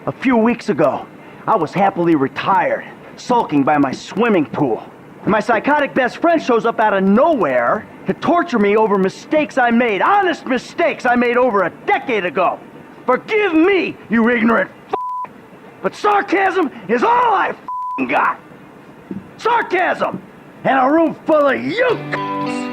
A few weeks ago, I was happily retired, sulking by my swimming pool. And my psychotic best friend shows up out of nowhere to torture me over mistakes I made, honest mistakes I made over a decade ago. Forgive me, you ignorant f***, but sarcasm is all I f***ing got. Sarcasm! And a room full of you c***s.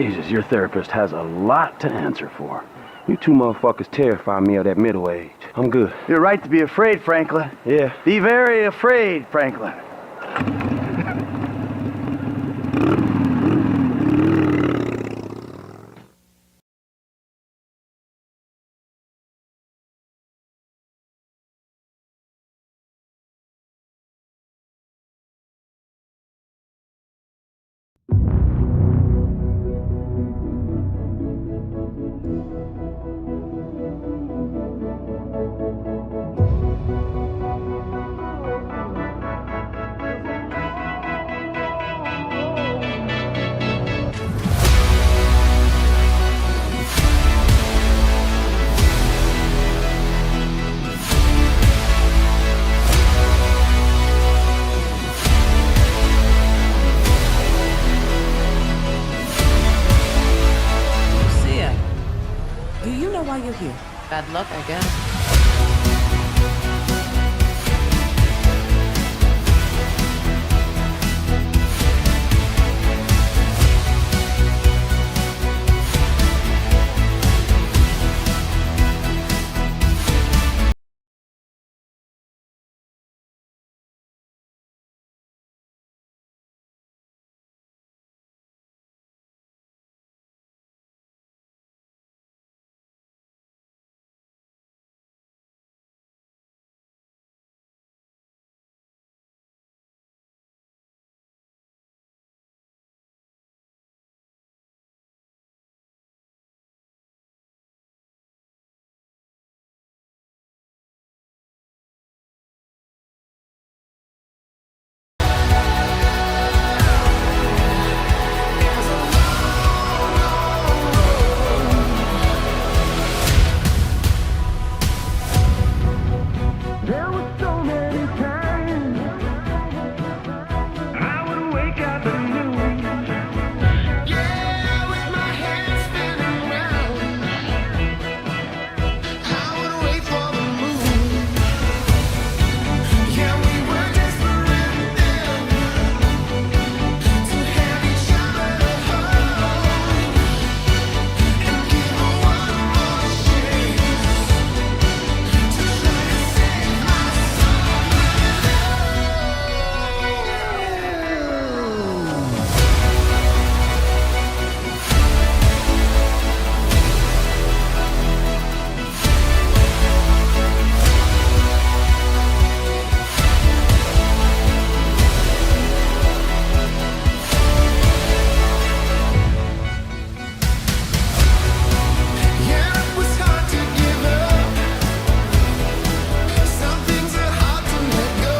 Jesus, your therapist has a lot to answer for. You two motherfuckers terrify me of that middle age. I'm good. You're right to be afraid, Franklin. Yeah. Be very afraid, Franklin. bad luck, I guess. There were so many times I would wake up and lose. Yeah, with my head spinning round, I would wait for the moon. Yeah, we were desperate then to have each other to hold and give one more chance to try to save my Yeah, it was hard to give up. Some things are hard to let go.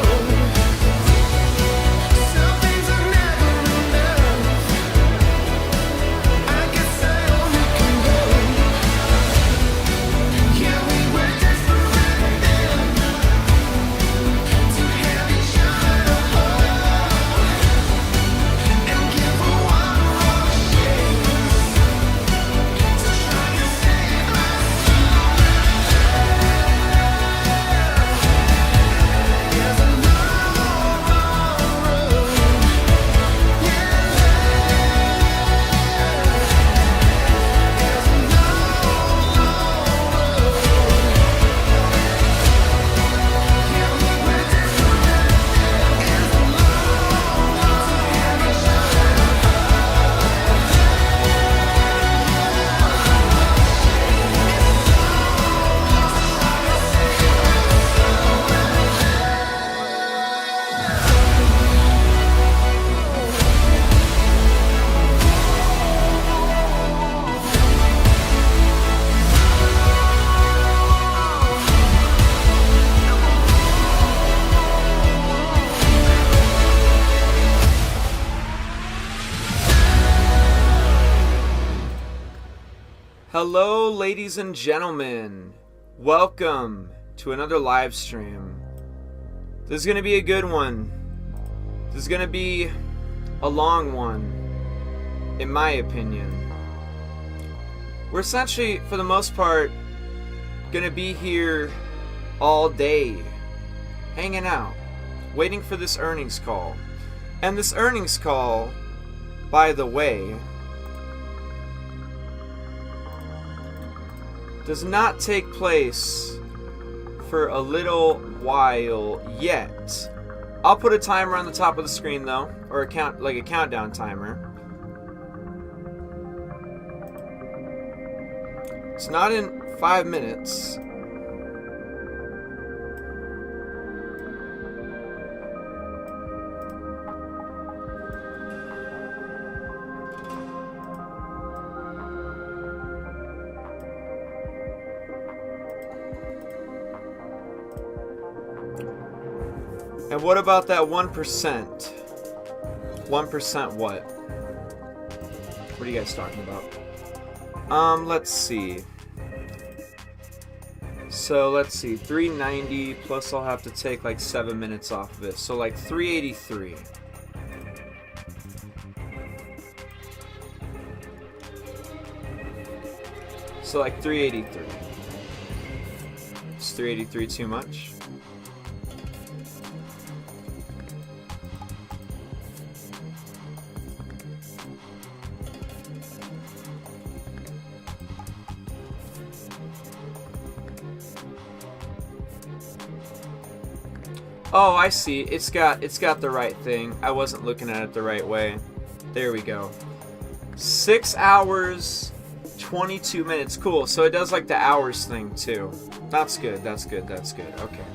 Some things are never enough. I guess I only can go. Yeah, we were desperate then to have each other to hold and give one more chance to try to save my soul. There's a long, long road. Yeah, there's a long, long road. Yeah, we were desperate. There's a long, long to have each other. Hello, ladies and gentlemen. Welcome to another live stream. This is going to be a good one. This is going to be a long one, in my opinion. We're essentially, for the most part, going to be here all day, hanging out, waiting for this earnings call. And this earnings call, by the way, does not take place for a little while yet. I'll put a timer on the top of the screen though, or a countdown timer. It's not in 5 minutes. And what about that 1%? 1% what? What are you guys talking about? Let's see. So let's see, 390 plus I'll have to take like 7 minutes off of it. So like 383. So like 383. 383 too much. Oh, I see. It's got the right thing. I wasn't looking at it the right way. There we go. 6 hours, 22 minutes. Cool. So it does like the hours thing too. That's good. That's good. That's good. Okay.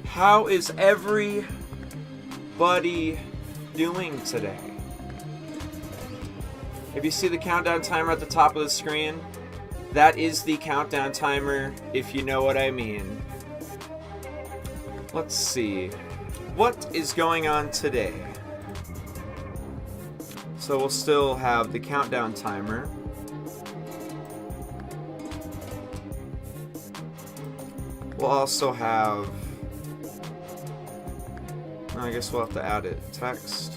How is everybody doing today? If you see the countdown timer at the top of the screen, that is the countdown timer, if you know what I mean. Let's see. What is going on today? So we'll still have the countdown timer. We'll also have... I guess we'll have to add it. Text.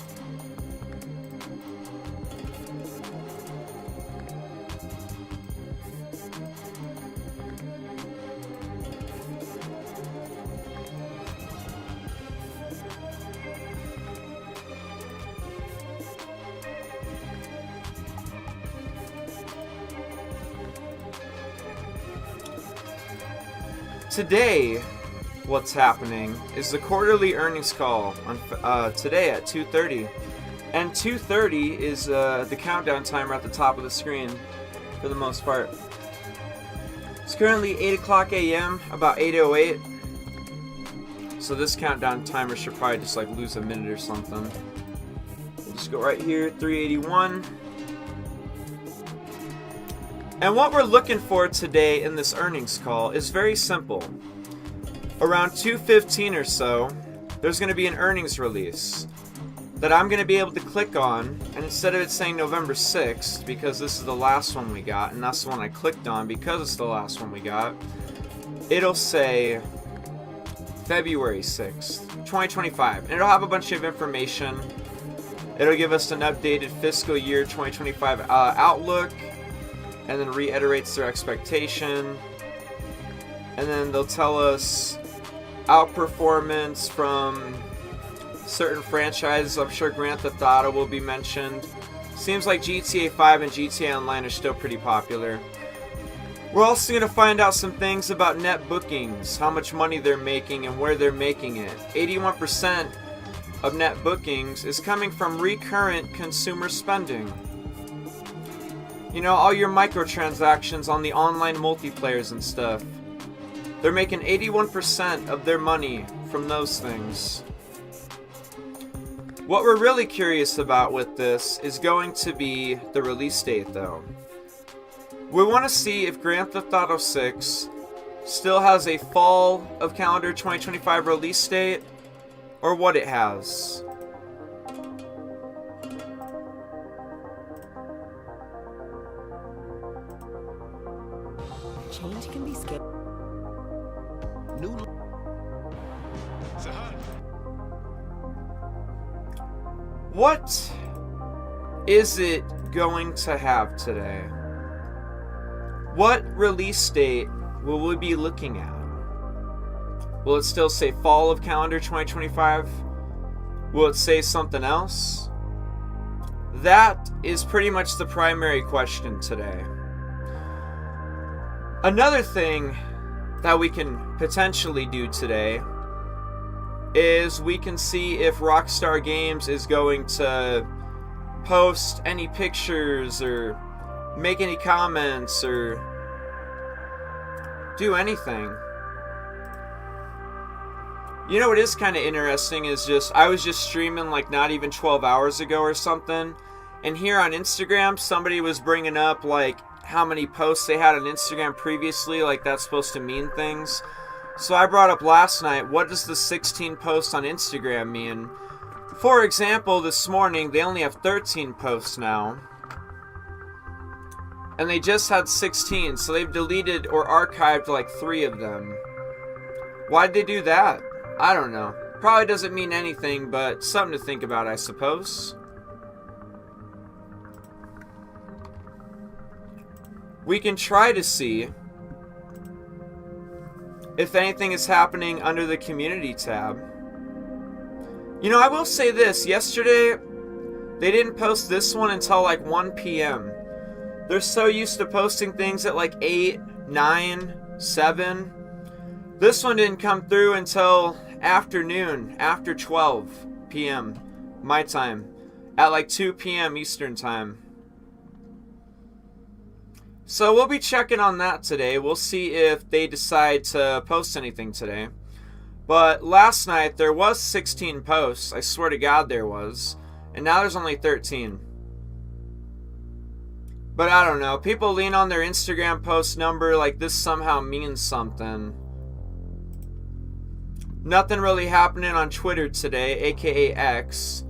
Today, what's happening is the quarterly earnings call on today at 2:30, and 2:30 is the countdown timer at the top of the screen for the most part. It's currently 8 o'clock a.m., about 8:08, so this countdown timer should probably just like lose a minute or something. We'll just go right here, 381. And what we're looking for today in this earnings call is very simple. Around 2:15 or so, there's going to be an earnings release that I'm going to be able to click on, and instead of it saying November 6th, because this is the last one we got, and that's the one I clicked on because it's the last one we got, it'll say February 6th, 2025. And it'll have a bunch of information. It'll give us an updated fiscal year 2025 outlook, and then reiterates their expectation, and then they'll tell us outperformance from certain franchises. I'm sure Grand Theft Auto will be mentioned. Seems like GTA 5 and GTA Online are still pretty popular. We're also going to find out some things about net bookings, how much money they're making and where they're making it. 81% of net bookings is coming from recurrent consumer spending. You know, all your microtransactions on the online multiplayers and stuff. They're making 81% of their money from those things. What we're really curious about with this is going to be the release date, though. We want to see if Grand Theft Auto 6 still has a fall of calendar 2025 release date, or what it has. Change can be scary. New. What is it going to have today? What release date will we be looking at? Will it still say fall of calendar 2025? Will it say something else? That is pretty much the primary question today. Another thing that we can potentially do today is we can see if Rockstar Games is going to post any pictures or make any comments or do anything. You know what is kind of interesting is just I was just streaming like not even 12 hours ago or something, and here on Instagram somebody was bringing up like how many posts they had on Instagram previously, like that's supposed to mean things. So I brought up last night, what does the 16 posts on Instagram mean? For example, this morning they only have 13 posts now, and they just had 16, so they've deleted or archived like 3 of them. Why'd they do that? I don't know. Probably doesn't mean anything, but something to think about, I suppose. We can try to see if anything is happening under the community tab. You know, I will say this. Yesterday, they didn't post this one until like 1 p.m. They're so used to posting things at like 8, 9, 7. This one didn't come through until afternoon, after 12 p.m. my time, at like 2 p.m. Eastern time. So we'll be checking on that today. We'll see if they decide to post anything today. But last night there was 16 posts. I swear to God there was. And now there's only 13. But I don't know. People lean on their Instagram post number like this somehow means something. Nothing really happening on Twitter today, aka X.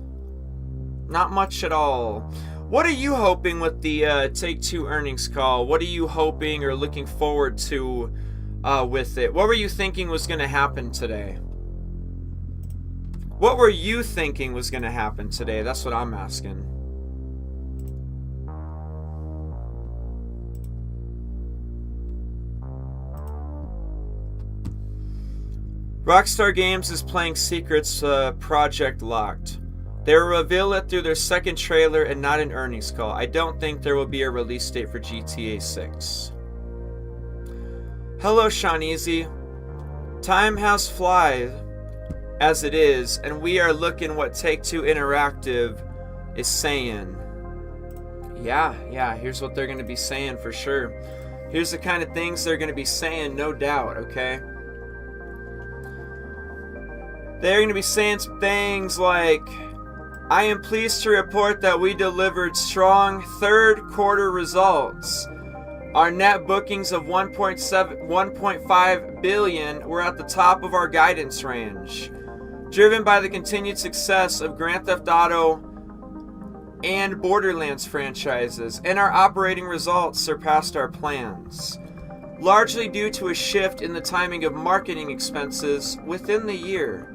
Not much at all. What are you hoping with the Take-Two earnings call? What are you hoping or looking forward to with it? What were you thinking was going to happen today? What were you thinking was going to happen today? That's what I'm asking. Rockstar Games is playing Secrets Project Locked. They will reveal it through their second trailer and not an earnings call. I don't think there will be a release date for GTA 6. Hello, Shawneezy. Time has flied as it is, and we are looking what Take-Two Interactive is saying. Yeah, here's what they're going to be saying for sure. Here's the kind of things they're going to be saying, no doubt, okay? They're going to be saying some things like, I am pleased to report that we delivered strong third quarter results. Our net bookings of 1.5 billion were at the top of our guidance range, driven by the continued success of Grand Theft Auto and Borderlands franchises, and our operating results surpassed our plans, largely due to a shift in the timing of marketing expenses within the year,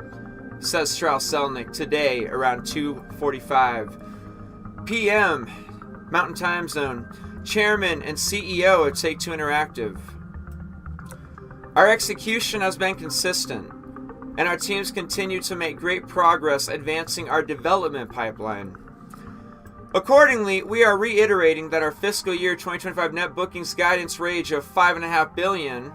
says Strauss Zelnick today around 2:45 p.m. Mountain Time Zone, Chairman and CEO of Take-Two Interactive. Our execution has been consistent, and our teams continue to make great progress advancing our development pipeline. Accordingly, we are reiterating that our fiscal year 2025 net bookings guidance range of $5.5 billion,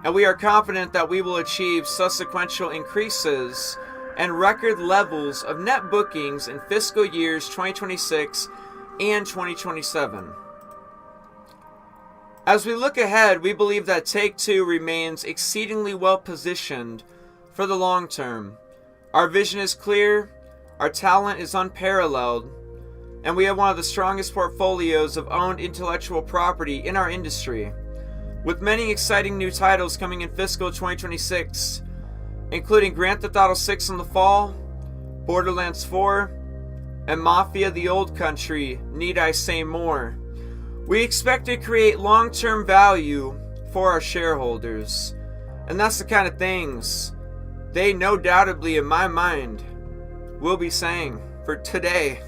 and we are confident that we will achieve subsequent increases and record levels of net bookings in fiscal years 2026 and 2027. As we look ahead, we believe that Take-Two remains exceedingly well positioned for the long term. Our vision is clear, our talent is unparalleled, and we have one of the strongest portfolios of owned intellectual property in our industry, with many exciting new titles coming in fiscal 2026, including Grand Theft Auto 6 in the fall, Borderlands 4, and Mafia: The Old Country, need I say more. We expect to create long-term value for our shareholders, and that's the kind of things they no doubtably, in my mind, will be saying for today.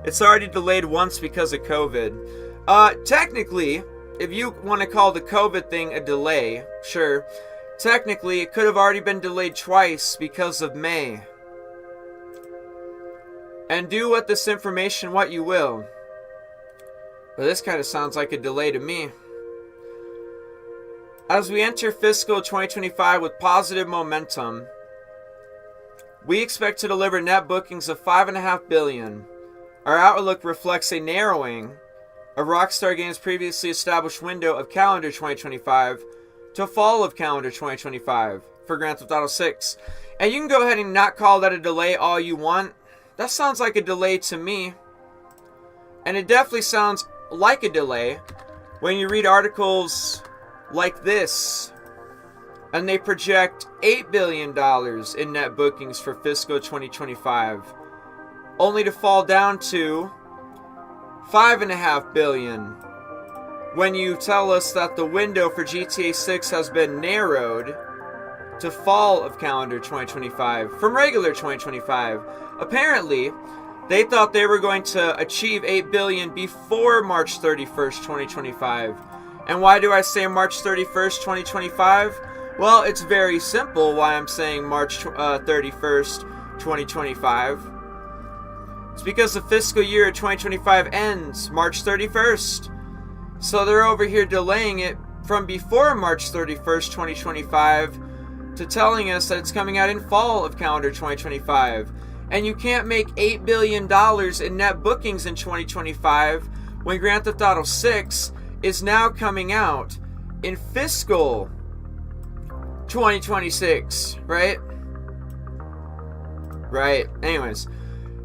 It's already delayed once because of COVID. Technically, if you want to call the COVID thing a delay, sure. Technically, it could have already been delayed twice because of May. And do with this information what you will. But this kind of sounds like a delay to me. As we enter fiscal 2025 with positive momentum, we expect to deliver net bookings of $5.5 billion. Our outlook reflects a narrowing of Rockstar Games' previously established window of calendar 2025 to fall of calendar 2025 for Grand Theft Auto 6. And you can go ahead and not call that a delay all you want. That sounds like a delay to me. And it definitely sounds like a delay when you read articles like this. And they project $8 billion in net bookings for fiscal 2025. Only to fall down to $5.5 billion when you tell us that the window for GTA 6 has been narrowed to fall of calendar 2025 from regular 2025. Apparently, they thought they were going to achieve $8 billion before March 31st, 2025. And why do I say March 31st, 2025? Well, it's very simple why I'm saying March 31st, 2025. It's because the fiscal year 2025 ends March 31st. So they're over here delaying it from before March 31st, 2025 to telling us that it's coming out in fall of calendar 2025. And you can't make $8 billion in net bookings in 2025 when Grand Theft Auto 6 is now coming out in fiscal 2026, right? Right. Anyways,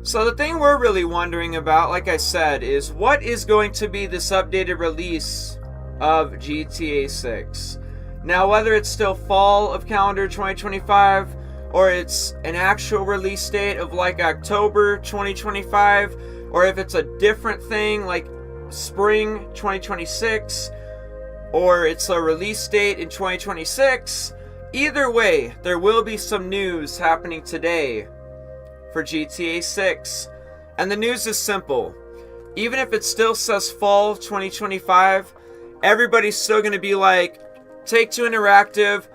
so the thing we're really wondering about, like I said, is what is going to be this updated release of GTA 6? Now, whether it's still fall of calendar 2025 or it's an actual release date of like October 2025, or if it's a different thing like spring 2026, or it's a release date in 2026, either way, there will be some news happening today for GTA 6. And the news is simple. Even if it still says fall 2025, everybody's still going to be like, Take-Two Interactive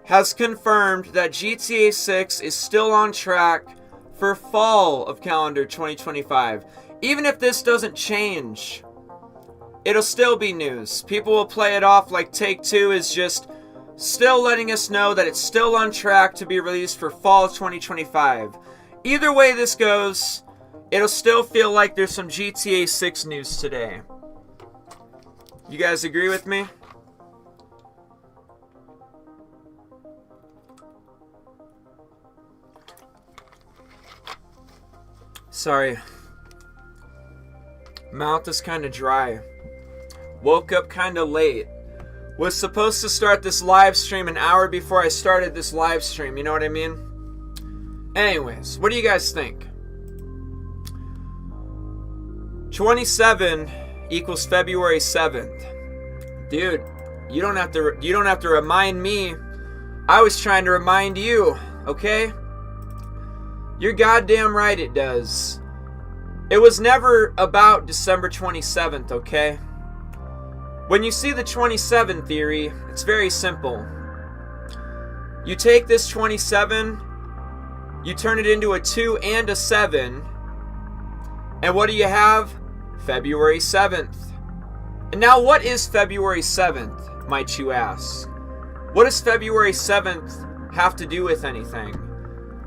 has confirmed that GTA 6 is still on track for fall of calendar 2025. Even if this doesn't change, it'll still be news. People will play it off like Take-Two is just still letting us know that it's still on track to be released for fall 2025. Either way this goes, it'll still feel like there's some GTA 6 news today. You guys agree with me? Sorry. Mouth is kind of dry. Woke up kind of late. Was supposed to start this live stream an hour before I started this live stream, you know what I mean? Anyways, what do you guys think? 27 equals February 7th. Dude, you don't have to remind me. I was trying to remind you, okay? You're goddamn right it does. It was never about December 27th, okay? When you see the 27 theory, it's very simple. You take this 27, you turn it into a 2 and a 7, and what do you have? February 7th. And now what is February 7th, might you ask? What does February 7th have to do with anything?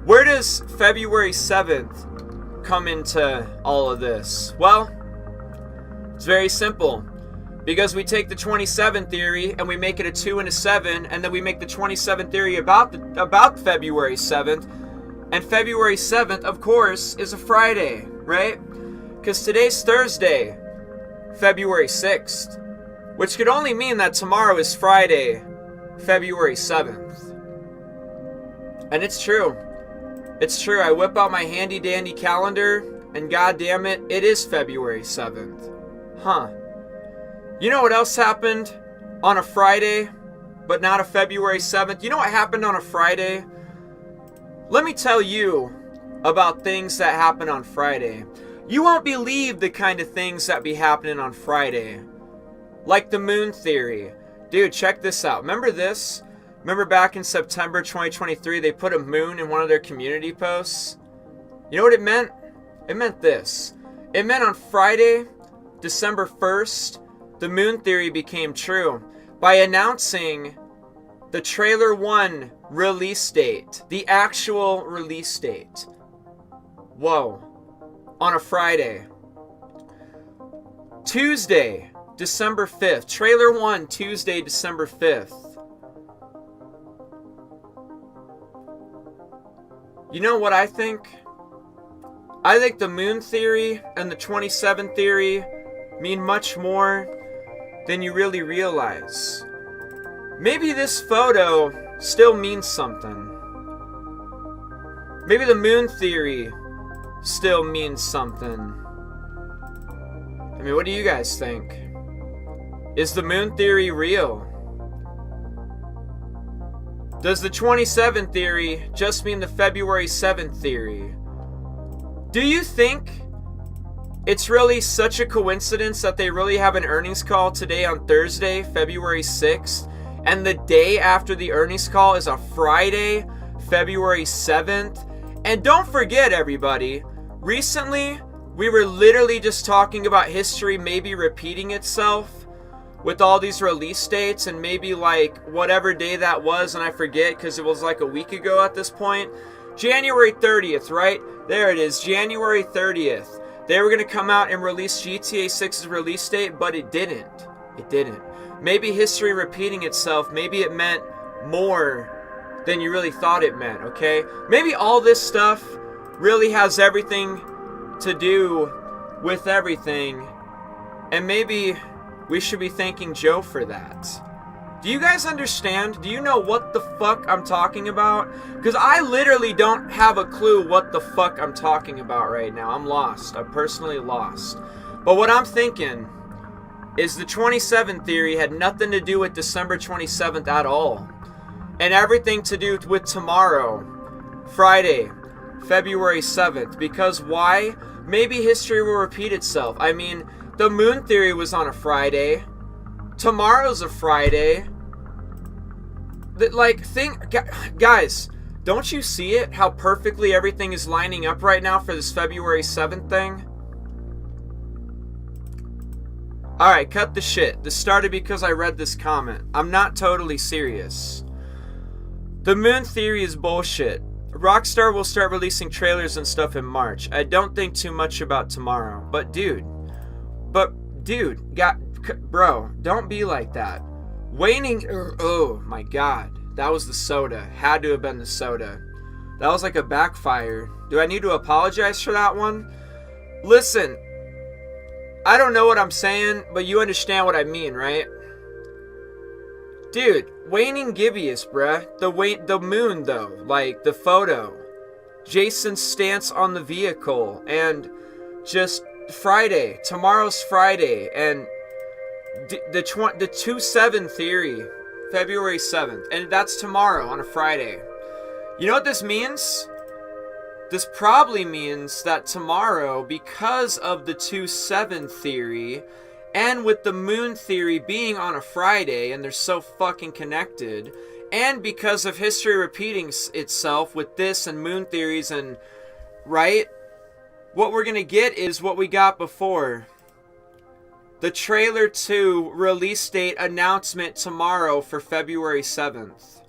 Where does February 7th come into all of this? Well, it's very simple. Because we take the 27 theory and we make it a 2 and a 7, and then we make the 27 theory about February 7th. And February 7th, of course, is a Friday, right? Because today's Thursday, February 6th. Which could only mean that tomorrow is Friday, February 7th. And it's true. It's true. I whip out my handy dandy calendar, and goddamn it, it is February 7th. Huh. You know what else happened on a Friday, but not a February 7th? You know what happened on a Friday? Let me tell you about things that happen on Friday. You won't believe the kind of things that be happening on Friday. Like the moon theory. Dude, check this out. Remember this? Remember back in September 2023, they put a moon in one of their community posts? You know what it meant? It meant this. It meant on Friday, December 1st, the moon theory became true by announcing the trailer 1 release date. The actual release date. Whoa. On a Friday. Tuesday, December 5th. Trailer 1, Tuesday, December 5th. You know what I think? I think the moon theory and the 27 theory mean much more than you really realize. Maybe this photo still means something. Maybe the moon theory still means something. I mean, what do you guys think? Is the moon theory real? Does the 27 theory just mean the February 7th theory? Do you think it's really such a coincidence that they really have an earnings call today on Thursday, February 6th, and the day after the earnings call is a Friday, February 7th. And don't forget, everybody, recently we were literally just talking about history maybe repeating itself with all these release dates, and maybe like whatever day that was, and I forget because it was like a week ago at this point. January 30th, right? There it is, January 30th. They were going to come out and release GTA 6's release date, but it didn't. It didn't. Maybe history repeating itself. Maybe it meant more than you really thought it meant, okay? Maybe all this stuff really has everything to do with everything, and maybe we should be thanking Joe for that. Do you guys understand? Do you know what the fuck I'm talking about? Because I literally don't have a clue what the fuck I'm talking about right now. I'm lost. I'm personally lost. But what I'm thinking is the 27 theory had nothing to do with December 27th at all. And everything to do with tomorrow, Friday, February 7th. Because why? Maybe history will repeat itself. I mean, the moon theory was on a Friday. Tomorrow's a Friday. Guys, don't you see it? How perfectly everything is lining up right now for this February 7th thing? Alright, cut the shit. This started because I read this comment. I'm not totally serious. The moon theory is bullshit. Rockstar will start releasing trailers and stuff in March. I don't think too much about tomorrow. But dude, bro, don't be like that. Waning, oh my god, that was the soda. Had to have been the soda. That was like a backfire. Do I need to apologize for that one? Listen, I don't know what I'm saying, but you understand what I mean, right? Dude, waning gibbous, bruh. The moon, though, like the photo. Jason's stance on the vehicle, and just Friday. Tomorrow's Friday, and the 2-7 theory, February 7th, and that's tomorrow on a Friday. You know what this means? This probably means that tomorrow, because of the 2-7 theory, and with the moon theory being on a Friday, and they're so fucking connected, and because of history repeating itself with this and moon theories, and right, what we're gonna get is what we got before. The trailer 2 release date announcement tomorrow for February 7th.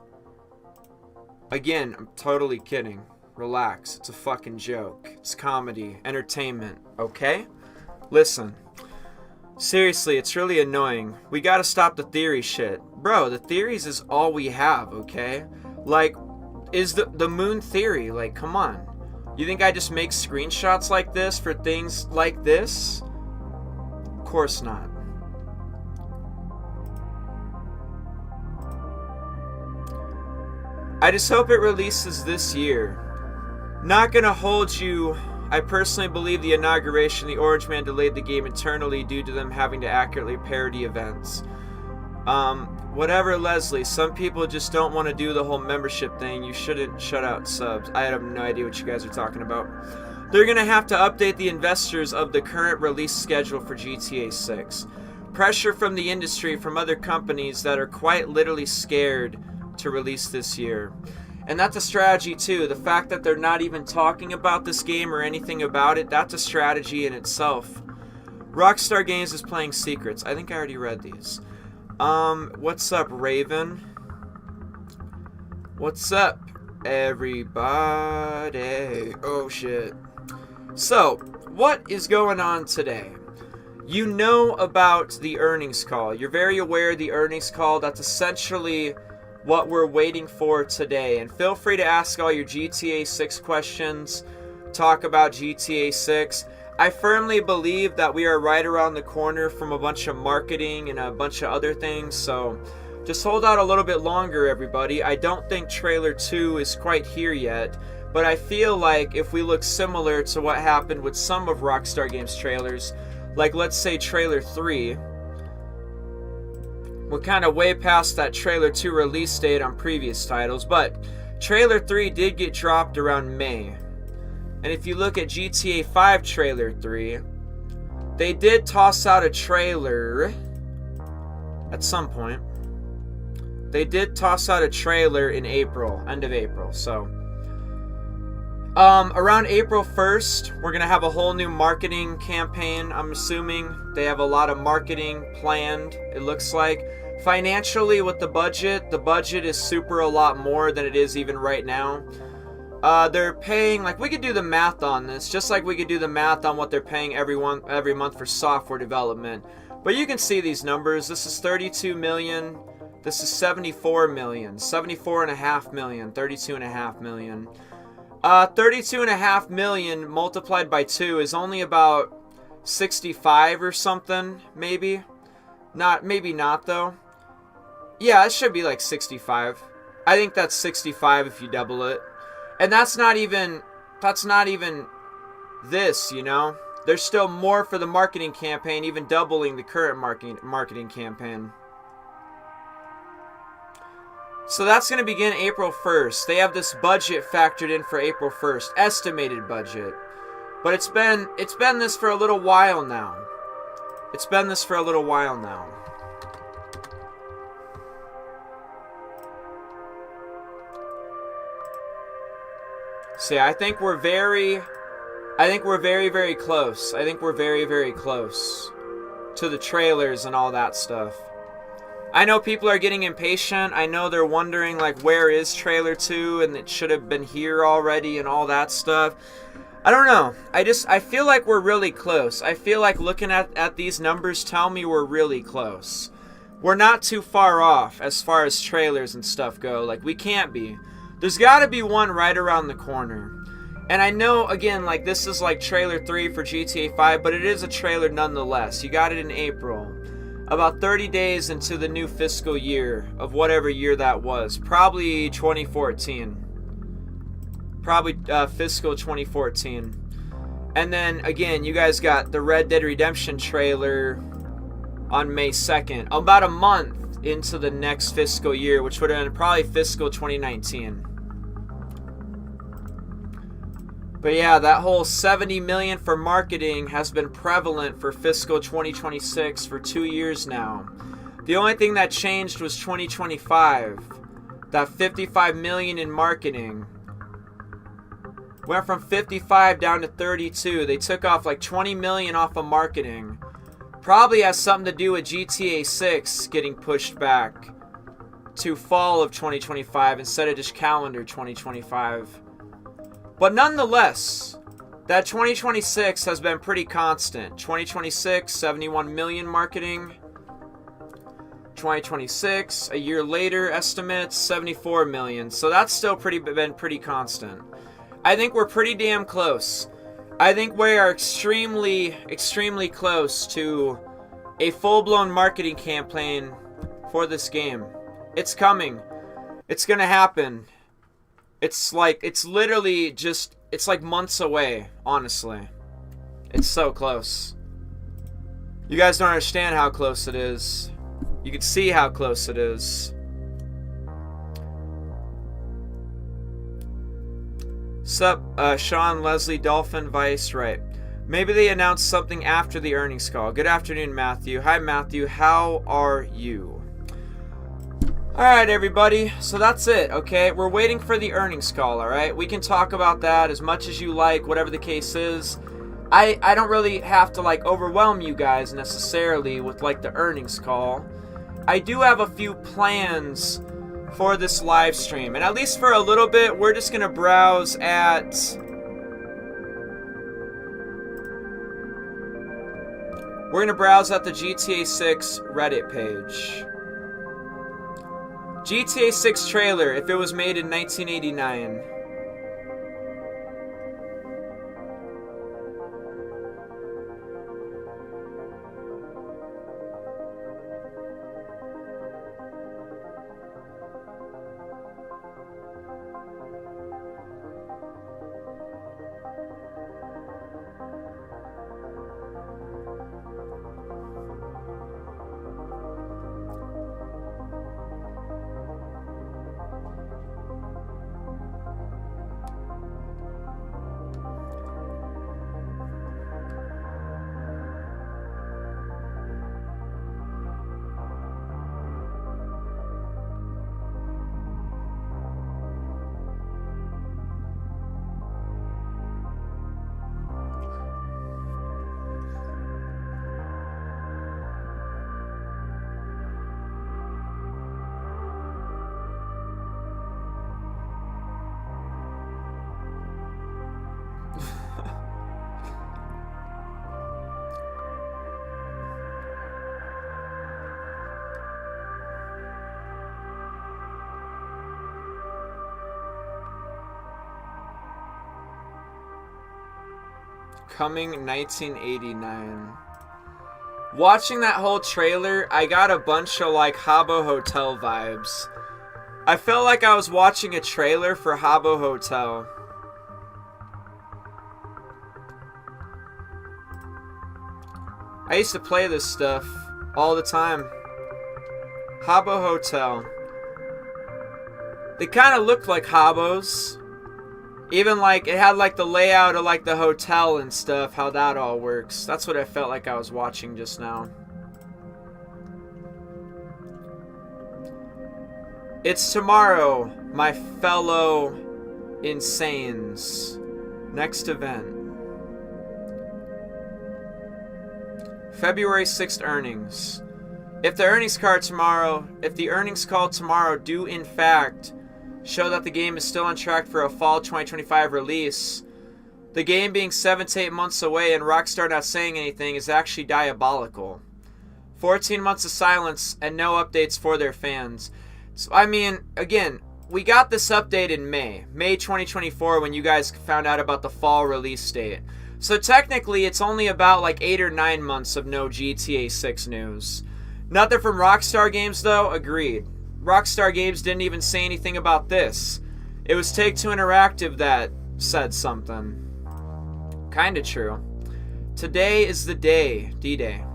Again, I'm totally kidding. Relax. It's a fucking joke. It's comedy. Entertainment. Okay? Listen. Seriously, it's really annoying. We gotta stop the theory shit. Bro, the theories is all we have, okay? Like, is the moon theory. Like, come on. You think I just make screenshots like this for things like this? Of course not. I just hope it releases this year. Not gonna hold you. I personally believe the inauguration, the Orange Man delayed the game internally due to them having to accurately parody events. Whatever, Leslie. Some people just don't want to do the whole membership thing. You shouldn't shut out subs. I have no idea what you guys are talking about. They're gonna have to update the investors of the current release schedule for GTA 6. Pressure from the industry, from other companies that are quite literally scared to release this year. And that's a strategy too. The fact that they're not even talking about this game or anything about it, that's a strategy in itself. Rockstar Games is playing secrets. I think I already read these. What's up, Raven? What's up, everybody? Oh shit. So, what is going on today? You know about the earnings call. You're very aware of the earnings call. That's essentially what we're waiting for today. And feel free to ask all your GTA 6 questions. Talk about GTA 6. I firmly believe that we are right around the corner from a bunch of marketing and a bunch of other things. So just hold out a little bit longer, everybody. I don't think trailer 2 is quite here yet. But I feel like if we look similar to what happened with some of Rockstar Games trailers, like let's say trailer 3, we're kind of way past that trailer 2 release date on previous titles, but trailer 3 did get dropped around May. And if you look at GTA 5 trailer 3, They did toss out a trailer at some point. They did toss out a trailer in April, end of April, so. Around April 1st, we're going to have a whole new marketing campaign. I'm assuming they have a lot of marketing planned, it looks like. Financially, with the budget is super a lot more than it is even right now. They're paying, like, we could do the math on this, just like we could do the math on what they're paying every month for software development. But you can see these numbers. This is 32 million. This is 74 million. 74.5 million. 32.5 million. 32.5 million multiplied by 2 is only about 65 or something, maybe. Maybe not, though. Yeah, it should be like 65. I think that's 65 if you double it. And that's not even this, you know? There's still more for the marketing campaign, even doubling the current marketing campaign. So that's going to begin April 1st. They have this budget factored in for April 1st, estimated budget. But it's been this for a little while now. It's been this for a little while now. See, I think we're very, very close. I think we're very, very close to the trailers and all that stuff. I know people are getting impatient. I know they're wondering, like, where is trailer 2 and it should have been here already and all that stuff. I don't know. I feel like we're really close. I feel like looking at these numbers tell me we're really close. We're not too far off as far as trailers and stuff go. Like, we can't be. There's got to be one right around the corner. And I know, again, like, this is like trailer 3 for GTA 5, but it is a trailer nonetheless. You got it in April. About 30 days into the new fiscal year of whatever year that was. Probably 2014. Probably fiscal 2014. And then, again, you guys got the Red Dead Redemption trailer on May 2nd. About a month into the next fiscal year, which would have been probably fiscal 2019. But yeah, that whole 70 million for marketing has been prevalent for fiscal 2026 for 2 years now. The only thing that changed was 2025. That 55 million in marketing went from 55 down to 32. They took off like 20 million off of marketing. Probably has something to do with GTA 6 getting pushed back to fall of 2025 instead of just calendar 2025. But nonetheless, that 2026 has been pretty constant. 2026, 71 million marketing. 2026, a year later, estimates 74 million. So that's still been pretty constant. I think we're pretty damn close. I think we are extremely, extremely close to a full-blown marketing campaign for this game. It's coming. It's gonna happen. It's literally just, it's like months away, honestly. It's so close. You guys don't understand how close it is. You can see how close it is. Sup, Sean, Leslie, Dolphin, Vice, right. Maybe they announced something after the earnings call. Good afternoon, Matthew. Hi, Matthew. How are you? Alright, everybody. So that's it, okay? We're waiting for the earnings call, alright? We can talk about that as much as you like, whatever the case is. I don't really have to, like, overwhelm you guys necessarily with, like, the earnings call. I do have a few plans for this live stream. And at least for a little bit, we're just going to browse at... We're going to browse at the GTA 6 Reddit page. GTA 6 trailer, if it was made in 1989. Coming 1989. Watching that whole trailer, I got a bunch of like Habbo Hotel vibes. I felt like I was watching a trailer for Habbo Hotel. I used to play this stuff all the time. Habbo Hotel. They kind of looked like Habbos. Even like it had like the layout of like the hotel and stuff, how that all works. That's what I felt like I was watching just now. It's tomorrow, my fellow insanes. Next event. February 6th earnings. If the earnings call tomorrow do in fact show that the game is still on track for a fall 2025 release, the game being 7 to 8 months away and Rockstar not saying anything is actually diabolical. 14 months of silence and no updates for their fans. So, I mean, again, we got this update in May 2024, when you guys found out about the fall release date. So technically, it's only about like 8 or 9 months of no GTA 6 news. Nothing from Rockstar Games, though. Agreed. Rockstar Games didn't even say anything about this. It was Take-Two Interactive that said something. Kinda true. Today is the day, D-Day.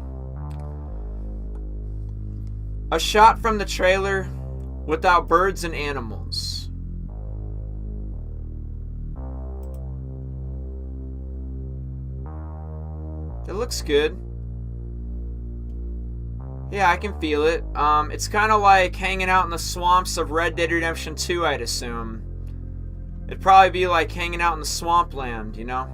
A shot from the trailer without birds and animals. It looks good. Yeah, I can feel it. It's kind of like hanging out in the swamps of Red Dead Redemption 2, I'd assume. It'd probably be like hanging out in the swampland, you know?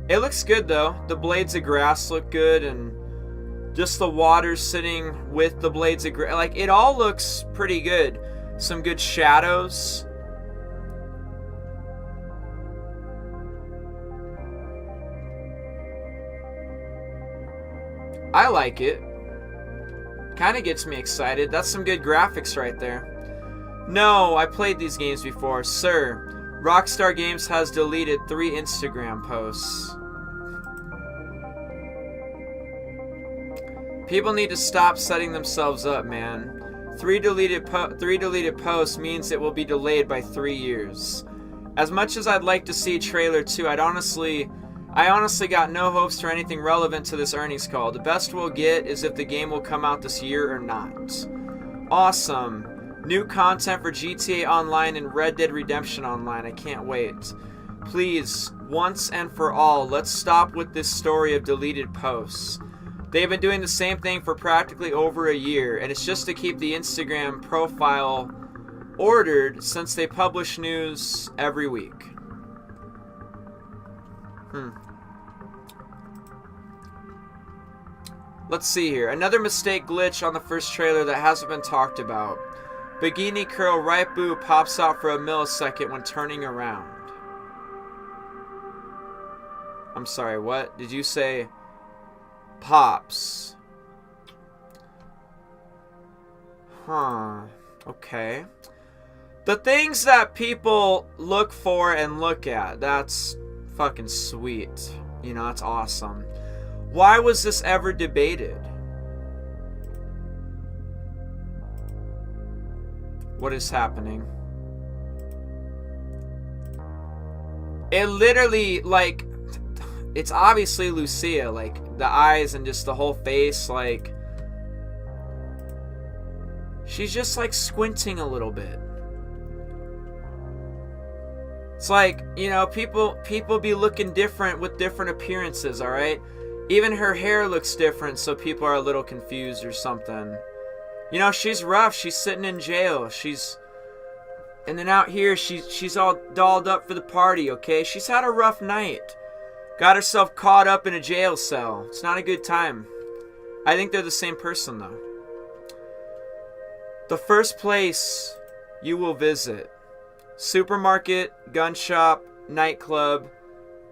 It looks good, though. The blades of grass look good, and just the water sitting with the blades of grass. Like, it all looks pretty good. Some good shadows. I like it. Kind of gets me excited. That's some good graphics right there. No, I played these games before. Sir, Rockstar Games has deleted 3 Instagram posts. People need to stop setting themselves up, man. 3 deleted posts means it will be delayed by 3 years. As much as I'd like to see trailer 2, I honestly got no hopes for anything relevant to this earnings call. The best we'll get is if the game will come out this year or not. Awesome. New content for GTA Online and Red Dead Redemption Online. I can't wait. Please, once and for all, let's stop with this story of deleted posts. They've been doing the same thing for practically over a year, and it's just to keep the Instagram profile ordered since they publish news every week. Let's see here. Another mistake glitch on the first trailer that hasn't been talked about. Bikini curl right boob pops out for a millisecond when turning around. I'm sorry, what? Did you say pops? Huh. Okay. The things that people look for and look at. That's fucking sweet. You know, that's awesome. Why was this ever debated? What is happening? It literally, like, it's obviously Lucia, like, the eyes and just the whole face, like, she's just, like, squinting a little bit. It's like, you know, people be looking different with different appearances, alright? Even her hair looks different, so people are a little confused or something. You know, she's rough. She's sitting in jail. And then out here, she's all dolled up for the party, okay? She's had a rough night. Got herself caught up in a jail cell. It's not a good time. I think they're the same person, though. The first place you will visit. Supermarket, gun shop, nightclub,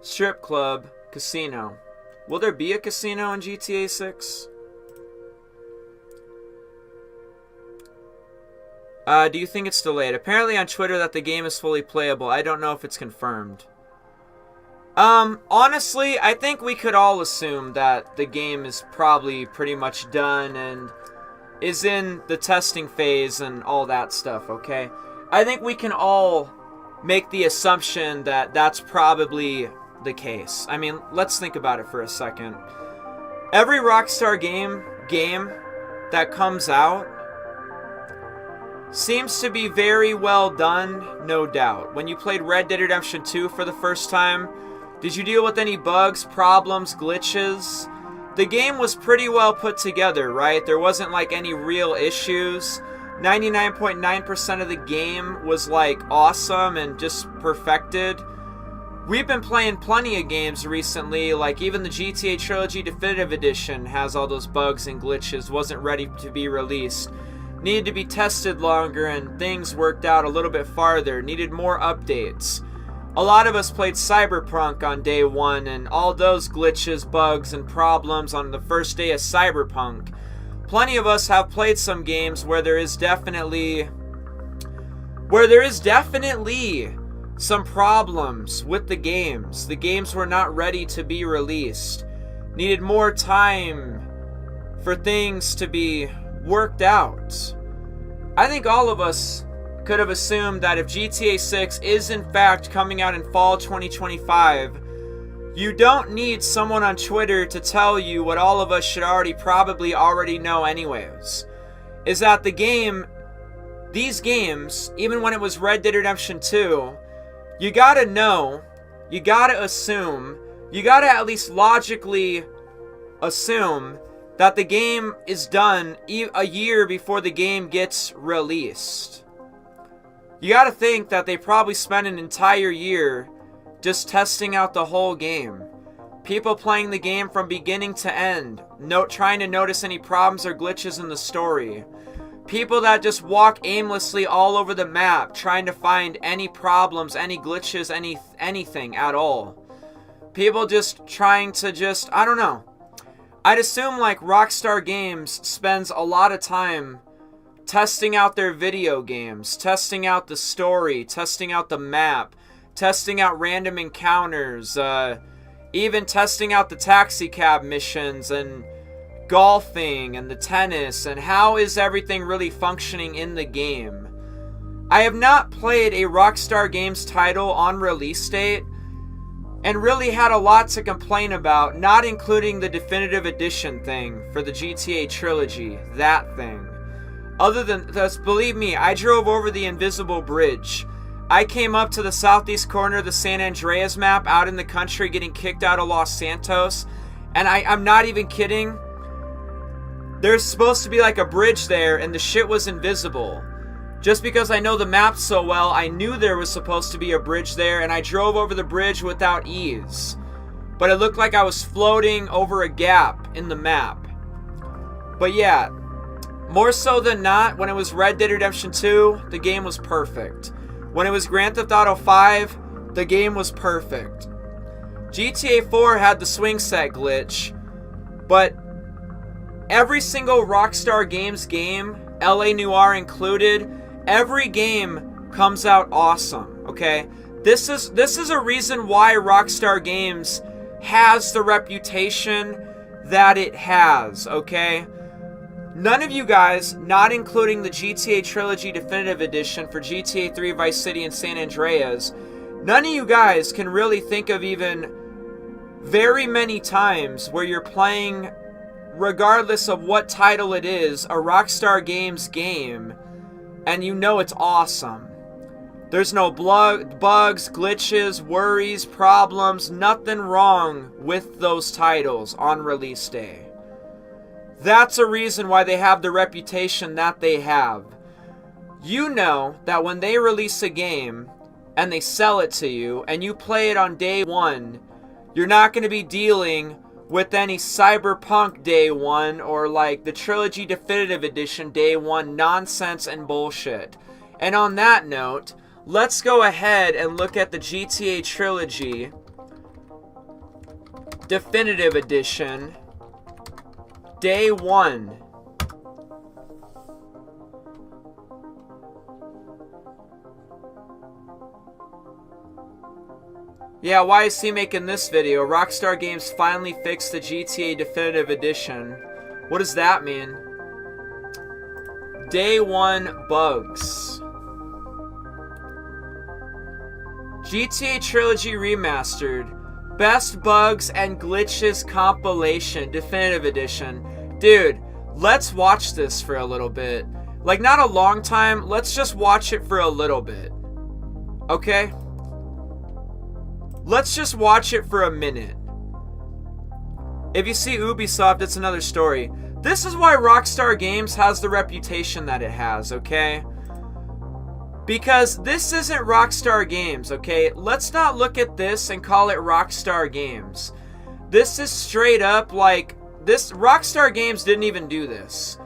strip club, casino. Will there be a casino in GTA 6? Do you think it's delayed? Apparently on Twitter that the game is fully playable. I don't know if it's confirmed. Honestly, I think we could all assume that the game is probably pretty much done and is in the testing phase and all that stuff, okay? I think we can all make the assumption that that's probably the case. I mean, let's think about it for a second. Every Rockstar game that comes out seems to be very well done, no doubt. When you played Red Dead Redemption 2 for the first time, did you deal with any bugs, problems, glitches? The game was pretty well put together, right? There wasn't like any real issues. 99.9% of the game was like awesome and just perfected. We've been playing plenty of games recently, like even the GTA Trilogy Definitive Edition has all those bugs and glitches, wasn't ready to be released. Needed to be tested longer and things worked out a little bit farther, needed more updates. A lot of us played Cyberpunk on day one, and all those glitches, bugs, and problems on the first day of Cyberpunk. Plenty of us have played some games where there is definitely some problems with the games. The games were not ready to be released. Needed more time for things to be worked out. I think all of us could have assumed that if GTA 6 is in fact coming out in fall 2025, you don't need someone on Twitter to tell you what all of us should probably already know anyways. Is that these games, even when it was Red Dead Redemption 2, you gotta know, you gotta assume, you gotta at least logically assume that the game is done a year before the game gets released. You gotta think that they probably spent an entire year just testing out the whole game. People playing the game from beginning to end, trying to notice any problems or glitches in the story. People that just walk aimlessly all over the map, trying to find any problems, any glitches, anything at all. People just trying to I don't know. I'd assume like Rockstar Games spends a lot of time testing out their video games, testing out the story, testing out the map, testing out random encounters, even testing out the taxi cab missions and golfing and the tennis and how is everything really functioning in the game. I have not played a Rockstar Games title on release date and really had a lot to complain about, not including the definitive edition thing for the GTA trilogy, that thing. Other than this, believe me, I drove over the invisible bridge. I came up to the southeast corner of the San Andreas map out in the country getting kicked out of Los Santos. And I'm not even kidding. There's supposed to be like a bridge there and the shit was invisible. Just because I know the map so well, I knew there was supposed to be a bridge there and I drove over the bridge without ease. But it looked like I was floating over a gap in the map. But yeah. More so than not, when it was Red Dead Redemption 2, the game was perfect. When it was Grand Theft Auto 5, the game was perfect. GTA 4 had the swing set glitch, but every single Rockstar Games game, LA Noire included, every game comes out awesome, okay? This is a reason why Rockstar Games has the reputation that it has, okay? None of you guys, not including the GTA Trilogy Definitive Edition for GTA 3 Vice City and San Andreas, none of you guys can really think of even very many times where you're playing, regardless of what title it is, a Rockstar Games game, and you know it's awesome. There's no bugs, glitches, worries, problems, nothing wrong with those titles on release day. That's a reason why they have the reputation that they have. You know that when they release a game and they sell it to you and you play it on day one, you're not going to be dealing with any Cyberpunk day one or like the Trilogy Definitive Edition day one nonsense and bullshit. And on that note, let's go ahead and look at the GTA Trilogy Definitive Edition Day 1. Yeah, why is he making this video? Rockstar Games finally fixed the GTA Definitive Edition. What does that mean? Day 1 bugs. GTA Trilogy Remastered. Best Bugs and Glitches Compilation Definitive Edition. Dude, let's watch this for a little bit. Like, not a long time. Let's just watch it for a little bit. Okay? Let's just watch it for a minute. If you see Ubisoft, it's another story. This is why Rockstar Games has the reputation that it has, okay? Because this isn't Rockstar Games, okay? Let's not look at this and call it Rockstar Games. This is straight up like this. Rockstar Games didn't even do this.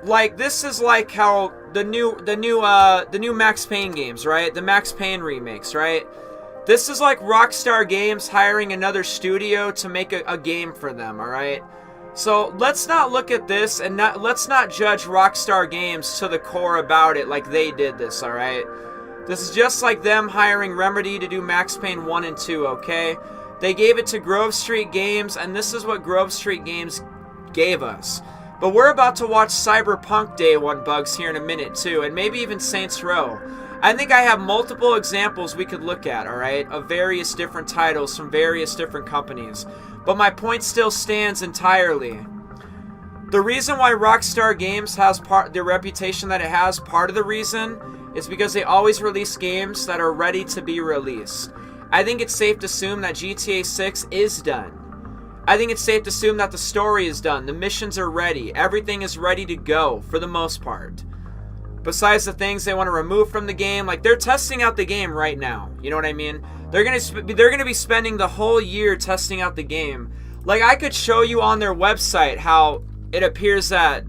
Like, this is like how the new Max Payne games, right? The Max Payne remakes, right? This is like Rockstar Games hiring another studio to make a game for them, alright? So let's not look at this and let's not judge Rockstar Games to the core about it like they did this, alright? This is just like them hiring Remedy to do Max Payne 1 and 2, okay? They gave it to Grove Street Games, and this is what Grove Street Games gave us. But we're about to watch Cyberpunk Day 1 bugs here in a minute too, and maybe even Saints Row. I think I have multiple examples we could look at, alright, of various different titles from various different companies. But my point still stands entirely. The reason why Rockstar Games has the reputation that it has, part of the reason, is because they always release games that are ready to be released. I think it's safe to assume that GTA 6 is done. I think it's safe to assume that the story is done, the missions are ready, everything is ready to go, for the most part. Besides the things they want to remove from the game, like they're testing out the game right now. You know what I mean? They're gonna be spending the whole year testing out the game. Like, I could show you on their website how it appears that,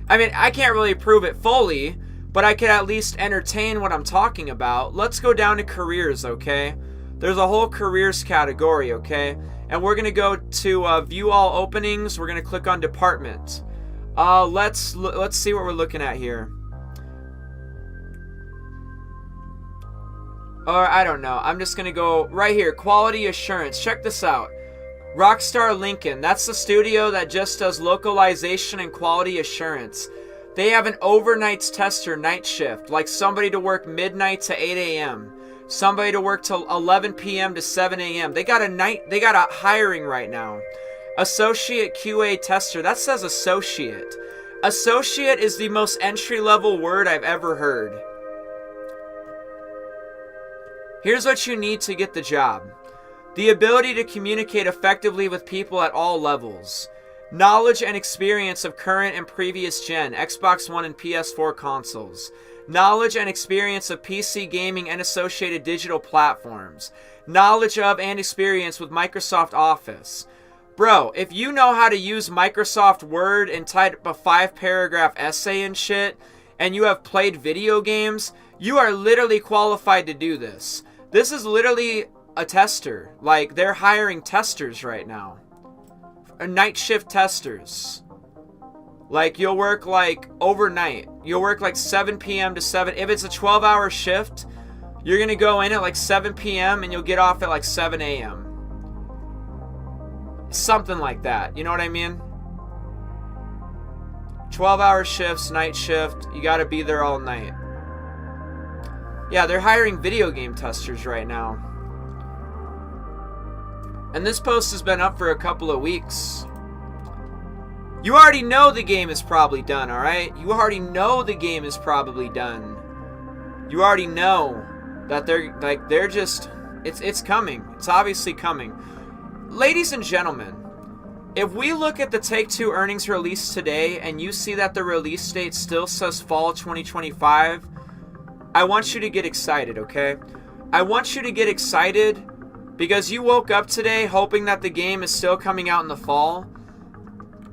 I mean, I can't really prove it fully, but I could at least entertain what I'm talking about. Let's go down to careers, okay? There's a whole careers category, okay? And we're gonna go to view all openings. We're gonna click on department. Let's see what we're looking at here. Or, I don't know. I'm just going to go right here. Quality assurance. Check this out. Rockstar Lincoln. That's the studio that just does localization and quality assurance. They have an overnights tester night shift. Like somebody to work midnight to 8 a.m. Somebody to work till 11 p.m. to 7 a.m. They got a hiring right now. Associate QA tester. That says associate. Associate is the most entry-level word I've ever heard. Here's what you need to get the job. The ability to communicate effectively with people at all levels. Knowledge and experience of current and previous gen, Xbox One and PS4 consoles. Knowledge and experience of PC gaming and associated digital platforms. Knowledge of and experience with Microsoft Office. Bro, if you know how to use Microsoft Word and type a 5-paragraph essay and shit, and you have played video games, you are literally qualified to do this. This is literally a tester. Like, they're hiring testers right now. Night shift testers. Like, you'll work, like, overnight. You'll work, like, 7 p.m. to 7. If it's a 12-hour shift, you're going to go in at, like, 7 p.m. and you'll get off at, like, 7 a.m. Something like that. You know what I mean? 12-hour shifts, night shift. You got to be there all night. Yeah, they're hiring video game testers right now. And this post has been up for a couple of weeks. You already know the game is probably done, alright? You already know the game is probably done. You already know that they're just... It's coming. It's obviously coming. Ladies and gentlemen, if we look at the Take-Two earnings release today and you see that the release date still says fall 2025... I want you to get excited, okay? I want you to get excited because you woke up today hoping that the game is still coming out in the fall.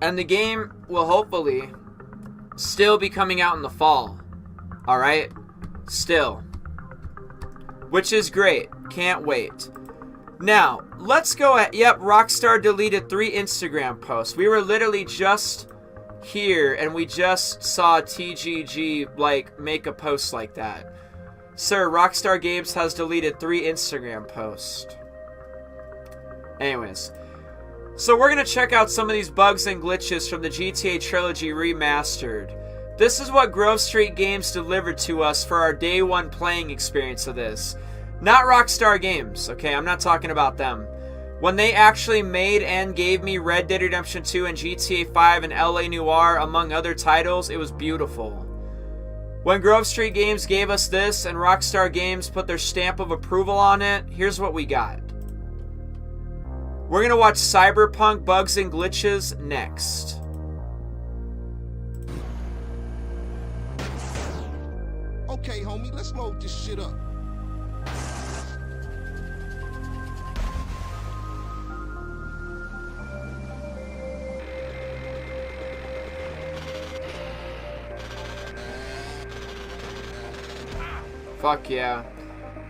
And the game will hopefully still be coming out in the fall. Alright? Still. Which is great. Can't wait. Now, let's go at... Yep, Rockstar deleted 3 Instagram posts. We were literally just... here and we just saw TGG like make a post like that. Sir, Rockstar Games has deleted 3 Instagram posts. Anyways. So we're going to check out some of these bugs and glitches from the GTA Trilogy Remastered. This is what Grove Street Games delivered to us for our day one playing experience of this. Not Rockstar Games, okay? I'm not talking about them. When they actually made and gave me Red Dead Redemption 2 and GTA 5 and LA Noire, among other titles, it was beautiful. When Grove Street Games gave us this and Rockstar Games put their stamp of approval on it, here's what we got. We're going to watch Cyberpunk Bugs and Glitches next. Okay, homie, let's load this shit up. Fuck yeah.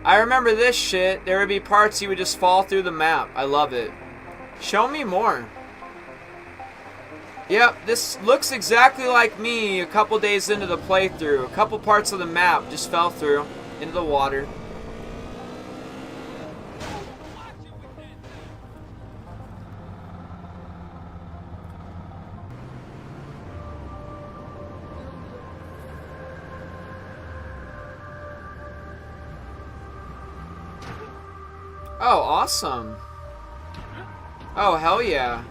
I remember this shit. There would be parts you would just fall through the map. I love it. Show me more. Yep, this looks exactly like me a couple days into the playthrough. A couple parts of the map just fell through into the water. Oh, awesome. Oh, hell yeah.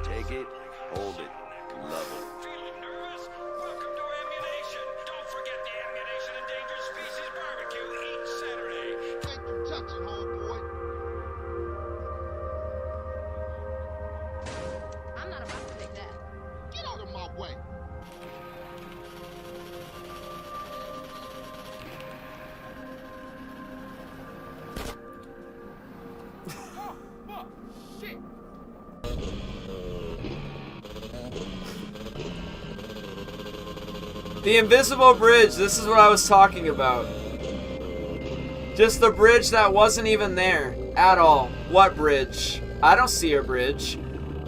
Take it, hold it, love it. Feeling nervous? Welcome to Ammunition. Don't forget the Ammunition Endangered Species Barbecue each Saturday. Thank you, touching, homeboy. I'm not about to take that. Get out of my way. The invisible bridge, this is what I was talking about. Just the bridge that wasn't even there at all. What bridge? I don't see a bridge.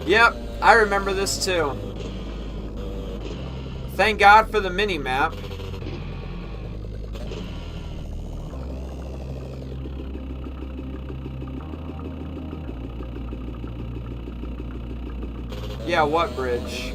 Yep, I remember this too. Thank God for the mini-map. Yeah, what bridge?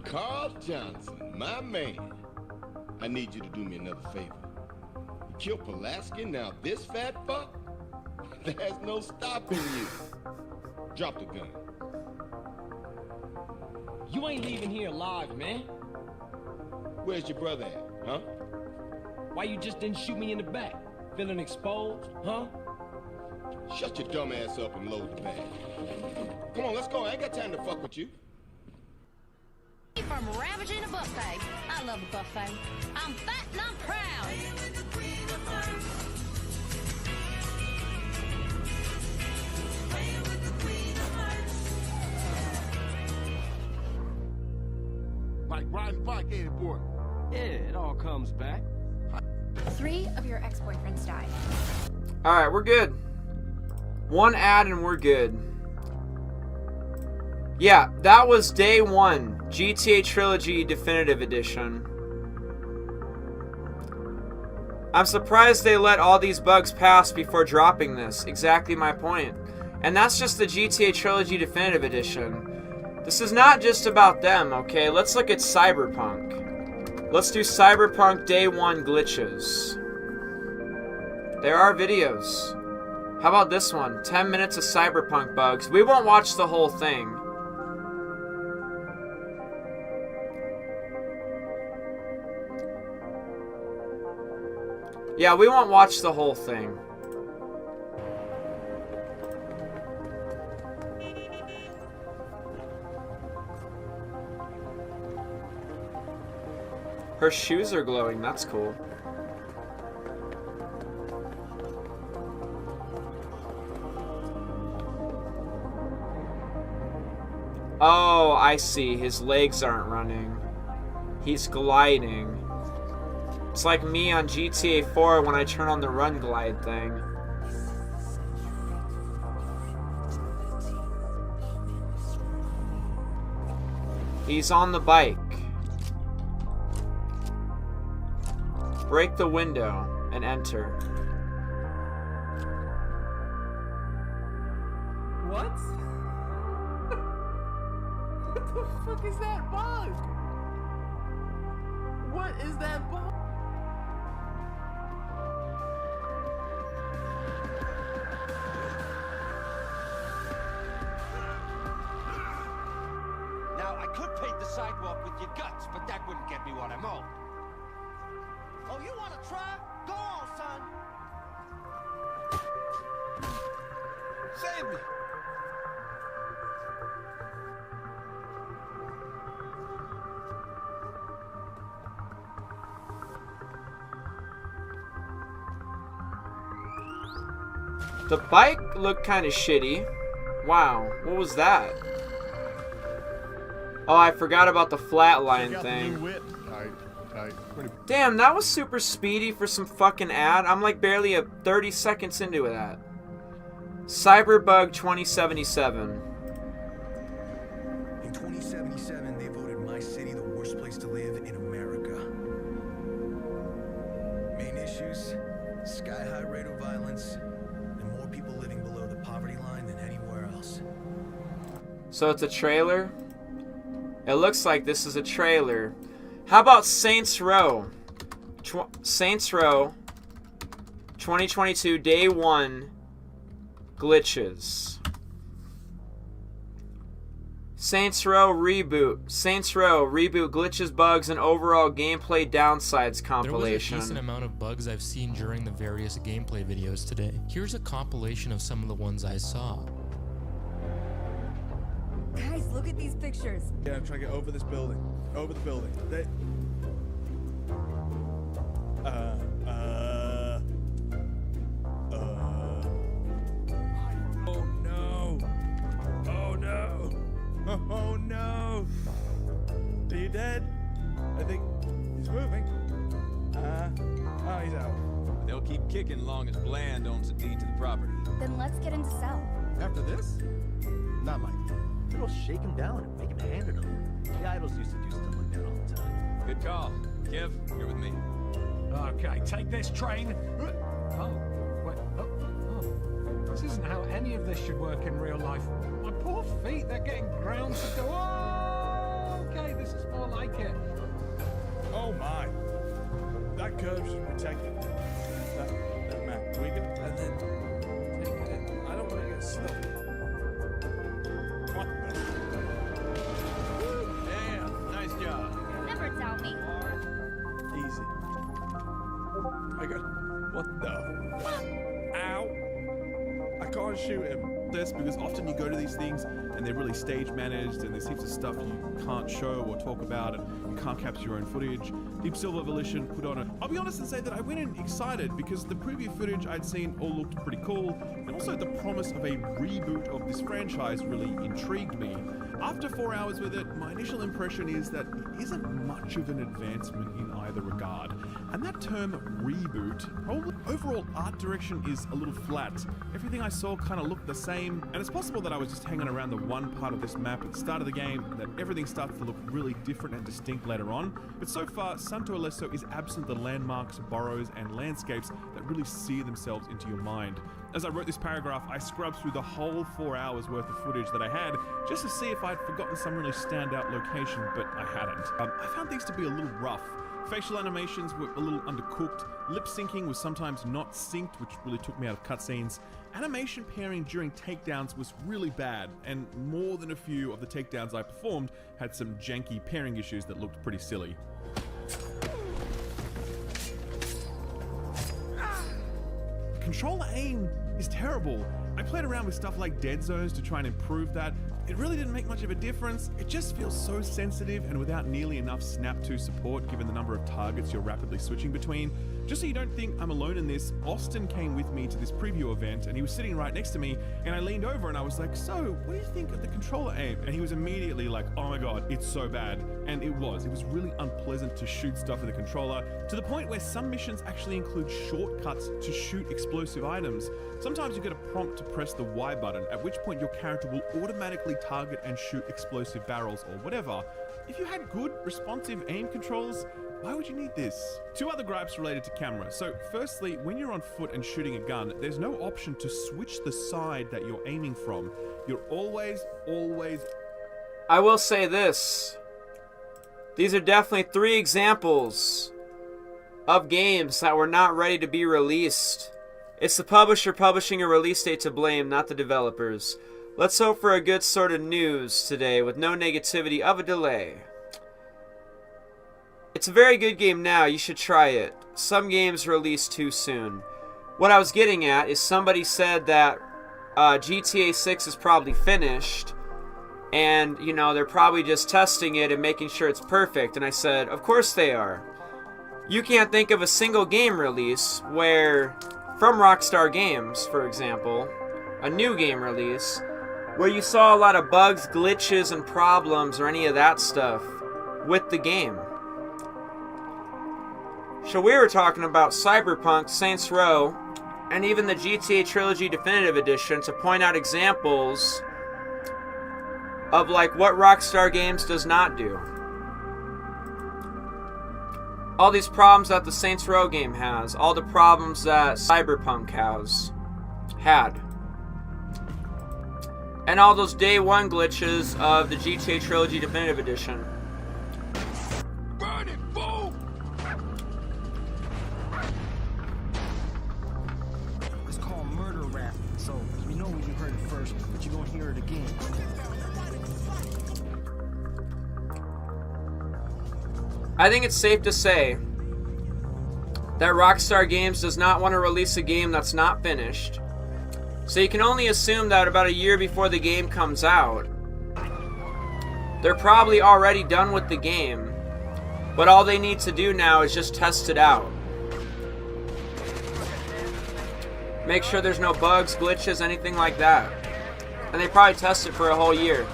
Carl Johnson, my man. I need you to do me another favor. You killed Pulaski, now this fat fuck? There's no stopping you. Drop the gun. You ain't leaving here alive, man. Where's your brother at, huh? Why you just didn't shoot me in the back? Feeling exposed, huh? Shut your dumb ass up and load the bag. Come on, let's go. I ain't got time to fuck with you. From ravaging a buffet. I love a buffet. I'm fat and I'm proud. Like riding a bike, ain't it, boy? Yeah, it all comes back. 3 of your ex-boyfriends died. Alright, we're good. One ad and we're good. Yeah, that was day one. GTA Trilogy Definitive Edition. I'm surprised they let all these bugs pass before dropping this. Exactly my point. And that's just the GTA Trilogy Definitive Edition. This is not just about them, okay? Let's look at Cyberpunk. Let's do Cyberpunk Day 1 glitches. There are videos. How about this one? 10 minutes of Cyberpunk bugs. We won't watch the whole thing. Yeah, we won't watch the whole thing. Her shoes are glowing, that's cool. Oh, I see. His legs aren't running. He's gliding. It's like me on GTA 4 when I turn on the run glide thing. He's on the bike. Break the window and enter. What? What the fuck is that bug? What is that bug? Now, I could paint the sidewalk with your guts, but that wouldn't get me what I'm owed. Oh, you wanna try? Go on, son. Save me. The bike looked kind of shitty. Wow, what was that? Oh, I forgot about the flatline thing. Damn, that was super speedy for some fucking ad. I'm like barely 30 seconds into that. Cyberbug 2077. In 2077, they voted my city the worst place to live in America. Main issues: sky-high rate of violence, and more people living below the poverty line than anywhere else. So it's a trailer? It looks like this is a trailer. How about Saints Row? Saints Row 2022 Day 1 glitches. Saints Row reboot. Saints Row reboot glitches, bugs, and overall gameplay downsides compilation. There was a decent amount of bugs I've seen during the various gameplay videos today. Here's a compilation of some of the ones I saw. Guys, look at these pictures. Yeah, I'm trying to get over this building. Over the building. They... Oh no! Oh no! Oh no! Are you dead? I think he's moving. Oh, he's out. They'll keep kicking long as Bland owns a deed to the property. Then let's get him to sell. After this? Not likely. It'll shake him down and make him hand it over. The idols used to do stuff like that all the time. Good call. Kev, you're with me. Okay, take this train. Oh, wait. Oh. This isn't how any of this should work in real life. My poor feet, they're getting ground to go. Oh, okay, this is more like it. Oh my. That curve should protect it. That map. We can, and then take it in. I don't want to get stuck. What the? Damn, nice job. Never doubt me. Easy. I got. What the? Ow! I can't shoot him. This because often you go to these things and they're really stage managed and there's heaps of stuff you can't show or talk about and you can't capture your own footage. Deep Silver Volition put on it. I'll be honest and say that I went in excited because the preview footage I'd seen all looked pretty cool, and also the promise of a reboot of this franchise really intrigued me. After 4 hours with it, my initial impression is that it isn't much of an advancement in either regard. And that term reboot, probably overall art direction is a little flat. Everything I saw kind of looked the same, and it's possible that I was just hanging around the one part of this map at the start of the game, and that everything starts to look really different and distinct later on. But so far, Santo Alesso is absent the landmarks, burrows, and landscapes that really sear themselves into your mind. As I wrote this paragraph, I scrubbed through the whole 4 hours worth of footage that I had just to see if I'd forgotten some really standout location, but I hadn't. I found things to be a little rough. Facial animations were a little undercooked. Lip syncing was sometimes not synced, which really took me out of cutscenes. Animation pairing during takedowns was really bad, and more than a few of the takedowns I performed had some janky pairing issues that looked pretty silly. controller aim is terrible. I played around with stuff like dead zones to try and improve that. It really didn't make much of a difference. It just feels so sensitive and without nearly enough snap to support given the number of targets you're rapidly switching between. Just so you don't think I'm alone in this, Austin came with me to this preview event and he was sitting right next to me, and I leaned over and I was like, so what do you think of the controller aim? And he was immediately like, oh my god, it's so bad. And it was really unpleasant to shoot stuff with a controller, to the point where some missions actually include shortcuts to shoot explosive items. Sometimes you get a prompt to press the Y button, at which point your character will automatically target and shoot explosive barrels or whatever. If you had good, responsive aim controls, why would you need this? Two other gripes related to camera. So firstly, when you're on foot and shooting a gun, there's no option to switch the side that you're aiming from. You're always... I will say this. These are definitely 3 examples of games that were not ready to be released. It's the publisher publishing a release date to blame, not the developers. Let's hope for a good sort of news today with no negativity of a delay. It's a very good game now, you should try it. Some games release too soon. What I was getting at is somebody said that GTA 6 is probably finished, and, you know, they're probably just testing it and making sure it's perfect. And I said, of course they are. You can't think of a single game release where, from Rockstar Games, for example, a new game release, where you saw a lot of bugs, glitches, and problems or any of that stuff with the game. So we were talking about Cyberpunk, Saints Row, and even the GTA Trilogy Definitive Edition to point out examples of like what Rockstar Games does not do. All these problems that the Saints Row game has, all the problems that Cyberpunk had. And all those day one glitches of the GTA Trilogy Definitive Edition. Burn it, fool! It's called murder rap, so you know when you heard it first, but you're gonna hear it again. I think it's safe to say that Rockstar Games does not want to release a game that's not finished. So you can only assume that about a year before the game comes out, they're probably already done with the game, but all they need to do now is just test it out. Make sure there's no bugs, glitches, anything like that. And they probably test it for a whole year.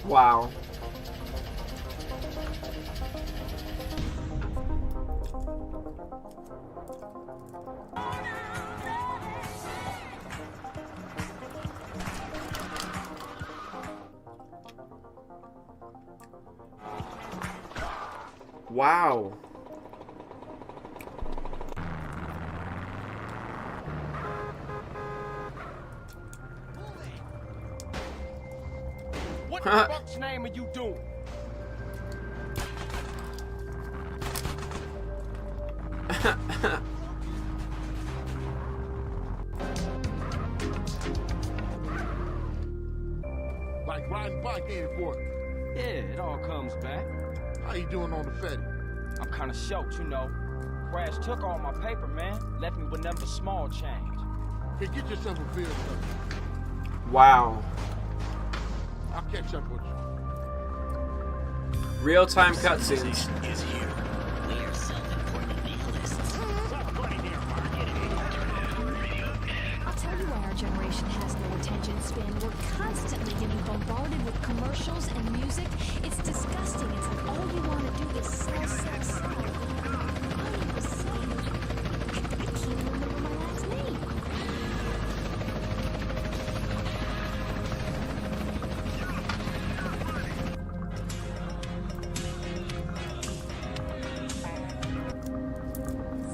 Wow. Wow. What the fuck's name are you doing? Like riding bike, ain't it, boy? Yeah, it all comes back. How you doing on the Fetty? I'm kind of short, you know. Crash took all my paper, man. Left me with nothing but small change. Hey, get yourself a beer, son. Wow. I'll catch up with you. Real-time cutscenes. Is here. We are self-important nihilists. I'll tell you why our generation has no attention span. We're constantly getting bombarded with commercials and music. It's disgusting. It's like all you want to do is sell, sell, sell. I can't remember my last name.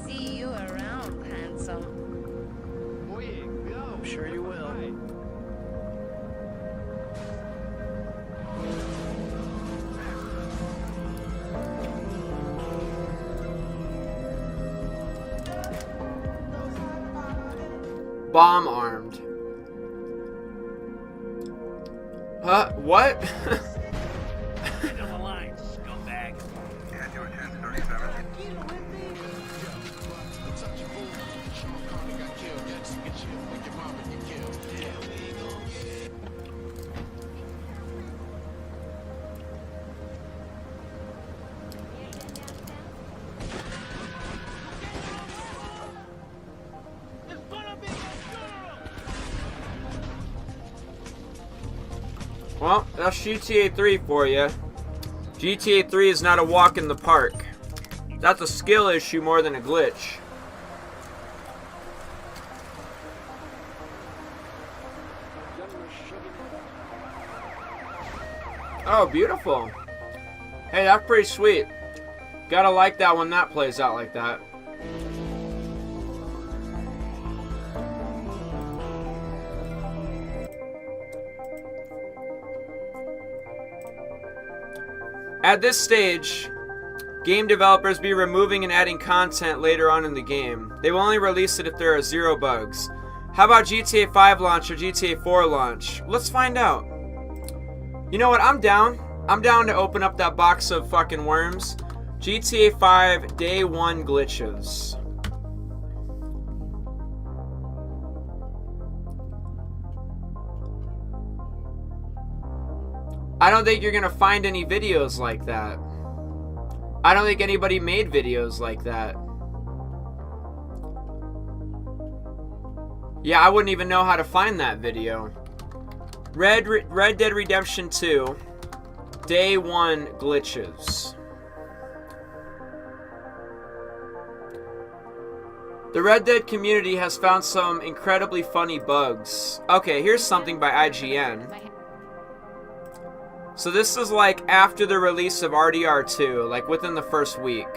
See you around, handsome. Sure you will. Bomb armed. Huh? What? End of the line, scumbag. And your 1037. Well, that's GTA 3 for you. GTA 3 is not a walk in the park. That's a skill issue more than a glitch. Oh, beautiful. Hey, that's pretty sweet. Gotta like that when that plays out like that. At this stage, game developers be removing and adding content later on in the game. They will only release it if there are 0 bugs. How about GTA 5 launch or GTA 4 launch? Let's find out. You know what? I'm down. I'm down to open up that box of fucking worms. GTA 5 Day 1 glitches. I don't think you're gonna find any videos like that. I don't think anybody made videos like that. Yeah, I wouldn't even know how to find that video. Red Dead Redemption 2 Day 1 glitches. The Red Dead community has found some incredibly funny bugs. Okay, here's something by IGN. So this is like after the release of RDR2, like within the first week.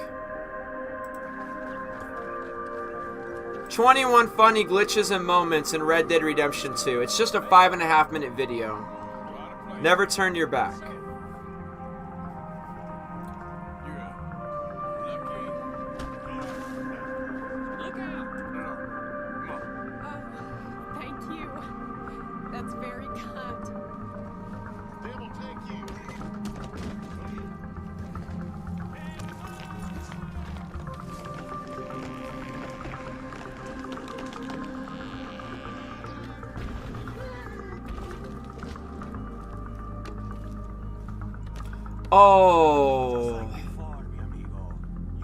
21 funny glitches and moments in Red Dead Redemption 2. It's just a 5.5 minute video. Never turn your back. Thank you. That's very kind. Oh.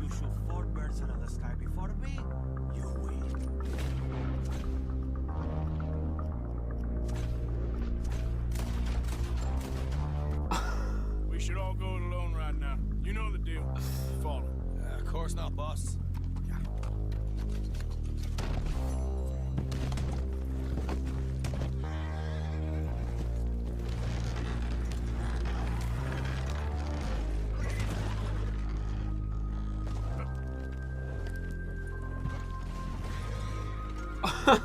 You shoot 4 birds out of the sky before me, you win. We should all go it alone right now. You know the deal. Follow. Of course not, boss. You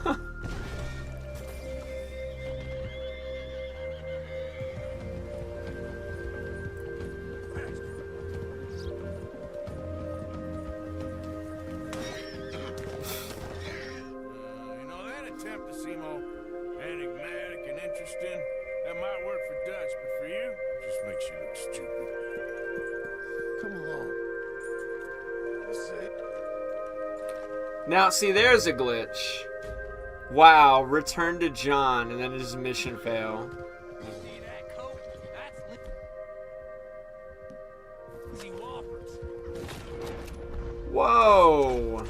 know, that attempt to seem all enigmatic and interesting, that might work for Dutch, but for you, it just makes you look stupid. Come along. Let's see. Now, see, there's a glitch. Wow, return to John, and then his mission fail. See that coat? That's see whoppers. Whoa.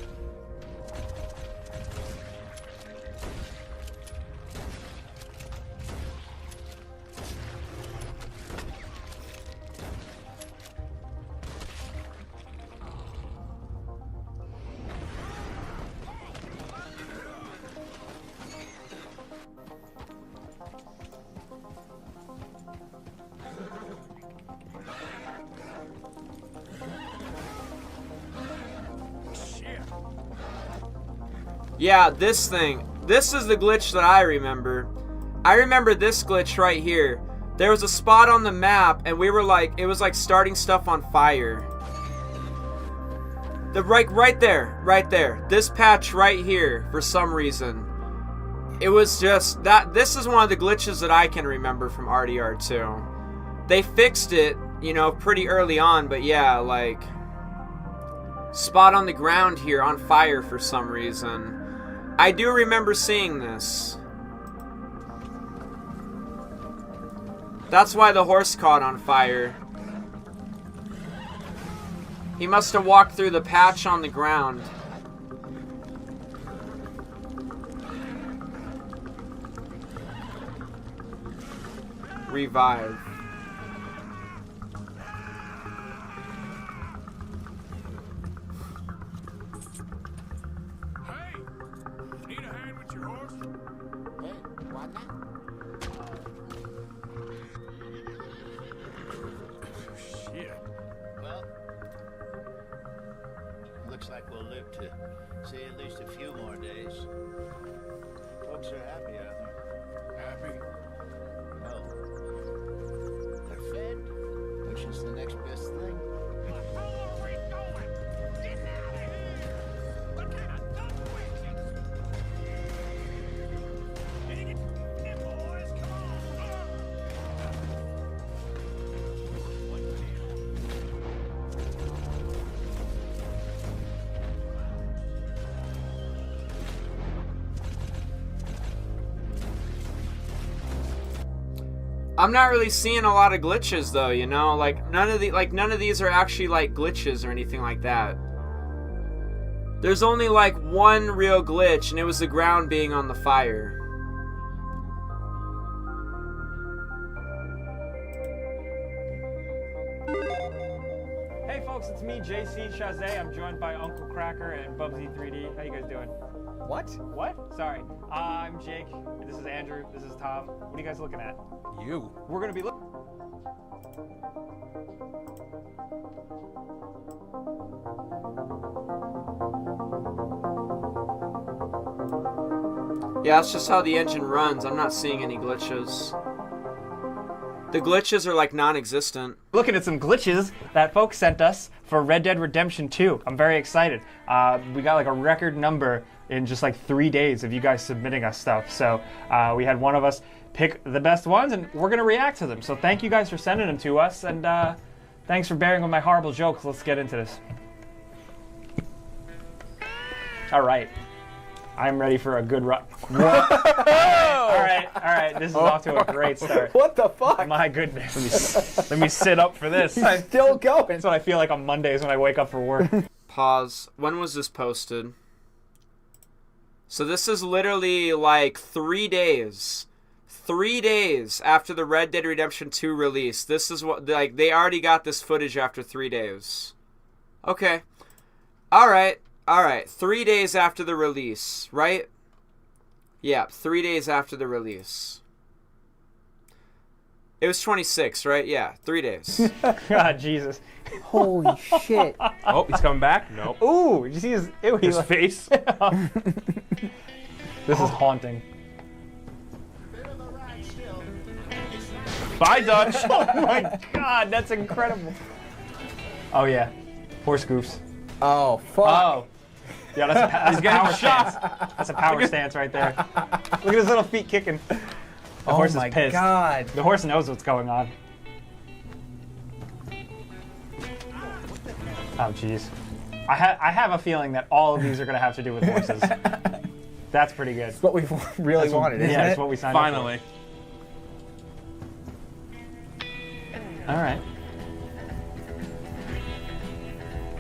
Yeah, this thing. This is the glitch that I remember. I remember this glitch right here. There was a spot on the map, and we were like, it was like starting stuff on fire. The right there. This patch right here, for some reason. it was just that this is one of the glitches that I can remember from RDR2. They fixed it, you know, pretty early on, but yeah, like spot on the ground here on fire for some reason. I do remember seeing this. That's why the horse caught on fire. He must have walked through the patch on the ground. Revive. Hey, need a hand with your horse? Hey, why not? Shit. Well, looks like we'll live to see at least a few more days. Folks are happy out there. Happy? No. They're fed, which is the next best thing. I'm not really seeing a lot of glitches though, you know? Like none of these are actually like glitches or anything like that. There's only like one real glitch, and it was the ground being on the fire. Hey folks, it's me, JC Chazé. I'm joined by Uncle Cracker and Bubsy3D. How you guys doing? What? What? Sorry. I'm Jake. This is Andrew. This is Tom. What are you guys looking at? You. We're gonna be looking. Yeah, that's just how the engine runs. I'm not seeing any glitches. The glitches are like non-existent. Looking at some glitches that folks sent us for Red Dead Redemption 2. I'm very excited. We got like a record number in just like 3 days of you guys submitting us stuff. So we had one of us pick the best ones, and we're gonna react to them. So thank you guys for sending them to us, and thanks for bearing with my horrible jokes. Let's get into this. All right. I'm ready for a good run. All right. This is off to a great start. What the fuck? My goodness. Let me sit up for this. He's still going. That's what I feel like on Mondays when I wake up for work. Pause. When was this posted? So this is literally like 3 days. 3 days after the Red Dead Redemption 2 release. This is what, like, they already got this footage after 3 days. Okay. Alright. 3 days after the release, right? Yeah, 3 days after the release. It was 26, right? Yeah, 3 days. God, Jesus. Holy shit. Oh, he's coming back? Nope. Ooh, did you see his, His face? This is haunting. Bye, Dutch. Oh my God, that's incredible. Oh yeah, horse goofs. Oh, fuck. Oh. Yeah, that's a power shot. stance. That's a power stance right there. Look at his little feet kicking. The horse is pissed. Oh my God. The horse knows what's going on. Oh jeez. I have a feeling that all of these are going to have to do with horses. That's pretty good. That's what we really wanted, isn't it? Yeah, that's what we signed Finally. up for. All right.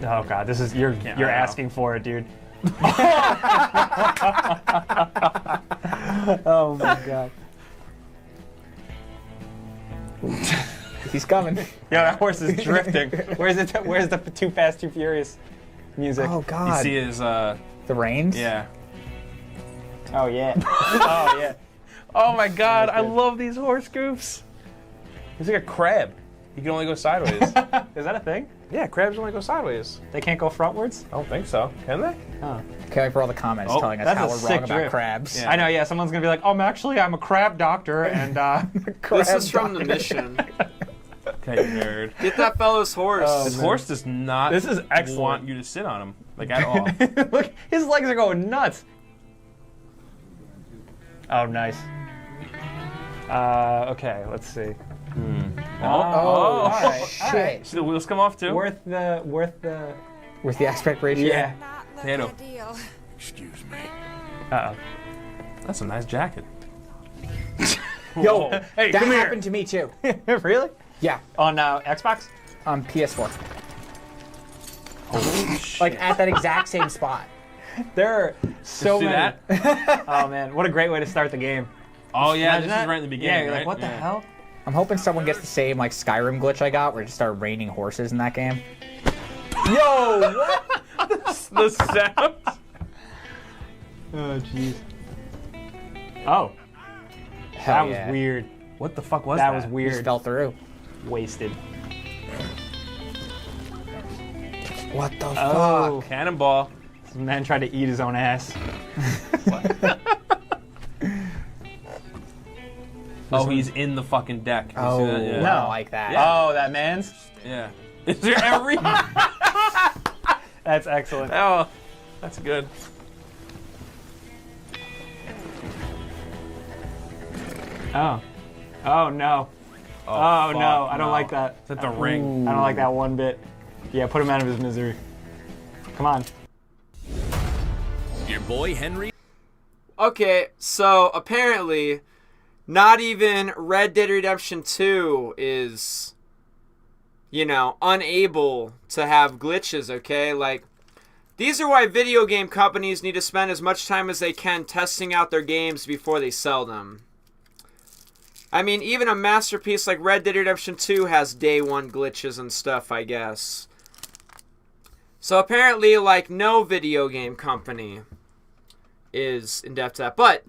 Oh God, this is you're asking for it, dude. Oh my God. He's coming. Yeah, that horse is drifting. Where's the Too Fast, Too Furious music? Oh God. You see his, the reins? Yeah. Oh yeah. Oh yeah. Oh my God, I love these horse goofs. He's like a crab. He can only go sideways. Is that a thing? Yeah, crabs only go sideways. They can't go frontwards? I don't think so. Can they? Oh. Can't wait for all the comments telling us how we're wrong about crabs. Yeah. I know, yeah. Someone's going to be like, I'm a crab doctor, and This is from the mission. Okay, nerd. Get that fellow's horse. This horse does not This is excellent. want you to sit on him, like, at all. Look, his legs are going nuts. Oh, nice. Okay, let's see. All right. Shit. See the wheels come off too? Worth the aspect ratio. Yeah. Potato. Excuse me. Uh-oh. That's a nice jacket. Yo, Hey, that come here. happened to me too. Really? Yeah, On Xbox? on PS4. Holy shit. Like at that exact same spot. There are so See many. that? Oh, man. What a great way to start the game. Oh yeah, Imagine this that? is right in the beginning. Yeah, you're right? like, what the hell? I'm hoping someone gets the same like Skyrim glitch I got, where it just started raining horses in that game. Yo, what? The sound. Oh, jeez. Oh. Hell That yeah. was weird. What the fuck was that? That was Just weird. fell through. Wasted. What the Oh. fuck? Cannonball. This man tried to eat his own ass. Oh, he's in the fucking deck. You Oh, see that? Yeah. no, like that. Oh, that man's? Yeah. Is there every? That's excellent. Oh, that's good. Oh. Oh, no. Oh, no. I don't like that. Is that the ring? I don't like that one bit. Yeah, put him out of his misery. Come on. Your boy Henry. Okay, so apparently, not even Red Dead Redemption 2 is, you know, unable to have glitches, okay? Like, these are why video game companies need to spend as much time as they can testing out their games before they sell them. I mean, even a masterpiece like Red Dead Redemption 2 has day one glitches and stuff, I guess. So apparently, like, no video game company is in depth to that. But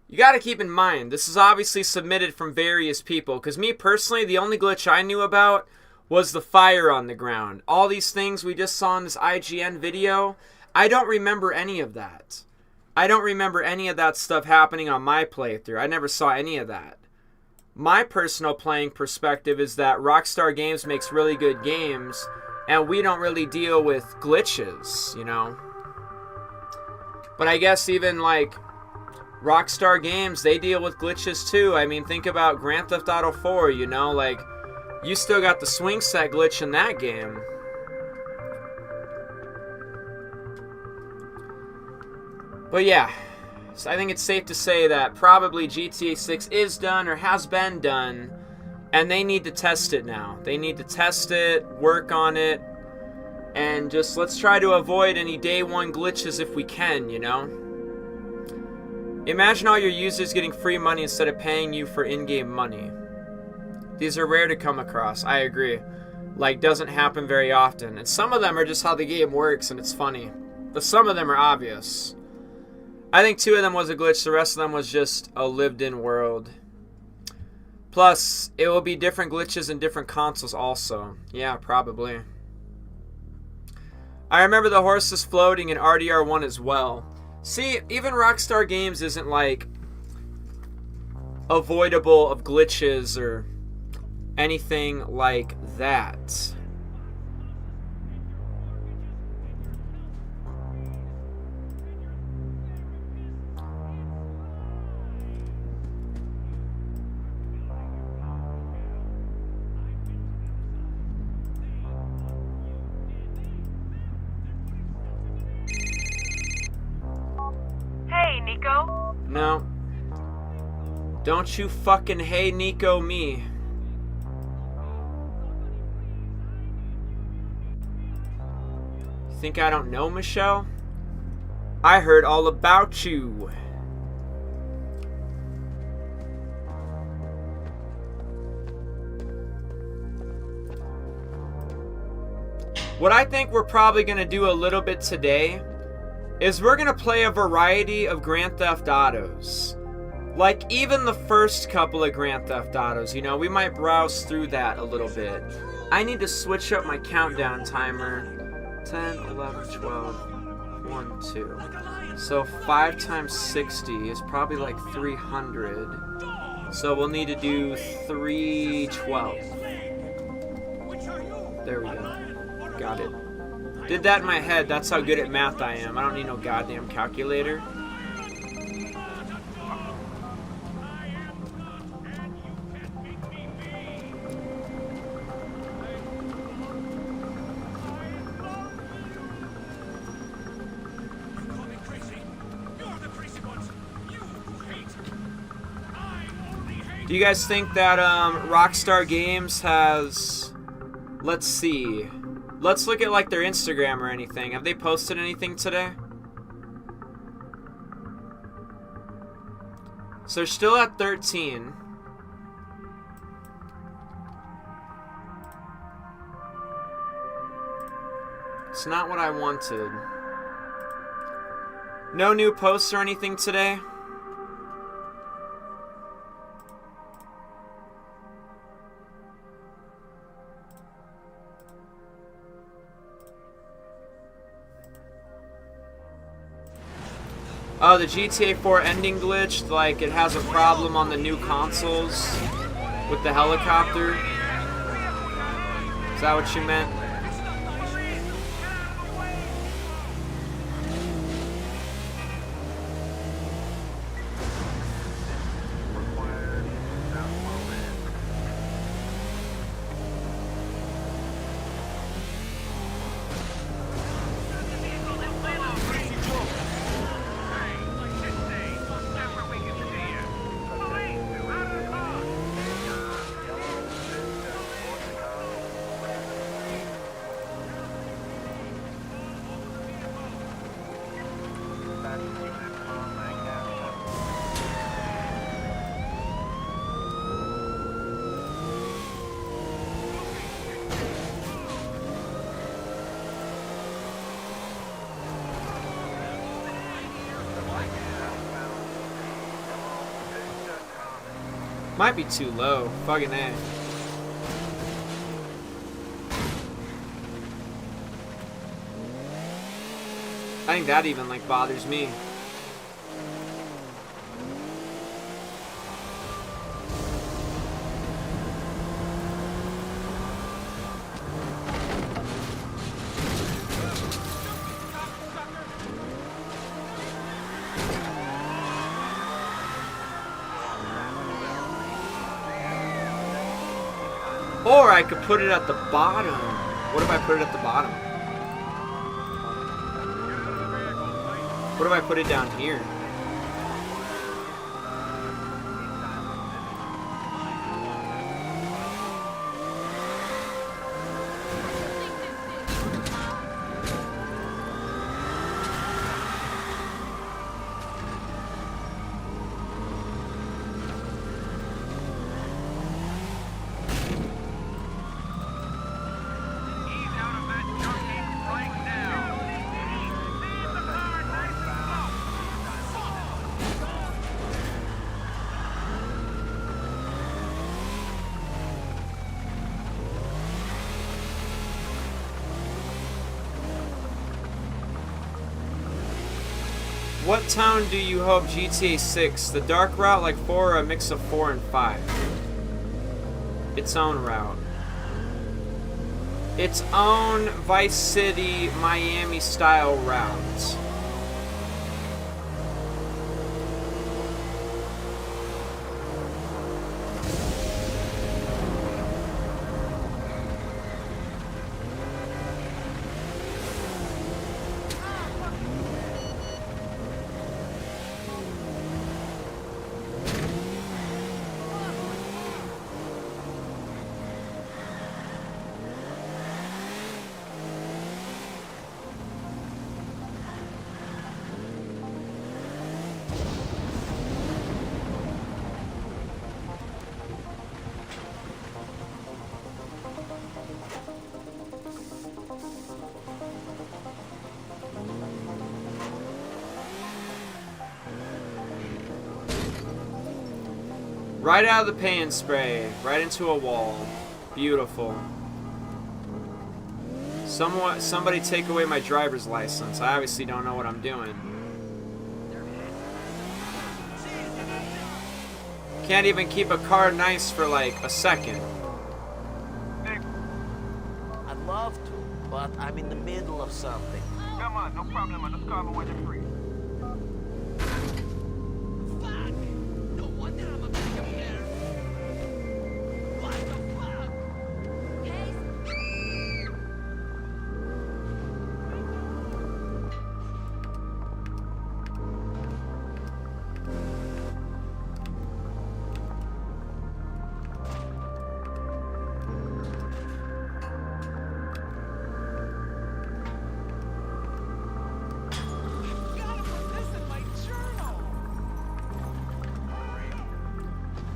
you got to keep in mind, this is obviously submitted from various people. Because me personally, the only glitch I knew about was the fire on the ground. All these things we just saw in this IGN video, I don't remember any of that. I don't remember any of that stuff happening on my playthrough. I never saw any of that. My personal playing perspective is that Rockstar Games makes really good games, and we don't really deal with glitches, you know? But I guess even, like, Rockstar Games, they deal with glitches too. I mean, think about Grand Theft Auto 4, you know? Like, you still got the swing set glitch in that game. But yeah, so I think it's safe to say that probably GTA 6 is done or has been done, and they need to test it now. They need to test it, work on it, and just let's try to avoid any day one glitches if we can, you know? Imagine all your users getting free money instead of paying you for in-game money. These are rare to come across, I agree. Like, doesn't happen very often. And some of them are just how the game works and it's funny. But some of them are obvious. I think 2 of them was a glitch, the rest of them was just a lived-in world. Plus, it will be different glitches in different consoles also. Yeah, probably. I remember the horses floating in RDR1 as well. See, even Rockstar Games isn't like avoidable of glitches or anything like that. Hey, Nico. No. Don't you fucking hey Nico me. Think I don't know, Michelle? I heard all about you. What I think we're probably going to do a little bit today is we're going to play a variety of Grand Theft Autos. Like, even the first couple of Grand Theft Autos, you know, we might browse through that a little bit. I need to switch up my countdown timer. 10, 11, 12, 1, 2. So 5 times 60 is probably like 300. So we'll need to do 312. There we go. Got it. Did that in my head. That's how good at math I am. I don't need no goddamn calculator. Do you guys think that Rockstar Games has... Let's see. Let's look at like their Instagram or anything. Have they posted anything today? So they're still at 13. It's not what I wanted. No new posts or anything today? Oh, the GTA 4 ending glitch, like it has a problem on the new consoles with the helicopter. Is that what you meant? Might be too low. Fucking A. I think that even like bothers me. Or I could put it at the bottom. What if I put it at the bottom? What if I put it down here? What town do you hope GTA 6? The dark route like 4 or a mix of 4 and 5? Its own route. Its own Vice City, Miami style route. Right out of the paint spray, right into a wall. Beautiful. Somebody take away my driver's license. I obviously don't know what I'm doing. Can't even keep a car nice for like a second. I'd love to, but I'm in the middle of something. Come on, no problem. I'll just call when you're free.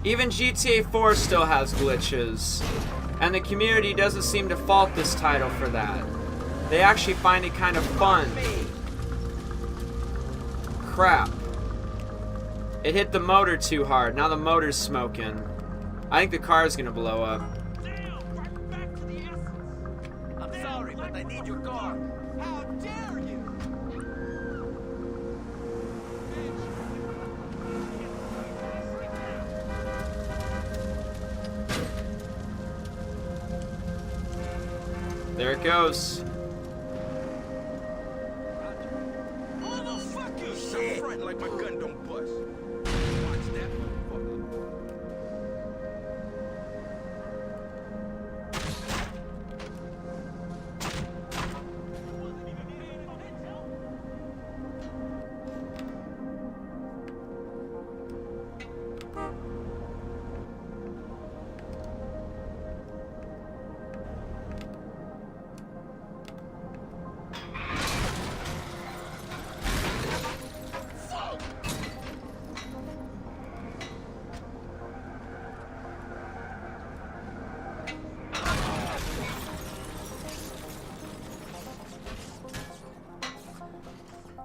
Even GTA 4 still has glitches, and the community doesn't seem to fault this title for that. They actually find it kind of fun. Crap. It hit the motor too hard. Now the motor's smoking. I think the car's gonna blow up. I'm sorry, but I need your car. How dare you? There it goes. Motherfucker! Stop fronting like my gun don't bust. Watch that motherfucker.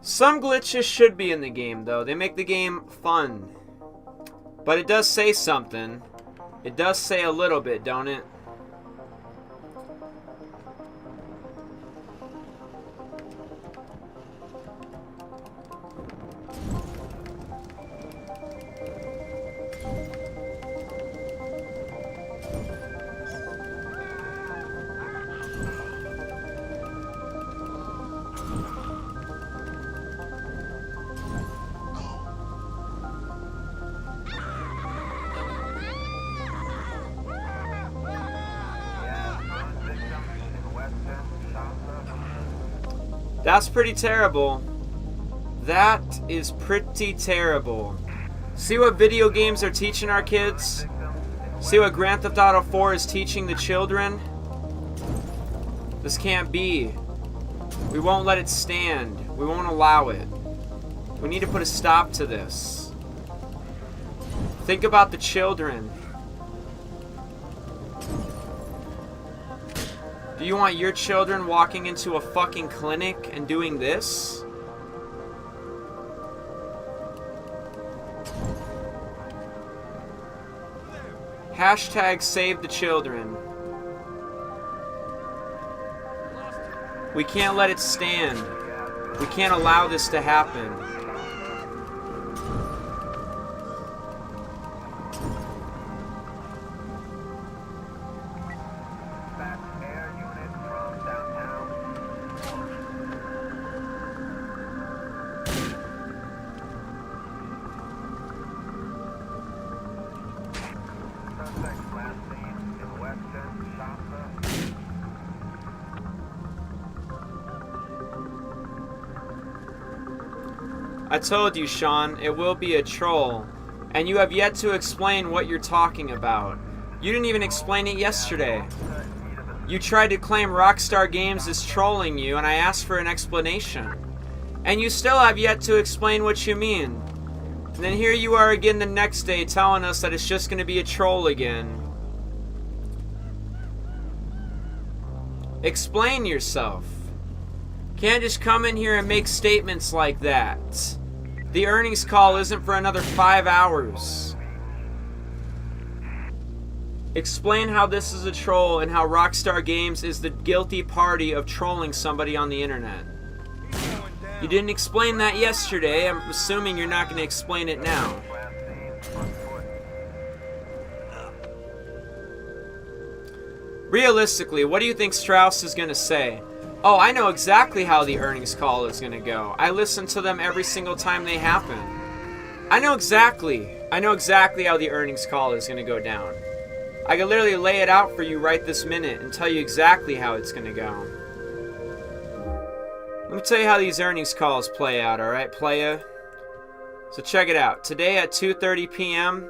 Some glitches should be in the game, though. They make the game fun. But it does say something. It does say a little bit, don't it? That's pretty terrible. That is pretty terrible. See what video games are teaching our kids? See what Grand Theft Auto 4 is teaching the children? This can't be. We won't let it stand. We won't allow it. We need to put a stop to this. Think about the children. Do you want your children walking into a fucking clinic and doing this? Hashtag save the children. We can't let it stand. We can't allow this to happen. I told you, Sean, it will be a troll, and you have yet to explain what you're talking about. You didn't even explain it yesterday. You tried to claim Rockstar Games is trolling you, and I asked for an explanation. And you still have yet to explain what you mean. And then here you are again the next day telling us that it's just going to be a troll again. Explain yourself. Can't just come in here and make statements like that. The earnings call isn't for another 5 hours. Explain how this is a troll and how Rockstar Games is the guilty party of trolling somebody on the internet. You didn't explain that yesterday. I'm assuming you're not going to explain it now. Realistically, what do you think Strauss is going to say? Oh, I know exactly how the earnings call is going to go. I listen to them every single time they happen. I know exactly how the earnings call is going to go down. I can literally lay it out for you right this minute and tell you exactly how it's going to go. Let me tell you how these earnings calls play out, alright, playa? So check it out. Today at 2:30 p.m.,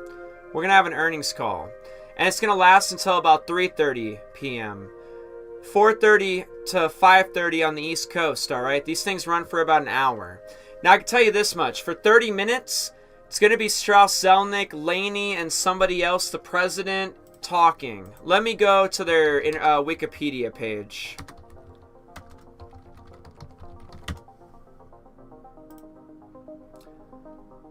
we're going to have an earnings call. And it's going to last until about 3:30 p.m. 4:30 to 5:30 on the East Coast, alright? These things run for about an hour. Now, I can tell you this much. For 30 minutes, It's going to be Strauss Zelnick, Laney, and somebody else, the president, talking. Let me go to their Wikipedia page.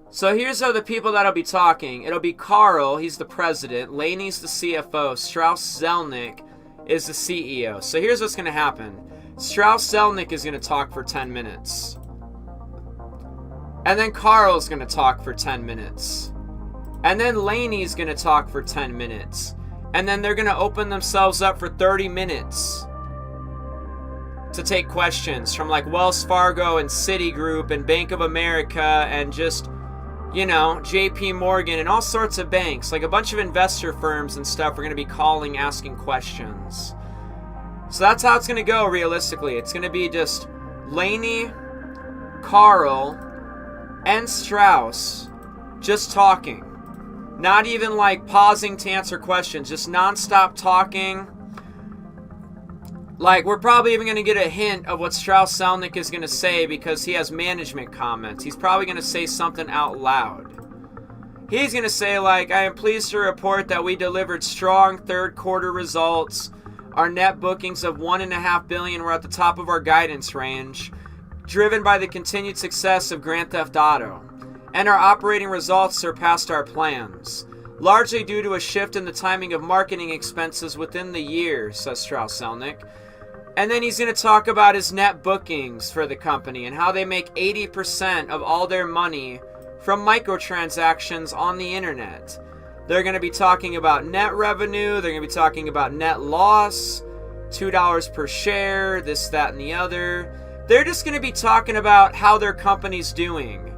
So here's the people that'll be talking. It'll be Carl, he's the president. Laney's the CFO. Strauss Zelnick is the CEO. So here's what's going to happen. Strauss Zelnick is going to talk for 10 minutes. And then Carl's going to talk for 10 minutes. And then Laney's going to talk for 10 minutes. And then they're going to open themselves up for 30 minutes to take questions from like Wells Fargo and Citigroup and Bank of America and just, you know, JP Morgan and all sorts of banks. Like a bunch of investor firms and stuff are going to be calling, asking questions. So that's how it's going to go realistically. It's going to be just Laney, Carl, and Strauss just talking. Not even like pausing to answer questions. Just non-stop talking. Like, we're probably even going to get a hint of what Strauss Zelnick is going to say because he has management comments. He's probably going to say something out loud. He's going to say, like, I am pleased to report that we delivered strong third quarter results. Our net bookings of $1.5 billion were at the top of our guidance range, driven by the continued success of Grand Theft Auto. And our operating results surpassed our plans, largely due to a shift in the timing of marketing expenses within the year, says Strauss Zelnick. And then he's going to talk about his net bookings for the company and how they make 80% of all their money from microtransactions on the internet. They're going to be talking about net revenue. They're going to be talking about net loss, $2 per share, this, that, and the other. They're just going to be talking about how their company's doing.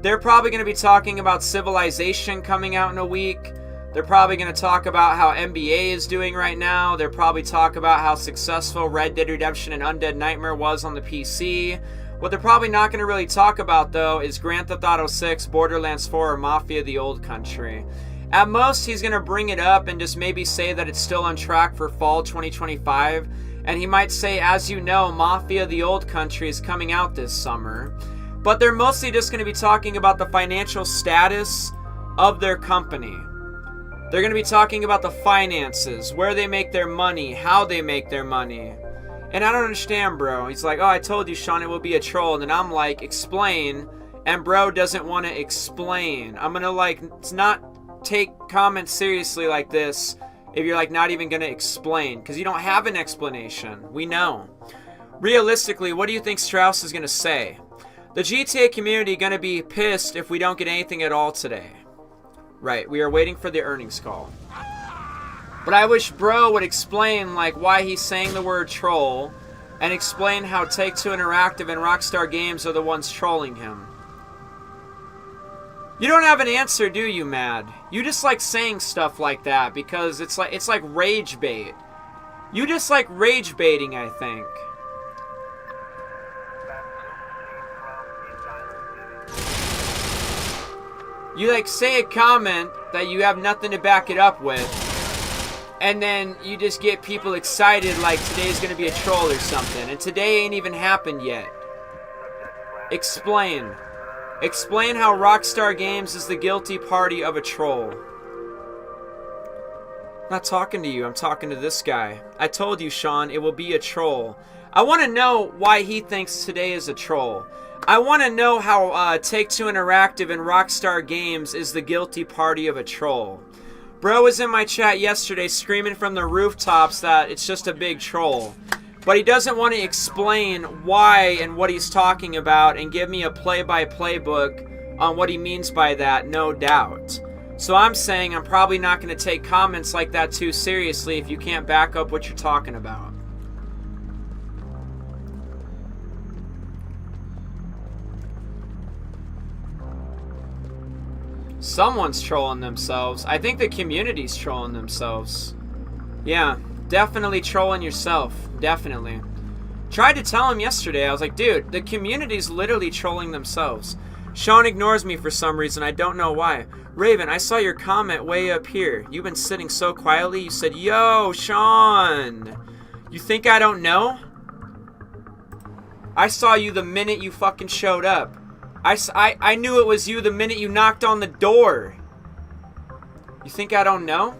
They're probably going to be talking about Civilization coming out in a week. They're probably going to talk about how NBA is doing right now. They'll probably talk about how successful Red Dead Redemption and Undead Nightmare was on the PC. What they're probably not going to really talk about, though, is Grand Theft Auto 6, Borderlands 4, or Mafia: The Old Country. At most, he's going to bring it up and just maybe say that it's still on track for fall 2025. And he might say, as you know, Mafia: The Old Country is coming out this summer. But they're mostly just going to be talking about the financial status of their company. They're going to be talking about the finances, where they make their money, how they make their money. And I don't understand, bro. He's like, oh, I told you, Sean, it will be a troll. And then I'm like, explain. And bro doesn't want to explain. I'm going to, like, not take comments seriously like this if you're, like, not even going to explain. Because you don't have an explanation. We know. Realistically, what do you think Strauss is going to say? The GTA community going to be pissed if we don't get anything at all today. Right, we are waiting for the earnings call. But I wish bro would explain like why he's saying the word troll and explain how Take-Two Interactive and Rockstar Games are the ones trolling him. You don't have an answer, do you, Mad? You just like saying stuff like that because it's like rage bait. You just like rage baiting, I think. You like say a comment that you have nothing to back it up with, and then you just get people excited like today's gonna be a troll or something, and today ain't even happened yet. Explain. Explain how Rockstar Games is the guilty party of a troll. I'm not talking to you, I'm talking to this guy. I told you, Sean, it will be a troll. I want to know why he thinks today is a troll. I want to know how Take-Two Interactive and Rockstar Games is the guilty party of a troll. Bro was in my chat yesterday screaming from the rooftops that it's just a big troll. But he doesn't want to explain why and what he's talking about and give me a play-by-play book on what he means by that, no doubt. So I'm saying I'm probably not going to take comments like that too seriously if you can't back up what you're talking about. Someone's trolling themselves. I think the community's trolling themselves. Yeah, definitely trolling yourself. Definitely. Tried to tell him yesterday. I was like, dude, the community's literally trolling themselves. Sean ignores me for some reason. I don't know why. Raven, I saw your comment way up here. You've been sitting so quietly. You said, yo, Sean. You think I don't know? I saw you the minute you fucking showed up. I knew it was you the minute you knocked on the door. You think I don't know?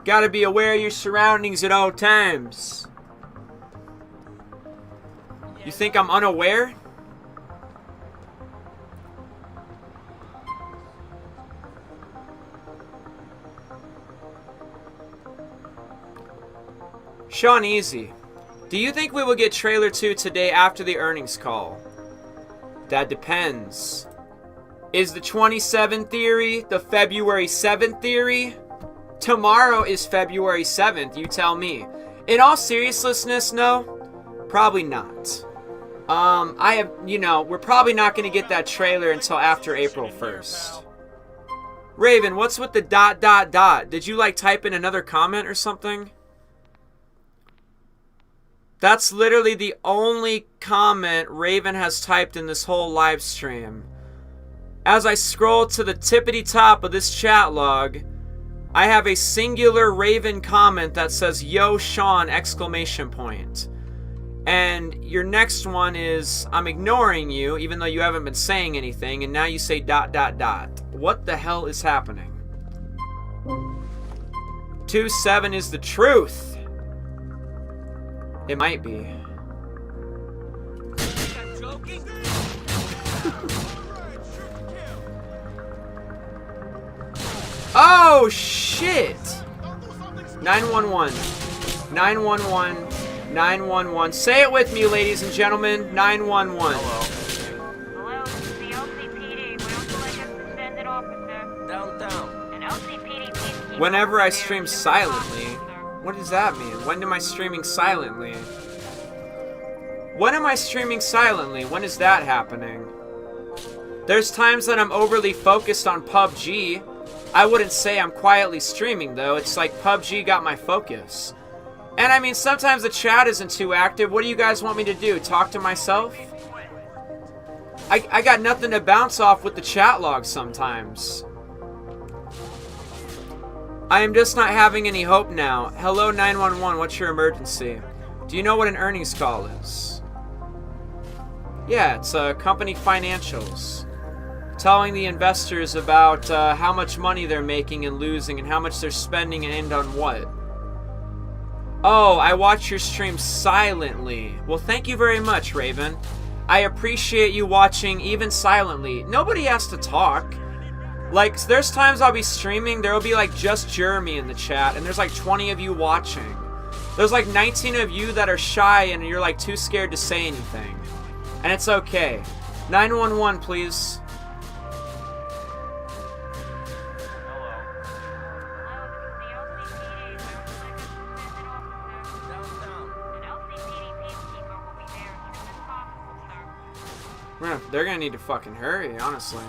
Gotta be aware of your surroundings at all times. You think I'm unaware? Sean Easy, do you think we will get trailer 2 today after the earnings call? That depends. Is the 27 theory the February 7th theory? Tomorrow is February 7th, you tell me. In all seriousness, no? Probably not. We're probably not going to get that trailer until after April 1st. Raven, what's with the ... Did you like type in another comment or something? That's literally the only comment Raven has typed in this whole live stream. As I scroll to the tippity top of this chat log, I have a singular Raven comment that says, "Yo, Sean!" ! And your next one is, "I'm ignoring you, even though you haven't been saying anything," and now you say ... What the hell is happening? 2-7 is the truth. It might be. Oh, shit! 911. 911. 911. Say it with me, ladies and gentlemen. 911. Hello, this is the LCPD. We also like a suspended officer. Downtown. An LCPD, please keep Whenever I stream silently. What does that mean? When am I streaming silently? When am I streaming silently? When is that happening? There's times that I'm overly focused on PUBG. I wouldn't say I'm quietly streaming, though. It's like PUBG got my focus. And I mean, sometimes the chat isn't too active. What do you guys want me to do? Talk to myself? I got nothing to bounce off with the chat log sometimes. I am just not having any hope now. Hello, 911. What's your emergency? Do you know what an earnings call is? Yeah, it's company financials. Telling the investors about how much money they're making and losing and how much they're spending and on what. Oh, I watch your stream silently. Well, thank you very much, Raven. I appreciate you watching even silently. Nobody has to talk. Like, there's times I'll be streaming, there'll be like just Jeremy in the chat, and there's like 20 of you watching. There's like 19 of you that are shy and you're like too scared to say anything. And it's okay. 911, please. They're gonna need to fucking hurry, honestly.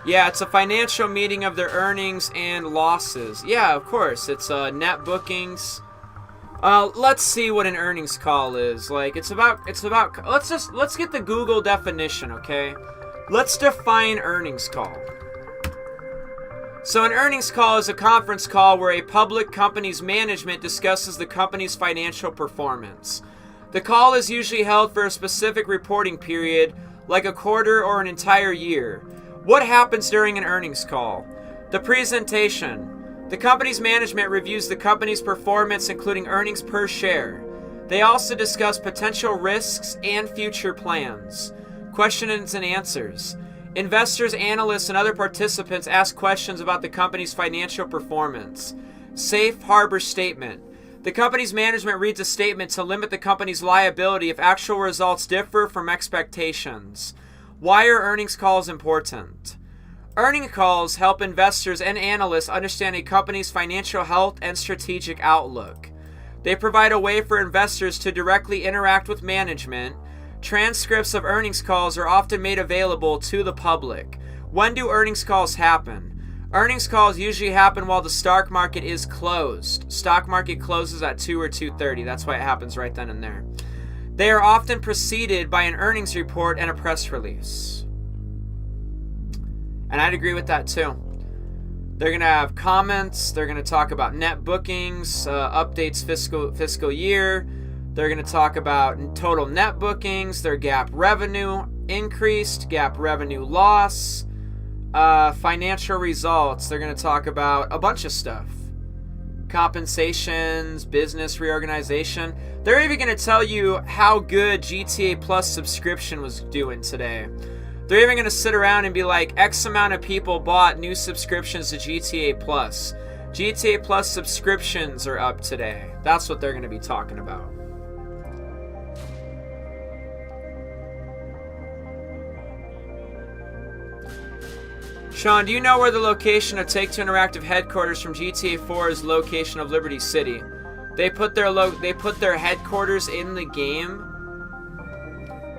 Yeah, it's a financial meeting of their earnings and losses. Yeah, of course. It's net bookings. Let's see what an earnings call is. Like, it's about let's get the Google definition, okay? Let's define earnings call. So an earnings call is a conference call where a public company's management discusses the company's financial performance. The call is usually held for a specific reporting period, like a quarter or an entire year. What happens during an earnings call? The presentation. The company's management reviews the company's performance, including earnings per share. They also discuss potential risks and future plans. Questions and answers. Investors, analysts, and other participants ask questions about the company's financial performance. Safe harbor statement. The company's management reads a statement to limit the company's liability if actual results differ from expectations. Why are earnings calls important? Earnings calls help investors and analysts understand a company's financial health and strategic outlook. They provide a way for investors to directly interact with management. Transcripts of earnings calls are often made available to the public. When do earnings calls happen? Earnings calls usually happen while the stock market is closed. Stock market closes at 2 or 2:30. That's why it happens right then and there. They are often preceded by an earnings report and a press release. And I'd agree with that too. They're going to have comments. They're going to talk about net bookings, updates fiscal year. They're going to talk about total net bookings, their GAAP revenue increased, GAAP revenue loss, financial results. They're going to talk about a bunch of stuff. Compensations, business reorganization. They're even going to tell you how good GTA Plus subscription was doing today. They're even going to sit around and be like, X amount of people bought new subscriptions to GTA Plus. GTA Plus subscriptions are up today. That's what they're going to be talking about. Sean, do you know where the location of Take-Two Interactive headquarters from GTA 4's location of Liberty City? They put their headquarters in the game.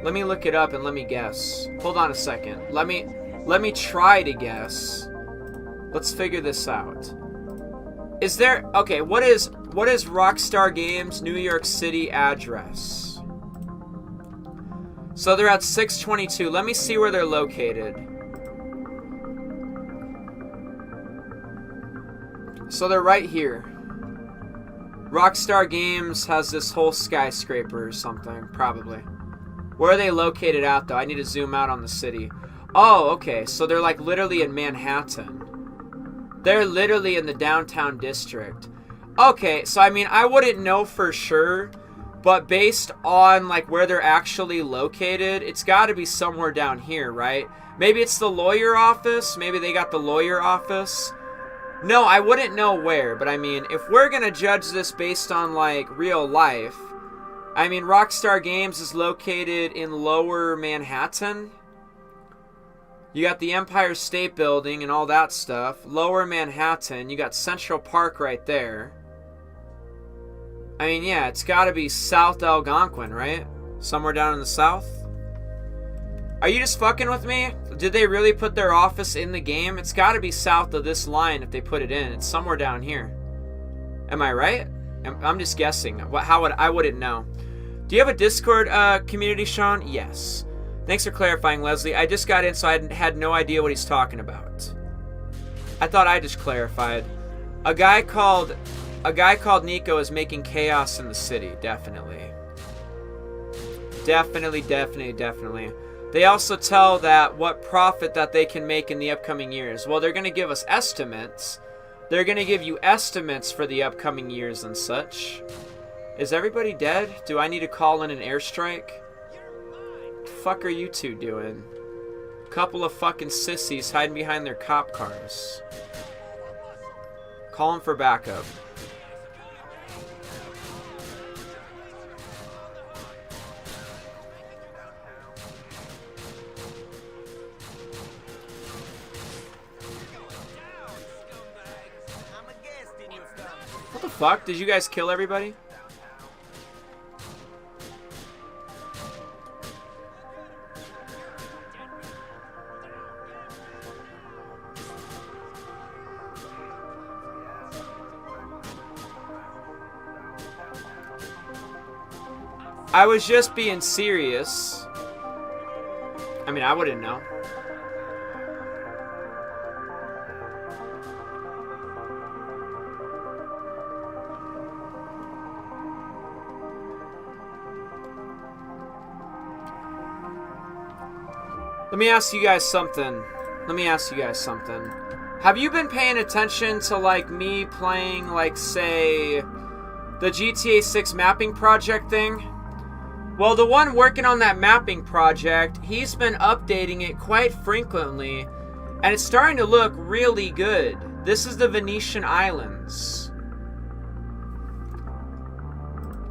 Let me look it up and let me guess. Hold on a second. Let me try to guess. Let's figure this out. Is there okay, what is Rockstar Games New York City address? So they're at 622. Let me see where they're located. So they're right here. Rockstar Games has this whole skyscraper or something, probably. Where are they located at, though? I need to zoom out on the city. Oh, okay. So they're like literally in Manhattan. They're literally in the downtown district. Okay, so I mean, I wouldn't know for sure, but based on like where they're actually located, it's got to be somewhere down here, right? Maybe it's the lawyer office. Maybe they got the lawyer office. No, I wouldn't know where, but I mean, if we're going to judge this based on, like, real life, I mean, Rockstar Games is located in Lower Manhattan. You got the Empire State Building and all that stuff. Lower Manhattan. You got Central Park right there. I mean, yeah, it's got to be South Algonquin, right? Somewhere down in the south? Are you just fucking with me? Did they really put their office in the game? It's got to be south of this line if they put it in. It's somewhere down here. Am I right? I'm just guessing. I wouldn't know. Do you have a Discord community, Sean? Yes. Thanks for clarifying, Leslie. I just got in, so I had no idea what he's talking about. I thought I just clarified. A guy called Nico is making chaos in the city. Definitely. Definitely. They also tell that what profit that they can make in the upcoming years. Well, they're going to give us estimates. They're going to give you estimates for the upcoming years and such. Is everybody dead? Do I need to call in an airstrike? What the fuck are you two doing? Couple of fucking sissies hiding behind their cop cars. Call them for backup. What the fuck? Did you guys kill everybody? I was just being serious. I mean, I wouldn't know. Let me ask you guys something. Have you been paying attention to, like, me playing, like, say, the GTA 6 mapping project thing? Well, the one working on that mapping project, he's been updating it quite frequently, and it's starting to look really good. This is the Venetian Islands.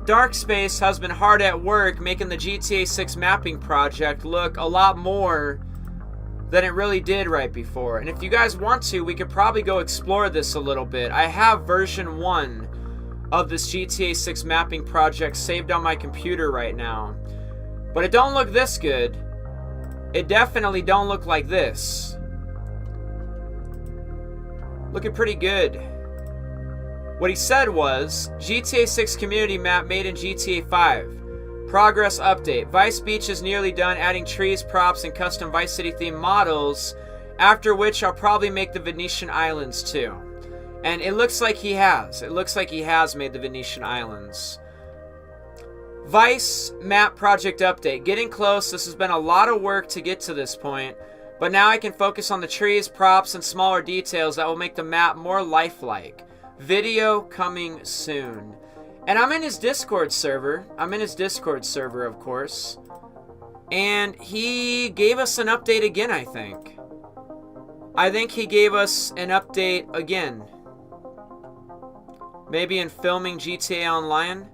Darkspace has been hard at work making the GTA 6 mapping project look a lot more than it really did right before. And if you guys want to, we could probably go explore this a little bit. I have version 1 of this GTA 6 mapping project saved on my computer right now. But it don't look this good. It definitely don't look like this. Looking pretty good. What he said was, GTA 6 community map made in GTA 5. Progress update. Vice Beach is nearly done adding trees, props, and custom Vice City themed models After which I'll probably make the Venetian Islands too. And it looks like he has. It looks like he has made the Venetian Islands. Vice map project update. Getting close. This has been a lot of work to get to this point. But now I can focus on the trees, props, and smaller details that will make the map more lifelike. Video coming soon. And I'm in his Discord server. I'm in his Discord server, of course. And he gave us an update again, I think. I think he gave us an update again. Maybe in filming GTA Online?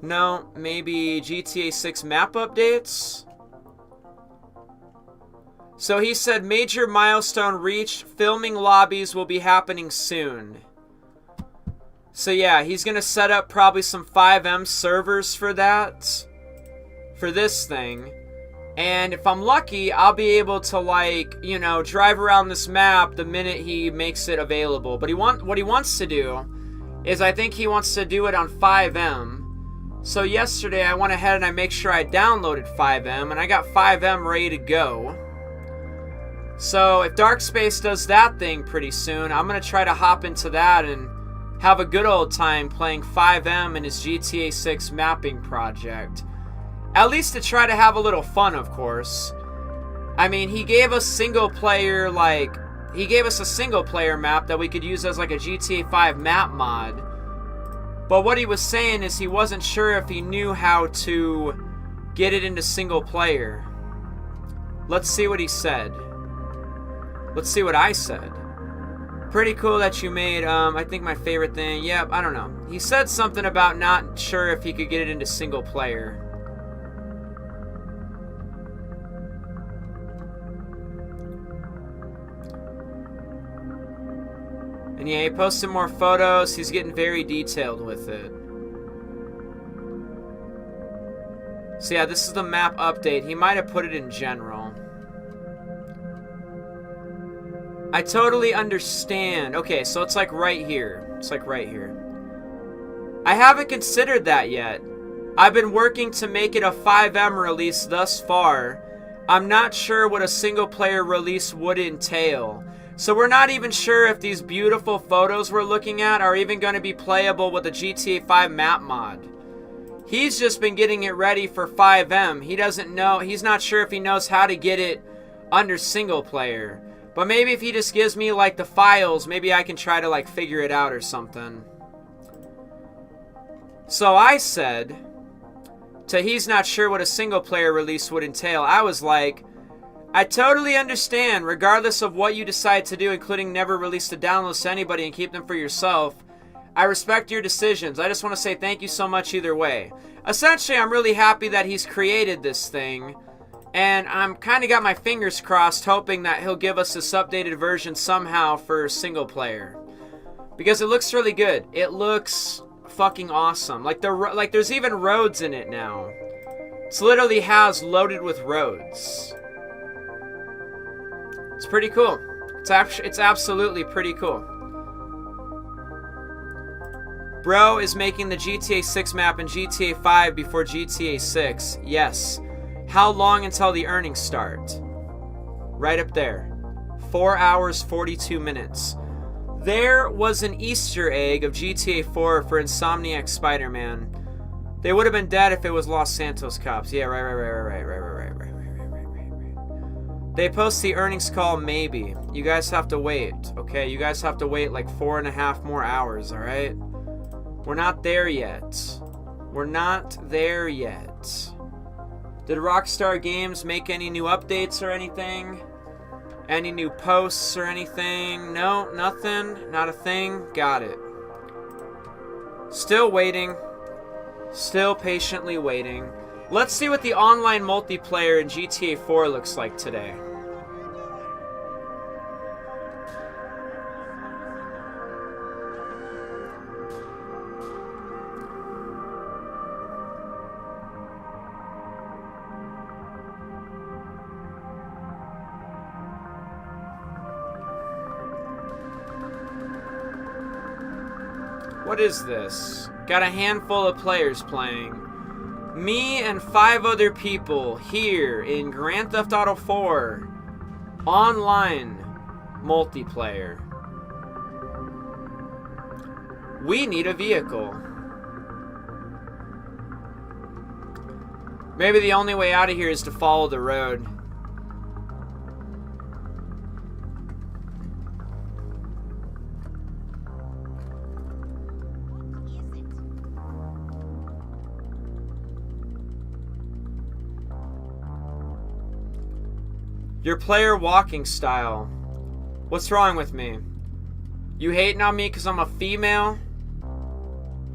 No, maybe GTA 6 map updates? So he said major milestone reached. Filming lobbies will be happening soon. So yeah, he's going to set up probably some 5M servers for that. For this thing. And if I'm lucky, I'll be able to, like, you know, drive around this map the minute he makes it available. But what he wants to do is I think he wants to do it on 5M. So yesterday I went ahead and I make sure I downloaded 5M. And I got 5M ready to go. So if Dark Space does that thing pretty soon, I'm going to try to hop into that and have a good old time playing 5M in his GTA 6 mapping project. At least to try to have a little fun, of course. I mean, he gave us single player, like, he gave us a single player map that we could use as like a GTA 5 map mod. But what he was saying is he wasn't sure if he knew how to get it into single player. Let's see what he said. Let's see what I said. Pretty cool that you made, I think my favorite thing, yep, I don't know. He said something about not sure if he could get it into single player. And yeah, he posted more photos. He's getting very detailed with it. So yeah, this is the map update. He might have put it in general. I totally understand. Okay, so it's like right here. It's like right here. I haven't considered that yet. I've been working to make it a 5M release thus far. I'm not sure what a single player release would entail. So we're not even sure if these beautiful photos we're looking at are even going to be playable with a GTA 5 map mod. He's just been getting it ready for 5M. He doesn't know, he's not sure if he knows how to get it under single player. But maybe if he just gives me like the files, maybe I can try to like figure it out or something. So I said, to he's not sure what a single player release would entail, I was like, I totally understand, regardless of what you decide to do, including never release the downloads to anybody and keep them for yourself. I respect your decisions. I just want to say thank you so much either way. Essentially, I'm really happy that he's created this thing. And I'm kind of got my fingers crossed, hoping that he'll give us this updated version somehow for single player. Because it looks really good. It looks fucking awesome. Like there's even roads in it now. It's literally has loaded with roads. It's pretty cool. It's absolutely pretty cool. Bro is making the GTA 6 map and GTA 5 before GTA 6. Yes. How long until the earnings start? Right up there. 4 hours, 42 minutes. There was an Easter egg of GTA 4 for Insomniac Spider-Man. They would have been dead if it was Los Santos cops. Yeah, right. They post the earnings call maybe. You guys have to wait, okay? You guys have to wait like 4.5 more hours, alright? We're not there yet. We're not there yet. Did Rockstar Games make any new updates or anything? Any new posts or anything? No, nothing. Not a thing. Got it. Still waiting. Still patiently waiting. Let's see what the online multiplayer in GTA 4 looks like today. What is this? Got a handful of players playing. Me and 5 other people here in Grand Theft Auto 4. Online multiplayer. We need a vehicle. Maybe the only way out of here is to follow the road. Your player walking style. What's wrong with me? You hating on me because I'm a female?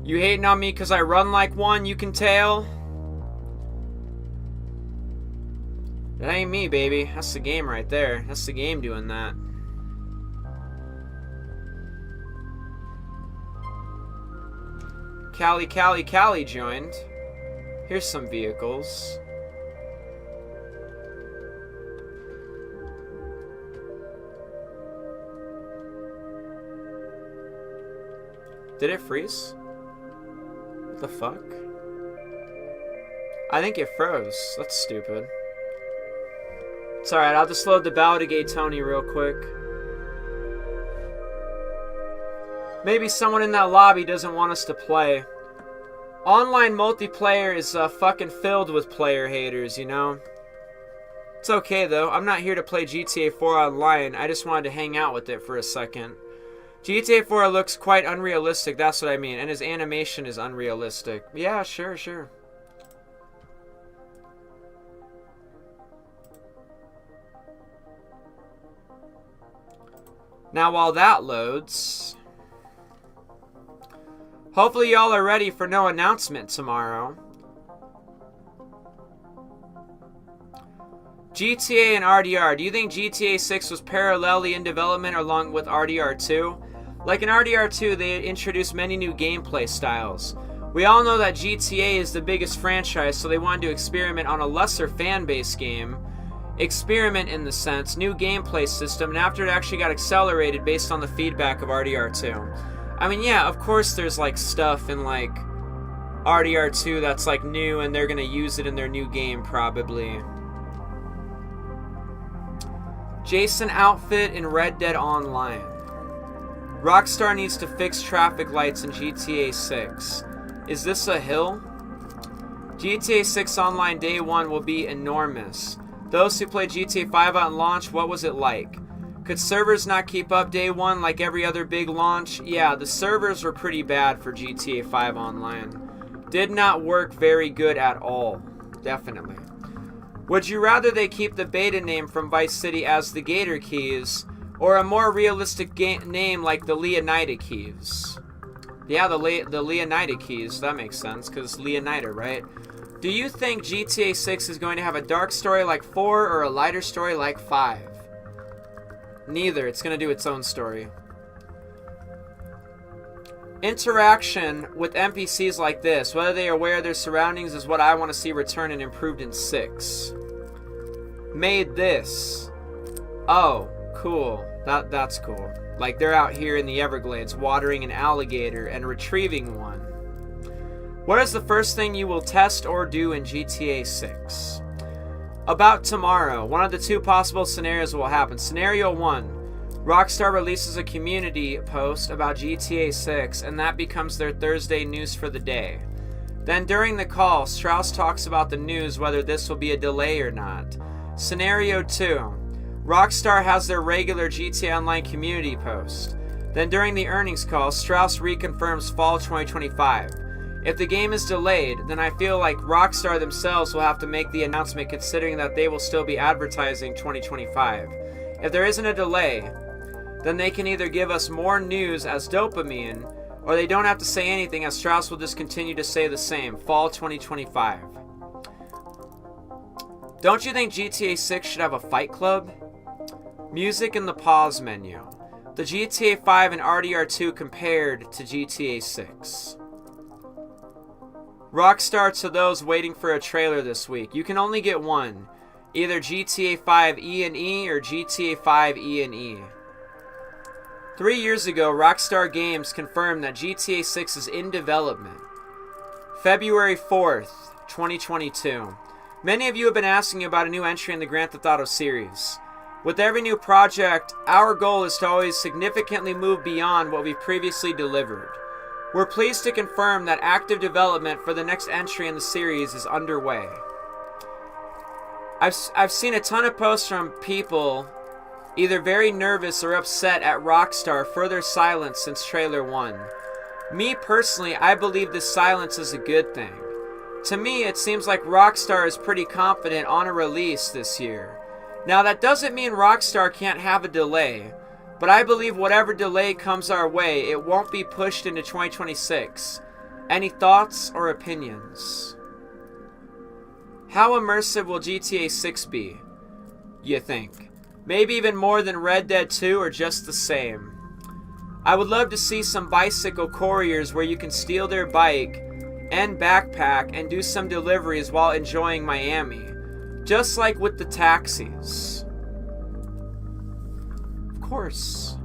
You hating on me because I run like one, you can tell? That ain't me, baby. That's the game right there. That's the game doing that. Callie joined. Here's some vehicles. Did it freeze? What the fuck? I think it froze. That's stupid. It's alright, I'll just load the Baldigate Tony real quick. Maybe someone in that lobby doesn't want us to play. Online multiplayer is fucking filled with player haters, you know? It's okay though, I'm not here to play GTA 4 online, I just wanted to hang out with it for a second. GTA 4 looks quite unrealistic, that's what I mean, and his animation is unrealistic. Yeah, sure. Now while that loads, hopefully y'all are ready for no announcement tomorrow. GTA and RDR. Do you think GTA 6 was parallelly in development along with RDR 2? Like in RDR 2, they introduced many new gameplay styles. We all know that GTA is the biggest franchise, so they wanted to experiment on a lesser fan-based game. Experiment in the sense, new gameplay system, and after it actually got accelerated based on the feedback of RDR 2. I mean, yeah, of course there's like stuff in like RDR 2 that's like new and they're gonna use it in their new game probably. Jason outfit in Red Dead Online. Rockstar needs to fix traffic lights in GTA 6. Is this a hill? GTA 6 Online Day 1 will be enormous. Those who played GTA 5 on launch, what was it like? Could servers not keep up Day 1 like every other big launch? Yeah, the servers were pretty bad for GTA 5 Online. Did not work very good at all. Definitely. Would you rather they keep the beta name from Vice City as the Gator Keys, or a more realistic name like the Leonida Keys? Yeah, the Leonida Keys, that makes sense, because Leonida, right? Do you think GTA 6 is going to have a dark story like 4 or a lighter story like 5? Neither, it's going to do its own story. Interaction with NPCs like this, whether they are aware of their surroundings, is what I want to see return and improved in 6. Made this. Oh, cool. That's cool. Like they're out here in the Everglades watering an alligator and retrieving one. What is the first thing you will test or do in GTA 6? About tomorrow, one of the two possible scenarios will happen. Scenario 1. Rockstar releases a community post about GTA 6 and that becomes their Thursday news for the day. Then during the call, Strauss talks about the news, whether this will be a delay or not. Scenario 2. Rockstar has their regular GTA Online community post. Then during the earnings call, Strauss reconfirms fall 2025. If the game is delayed, then I feel like Rockstar themselves will have to make the announcement considering that they will still be advertising 2025. If there isn't a delay, then they can either give us more news as dopamine, or they don't have to say anything as Strauss will just continue to say the same, fall 2025. Don't you think GTA 6 should have a fight club? Music in the pause menu. The GTA 5 and RDR 2 compared to GTA 6. Rockstar to those waiting for a trailer this week. You can only get one. Either GTA 5 E&E or GTA 5 E&E. 3 years ago, Rockstar Games confirmed that GTA 6 is in development. February 4th, 2022. Many of you have been asking about a new entry in the Grand Theft Auto series. With every new project, our goal is to always significantly move beyond what we've previously delivered. We're pleased to confirm that active development for the next entry in the series is underway. I've seen a ton of posts from people either very nervous or upset at Rockstar for their silence since trailer 1. Me personally, I believe this silence is a good thing. To me, it seems like Rockstar is pretty confident on a release this year. Now, that doesn't mean Rockstar can't have a delay, but I believe whatever delay comes our way, it won't be pushed into 2026. Any thoughts or opinions? How immersive will GTA 6 be, you think? Maybe even more than Red Dead 2 or just the same? I would love to see some bicycle couriers where you can steal their bike and backpack and do some deliveries while enjoying Miami. Just like with the taxis. Of course.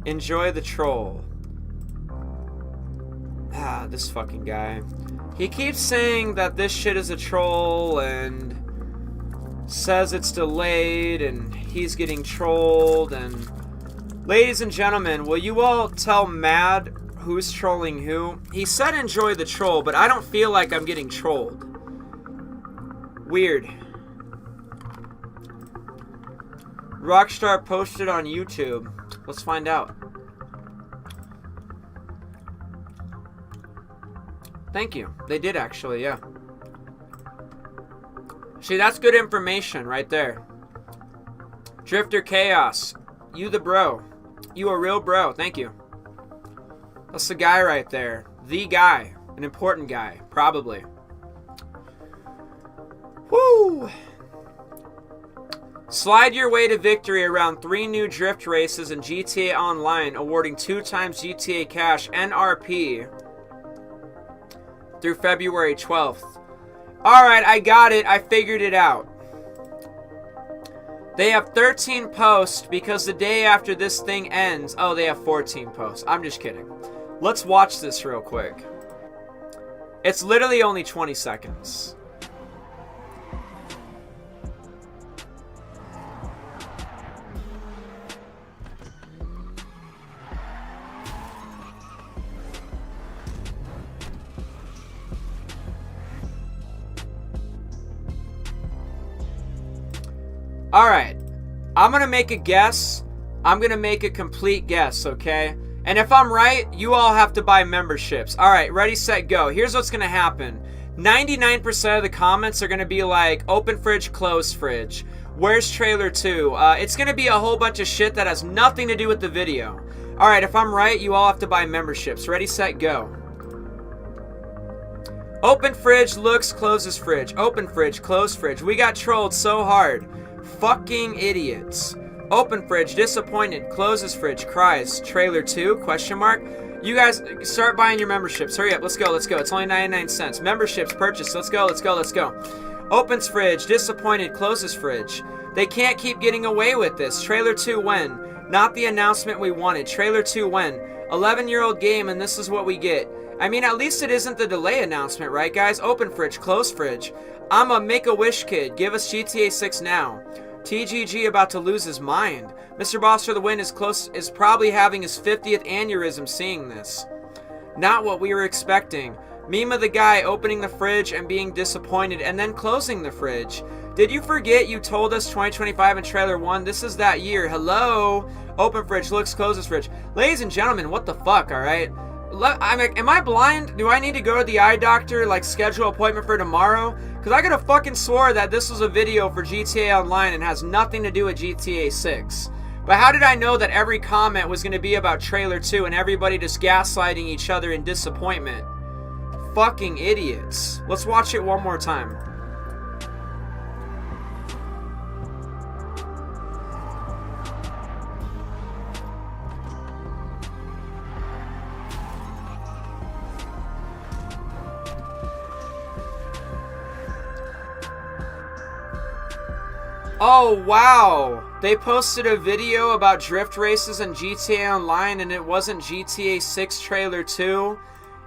Enjoy the troll. Ah, this fucking guy. He keeps saying that this shit is a troll and says it's delayed and he's getting trolled. And ladies and gentlemen, will you all tell Mad who's trolling who? He said enjoy the troll, but I don't feel like I'm getting trolled. Weird. Rockstar posted on YouTube. Let's find out. Thank you. They did actually, yeah. See, that's good information right there. Drifter Chaos. You the bro. You a real bro. Thank you. That's the guy right there. The guy. An important guy. Probably. Woo! Slide your way to victory around 3 new drift races in GTA Online, awarding 2 times GTA Cash and RP through February 12th. Alright, I got it. I figured it out. They have 13 posts because the day after this thing ends... Oh, they have 14 posts. I'm just kidding. Let's watch this real quick. It's literally only 20 seconds. Alright, I'm going to make a guess. I'm going to make a complete guess, okay? And if I'm right, you all have to buy memberships. Alright, ready, set, go. Here's what's going to happen. 99% of the comments are going to be like, open fridge, close fridge. Where's trailer 2? It's going to be a whole bunch of shit that has nothing to do with the video. Alright, if I'm right, you all have to buy memberships. Ready, set, go. Open fridge, looks, closes fridge. Open fridge, close fridge. We got trolled so hard. Fucking idiots. Open fridge, disappointed, closes fridge, cries. Trailer 2, question mark. You guys, start buying your memberships. Hurry up, let's go, let's go. It's only 99 cents. Memberships purchased, let's go, let's go, let's go. Opens fridge, disappointed, closes fridge. They can't keep getting away with this. Trailer 2 when? Not the announcement we wanted. Trailer 2 when? 11-year-old game and this is what we get. I mean, at least it isn't the delay announcement, right, guys? Open fridge, close fridge. I'm a Make-A-Wish kid. Give us GTA 6 now. TGG about to lose his mind. Mr. Boss for the win is probably having his 50th aneurysm seeing this. Not what we were expecting. Meme of the guy opening the fridge and being disappointed and then closing the fridge. Did you forget you told us 2025 in trailer 1? This is that year. Hello? Open fridge, looks, closes fridge. Ladies and gentlemen, what the fuck, alright? Am I blind? Do I need to go to the eye doctor, like schedule an appointment for tomorrow? Because I could have fucking swore that this was a video for GTA Online and has nothing to do with GTA 6. But how did I know that every comment was going to be about trailer 2 and everybody just gaslighting each other in disappointment? Fucking idiots. Let's watch it one more time. Oh, wow. They posted a video about drift races in GTA Online and it wasn't GTA 6 trailer 2.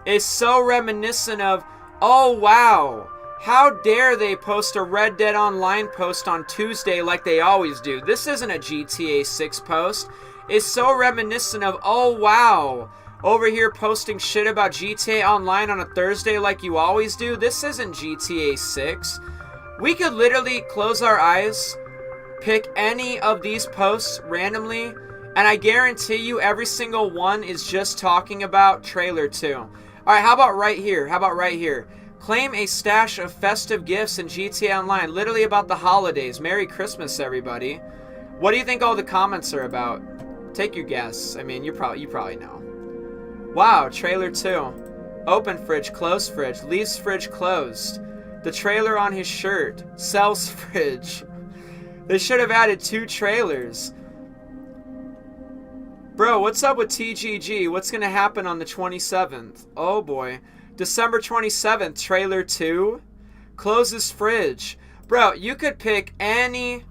It's so reminiscent of, oh, wow. How dare they post a Red Dead Online post on Tuesday like they always do? This isn't a GTA 6 post. It's so reminiscent of, oh wow, over here posting shit about GTA Online on a Thursday like you always do. This isn't GTA 6. We could literally close our eyes, pick any of these posts randomly, and I guarantee you every single one is just talking about Trailer 2. Alright, how about right here? How about right here? Claim a stash of festive gifts in GTA Online, literally about the holidays. Merry Christmas, everybody. What do you think all the comments are about? Take your guess. I mean, you probably know. Wow, Trailer 2. Open fridge, closed fridge, leaves fridge closed. The trailer on his shirt. Sells fridge. They should have added 2 trailers. Bro, what's up with TGG? What's gonna happen on the 27th? Oh boy. December 27th, Trailer 2. Closes fridge. Bro, you could pick any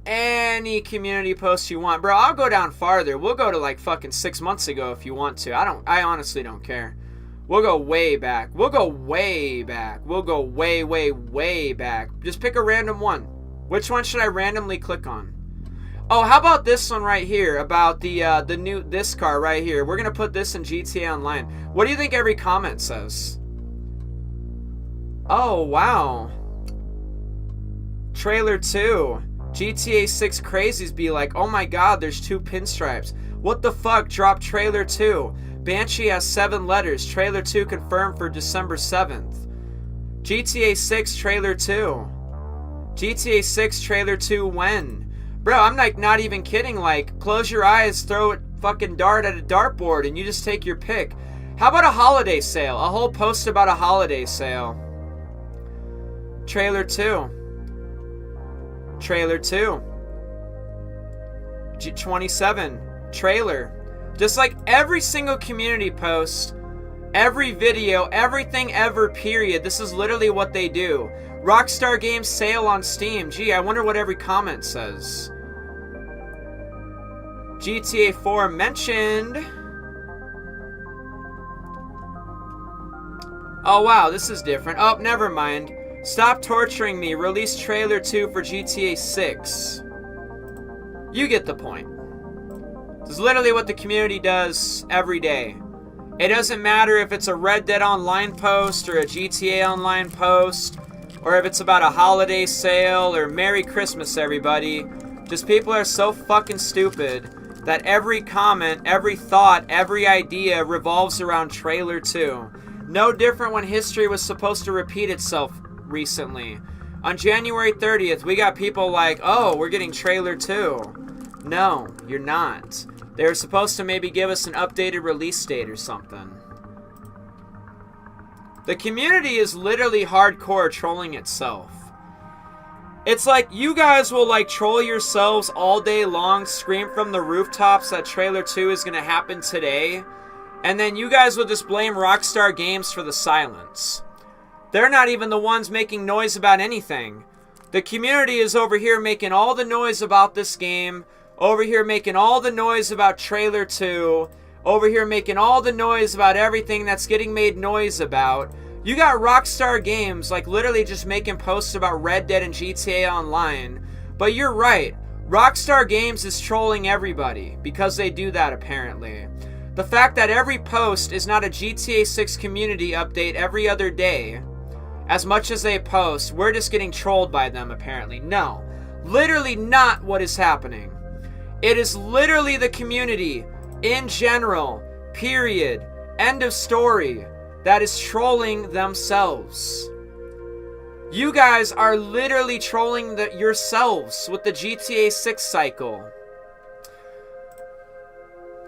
community post you want. Bro, I'll go down farther. We'll go to like fucking 6 months ago if you want to. I honestly don't care. We'll go way back. We'll go way back. We'll go way, way, way back. Just pick a random one. Which one should I randomly click on? Oh, how about this one right here? About this car right here. We're gonna put this in GTA Online. What do you think every comment says? Oh, wow. Trailer 2. GTA 6 crazies be like, oh my god, there's 2 pinstripes. What the fuck? Drop Trailer 2. Banshee has 7 letters. Trailer 2 confirmed for December 7th. GTA 6 Trailer 2. GTA 6 Trailer 2 when? Bro, I'm like not even kidding. Like, close your eyes, throw a fucking dart at a dartboard, and you just take your pick. How about a holiday sale? A whole post about a holiday sale. Trailer 2. Trailer 2. 27. Trailer. Just like every single community post, every video, everything ever, period. This is literally what they do. Rockstar Games sale on Steam. Gee, I wonder what every comment says. GTA 4 mentioned. Oh wow, this is different. Oh, never mind. Stop torturing me. Release Trailer 2 for GTA 6. You get the point. This is literally what the community does every day. It doesn't matter if it's a Red Dead Online post or a GTA Online post, or if it's about a holiday sale or Merry Christmas, everybody. Just people are so fucking stupid that every comment, every thought, every idea revolves around Trailer 2. No different when history was supposed to repeat itself recently. On January 30th, we got people like, oh, we're getting Trailer 2. No, you're not. They were supposed to maybe give us an updated release date or something. The community is literally hardcore trolling itself. It's like you guys will like troll yourselves all day long, scream from the rooftops that Trailer 2 is going to happen today, and then you guys will just blame Rockstar Games for the silence. They're not even the ones making noise about anything. The community is over here making all the noise about this game, over here making all the noise about Trailer 2, over here making all the noise about everything that's getting made noise about. You got Rockstar Games like literally just making posts about Red Dead and GTA Online. But you're right, Rockstar Games is trolling everybody because they do that apparently. The fact that every post is not a GTA 6 community update every other day, as much as they post, we're just getting trolled by them apparently. No, literally not what is happening. It is literally the community in general, period, end of story, that is trolling themselves. You guys are literally trolling yourselves with the GTA 6 cycle.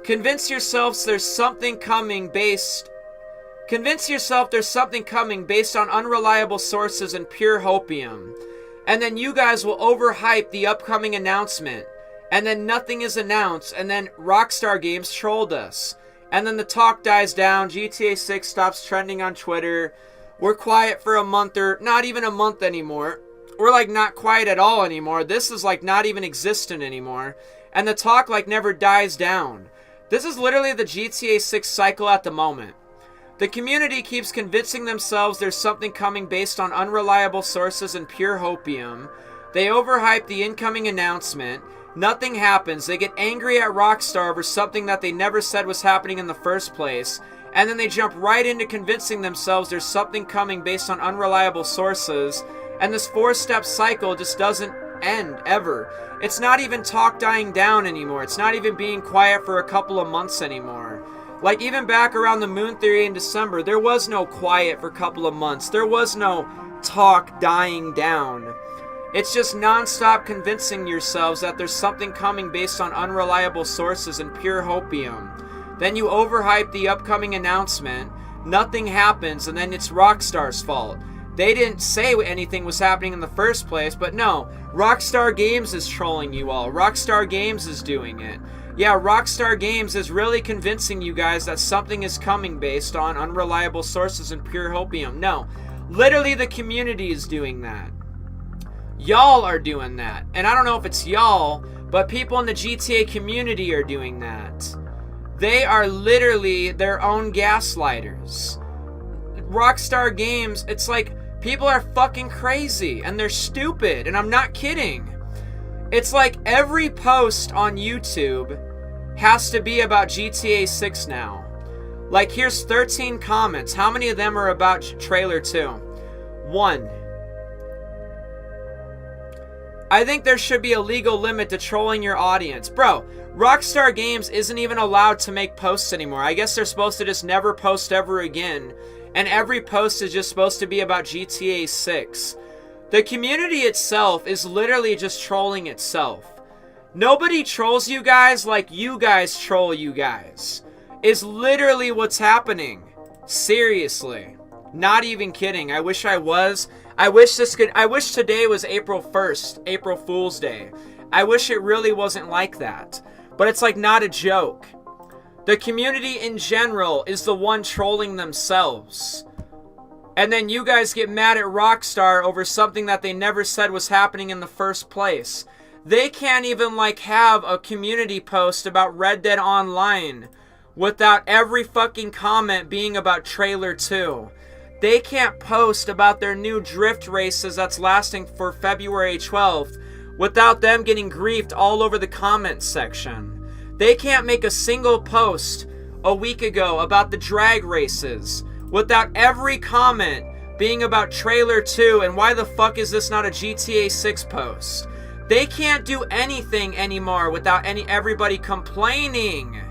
Convince yourselves there's something coming based on unreliable sources and pure hopium. And then you guys will overhype the upcoming announcement. And then nothing is announced, and then Rockstar Games trolled us. And then the talk dies down, GTA 6 stops trending on Twitter. We're quiet for a month, or not even a month anymore. We're like not quiet at all anymore. This is like not even existent anymore. And the talk like never dies down. This is literally the GTA 6 cycle at the moment. The community keeps convincing themselves there's something coming based on unreliable sources and pure hopium. They overhype the incoming announcement. Nothing happens. They get angry at Rockstar over something that they never said was happening in the first place. And then they jump right into convincing themselves there's something coming based on unreliable sources. And this 4-step cycle just doesn't end, ever. It's not even talk dying down anymore. It's not even being quiet for a couple of months anymore. Like, even back around the moon theory in December, there was no quiet for a couple of months. There was no talk dying down. It's just non-stop convincing yourselves that there's something coming based on unreliable sources and pure hopium. Then you overhype the upcoming announcement, nothing happens, and then it's Rockstar's fault. They didn't say anything was happening in the first place, but no, Rockstar Games is trolling you all. Rockstar Games is doing it. Yeah, Rockstar Games is really convincing you guys that something is coming based on unreliable sources and pure hopium. No, literally the community is doing that. Y'all are doing that. And I don't know if it's y'all, but people in the GTA community are doing that. They are literally their own gaslighters. Rockstar Games, it's like people are fucking crazy and they're stupid, and I'm not kidding. It's like every post on YouTube has to be about GTA 6 now. Like, here's 13 comments. How many of them are about Trailer 2? 1. I think there should be a legal limit to trolling your audience. Bro, Rockstar Games isn't even allowed to make posts anymore. I guess they're supposed to just never post ever again. And every post is just supposed to be about GTA 6. The community itself is literally just trolling itself. Nobody trolls you guys like you guys troll you guys. Is literally what's happening. Seriously. Not even kidding. I wish I was. I wish today was April 1st, April Fool's Day. I wish it really wasn't like that. But it's like not a joke. The community in general is the one trolling themselves. And then you guys get mad at Rockstar over something that they never said was happening in the first place. They can't even like have a community post about Red Dead Online without every fucking comment being about Trailer 2. They can't post about their new drift races that's lasting for February 12th without them getting griefed all over the comments section. They can't make a single post a week ago about the drag races without every comment being about Trailer 2 and why the fuck is this not a GTA 6 post. They can't do anything anymore without everybody complaining.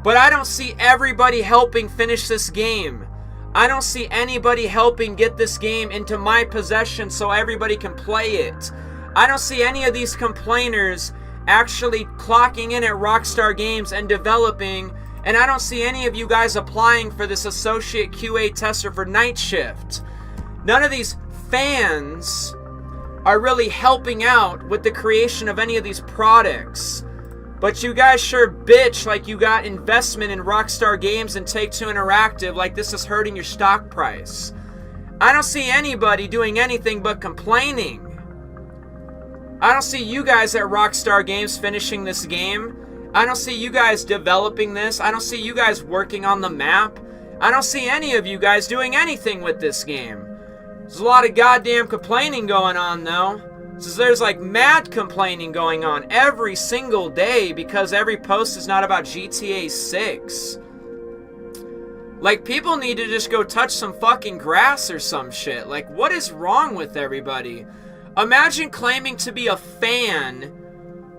But I don't see everybody helping finish this game. I don't see anybody helping get this game into my possession so everybody can play it. I don't see any of these complainers actually clocking in at Rockstar Games and developing, and I don't see any of you guys applying for this associate QA tester for night shift. None of these fans are really helping out with the creation of any of these products. But you guys sure bitch like you got investment in Rockstar Games and Take-Two Interactive like this is hurting your stock price. I don't see anybody doing anything but complaining. I don't see you guys at Rockstar Games finishing this game. I don't see you guys developing this. I don't see you guys working on the map. I don't see any of you guys doing anything with this game. There's a lot of goddamn complaining going on though. So there's like mad complaining going on every single day because every post is not about GTA 6. Like, people need to just go touch some fucking grass or some shit. Like, what is wrong with everybody? Imagine claiming to be a fan,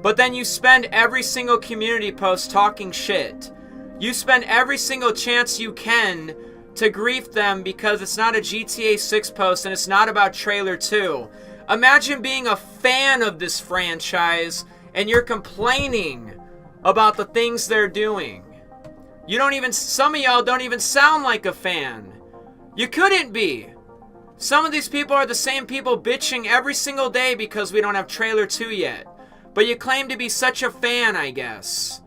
but then you spend every single community post talking shit. You spend every single chance you can to grief them because it's not a GTA 6 post and it's not about Trailer 2. Imagine being a fan of this franchise and you're complaining about the things they're doing. Some of y'all don't even sound like a fan. You couldn't be. Some of these people are the same people bitching every single day because we don't have Trailer 2 yet. But you claim to be such a fan, I guess.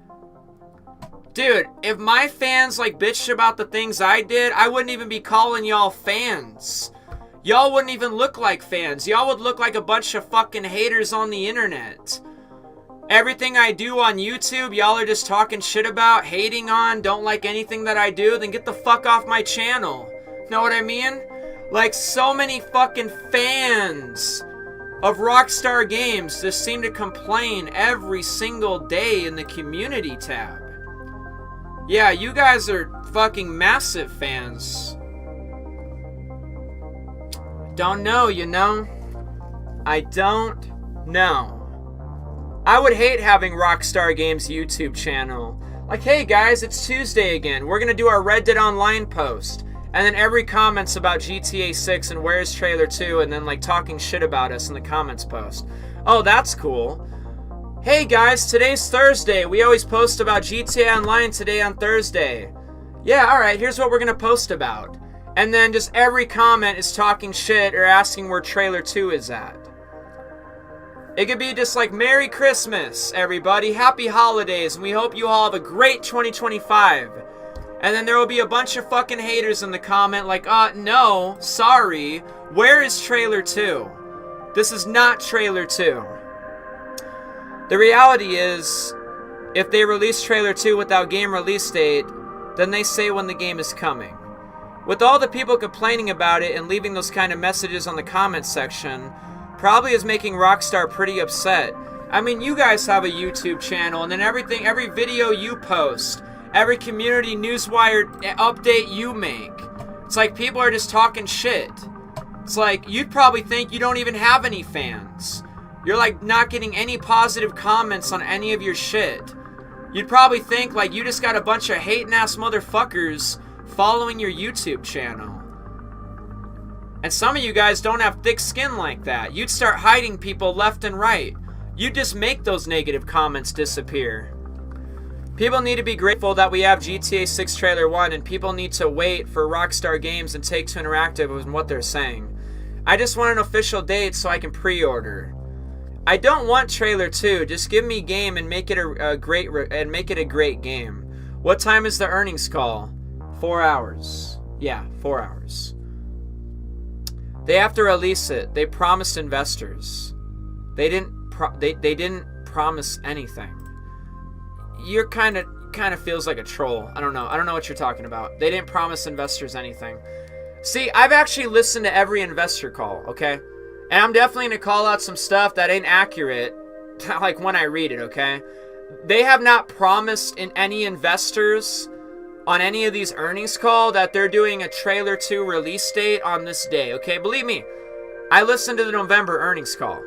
Dude, if my fans like bitched about the things I did, I wouldn't even be calling y'all fans. Y'all wouldn't even look like fans. Y'all would look like a bunch of fucking haters on the internet. Everything I do on YouTube, y'all are just talking shit about, hating on, don't like anything that I do, then get the fuck off my channel. Know what I mean? Like, so many fucking fans of Rockstar Games just seem to complain every single day in the community tab. Yeah, you guys are fucking massive fans. Don't know, you know? I don't know. I would hate having Rockstar Games YouTube channel. Like, hey guys, it's Tuesday again. We're gonna do our Red Dead Online post. And then every comment's about GTA 6 and where's trailer 2, and then like talking shit about us in the comments post. Oh, that's cool. Hey guys, today's Thursday. We always post about GTA Online today on Thursday. Yeah, alright, here's what we're gonna post about. And then just every comment is talking shit or asking where trailer 2 is at. It could be just like, Merry Christmas, everybody. Happy holidays, and we hope you all have a great 2025. And then there will be a bunch of fucking haters in the comment like, no, sorry. Where is trailer 2? This is not trailer 2. The reality is, if they release trailer 2 without game release date, then they say when the game is coming. With all the people complaining about it and leaving those kind of messages on the comments section, probably is making Rockstar pretty upset. I mean, you guys have a YouTube channel, and then every video you post, every community newswire update you make, it's like people are just talking shit. It's like, you'd probably think you don't even have any fans. You're like not getting any positive comments on any of your shit. You'd probably think like you just got a bunch of hating ass motherfuckers following your YouTube channel. And some of you guys don't have thick skin like that. You'd start hiding people left and right. You'd just make those negative comments disappear. People need to be grateful that we have GTA 6 Trailer 1, and people need to wait for Rockstar Games and Take-Two Interactive and what they're saying. I just want an official date so I can pre-order. I don't want Trailer 2, just give me game and make it a great game. What time is the earnings call? 4 hours. Yeah, 4 hours. They have to release it. They promised investors. They didn't promise anything. You're kind of feels like a troll. I don't know what you're talking about. They didn't promise investors anything. See, I've actually listened to every investor call, okay? And I'm definitely going to call out some stuff that ain't accurate, like when I read it, okay? They have not promised in any investors on any of these earnings call that they're doing a trailer 2 release date on this day, okay? Believe me, I listened to the November earnings call.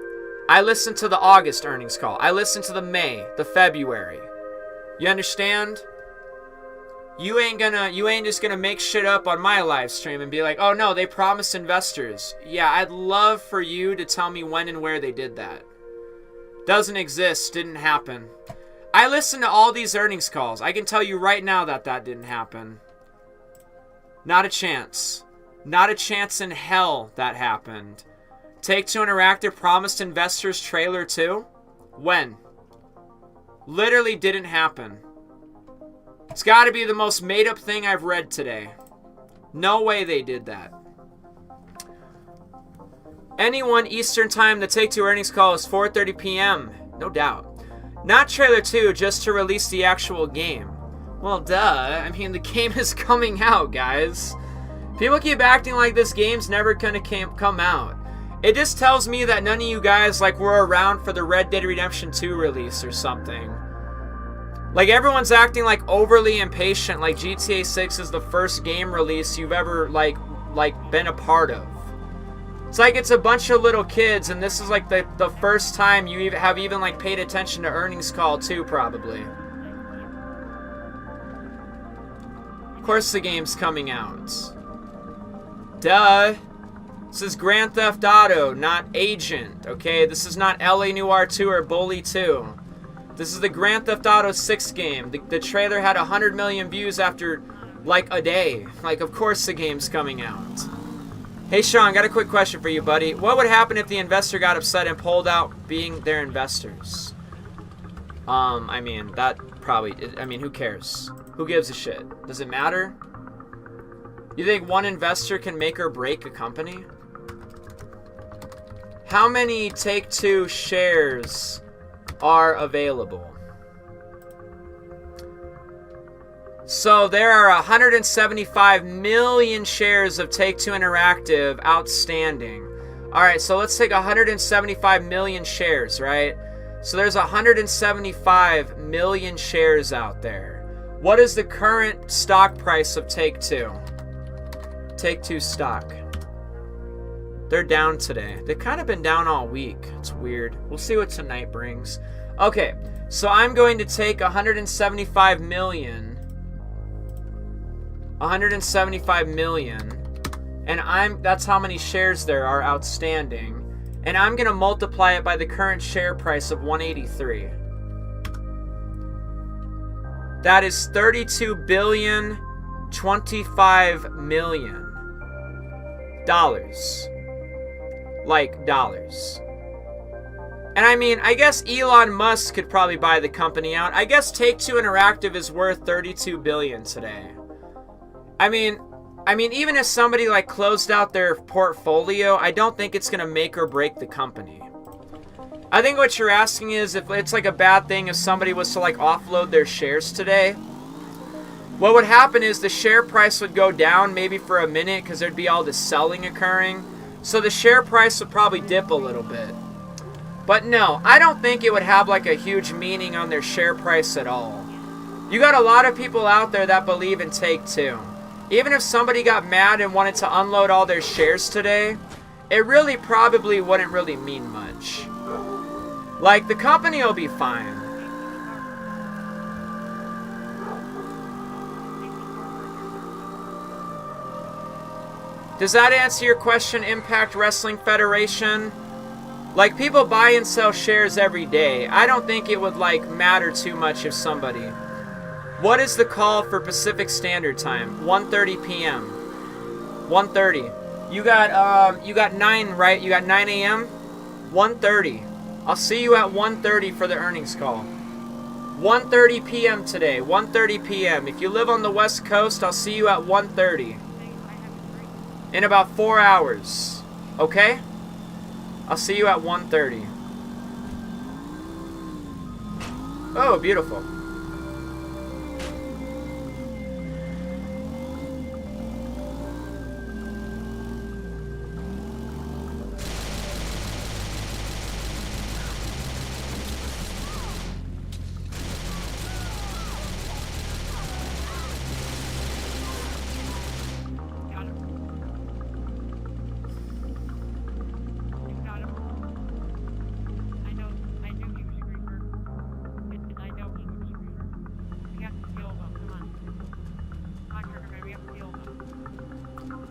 I listened to the August earnings call. I listened to the May, the February. You understand? You ain't just gonna make shit up on my live stream and be like, oh no, they promised investors. Yeah, I'd love for you to tell me when and where they did that. Doesn't exist, didn't happen. I listened to all these earnings calls. I can tell you right now that didn't happen. Not a chance. Not a chance in hell that happened. Take-Two Interactive promised investors trailer 2? When? Literally didn't happen. It's got to be the most made-up thing I've read today. No way they did that. Anyone Eastern time, the Take-Two earnings call is 4:30 p.m. No doubt. Not trailer 2, just to release the actual game. Well, duh. I mean, the game is coming out, guys. People keep acting like this game's never gonna come out. It just tells me that none of you guys like were around for the Red Dead Redemption 2 release or something. Like, everyone's acting like overly impatient, like GTA 6 is the first game release you've ever like been a part of. It's like it's a bunch of little kids, and this is like the first time you have even like paid attention to earnings call too, probably. Of course the game's coming out. Duh. This is Grand Theft Auto, not Agent, okay? This is not LA Noire 2 or Bully 2. This is the Grand Theft Auto 6 game. The trailer had 100 million views after like a day. Like, of course the game's coming out. Hey Sean, got a quick question for you, buddy. What would happen if the investor got upset and pulled out being their investors? I mean, that probably, I mean, who cares? Who gives a shit? Does it matter? You think one investor can make or break a company? How many Take-Two shares are available. So there are 175 million shares of Take-Two Interactive outstanding. Alright, so let's take 175 million shares, right? So there's 175 million shares out there. What is the current stock price of Take-Two? Take-Two stock. They're down today. They've kind of been down all week. It's weird. We'll see what tonight brings. Okay, so I'm going to take 175 million. 175 million. And that's how many shares there are outstanding. And I'm going to multiply it by the current share price of 183. That is 32,025 million dollars. Like dollars. And I mean, I guess Elon Musk could probably buy the company out. I guess Take-Two Interactive is worth 32 billion today. I mean, even if somebody like closed out their portfolio, I don't think it's going to make or break the company. I think what you're asking is if it's like a bad thing if somebody was to like offload their shares today. What would happen is the share price would go down maybe for a minute because there'd be all this selling occurring. So the share price would probably dip a little bit. But no, I don't think it would have like a huge meaning on their share price at all. You got a lot of people out there that believe in Take-Two. Even if somebody got mad and wanted to unload all their shares today, it really probably wouldn't really mean much. Like, the company will be fine. Does that answer your question, Impact Wrestling Federation? Like, people buy and sell shares every day. I don't think it would, like, matter too much if somebody... What is the call for Pacific Standard Time? 1:30 p.m. 1:30. You got 9, right? You got 9 a.m.? 1:30. I'll see you at 1:30 for the earnings call. 1:30 p.m. today. 1:30 p.m. If you live on the West Coast, I'll see you at 1:30. In about 4 hours. Okay? I'll see you at 1:30. Oh, beautiful.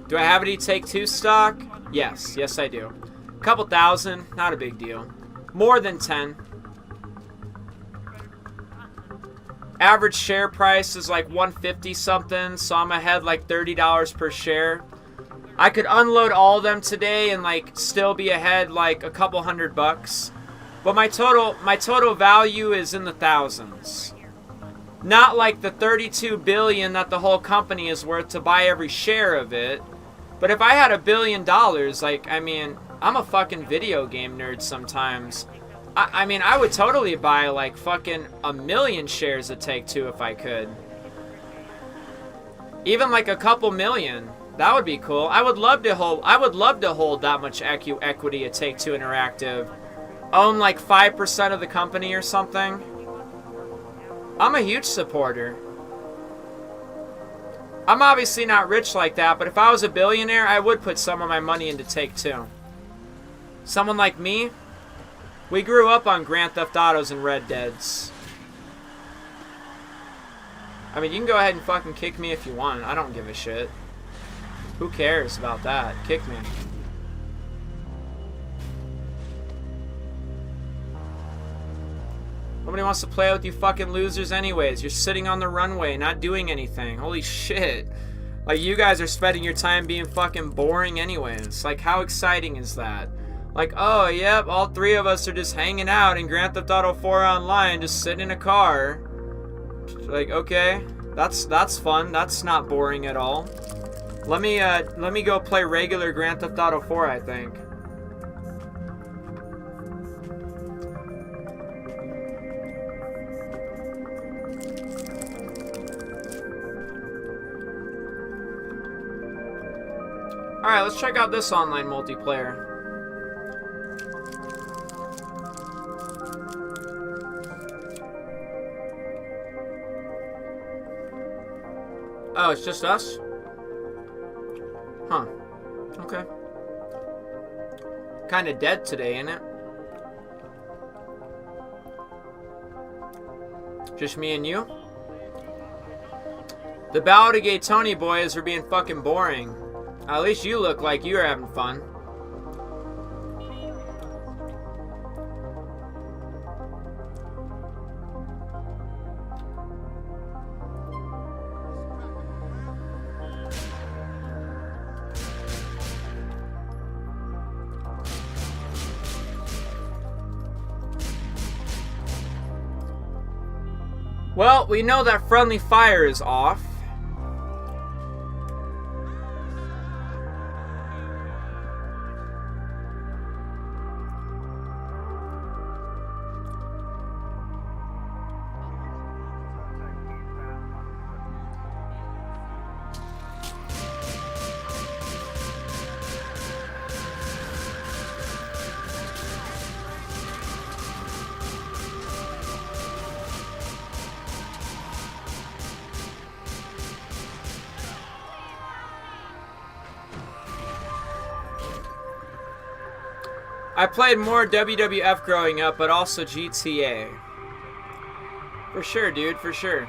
Do I have any Take-Two stock? Yes. Yes, I do. A couple thousand. Not a big deal. More than 10. Average share price is like 150 something, so I'm ahead like $30 per share. I could unload all of them today and like still be ahead like a couple $100. But my total value is in the thousands. Not like the 32 billion that the whole company is worth to buy every share of it. But if I had $1 billion, like, I mean, I'm a fucking video game nerd sometimes. I mean, I would totally buy, like, fucking 1 million shares of Take-Two if I could. Even, like, a couple million. That would be cool. I would love to hold that much equity at Take-Two Interactive. Own, like, 5% of the company or something. I'm a huge supporter. I'm obviously not rich like that, but if I was a billionaire, I would put some of my money into Take-Two. Someone like me, we grew up on Grand Theft Autos and Red Deads. I mean, you can go ahead and fucking kick me if you want. I don't give a shit. Who cares about that? Kick me. Nobody wants to play with you fucking losers anyways. You're sitting on the runway, not doing anything. Holy shit. Like, you guys are spending your time being fucking boring anyways. Like, how exciting is that? Like, oh, yep, all 3 of us are just hanging out in Grand Theft Auto 4 Online, just sitting in a car. Like, okay, that's fun. That's not boring at all. Let me go play regular Grand Theft Auto 4, I think. Alright, let's check out this online multiplayer. Oh, it's just us? Huh. Okay. Kinda dead today, ain't it? Just me and you? The Ballad of Gay Tony boys are being fucking boring. At least you look like you're having fun. Well, we know that friendly fire is off. I played more WWF growing up, but also GTA. For sure, dude, for sure.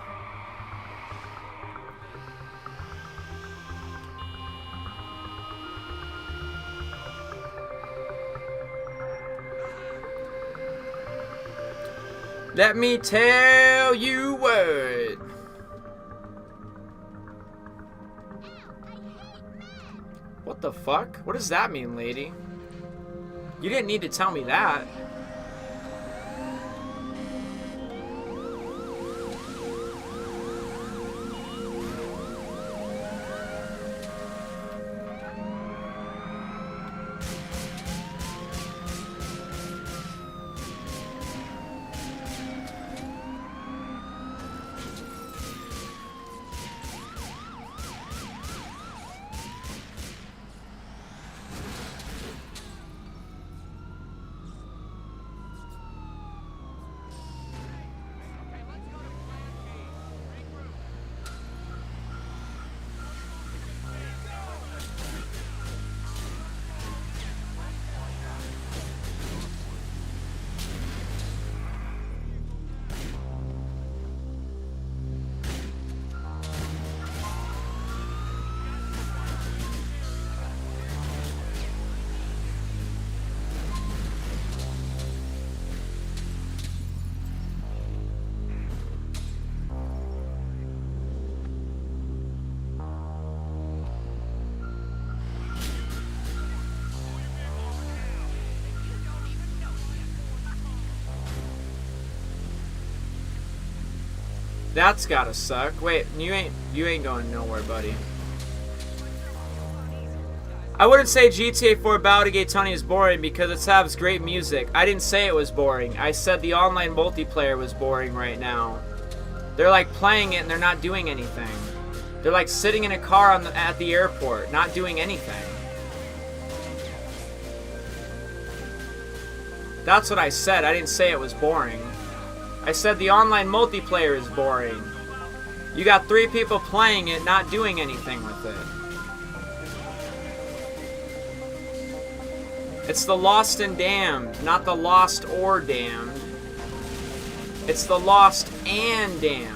Let me tell you what. What the fuck? What does that mean, lady? You didn't need to tell me that. That's gotta suck. Wait, you ain't going nowhere, buddy. I wouldn't say GTA 4 Ballad of Gay Tony is boring because it has great music. I didn't say it was boring. I said the online multiplayer was boring right now. They're like playing it and they're not doing anything. They're like sitting in a car at the airport, not doing anything. That's what I said. I didn't say it was boring. I said the online multiplayer is boring. You got 3 people playing it, not doing anything with it. It's the lost and damned, not the lost or damned. It's the lost and damned.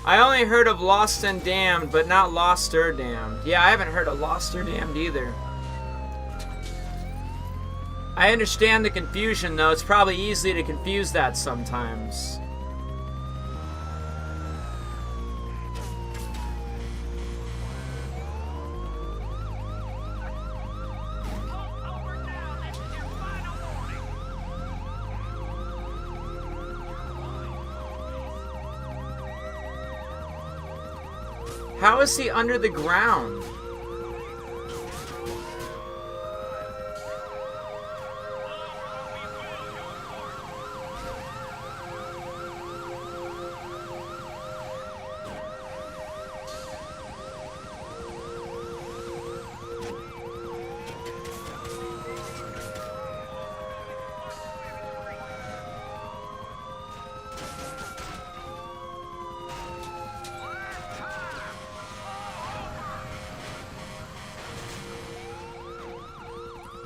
I only heard of Lost and Damned, but not Lost or Damned. Yeah, I haven't heard of Lost or Damned either. I understand the confusion, though. It's probably easy to confuse that sometimes. How is he under the ground?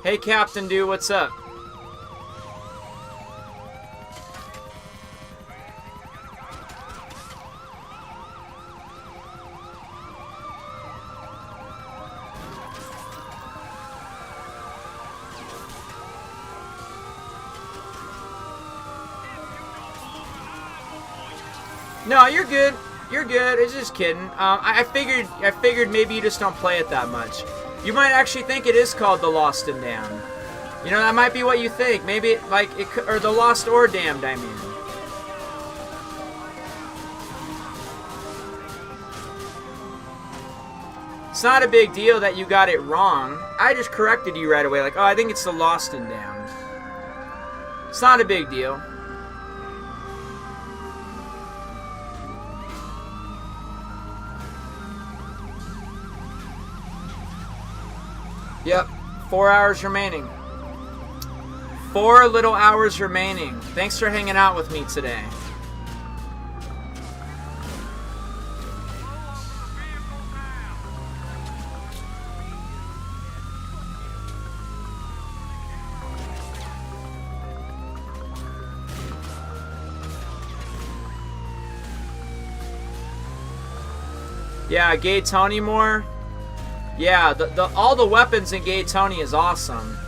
Hey, Captain Dude, what's up? No, you're good. You're good. It's just kidding. I figured maybe you just don't play it that much. You might actually think it is called The Lost and Damned. You know, that might be what you think. Maybe it, like it could, or The Lost or Damned, I mean. It's not a big deal that you got it wrong. I just corrected you right away, like, oh, I think it's The Lost and Damned. It's not a big deal. Yep, 4 hours remaining. 4 little hours remaining. Thanks for hanging out with me today. Yeah, Gay Tony more. Yeah, all the weapons in Gay Tony is awesome.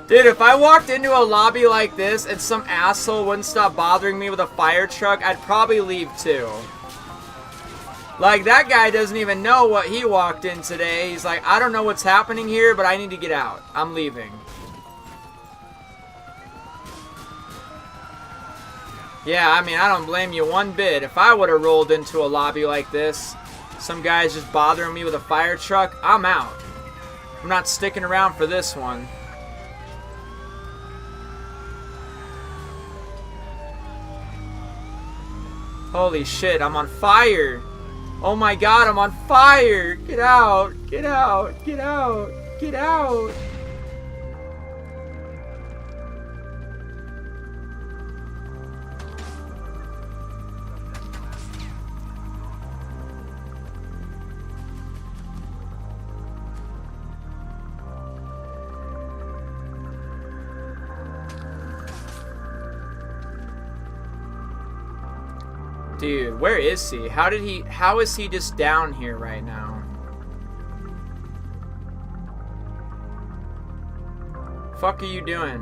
Dude, if I walked into a lobby like this and some asshole wouldn't stop bothering me with a fire truck, I'd probably leave too. Like, that guy doesn't even know what he walked in today. He's like, I don't know what's happening here, but I need to get out. I'm leaving. Yeah, I mean, I don't blame you one bit. If I would have rolled into a lobby like this, some guy's just bothering me with a fire truck, I'm out. I'm not sticking around for this one. Holy shit, I'm on fire. Oh my god, I'm on fire. Get out, get out, get out, get out. Dude, where is he? How is he just down here right now? Fuck are you doing?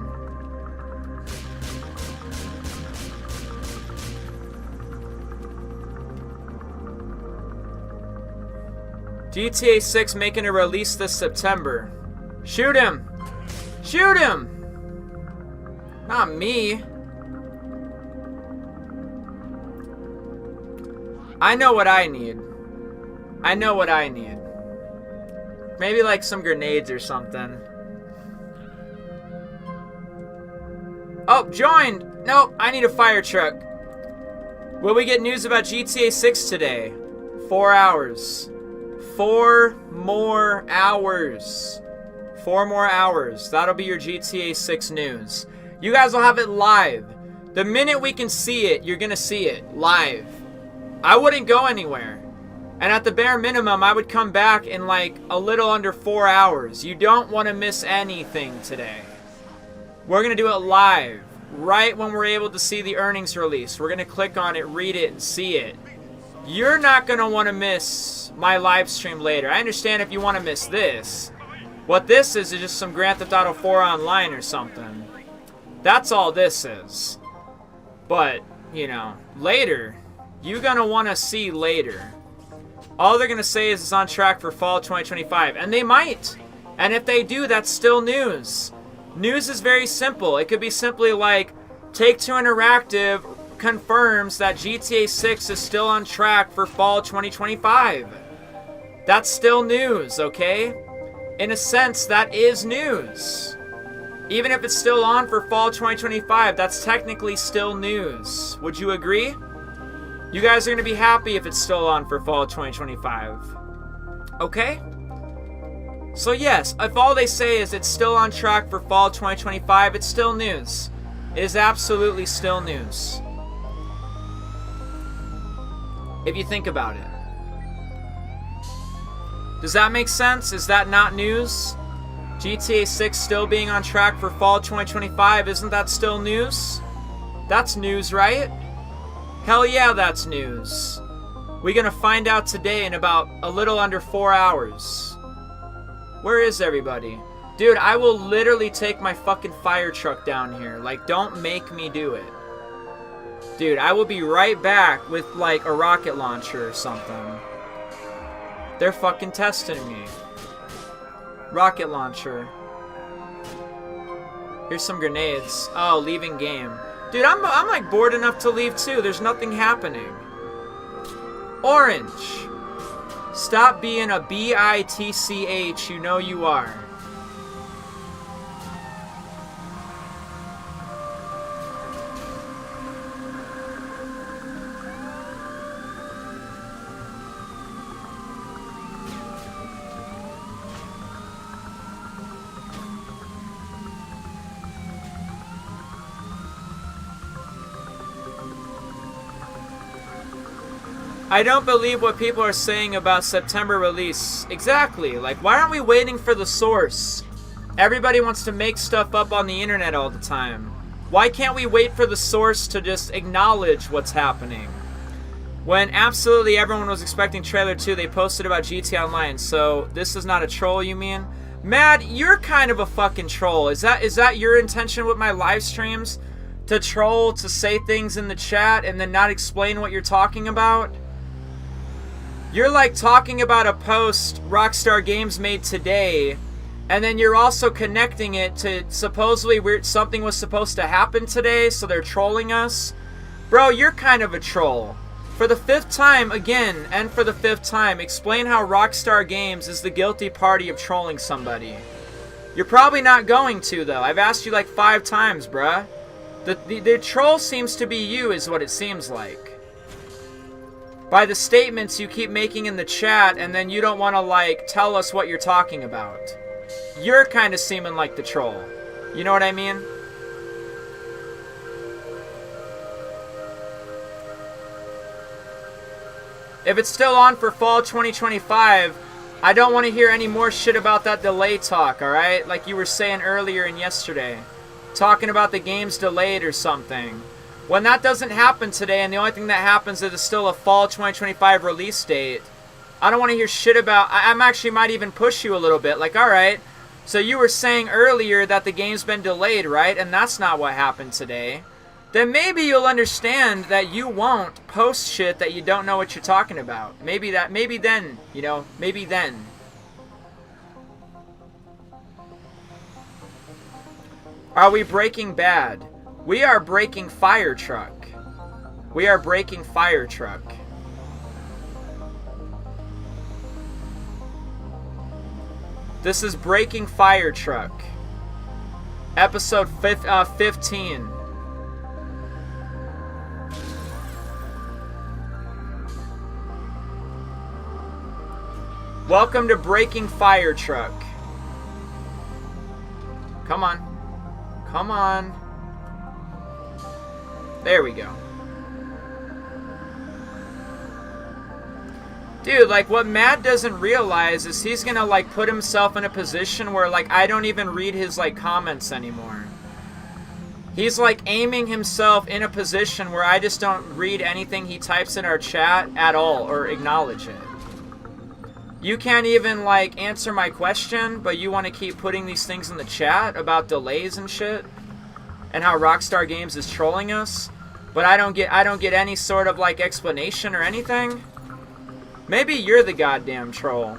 GTA 6 making a release this September. Shoot him! Shoot him! Not me. I know what I need. I know what I need. Maybe like some grenades or something. Oh, joined! Nope, I need a fire truck. Will we get news about GTA 6 today? 4 hours. 4 more hours. 4 more hours. That'll be your GTA 6 news. You guys will have it live. The minute we can see it, you're gonna see it live. I wouldn't go anywhere. And at the bare minimum, I would come back in like a little under 4 hours. You don't want to miss anything today. We're going to do it live. Right when we're able to see the earnings release. We're going to click on it, read it, and see it. You're not going to want to miss my live stream later. I understand if you want to miss this. What this is just some Grand Theft Auto 4 online or something. That's all this is. But, you know, later, you're going to want to see later. All they're going to say is it's on track for fall 2025. And they might. And if they do, that's still news. News is very simple. It could be simply like, Take-Two Interactive confirms that GTA 6 is still on track for fall 2025. That's still news, okay? In a sense, that is news. Even if it's still on for fall 2025, that's technically still news. Would you agree? You guys are going to be happy if it's still on for fall 2025. Okay? So yes, if all they say is it's still on track for fall 2025, it's still news. It is absolutely still news. If you think about it. Does that make sense? Is that not news? GTA 6 still being on track for fall 2025, isn't that still news? That's news, right? Hell yeah, that's news. We're gonna find out today in about a little under 4 hours. Where is everybody? Dude, I will literally take my fucking fire truck down here. Like, don't make me do it. Dude, I will be right back with, like, a rocket launcher or something. They're fucking testing me. Rocket launcher. Here's some grenades. Oh, leaving game. Dude, I'm like bored enough to leave too. There's nothing happening. Orange. Stop being a bitch, you know you are. I don't believe what people are saying about September release. Exactly. Like, why aren't we waiting for the source? Everybody wants to make stuff up on the internet all the time. Why can't we wait for the source to just acknowledge what's happening? When absolutely everyone was expecting trailer 2, they posted about GTA Online. So this is not a troll, you mean? Mad, you're kind of a fucking troll. Is that your intention with my live streams? To troll, to say things in the chat and then not explain what you're talking about? You're like talking about a post Rockstar Games made today, and then you're also connecting it to supposedly something was supposed to happen today, so they're trolling us. Bro, you're kind of a troll. For the 5th time, again, and for the 5th time, explain how Rockstar Games is the guilty party of trolling somebody. You're probably not going to, though. I've asked you like 5 times, bruh. The troll seems to be you, is what it seems like. By the statements you keep making in the chat, and then you don't want to, like, tell us what you're talking about. You're kind of seeming like the troll. You know what I mean? If it's still on for fall 2025, I don't want to hear any more shit about that delay talk, alright? Like you were saying earlier and yesterday. Talking about the game's delayed or something. When that doesn't happen today, and the only thing that happens is it's still a fall 2025 release date, I don't want to hear shit about... I'm actually might even push you a little bit. Like, alright, so you were saying earlier that the game's been delayed, right? And that's not what happened today. Then maybe you'll understand that you won't post shit that you don't know what you're talking about. Maybe then, you know, maybe then. Are we Breaking Bad? We are breaking fire truck. We are breaking fire truck. This is Breaking Fire Truck. Episode 15. Welcome to Breaking Fire Truck. Come on. Come on. There we go. Dude, like, what Matt doesn't realize is he's gonna, like, put himself in a position where, like, I don't even read his, like, comments anymore. He's, like, aiming himself in a position where I just don't read anything he types in our chat at all or acknowledge it. You can't even, like, answer my question, but you want to keep putting these things in the chat about delays and shit and how Rockstar Games is trolling us, but I don't get any sort of, like, explanation or anything. Maybe you're the goddamn troll.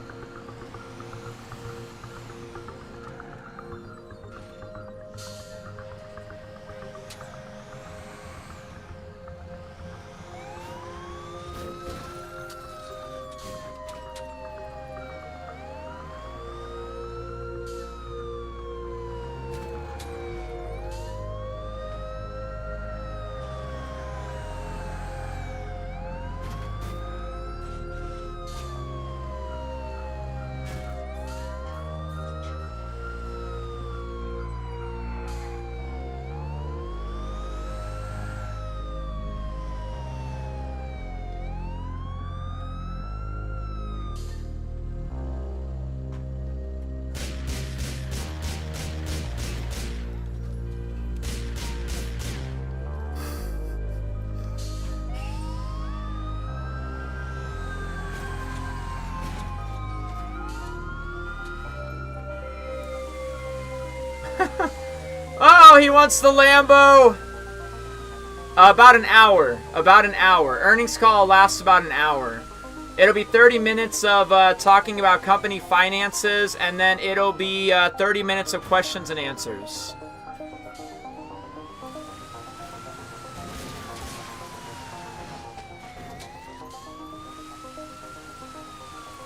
Oh, he wants the Lambo! About an hour. About an hour. Earnings call lasts about an hour. It'll be 30 minutes of talking about company finances, and then it'll be 30 minutes of questions and answers.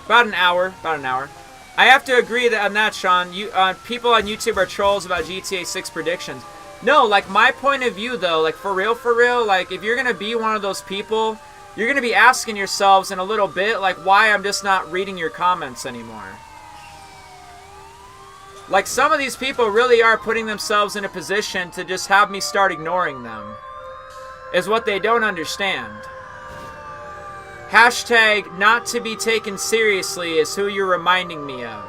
About an hour. About an hour. I have to agree that on that, Sean. People on YouTube are trolls about GTA 6 predictions. No, like, my point of view, though, like, for real, like, if you're gonna be one of those people, you're gonna be asking yourselves in a little bit, like, why I'm just not reading your comments anymore. Like, some of these people really are putting themselves in a position to just have me start ignoring them. Is what they don't understand. Hashtag not to be taken seriously is who you're reminding me of.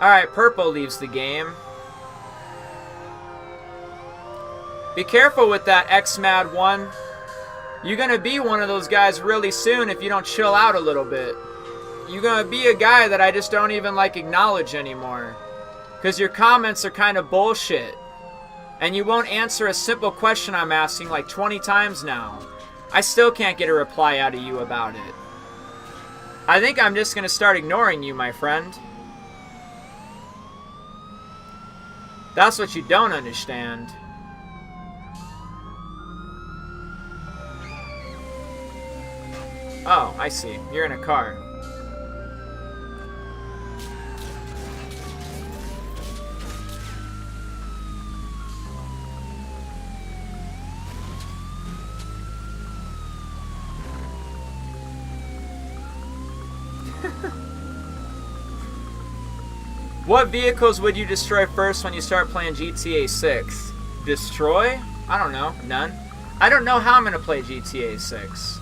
Alright, Purple leaves the game. Be careful with that, Xmad1. You're gonna be one of those guys really soon if you don't chill out a little bit. You're gonna be a guy that I just don't even, like, acknowledge anymore. Because your comments are kind of bullshit. And you won't answer a simple question I'm asking like 20 times now. I still can't get a reply out of you about it. I think I'm just gonna start ignoring you, my friend. That's what you don't understand. Oh, I see. You're in a car. What vehicles would you destroy first when you start playing GTA 6? Destroy? I don't know. None. I don't know how I'm going to play GTA 6.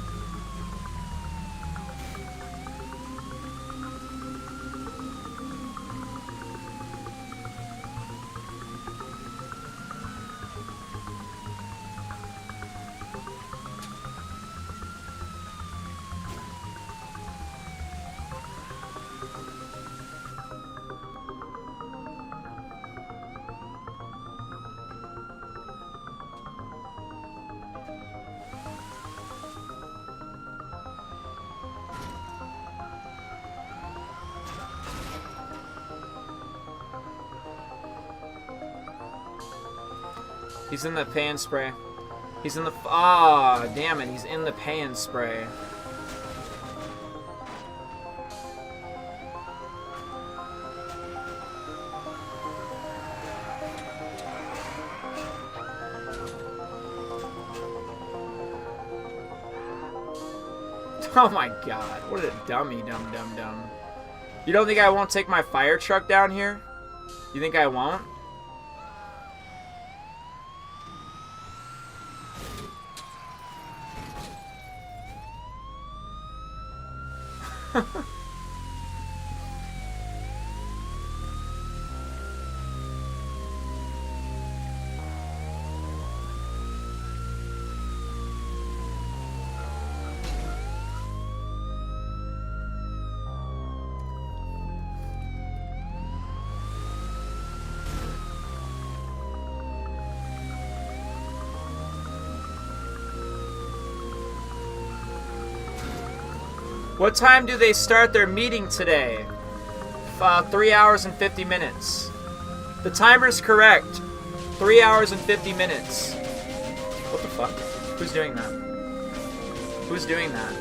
He's in the pan spray. He's in the... Ah, damn it. He's in the pan spray. Oh my god, what a dummy, dumb. You don't think I won't take my fire truck down here? You think I won't? What time do they start their meeting today? 3 hours and 50 minutes. The timer's correct. 3 hours and 50 minutes. What the fuck? Who's doing that? Who's doing that?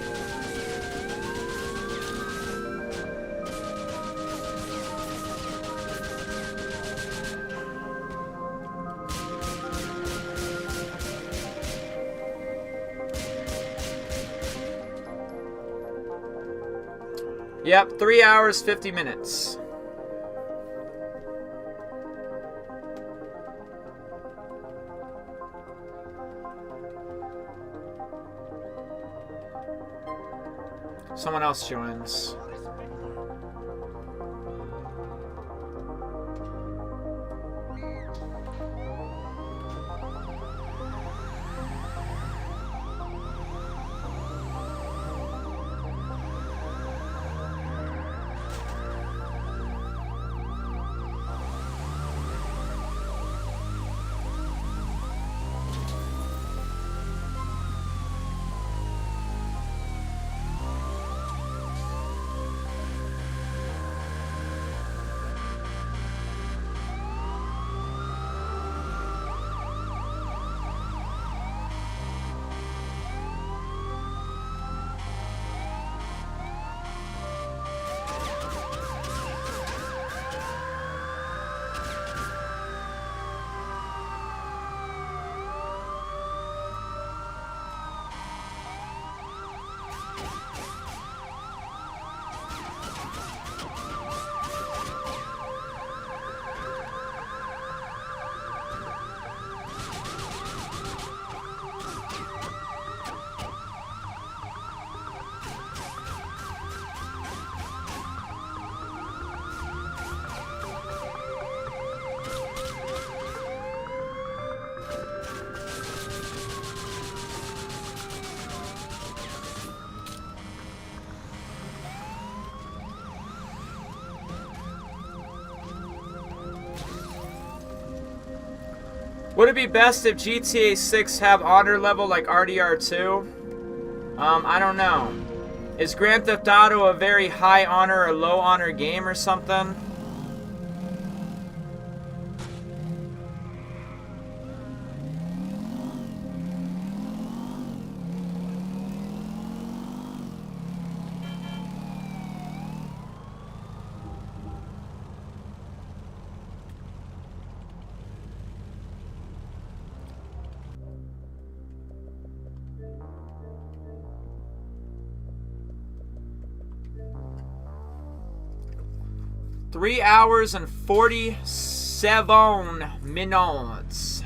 Yep, 3 hours, 50 minutes. Someone else joins. Would it be best if GTA 6 have honor level like RDR2? I don't know. Is Grand Theft Auto a very high honor or low honor game or something? Three hours and 47 minutes.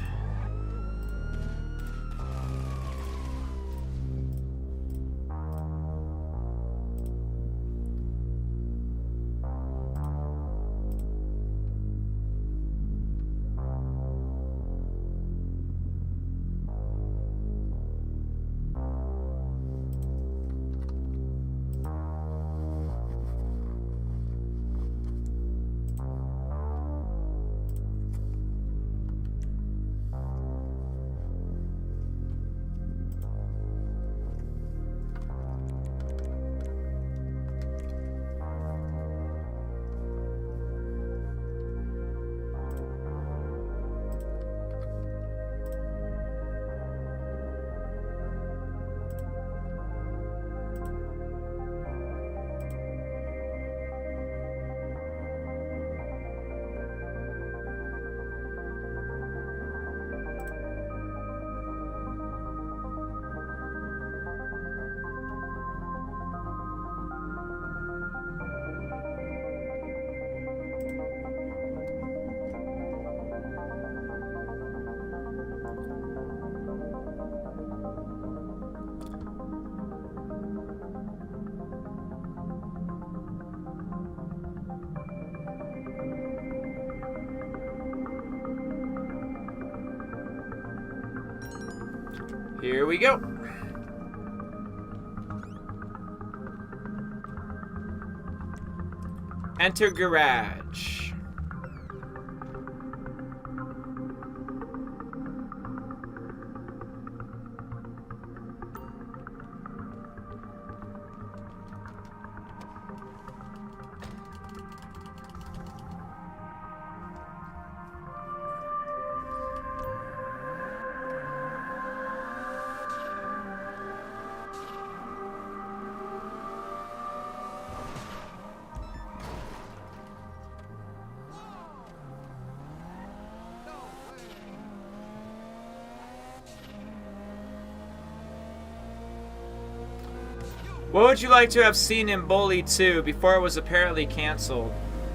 Here we go. Enter garage. What would you like to have seen in Bully 2 before it was apparently canceled?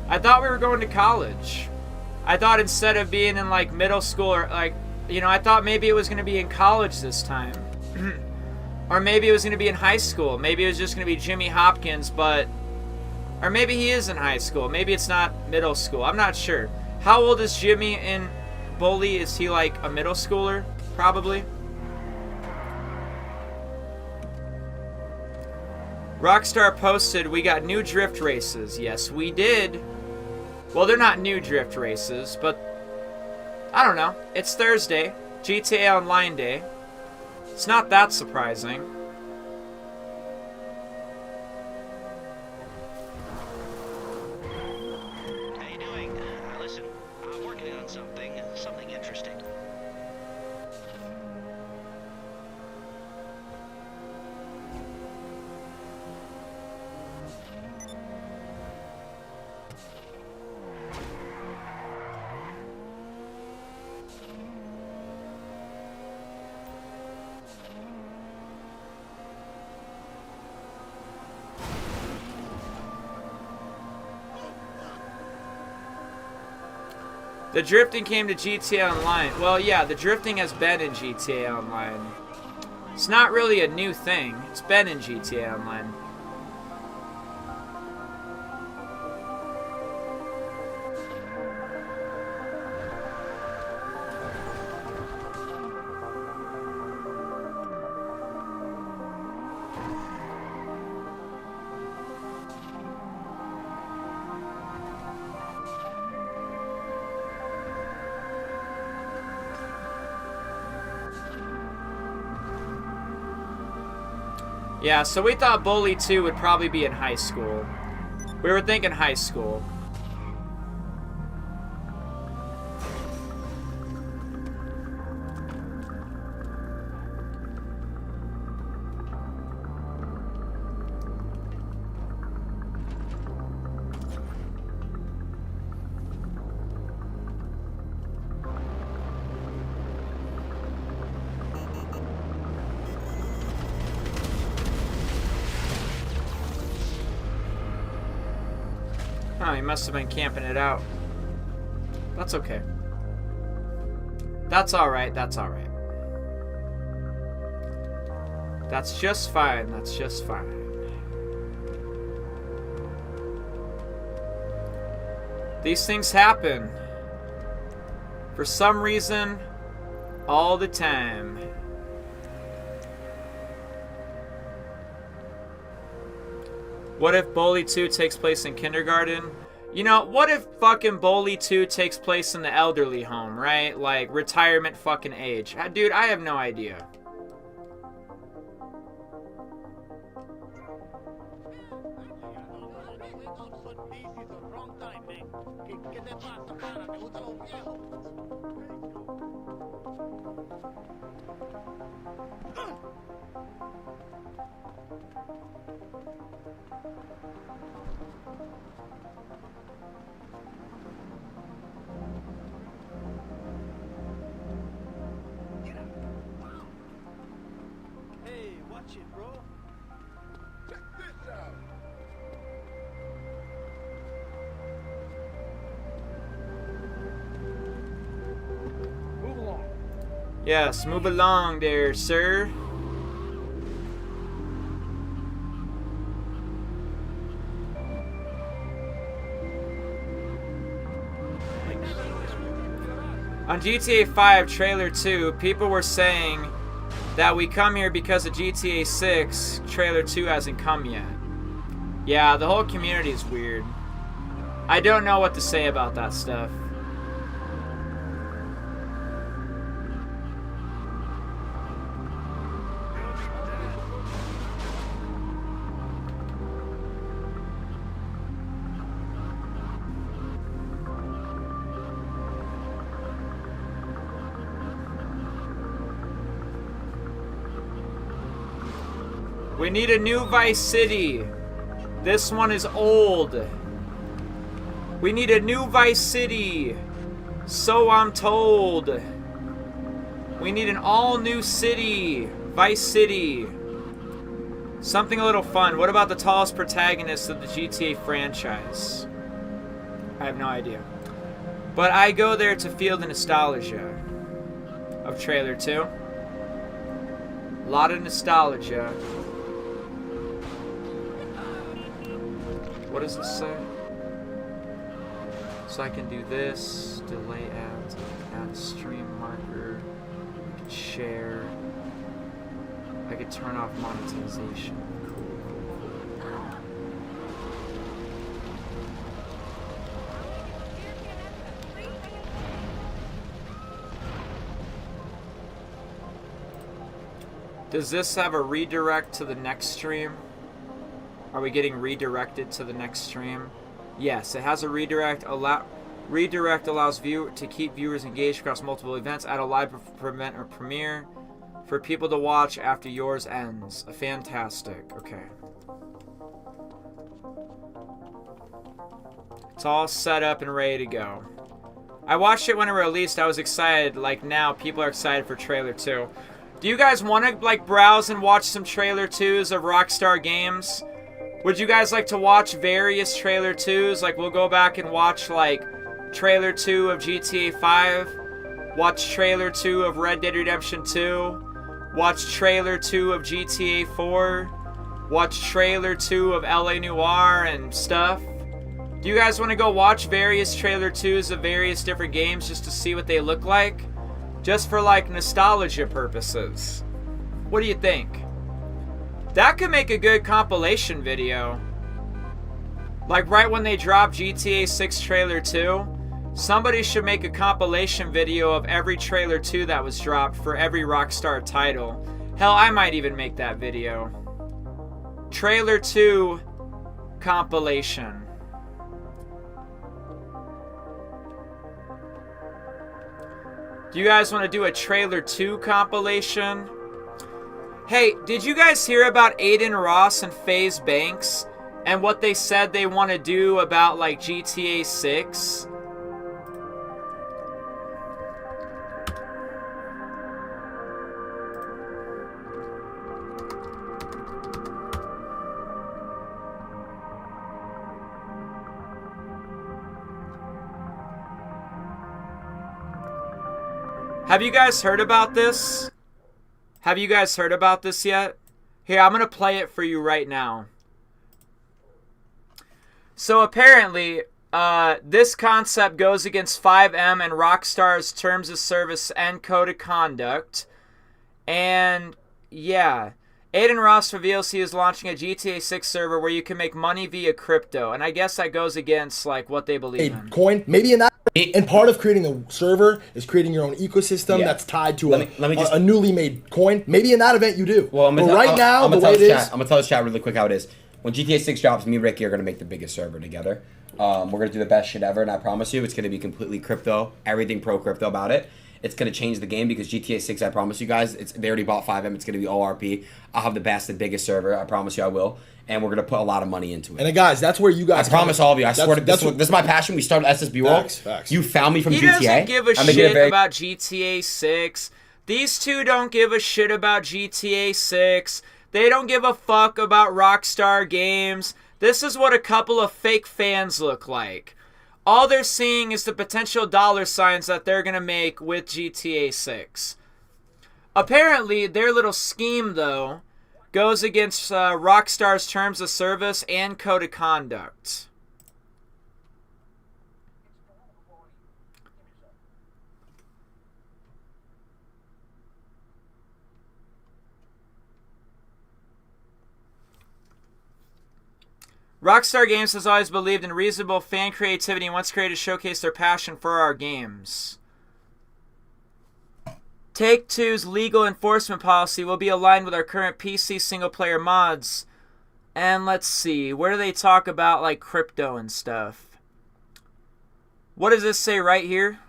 I thought we were going to college. I thought instead of being in like middle school or like, you know, I thought maybe it was going to be in college this time. Or maybe it was going to be in high school. Maybe it was just going to be Jimmy Hopkins, but... Or maybe he is in high school. Maybe it's not middle school. I'm not sure. How old is Jimmy in Bully? Is he like a middle schooler? Probably. Rockstar posted, we got new drift races. Yes, we did. Well, they're not new drift races, but I don't know. It's Thursday, GTA Online Day. It's not that surprising. How you doing? Listen, I'm working on something interesting. The drifting came to GTA Online. Well, yeah, the drifting has been in GTA Online. It's not really a new thing. It's been in GTA Online. Yeah, so we thought Bully 2 would probably be in high school. We were thinking high school. Oh, he must have been camping it out. That's okay. That's alright, that's alright. That's just fine, that's just fine. These things happen. For some reason, all the time. What if Bully 2 takes place in kindergarten? You know, what if fucking Bully 2 takes place in the elderly home, right? Like, retirement fucking age. Dude, I have no idea. Hey, watch it, bro. Check this out. Move along. Yes, move along there, sir. On GTA 5 Trailer 2, people were saying that we come here because of GTA 6. Trailer 2 hasn't come yet. Yeah, the whole community is weird. I don't know what to say about that stuff. We need a new Vice City. This one is old. We need a new Vice City. So I'm told. We need an all-new city. Vice City. Something a little fun. What about the tallest protagonist of the GTA franchise? I have no idea. But I go there to feel the nostalgia of Trailer 2. A lot of nostalgia. What does this say? So I can do this, delay add stream marker, I can share, I could turn off monetization. Does this have a redirect to the next stream? Are we getting redirected to the next stream? Yes, it has a redirect. Redirect allows to keep viewers engaged across multiple events. Add a live event or premiere for people to watch after yours ends. Fantastic. Okay. It's all set up and ready to go. I watched it when it released. I was excited. Like now, people are excited for Trailer 2. Do you guys want to like browse and watch some Trailer 2s of Rockstar Games? Would you guys like to watch various Trailer 2s? Like, we'll go back and watch, like, Trailer 2 of GTA 5. Watch Trailer 2 of Red Dead Redemption 2. Watch Trailer 2 of GTA 4. Watch Trailer 2 of LA Noire and stuff. Do you guys want to go watch various Trailer 2s of various different games just to see what they look like? Just for, like, nostalgia purposes. What do you think? That could make a good compilation video. Like right when they drop GTA 6 Trailer 2, somebody should make a compilation video of every Trailer 2 that was dropped for every Rockstar title. Hell, I might even make that video. Trailer 2 compilation. Do you guys want to do a Trailer 2 compilation? Hey, did you guys hear about Aiden Ross and FaZe Banks and what they said they want to do about like GTA 6? Have you guys heard about this? Have you guys heard about this yet? Here, I'm going to play it for you right now. So apparently, this concept goes against 5M and Rockstar's terms of service and code of conduct. And yeah, Aiden Ross reveals he is launching a GTA 6 server where you can make money via crypto. And I guess that goes against like what they believe in. Coin, maybe in that. And part of creating a server is creating your own ecosystem that's tied to a newly made coin. Maybe in that event you do. Well, but right now, the way it is... I'm going to tell this chat really quick how it is. When GTA 6 drops, me and Ricky are going to make the biggest server together. We're going to do the best shit ever, and I promise you, it's going to be completely crypto, everything pro-crypto about it. It's going to change the game because GTA 6, I promise you guys, they already bought 5M. It's going to be ORP. I'll have the best and biggest server. I promise you I will. And we're going to put a lot of money into it. And guys, that's where you guys... I promise all of you. I swear to this is my passion. We started SSB World. Facts. You found me from GTA. He doesn't give a shit about GTA 6. These two don't give a shit about GTA 6. They don't give a fuck about Rockstar Games. This is what a couple of fake fans look like. All they're seeing is the potential dollar signs that they're going to make with GTA 6. Apparently, their little scheme, though, goes against Rockstar's terms of service and code of conduct. Rockstar Games has always believed in reasonable fan creativity and wants creators to showcase their passion for our games. Take-Two's legal enforcement policy will be aligned with our current PC single-player mods. And let's see, where do they talk about like crypto and stuff? What does this say right here?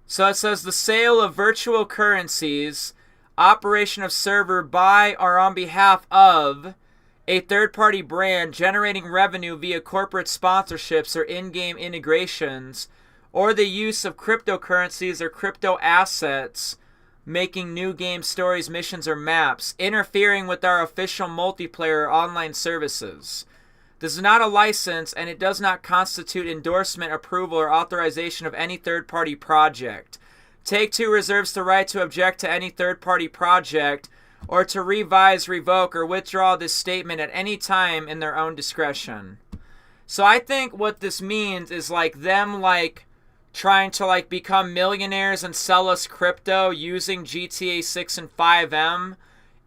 So it says the sale of virtual currencies, operation of server by or on behalf of a third-party brand generating revenue via corporate sponsorships or in-game integrations, or the use of cryptocurrencies or crypto assets, making new game stories, missions, or maps, interfering with our official multiplayer or online services. This is not a license, and it does not constitute endorsement, approval, or authorization of any third-party project. Take-Two reserves the right to object to any third-party project or to revise, revoke, or withdraw this statement at any time in their own discretion. So I think what this means is like them like trying to like become millionaires and sell us crypto using GTA 6 and 5M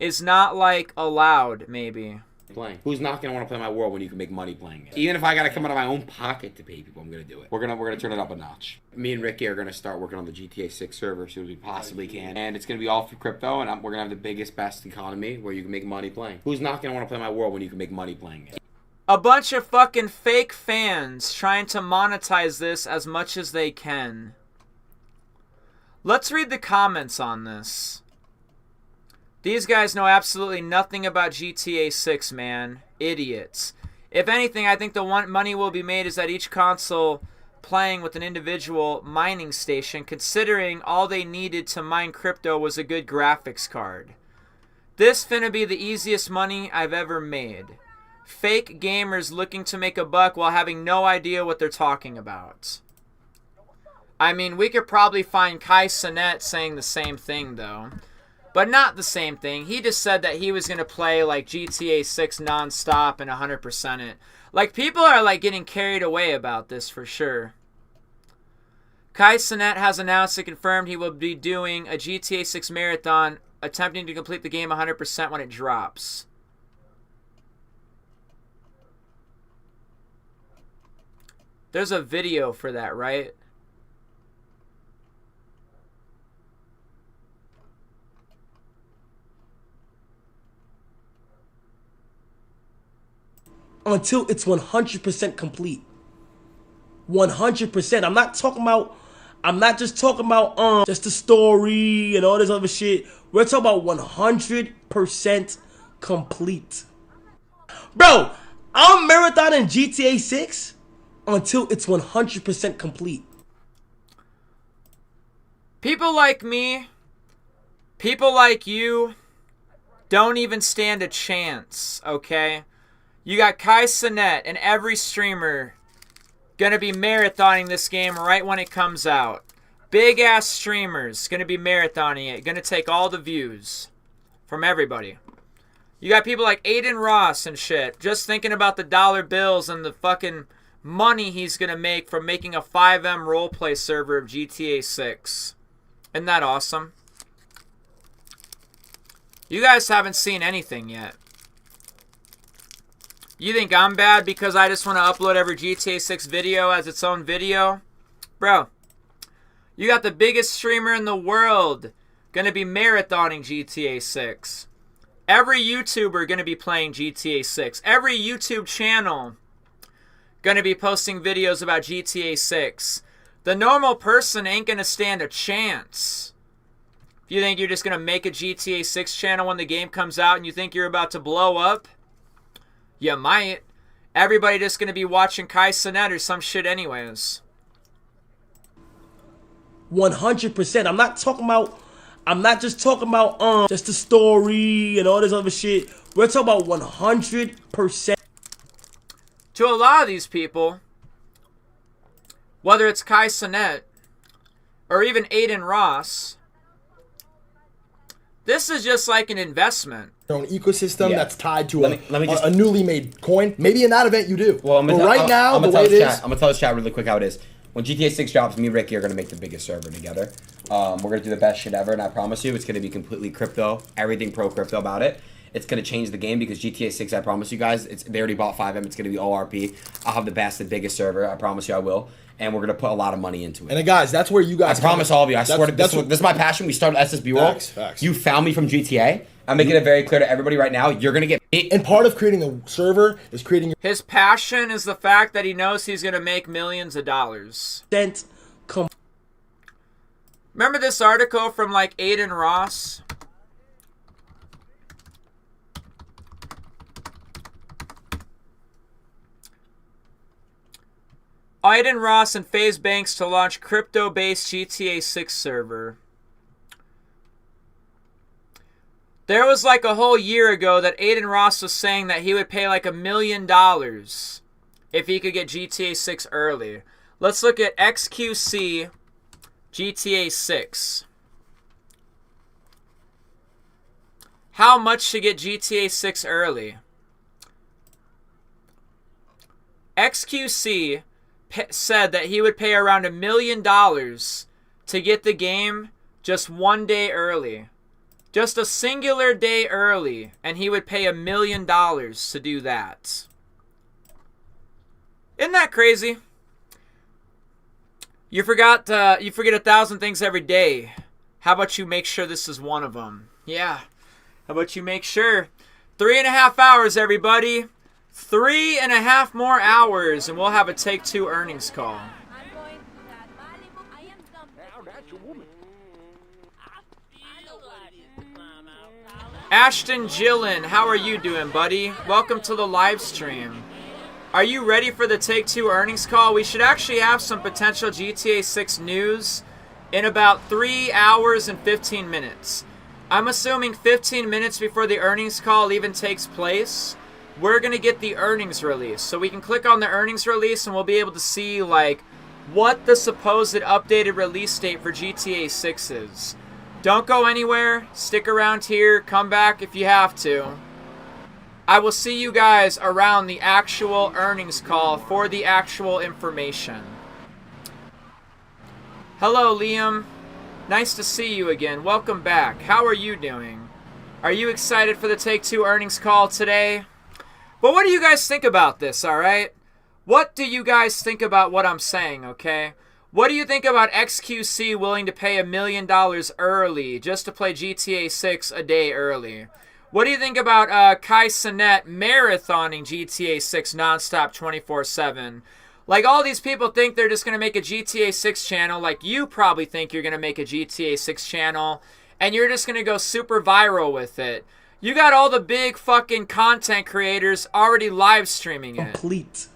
is not like allowed, maybe. Playing. Who's not gonna want to play my world when you can make money playing it? Even if I gotta come out of my own pocket to pay people, I'm gonna do it. We're gonna turn it up a notch. Me and Ricky are gonna start working on the GTA 6 server as soon as we possibly can, and it's gonna be all for crypto. And we're gonna have the biggest, best economy where you can make money playing. Who's not gonna want to play my world when you can make money playing it? A bunch of fucking fake fans trying to monetize this as much as they can. Let's read the comments on this. These guys know absolutely nothing about GTA 6, man. Idiots. If anything, I think the one money will be made is at each console playing with an individual mining station, considering all they needed to mine crypto was a good graphics card. This finna be the easiest money I've ever made. Fake gamers looking to make a buck while having no idea what they're talking about. I mean, we could probably find Kai Cenat saying the same thing, though. But not the same thing. He just said that he was going to play like GTA 6 non-stop and 100% it. Like, people are like getting carried away about this for sure. Kai Cenat has announced and confirmed he will be doing a GTA 6 marathon, attempting to complete the game 100% when it drops. There's a video for that, right? Until it's 100% complete. 100%. I'm not just talking about just the story and all this other shit. We're talking about 100% complete. Bro, I'm marathoning GTA 6 until it's 100% complete. People like me, people like you, don't even stand a chance, okay? You got Kai Cenat and every streamer gonna be marathoning this game right when it comes out. Big ass streamers gonna be marathoning it, gonna take all the views from everybody. You got people like Aiden Ross and shit, just thinking about the dollar bills and the fucking money he's gonna make from making a 5M roleplay server of GTA 6. Isn't that awesome? You guys haven't seen anything yet. You think I'm bad because I just want to upload every GTA 6 video as its own video? Bro, you got the biggest streamer in the world going to be marathoning GTA 6. Every YouTuber going to be playing GTA 6. Every YouTube channel going to be posting videos about GTA 6. The normal person ain't going to stand a chance. If you think you're just going to make a GTA 6 channel when the game comes out and you think you're about to blow up, you might. Everybody just going to be watching Kai Cenat or some shit anyways. 100%. I'm not just talking about just the story and all this other shit. We're talking about 100%. To a lot of these people, whether it's Kai Cenat or even Aiden Ross, this is just like an investment. Your own ecosystem that's tied to a newly made coin. Maybe in that event you do. Well, I'm gonna tell this chat really quick how it is. when GTA 6 drops, me and Ricky are going to make the biggest server together. We're going to do the best shit ever, and I promise you, it's going to be completely crypto, everything pro-crypto about it. It's going to change the game because GTA 6, I promise you guys, they already bought 5M. It's going to be ORP. I'll have the best and biggest server. I promise you I will. And we're going to put a lot of money into it. And guys, that's where you guys... I promise all of you. I swear to this is my passion. We started SSB World. Facts. You found me from GTA. I'm making it very clear to everybody right now. You're going to get... And part of creating a server is creating... His passion is the fact that he knows he's going to make millions of dollars. Remember this article from like Aiden Ross? Aiden Ross and FaZe Banks to launch crypto-based GTA 6 server. There was like a whole year ago that Aiden Ross was saying that he would pay like $1 million if he could get GTA 6 early. Let's look at XQC GTA 6. How much to get GTA 6 early? XQC said that he would pay around $1 million to get the game just one day early. Just a singular day early, and he would pay $1 million to do that. Isn't that crazy? You forget 1,000 things every day. How about you make sure this is one of them? Yeah. How about you make sure? 3.5 hours, everybody. 3.5 more hours, and we'll have a Take-Two earnings call. Ashton Gillen, how are you doing, buddy? Welcome to the live stream. Are you ready for the Take-Two earnings call? We should actually have some potential GTA 6 news in about 3 hours and 15 minutes. I'm assuming 15 minutes before the earnings call even takes place, we're going to get the earnings release. So we can click on the earnings release and we'll be able to see like what the supposed updated release date for GTA 6 is. Don't go anywhere. Stick around here. Come back if you have to. I will see you guys around the actual earnings call for the actual information. Hello, Liam. Nice to see you again. Welcome back. How are you doing? Are you excited for the Take-Two earnings call today? But what do you guys think about this, alright? What do you guys think about what I'm saying, okay? What do you think about XQC willing to pay $1 million early just to play GTA 6 a day early? What do you think about Kai Cenat marathoning GTA 6 nonstop 24/7? Like, all these people think they're just going to make a GTA 6 channel, like you probably think you're going to make a GTA 6 channel, and you're just going to go super viral with it. You got all the big fucking content creators already live streaming it. Complete.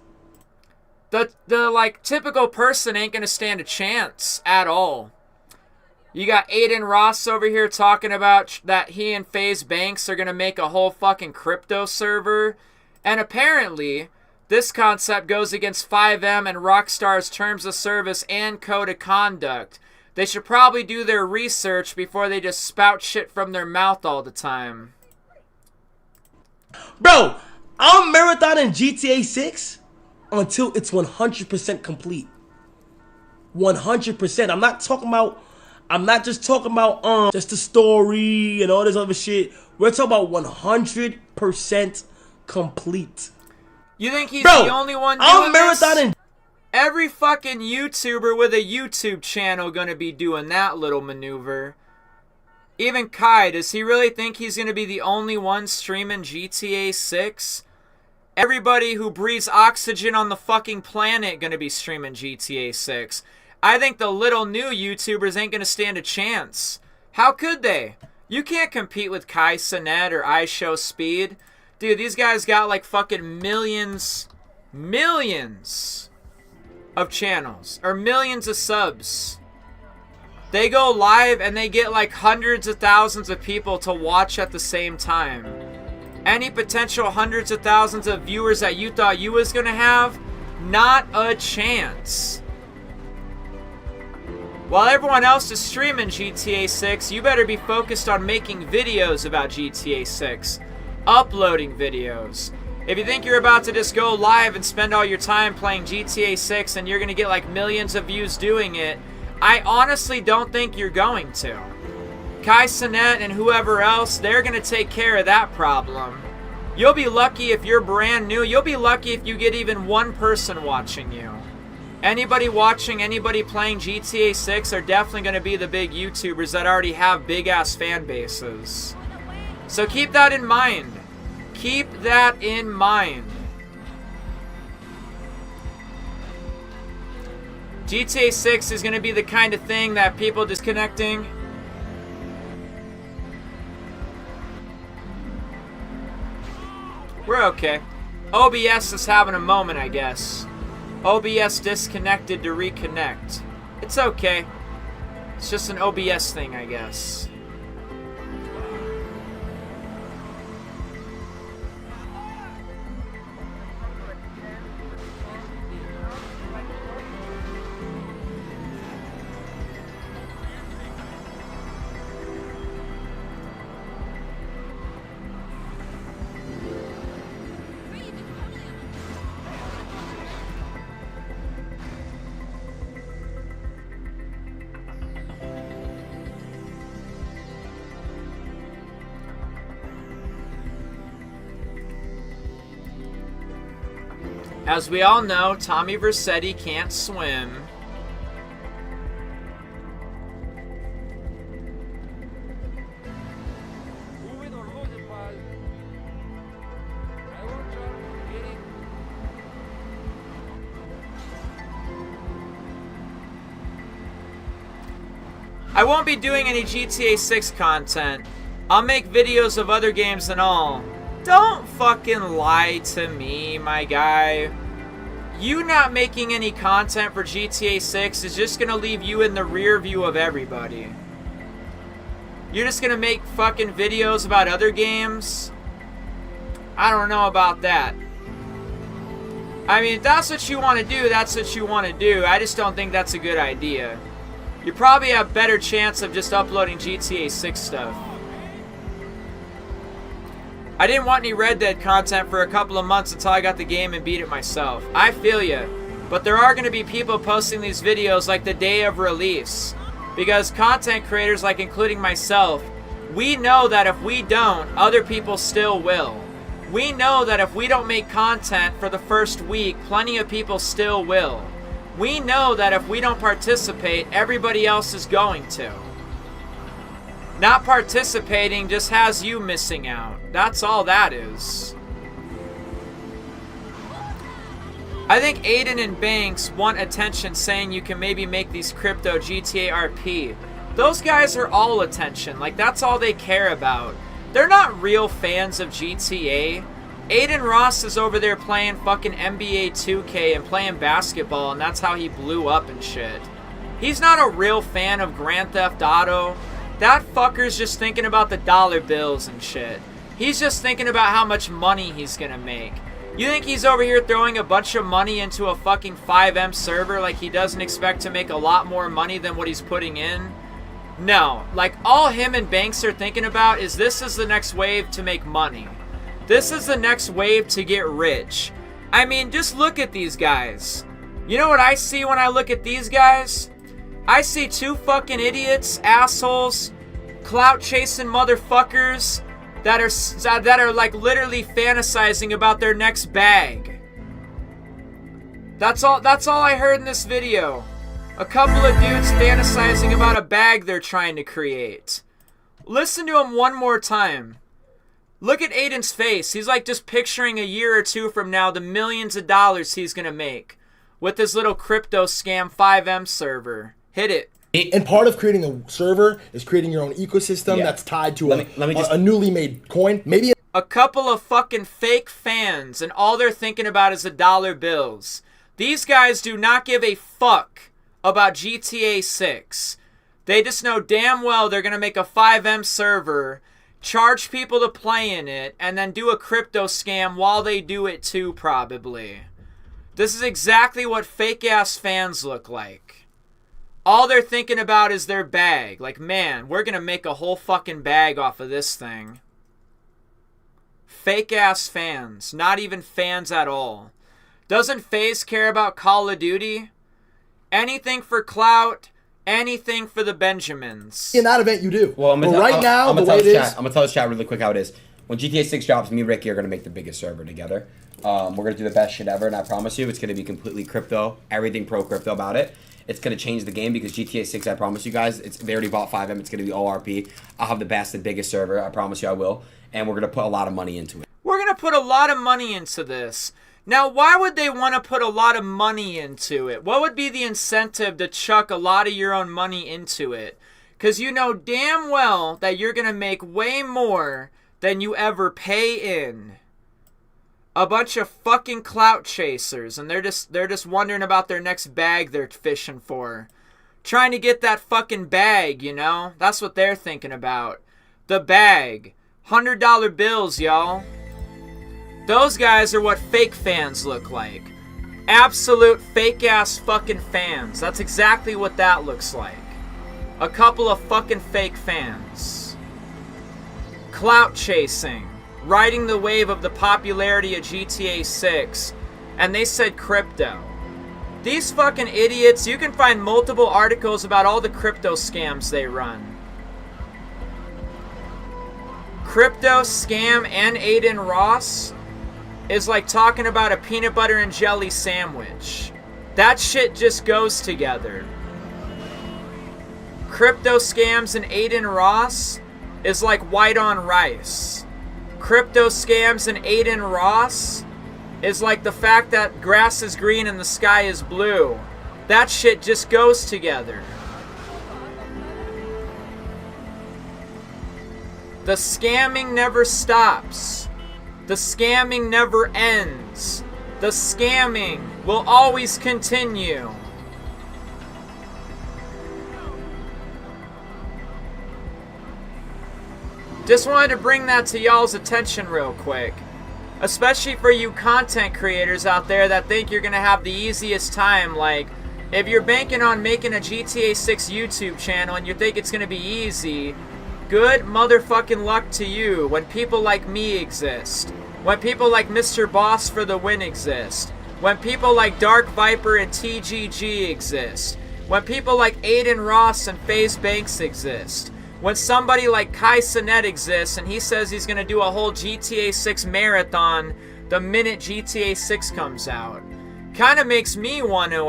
The like typical person ain't going to stand a chance at all. You got Aiden Ross over here talking about that he and FaZe Banks are going to make a whole fucking crypto server. And apparently, this concept goes against 5M and Rockstar's terms of service and code of conduct. They should probably do their research before they just spout shit from their mouth all the time. Bro, I'm marathoning GTA 6 until it's 100% complete. 100%. I'm not just talking about just the story and all this other shit. We're talking about 100% complete. You think he's the only one doing I'm marathoning. This? Every fucking YouTuber with a YouTube channel gonna be doing that little maneuver. Even Kai, does he really think he's gonna be the only one streaming GTA 6? Everybody who breathes oxygen on the fucking planet gonna be streaming GTA 6. I think the little new YouTubers ain't going to stand a chance. How could they? You can't compete with Kai Cenat or iShowSpeed. Dude, these guys got like fucking millions of channels. Or millions of subs. They go live and they get like hundreds of thousands of people to watch at the same time. Any potential hundreds of thousands of viewers that you thought you was going to have? Not a chance. While everyone else is streaming GTA 6, you better be focused on making videos about GTA 6, uploading videos, If you think you're about to just go live and spend all your time playing GTA 6 and you're going to get like millions of views doing it, I honestly don't think you're going to. Kai Cenat and whoever else, they're going to take care of that problem. You'll be lucky if you're brand new. You'll be lucky if you get even one person watching you. Anybody watching, anybody playing GTA 6 are definitely going to be the big YouTubers that already have big-ass fan bases. So keep that in mind. Keep that in mind. GTA 6 is going to be the kind of thing that people disconnecting. We're okay. OBS is having a moment, I guess. OBS disconnected to reconnect. It's okay. It's just an OBS thing, I guess. As we all know, Tommy Vercetti can't swim. I won't be doing any GTA 6 content. I'll make videos of other games and all. Don't fucking lie to me, my guy. You not making any content for GTA 6 is just gonna leave you in the rear view of everybody. You're just gonna make fucking videos about other games? I don't know about that. I mean, if that's what you want to do, that's what you want to do. I just don't think that's a good idea. You probably have better chance of just uploading GTA 6 stuff. I didn't want any Red Dead content for a couple of months until I got the game and beat it myself. I feel ya. But there are going to be people posting these videos like the day of release. Because content creators, like including myself, we know that if we don't, other people still will. We know that if we don't make content for the first week, plenty of people still will. We know that if we don't participate, everybody else is going to. Not participating just has you missing out. That's all that is. I think Aiden and Banks want attention saying you can maybe make these crypto GTA RP. Those guys are all attention. Like, that's all they care about. They're not real fans of GTA. Aiden Ross is over there playing fucking NBA 2K and playing basketball, and that's how he blew up and shit. He's not a real fan of Grand Theft Auto. That fucker's just thinking about the dollar bills and shit. He's just thinking about how much money he's gonna make. You think he's over here throwing a bunch of money into a fucking 5M server like he doesn't expect to make a lot more money than what he's putting in? No. Like, all him and Banks are thinking about is this is the next wave to make money. This is the next wave to get rich. I mean, just look at these guys. You know what I see when I look at these guys? I see two fucking idiots, assholes, clout-chasing motherfuckers that are like literally fantasizing about their next bag. That's all I heard in this video. A couple of dudes fantasizing about a bag they're trying to create. Listen to him one more time. Look at Aiden's face. He's like just picturing a year or two from now the millions of dollars he's gonna make with his little crypto scam 5M server. Hit it. And part of creating a server is creating your own ecosystem that's tied to a newly made coin. Maybe a couple of fucking fake fans, and all they're thinking about is the dollar bills. These guys do not give a fuck about GTA 6. They just know damn well they're going to make a 5M server, charge people to play in it, and then do a crypto scam while they do it too, probably. This is exactly what fake-ass fans look like. All they're thinking about is their bag. Like, man, we're going to make a whole fucking bag off of this thing. fake ass fans, not even fans at all. Doesn't FaZe care about Call of Duty? Anything for clout, anything for the Benjamins. In that event, you do. Well, I'm gonna tell this chat really quick how it is. When GTA 6 drops, me and Ricky are gonna make the biggest server together. We're gonna do the best shit ever, and I promise you, it's gonna be completely crypto, everything pro crypto about it. It's gonna change the game because GTA 6, I promise you guys, they already bought 5M. It's gonna be ORP. I'll have the best and biggest server. I promise you, I will. And we're gonna put a lot of money into it. We're gonna put a lot of money into this. Now, why would they want to put a lot of money into it? What would be the incentive to chuck a lot of your own money into it? Because you know damn well that you're going to make way more than you ever pay in. A bunch of fucking clout chasers, and they're just wondering about their next bag they're fishing for. Trying to get that fucking bag, you know? That's what they're thinking about. The bag. $100 bills, y'all. Those guys are what fake fans look like. Absolute fake-ass fucking fans. That's exactly what that looks like. A couple of fucking fake fans. Clout chasing. Riding the wave of the popularity of GTA 6. And they said crypto. These fucking idiots, you can find multiple articles about all the crypto scams they run. Crypto scam and Aiden Ross is like talking about a peanut butter and jelly sandwich. That shit just goes together. Crypto scams and Aiden Ross is like white on rice. Crypto scams and Aiden Ross is like the fact that grass is green and the sky is blue. That shit just goes together. The scamming never stops. The scamming never ends. The scamming will always continue. Just wanted to bring that to y'all's attention real quick. Especially for you content creators out there that think you're going to have the easiest time. Like, if you're banking on making a GTA 6 YouTube channel and you think it's going to be easy, good motherfucking luck to you when people like me exist. When people like Mr. Boss for the win exist. When people like Dark Viper and TGG exist. When people like Aiden Ross and FaZe Banks exist. When somebody like Kai Cenat exists and he says he's going to do a whole GTA 6 marathon the minute GTA 6 comes out. Kind of makes me want to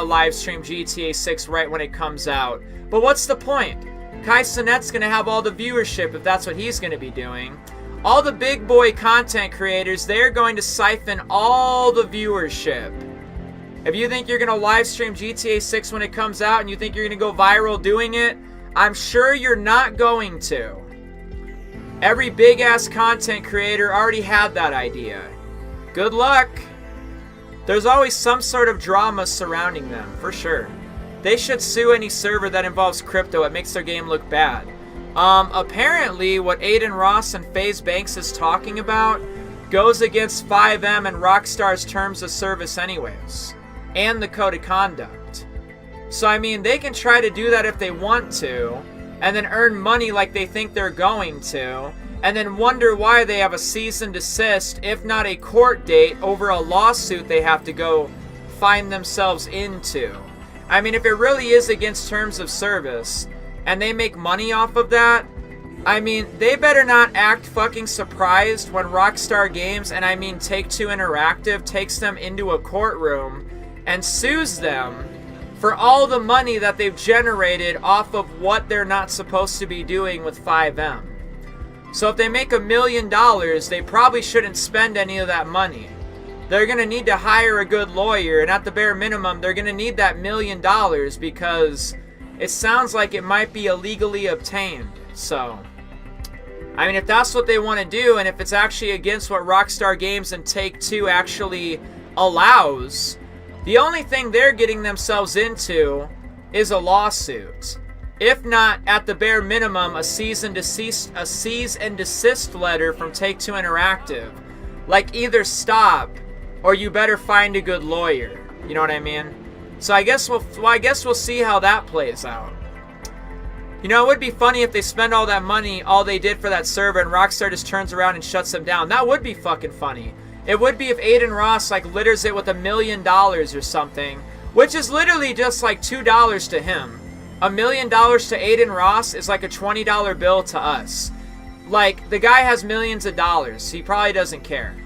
live stream GTA 6 right when it comes out. But what's the point? Kai Cenat's going to have all the viewership if that's what he's going to be doing. All the big boy content creators, they're going to siphon all the viewership. If you think you're going to live stream GTA 6 when it comes out and you think you're going to go viral doing it, I'm sure you're not going to. Every big ass content creator already had that idea. Good luck. There's always some sort of drama surrounding them, for sure. They should sue any server that involves crypto. It makes their game look bad. Apparently what Aiden Ross and FaZe Banks is talking about goes against 5M and Rockstar's terms of service anyways. And the code of conduct. So I mean, they can try to do that if they want to, and then earn money like they think they're going to, and then wonder why they have a cease and desist, if not a court date, over a lawsuit they have to go find themselves into. I mean, if it really is against terms of service, and they make money off of that, I mean, they better not act fucking surprised when Rockstar Games, and I mean Take-Two Interactive, takes them into a courtroom and sues them for all the money that they've generated off of what they're not supposed to be doing with 5M. So if they make $1 million, they probably shouldn't spend any of that money. They're going to need to hire a good lawyer, and at the bare minimum, they're going to need that $1 million because it sounds like it might be illegally obtained. So, I mean, if that's what they want to do, and if it's actually against what Rockstar Games and Take-Two actually allows, the only thing they're getting themselves into is a lawsuit. If not, at the bare minimum, a cease and desist letter from Take-Two Interactive. Like, either stop, or you better find a good lawyer. You know what I mean? So I guess we'll see how that plays out. You know, it would be funny if they spend all that money, all they did for that server, and Rockstar just turns around and shuts them down. That would be fucking funny. It would be if Aiden Ross, like, litters it with $1 million or something, which is literally just like $2 to him. $1 million to Aiden Ross is like a $20 bill to us. Like, the guy has millions of dollars. He probably doesn't care.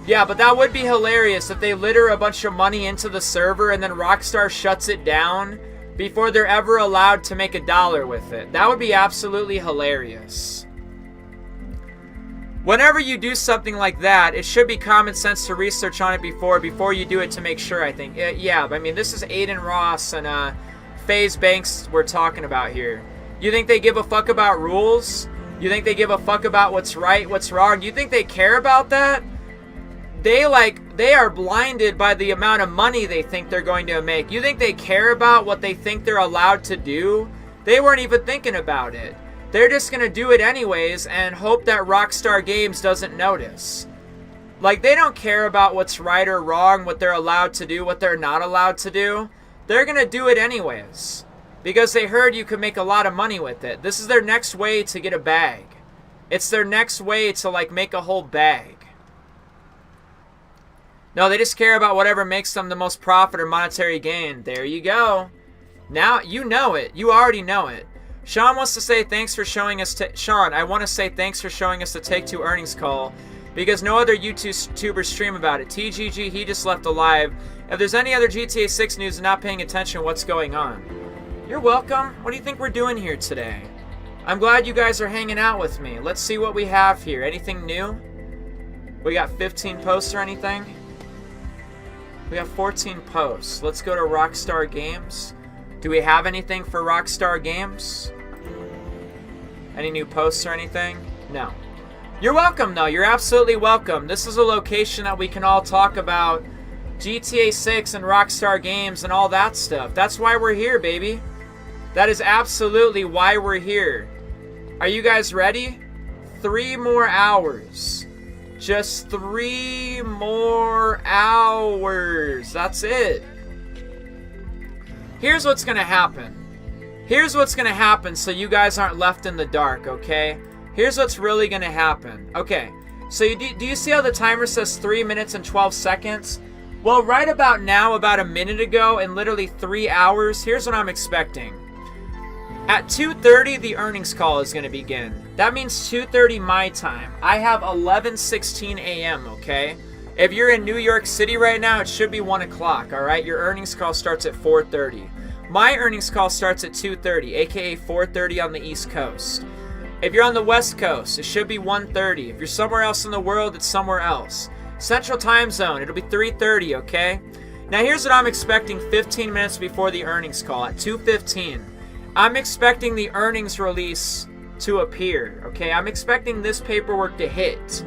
Yeah, but that would be hilarious if they litter a bunch of money into the server and then Rockstar shuts it down before they're ever allowed to make $1 with it. That would be absolutely hilarious. Whenever you do something like that, it should be common sense to research on it before you do it to make sure, I think. Yeah, I mean, this is Aiden Ross and FaZe Banks we're talking about here. You think they give a fuck about rules? You think they give a fuck about what's right, what's wrong? You think they care about that? They are blinded by the amount of money they think they're going to make. You think they care about what they think they're allowed to do? They weren't even thinking about it. They're just going to do it anyways and hope that Rockstar Games doesn't notice. Like, they don't care about what's right or wrong, what they're allowed to do, what they're not allowed to do. They're going to do it anyways. Because they heard you could make a lot of money with it. This is their next way to get a bag. It's their next way to, like, make a whole bag. No, they just care about whatever makes them the most profit or monetary gain. There you go. Now, you know it. You already know it. Sean wants to say thanks for showing us... Sean, I want to say thanks for showing us the Take-Two earnings call because no other YouTubers stream about it. TGG, he just left a live. If there's any other GTA 6 news and not paying attention, what's going on? You're welcome. What do you think we're doing here today? I'm glad you guys are hanging out with me. Let's see what we have here. Anything new? We got 15 posts or anything? We have 14 posts. Let's go to Rockstar Games. Do we have anything for Rockstar Games? Any new posts or anything? No. You're welcome, though. You're absolutely welcome. This is a location that we can all talk about GTA 6 and Rockstar Games and all that stuff. That's why we're here, baby. That is absolutely why we're here. Are you guys ready? 3 more hours. Just 3 more hours. That's it. Here's what's gonna happen. Here's what's gonna happen so you guys aren't left in the dark, okay? Here's what's really gonna happen. Okay, so do you see how the timer says 3 minutes and 12 seconds? Well, right about now, about a minute ago, in literally 3 hours, here's what I'm expecting. At 2:30, the earnings call is going to begin. That means 2:30 my time. I have 11:16 a.m., okay? If you're in New York City right now, it should be 1 o'clock, all right? Your earnings call starts at 4:30. My earnings call starts at 2:30, aka 4:30 on the East Coast. If you're on the West Coast, it should be 1:30. If you're somewhere else in the world, it's somewhere else. Central Time Zone, it'll be 3:30, okay? Now here's what I'm expecting 15 minutes before the earnings call at 2:15. I'm expecting the earnings release to appear, okay? I'm expecting this paperwork to hit.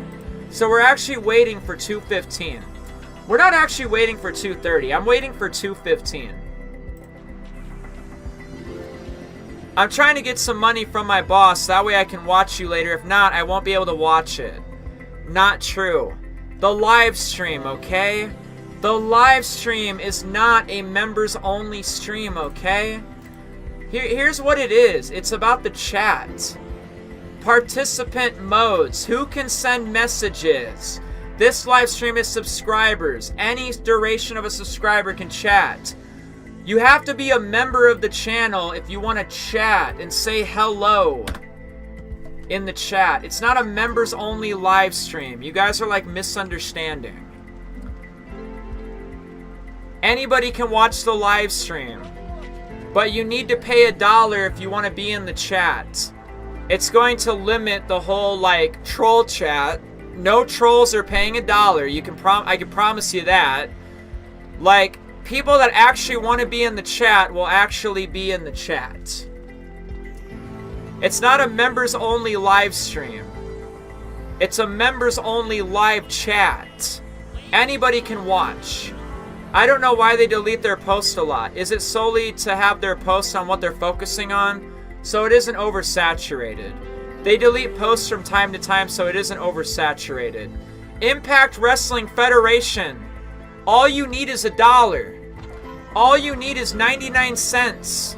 So we're actually waiting for 2:15. We're not actually waiting for 2:30. I'm waiting for 2:15. I'm trying to get some money from my boss. That way I can watch you later. If not, I won't be able to watch it. Not true. The live stream, okay? The live stream is not a members-only stream, okay? Here's what it is. It's about the chat. Participant modes. Who can send messages? This live stream is subscribers. Any duration of a subscriber can chat. You have to be a member of the channel if you want to chat and say hello in the chat. It's not a members-only live stream. You guys are like misunderstanding. Anybody can watch the live stream. But you need to pay $1 if you want to be in the chat. It's going to limit the whole, like, troll chat. No trolls are paying $1. I can promise you that. Like, people that actually want to be in the chat will actually be in the chat. It's not a members-only live stream. It's a members-only live chat. Anybody can watch. I don't know why they delete their posts a lot. Is it solely to have their posts on what they're focusing on? So it isn't oversaturated. They delete posts from time to time so it isn't oversaturated. Impact Wrestling Federation. All you need is $1. All you need is 99 cents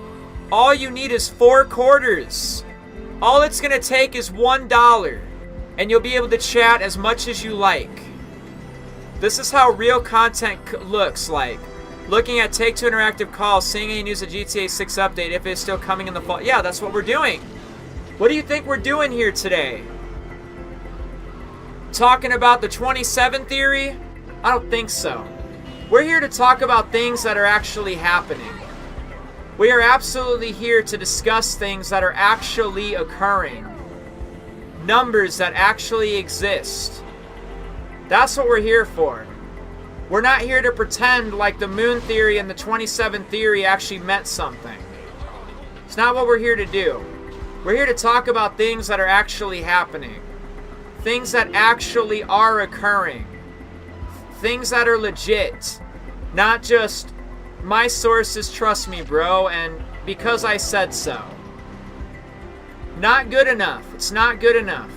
All you need is 4 quarters. All it's gonna take is $1, and you'll be able to chat as much as you like. This is how real content looks like. Looking at Take-Two Interactive calls, seeing any news of GTA 6 update, if it's still coming in the fall. Yeah, that's what we're doing. What do you think we're doing here today? Talking about the 27 theory? I don't think so. We're here to talk about things that are actually happening. We are absolutely here to discuss things that are actually occurring. Numbers that actually exist. That's what we're here for. We're not here to pretend like the moon theory and the 27 theory actually meant something. It's not what we're here to do. We're here to talk about things that are actually happening. Things that actually are occurring. Things that are legit. Not just, my sources trust me, bro, and because I said so. Not good enough. It's not good enough.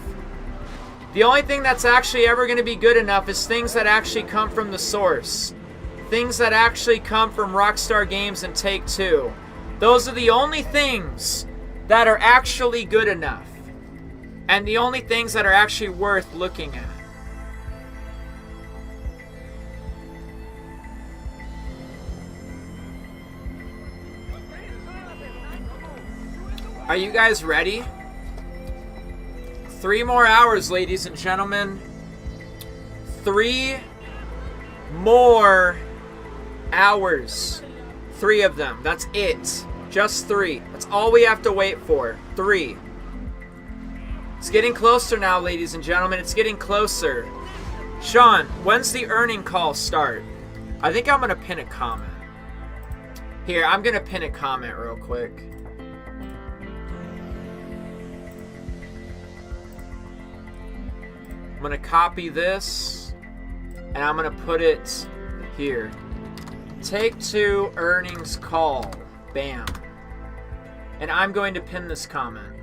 The only thing that's actually ever going to be good enough is things that actually come from the source. Things that actually come from Rockstar Games and Take-Two. Those are the only things that are actually good enough. And the only things that are actually worth looking at. Are you guys ready? 3 more hours, ladies and gentlemen. 3 more hours. 3 of them. That's it. Just 3. That's all we have to wait for. 3. It's getting closer now, ladies and gentlemen. It's getting closer. Sean, when's the earning call start? I think I'm going to pin a comment. Here, I'm going to pin a comment real quick. I'm going to copy this, and I'm going to put it here. Take-Two earnings call. Bam. And I'm going to pin this comment.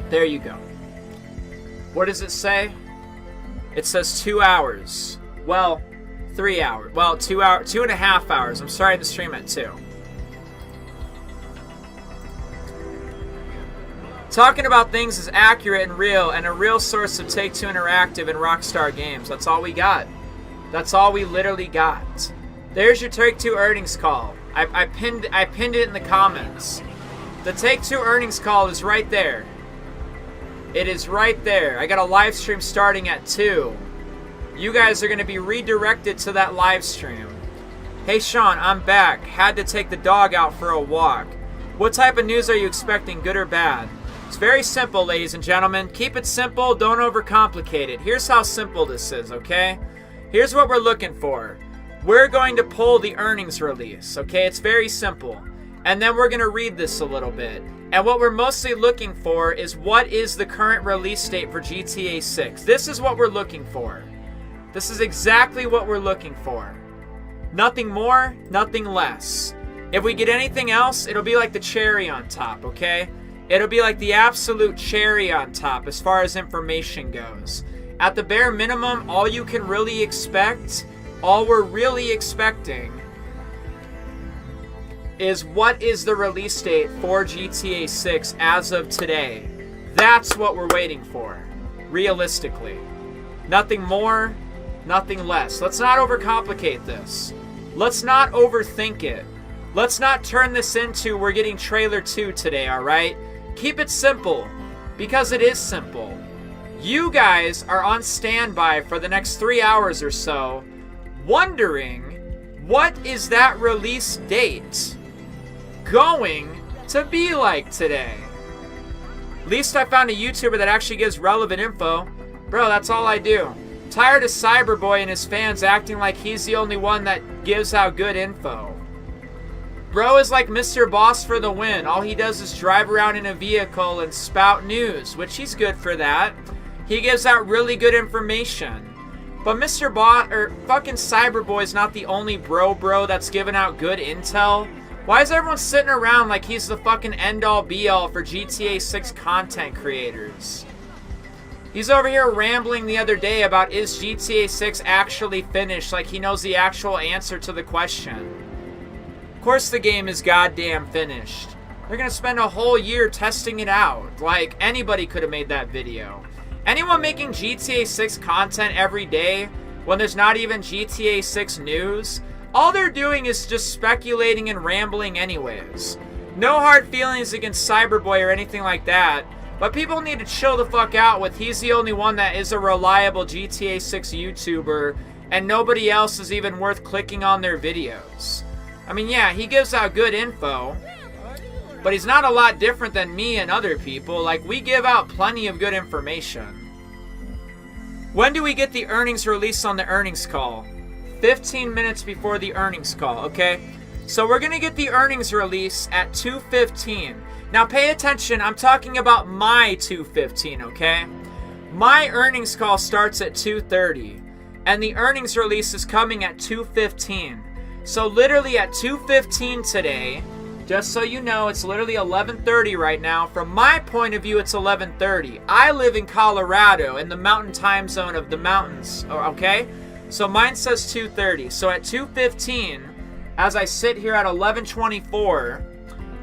There you go. What does it say? It says 2 hours. Well, 3 hours. Well, 2 hours, 2.5 hours. I'm sorry to stream at 2. Talking about things is accurate and real, and a real source of Take-Two Interactive and Rockstar Games. That's all we got. That's all we literally got. There's your Take-Two earnings call. I pinned it in the comments. The Take-Two earnings call is right there. It is right there. I got a live stream starting at 2. You guys are going to be redirected to that live stream. Hey Sean, I'm back. Had to take the dog out for a walk. What type of news are you expecting, good or bad? It's very simple, ladies and gentlemen. Keep it simple, don't overcomplicate it. Here's how simple this is, okay? Here's what we're looking for. We're going to pull the earnings release, okay? It's very simple. And then we're going to read this a little bit. And what we're mostly looking for is what is the current release date for GTA 6. This is what we're looking for. This is exactly what we're looking for. Nothing more, nothing less. If we get anything else, it'll be like the cherry on top, okay? It'll be like the absolute cherry on top as far as information goes. At the bare minimum, all you can really expect, all we're really expecting, is what is the release date for GTA 6 as of today. That's what we're waiting for, realistically. Nothing more, nothing less. Let's not overcomplicate this. Let's not overthink it. Let's not turn this into we're getting trailer 2 today, alright? Keep it simple, because it is simple. You guys are on standby for the next 3 hours or so, wondering what is that release date going to be like today. At least I found a YouTuber that actually gives relevant info. Bro, that's all I do. Tired of Cyberboy and his fans acting like he's the only one that gives out good info. Bro is like Mr. Boss for the win. All he does is drive around in a vehicle and spout news, which he's good for that. He gives out really good information. But Mr. Boss, or fucking Cyberboy's not the only bro that's giving out good intel. Why is everyone sitting around like he's the fucking end-all be-all for GTA 6 content creators? He's over here rambling the other day about is GTA 6 actually finished, like he knows the actual answer to the question. Of course the game is goddamn finished. They're gonna spend a whole year testing it out. Like, anybody could have made that video. Anyone making GTA 6 content every day when there's not even GTA 6 news, all they're doing is just speculating and rambling anyways. No hard feelings against Cyberboy or anything like that, but people need to chill the fuck out with he's the only one that is a reliable GTA 6 YouTuber and nobody else is even worth clicking on their videos. I mean, yeah, he gives out good info, but he's not a lot different than me and other people. Like, we give out plenty of good information. When do we get the earnings release on the earnings call? 15 minutes before the earnings call, okay? So we're gonna get the earnings release at 2:15. Now pay attention, I'm talking about my 2:15, okay? My earnings call starts at 2:30, and the earnings release is coming at 2:15. So literally at 2:15 today, just so you know, it's literally 11:30 right now. From my point of view, it's 11:30. I live in Colorado, in the mountain time zone of the mountains, okay? So mine says 2:30. So at 2:15, as I sit here at 11:24,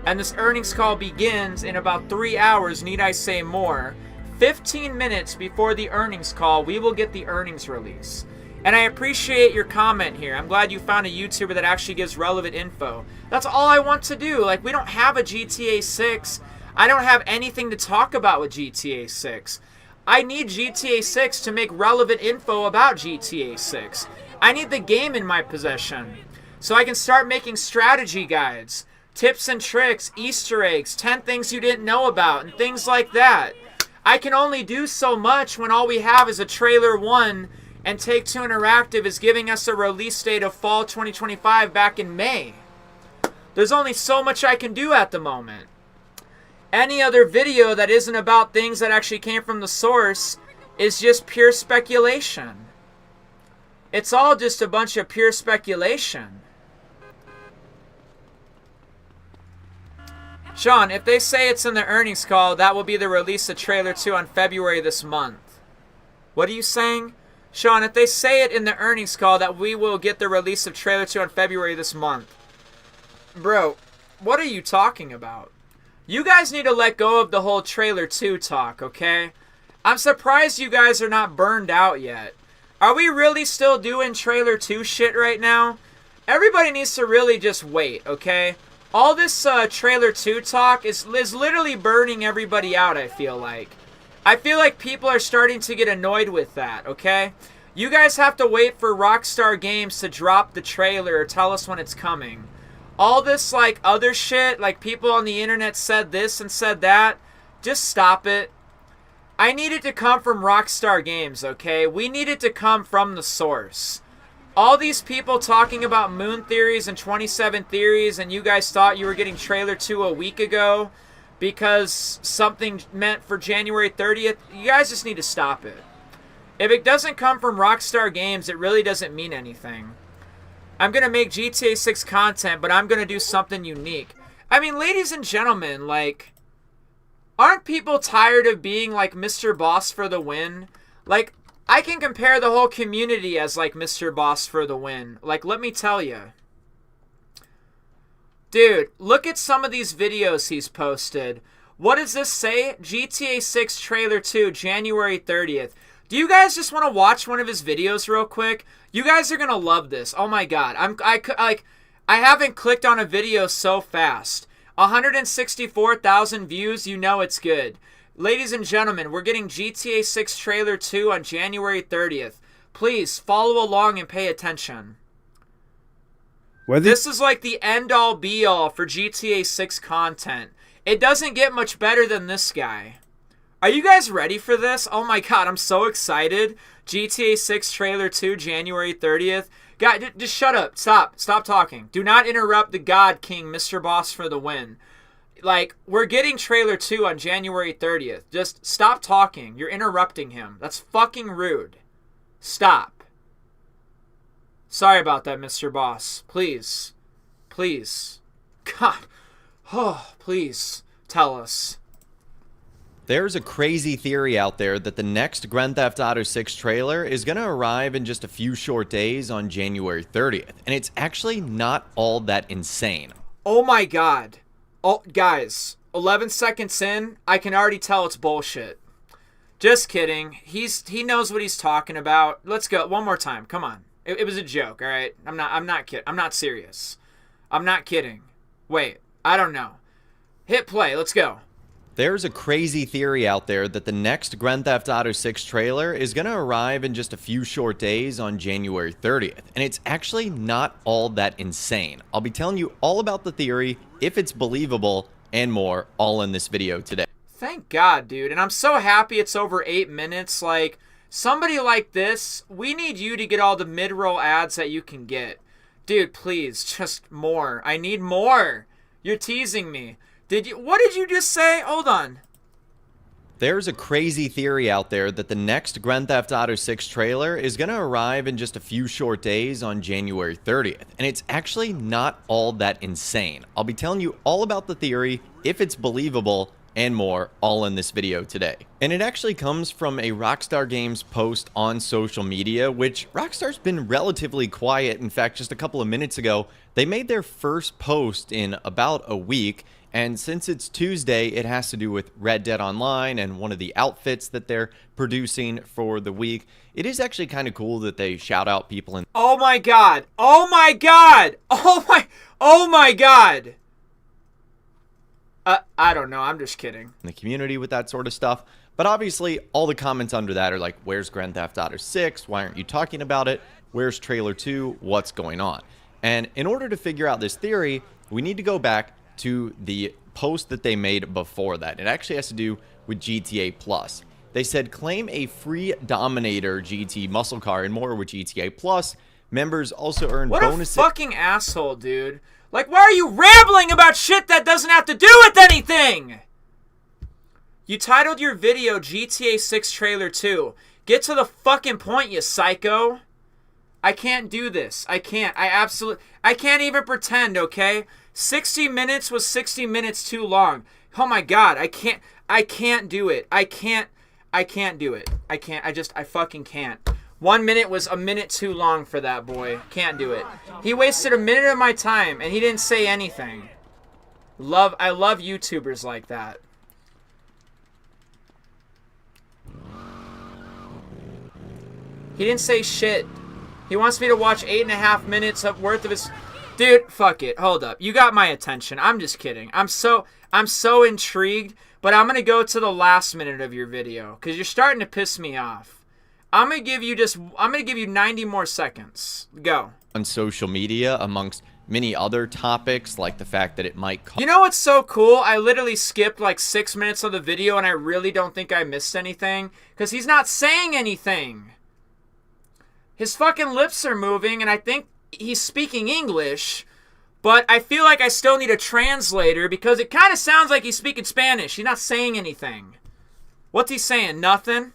and this earnings call begins in about 3 hours, need I say more, 15 minutes before the earnings call, we will get the earnings release. And I appreciate your comment here. I'm glad you found a YouTuber that actually gives relevant info. That's all I want to do. Like, we don't have a GTA 6. I don't have anything to talk about with GTA 6. I need GTA 6 to make relevant info about GTA 6. I need the game in my possession so I can start making strategy guides, tips and tricks, Easter eggs, 10 things you didn't know about, and things like that. I can only do so much when all we have is a trailer 1 and Take-Two Interactive is giving us a release date of fall 2025 back in May. There's only so much I can do at the moment. Any other video that isn't about things that actually came from the source is just pure speculation. It's all just a bunch of pure speculation. Sean, if they say it's in the earnings call, that will be the release of Trailer 2 on February this month. What are you saying? Sean, if they say it in the earnings call that we will get the release of Trailer 2 on February this month. Bro, what are you talking about? You guys need to let go of the whole Trailer 2 talk, okay? I'm surprised you guys are not burned out yet. Are we really still doing Trailer 2 shit right now? Everybody needs to really just wait, okay? All this Trailer 2 talk is literally burning everybody out, I feel like. I feel like people are starting to get annoyed with that, okay? You guys have to wait for Rockstar Games to drop the trailer or tell us when it's coming. All this, like, other shit, like people on the internet said this and said that, just stop it. I need it to come from Rockstar Games, okay? We need it to come from the source. All these people talking about moon theories and 27 theories, and you guys thought you were getting Trailer 2 a week ago because something meant for January 30th, you guys just need to stop it. If it doesn't come from Rockstar Games, it really doesn't mean anything. I'm going to make GTA 6 content, but I'm going to do something unique. I mean, ladies and gentlemen, like, aren't people tired of being like Mr. Boss for the win? Like, I can compare the whole community as like Mr. Boss for the win. Like, let me tell you. Dude, look at some of these videos he's posted. What does this say? GTA 6 Trailer 2, January 30th. Do you guys just want to watch one of his videos real quick? You guys are going to love this. Oh my god. I haven't clicked on a video so fast. 164,000 views, you know it's good. Ladies and gentlemen, we're getting GTA 6 Trailer 2 on January 30th. Please follow along and pay attention. This is like the end-all be-all for GTA 6 content. It doesn't get much better than this guy. Are you guys ready for this? Oh my god, I'm so excited. GTA 6 Trailer 2, January 30th. God, just shut up. Stop talking. Do not interrupt the God King, Mr. Boss for the win. Like, we're getting Trailer 2 on January 30th. Just stop talking. You're interrupting him. That's fucking rude. Stop. Sorry about that, Mr. Boss. Please. Please. God. Oh, please. Tell us. There's a crazy theory out there that the next Grand Theft Auto 6 trailer is going to arrive in just a few short days on January 30th, and it's actually not all that insane. Oh my god. Oh, guys, 11 seconds in, I can already tell it's bullshit. Just kidding. He knows what he's talking about. Let's go one more time. Come on. It was a joke, all right? I'm not kidding. I'm not serious. I'm not kidding. Wait, I don't know. Hit play. Let's go. There's a crazy theory out there that the next Grand Theft Auto 6 trailer is going to arrive in just a few short days on January 30th, and it's actually not all that insane. I'll be telling you all about the theory, if it's believable, and more, all in this video today. Thank God, dude. And I'm so happy it's over 8 minutes. Like, somebody like this, we need you to get all the mid-roll ads that you can get. Dude, please, just more. I need more. You're teasing me. What did you just say? Hold on. There's a crazy theory out there that the next Grand Theft Auto 6 trailer is going to arrive in just a few short days on January 30th, and it's actually not all that insane. I'll be telling you all about the theory, if it's believable, and more, all in this video today. And it actually comes from a Rockstar Games post on social media, which Rockstar's been relatively quiet. In fact, just a couple of minutes ago, they made their first post in about a week. And since it's Tuesday, it has to do with Red Dead Online and one of the outfits that they're producing for the week. It is actually kind of cool that they shout out people in... Oh my god! Oh my god! Oh my god! I don't know. I'm just kidding. ...the community with that sort of stuff. But obviously, all the comments under that are like, where's Grand Theft Auto 6? Why aren't you talking about it? Where's Trailer 2? What's going on? And in order to figure out this theory, we need to go back to the post that they made before that. It actually has to do with GTA Plus. They said, claim a free Dominator GT muscle car and more with GTA Plus. Members also earn bonuses. What a fucking asshole, dude. Like, why are you rambling about shit that doesn't have to do with anything? You titled your video GTA 6 Trailer 2. Get to the fucking point, you psycho. I can't do this. I can't. I can't even pretend, okay? 60 minutes was 60 minutes too long. Oh my god, I can't do it. I can't do it. I fucking can't. 1 minute was a minute too long for that boy. Can't do it. He wasted a minute of my time and he didn't say anything. I love YouTubers like that. He didn't say shit. He wants me to watch 8.5 minutes worth of his... Dude, fuck it. Hold up. You got my attention. I'm just kidding. I'm so intrigued, but I'm going to go to the last minute of your video because you're starting to piss me off. I'm going to give you 90 more seconds. Go. On social media, amongst many other topics, like the fact that it might... You know what's so cool? I literally skipped like 6 minutes of the video and I really don't think I missed anything because he's not saying anything. His fucking lips are moving and I think he's speaking English, but I feel like I still need a translator because it kind of sounds like he's speaking Spanish. He's not saying anything. What's he saying? Nothing?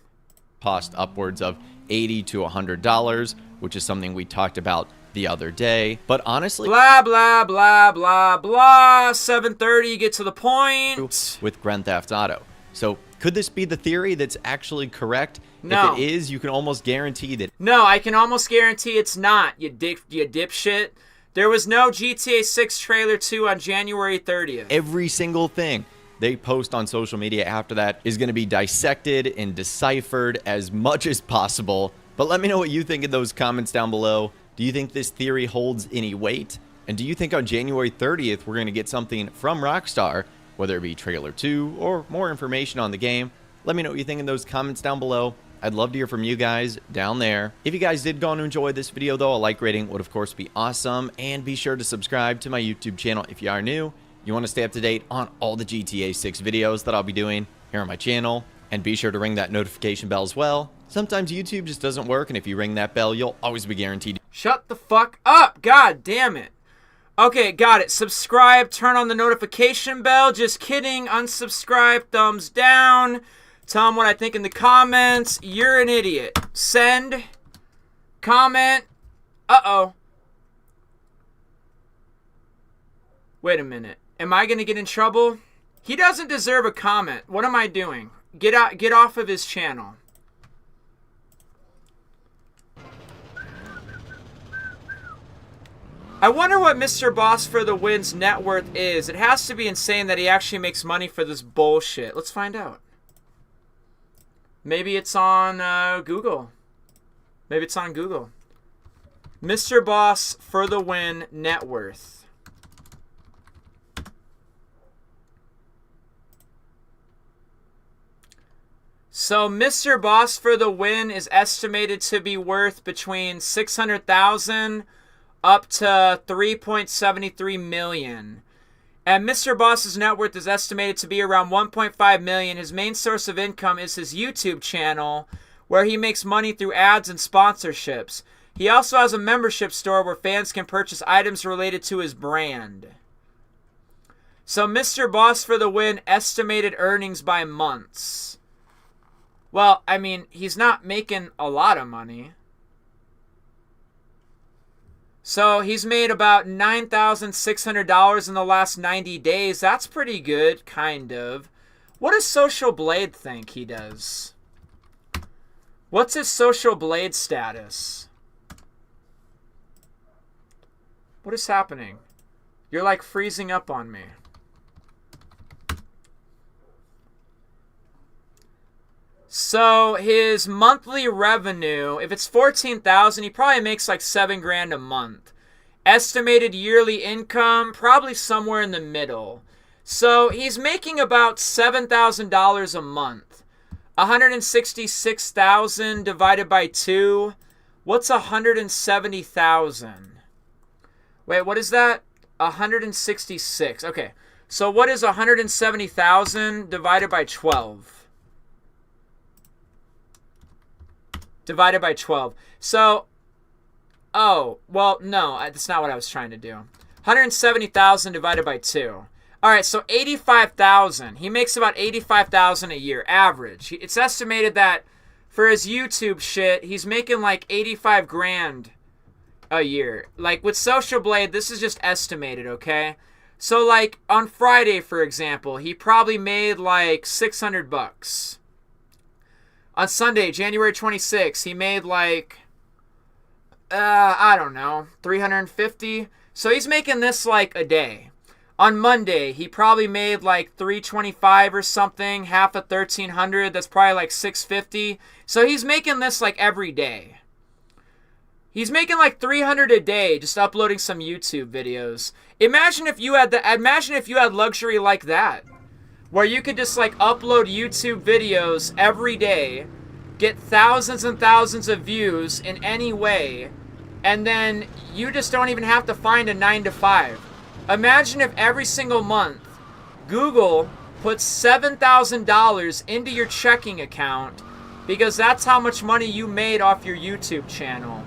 Cost upwards of $80 to $100, which is something we talked about the other day. But honestly... Blah, blah, blah, blah, blah. 7:30, get to the point. With Grand Theft Auto. So, could this be the theory that's actually correct? No. If it is, you can almost guarantee that... No, I can almost guarantee it's not, you dipshit. There was no GTA 6 Trailer 2 on January 30th. Every single thing they post on social media after that is going to be dissected and deciphered as much as possible. But let me know what you think in those comments down below. Do you think this theory holds any weight? And do you think on January 30th we're going to get something from Rockstar, whether it be Trailer 2 or more information on the game? Let me know what you think in those comments down below. I'd love to hear from you guys down there. If you guys did go on to enjoy this video, though, a like rating would, of course, be awesome. And be sure to subscribe to my YouTube channel if you are new. You want to stay up to date on all the GTA 6 videos that I'll be doing here on my channel. And be sure to ring that notification bell as well. Sometimes YouTube just doesn't work, and if you ring that bell, you'll always be guaranteed. Shut the fuck up! God damn it. Okay, got it. Subscribe, turn on the notification bell. Just kidding. Unsubscribe, thumbs down. Tell them what I think in the comments. You're an idiot. Send. Comment. Uh-oh. Wait a minute. Am I going to get in trouble? He doesn't deserve a comment. What am I doing? Get off of his channel. I wonder what Mr. Boss for the Win's net worth is. It has to be insane that he actually makes money for this bullshit. Let's find out. Maybe it's on Google. Maybe it's on Google. Mr. Boss for the Win net worth. So Mr. Boss for the Win is estimated to be worth between 600,000 up to 3.73 million. And Mr. Boss's net worth is estimated to be around 1.5 million. His main source of income is his YouTube channel, where he makes money through ads and sponsorships. He also has a membership store where fans can purchase items related to his brand. So Mr. Boss for the Win estimated earnings by months. Well, I mean, he's not making a lot of money. So he's made about $9,600 in the last 90 days. That's pretty good, kind of. What does Social Blade think he does? What's his Social Blade status? What is happening? You're like freezing up on me. So his monthly revenue, if it's 14,000, he probably makes like $7,000 a month. Estimated yearly income, probably somewhere in the middle. So he's making about $7,000 a month. 166,000 divided by 2. What's 170,000? Wait, what is that? 166. Okay. So what is 170,000 divided by 12? Divided by 12. So, oh, well, no, that's not what I was trying to do. 170,000 divided by 2. All right, so 85,000. He makes about 85,000 a year, average. It's estimated that for his YouTube shit, he's making like 85 grand a year. Like with Social Blade, this is just estimated, okay? So like on Friday, for example, he probably made like 600 bucks. On Sunday, January 26th, he made like, I don't know, 350. So he's making this like a day. On Monday, he probably made like 325 or something, half of 1,300. That's probably like 650. So he's making this like every day. He's making like 300 a day just uploading some YouTube videos. Imagine if you had luxury like that, where you could just like upload YouTube videos every day, get thousands and thousands of views in any way, and then you just don't even have to find a 9-to-5. Imagine if every single month Google puts $7,000 into your checking account because that's how much money you made off your YouTube channel.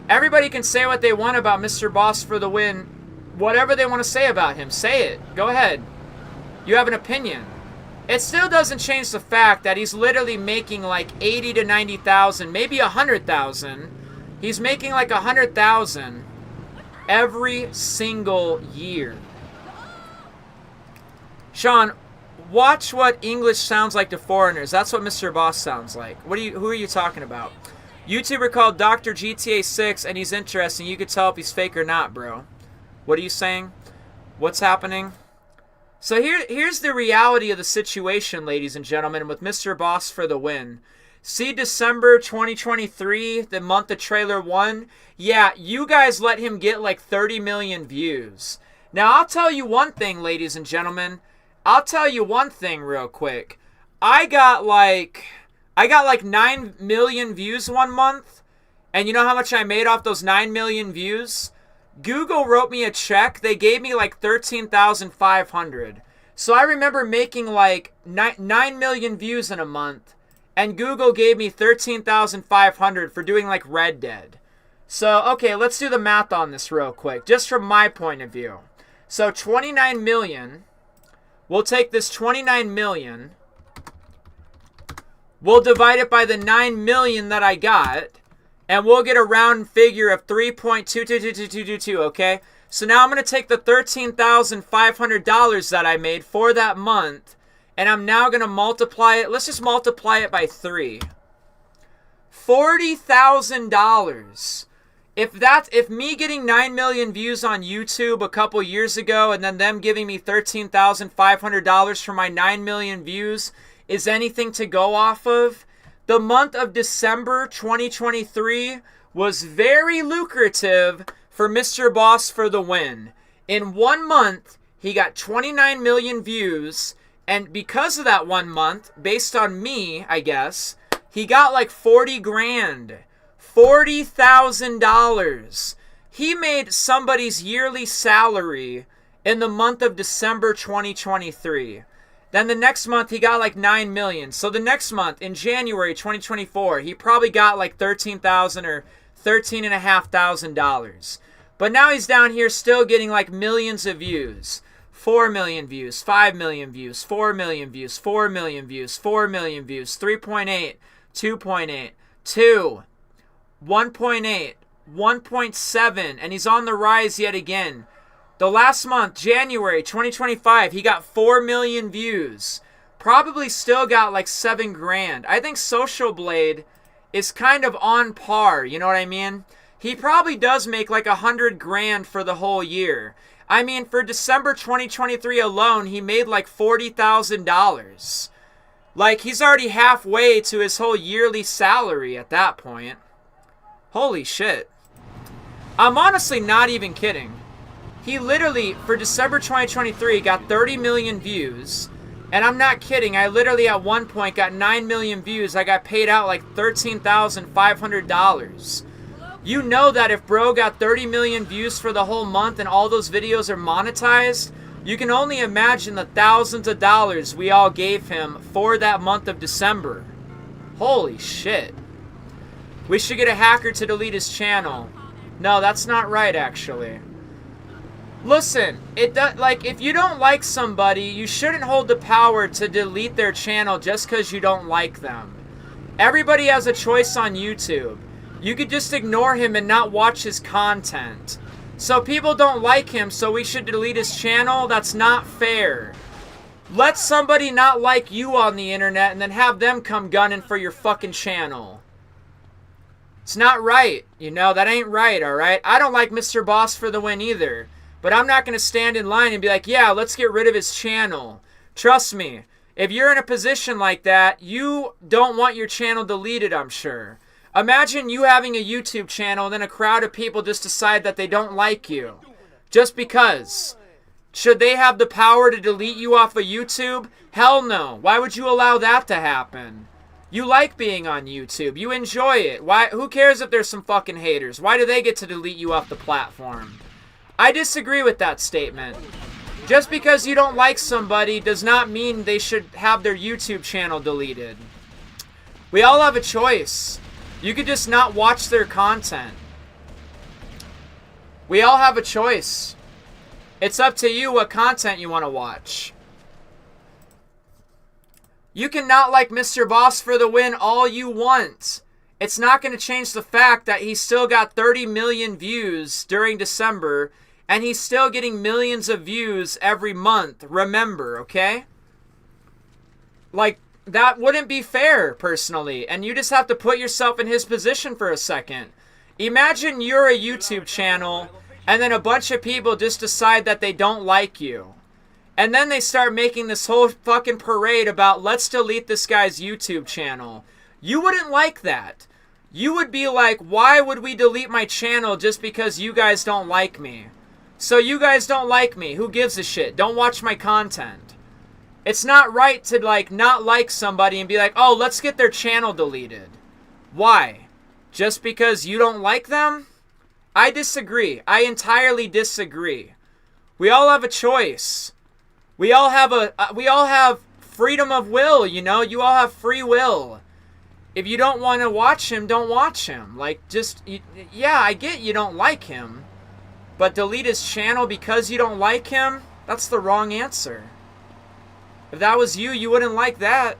Everybody can say what they want about Mr. Boss for the Win. Whatever they want to say about him, say it. Go ahead. You have an opinion. It still doesn't change the fact that he's literally making like 80 to 90,000, maybe 100,000. He's making like 100,000 every single year. Sean, watch what English sounds like to foreigners. That's what Mr. Boss sounds like. Who are you talking about? YouTuber called Dr. GTA 6 and he's interesting. You could tell if he's fake or not, bro. What are you saying? What's happening? So here's the reality of the situation, ladies and gentlemen, with Mr. Boss for the Win. See December 2023, the month the trailer won? Yeah, you guys let him get like 30 million views. Now, I'll tell you one thing, ladies and gentlemen. I'll tell you one thing real quick. I got like 9 million views one month. And you know how much I made off those 9 million views? Google wrote me a check. They gave me like $13,500. So I remember making like 9 million views in a month. And Google gave me $13,500 for doing like Red Dead. So, okay, let's do the math on this real quick, just from my point of view. So 29 million, we'll take this 29 million, we'll divide it by the 9 million that I got, and we'll get a round figure of 3.22222, okay? So now I'm going to take the $13,500 that I made for that month, and I'm now going to multiply it. Let's just multiply it by 3. $40,000. If me getting 9 million views on YouTube a couple years ago and then them giving me $13,500 for my 9 million views is anything to go off of, the month of December 2023 was very lucrative for Mr. Boss for the win. In 1 month, he got 29 million views, and because of that 1 month, based on me, I guess, he got like 40 grand. $40,000. He made somebody's yearly salary in the month of December 2023. Then the next month he got like 9 million. So the next month in January 2024, he probably got like $13,000 or $13,500. But now he's down here still getting like millions of views. 4 million views, 5 million views, 4 million views, 4 million views, 4 million views, 3.8, 2.8, 2. 1.8, 1.7, and he's on the rise yet again. The last month, January 2025, he got 4 million views. Probably still got like 7 grand. I think Social Blade is kind of on par, you know what I mean? He probably does make like 100 grand for the whole year. I mean, for December 2023 alone, he made like $40,000. Like, he's already halfway to his whole yearly salary at that point. Holy shit. I'm honestly not even kidding. He literally, for December 2023, got 30 million views. And I'm not kidding. I literally at one point got 9 million views. I got paid out like $13,500. You know that if bro got 30 million views for the whole month and all those videos are monetized, you can only imagine the thousands of dollars we all gave him for that month of December. Holy shit. We should get a hacker to delete his channel. No, that's not right, actually. Listen, if you don't like somebody, you shouldn't hold the power to delete their channel just because you don't like them. Everybody has a choice on YouTube. You could just ignore him and not watch his content. So people don't like him, so we should delete his channel? That's not fair. Let somebody not like you on the internet and then have them come gunning for your fucking channel. It's not right, you know, that ain't right, alright? I don't like Mr. Boss for the win either, but I'm not going to stand in line and be like, yeah, let's get rid of his channel. Trust me, if you're in a position like that, you don't want your channel deleted, I'm sure. Imagine you having a YouTube channel and then a crowd of people just decide that they don't like you. Just because. Should they have the power to delete you off of YouTube? Hell no. Why would you allow that to happen? You like being on YouTube. You enjoy it. Why? Who cares if there's some fucking haters? Why do they get to delete you off the platform? I disagree with that statement. Just because you don't like somebody does not mean they should have their YouTube channel deleted. We all have a choice. You could just not watch their content. We all have a choice. It's up to you what content you want to watch. You can not like Mr. Boss for the win all you want. It's not going to change the fact that he still got 30 million views during December, and he's still getting millions of views every month. Remember, okay? Like, that wouldn't be fair, personally, and you just have to put yourself in his position for a second. Imagine you're a YouTube channel, and then a bunch of people just decide that they don't like you. And then they start making this whole fucking parade about, let's delete this guy's YouTube channel. You wouldn't like that. You would be like, why would we delete my channel just because you guys don't like me? So you guys don't like me. Who gives a shit? Don't watch my content. It's not right to, like, not like somebody and be like, oh, let's get their channel deleted. Why? Just because you don't like them? I disagree. I entirely disagree. We all have a choice. We all have freedom of will, you know? You all have free will. If you don't want to watch him, don't watch him. Like, just, yeah, I get you don't like him. But delete his channel because you don't like him? That's the wrong answer. If that was you, you wouldn't like that.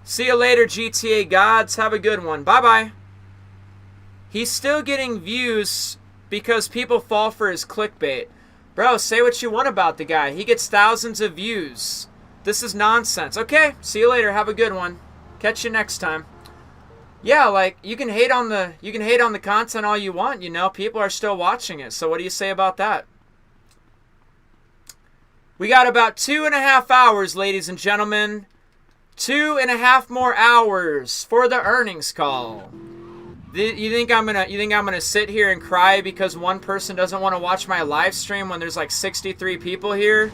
See you later, GTA gods. Have a good one. Bye-bye. He's still getting views because people fall for his clickbait. Bro, say what you want about the guy. He gets thousands of views. This is nonsense. Okay, see you later. Have a good one. Catch you next time. Yeah, like you can hate on the content all you want, you know. People are still watching it. So what do you say about that? We got about 2.5 hours, ladies and gentlemen. 2.5 more hours for the earnings call. You think I'm gonna sit here and cry because one person doesn't want to watch my live stream when there's like 63 people here?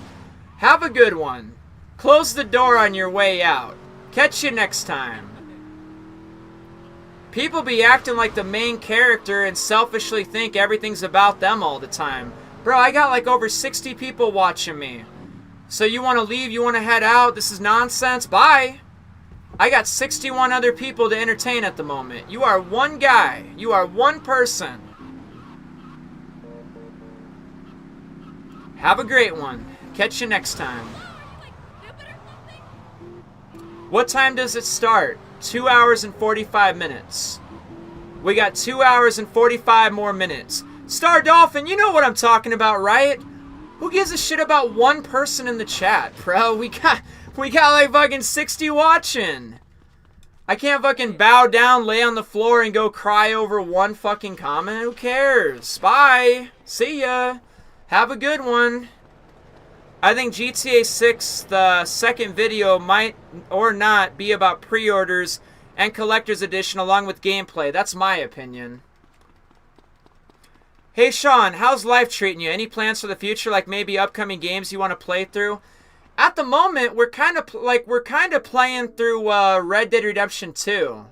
Have a good one. Close the door on your way out. Catch you next time. People be acting like the main character and selfishly think everything's about them all the time. Bro, I got like over 60 people watching me. So you want to leave? You want to head out? This is nonsense? Bye. I got 61 other people to entertain at the moment. You are one guy. You are one person. Have a great one. Catch you next time. What time does it start? 2 hours and 45 minutes. We got 2 hours and 45 more minutes. Star Dolphin, you know what I'm talking about, right? Who gives a shit about one person in the chat, bro? We got like fucking 60 watching. I can't fucking bow down, lay on the floor, and go cry over one fucking comment. Who cares? Bye. See ya. Have a good one. I think GTA 6, the second video, might or not be about pre-orders and collector's edition along with gameplay. That's my opinion. Hey Sean, how's life treating you? Any plans for the future, like maybe upcoming games you want to play through? At the moment, we're kind of playing through Red Dead Redemption 2.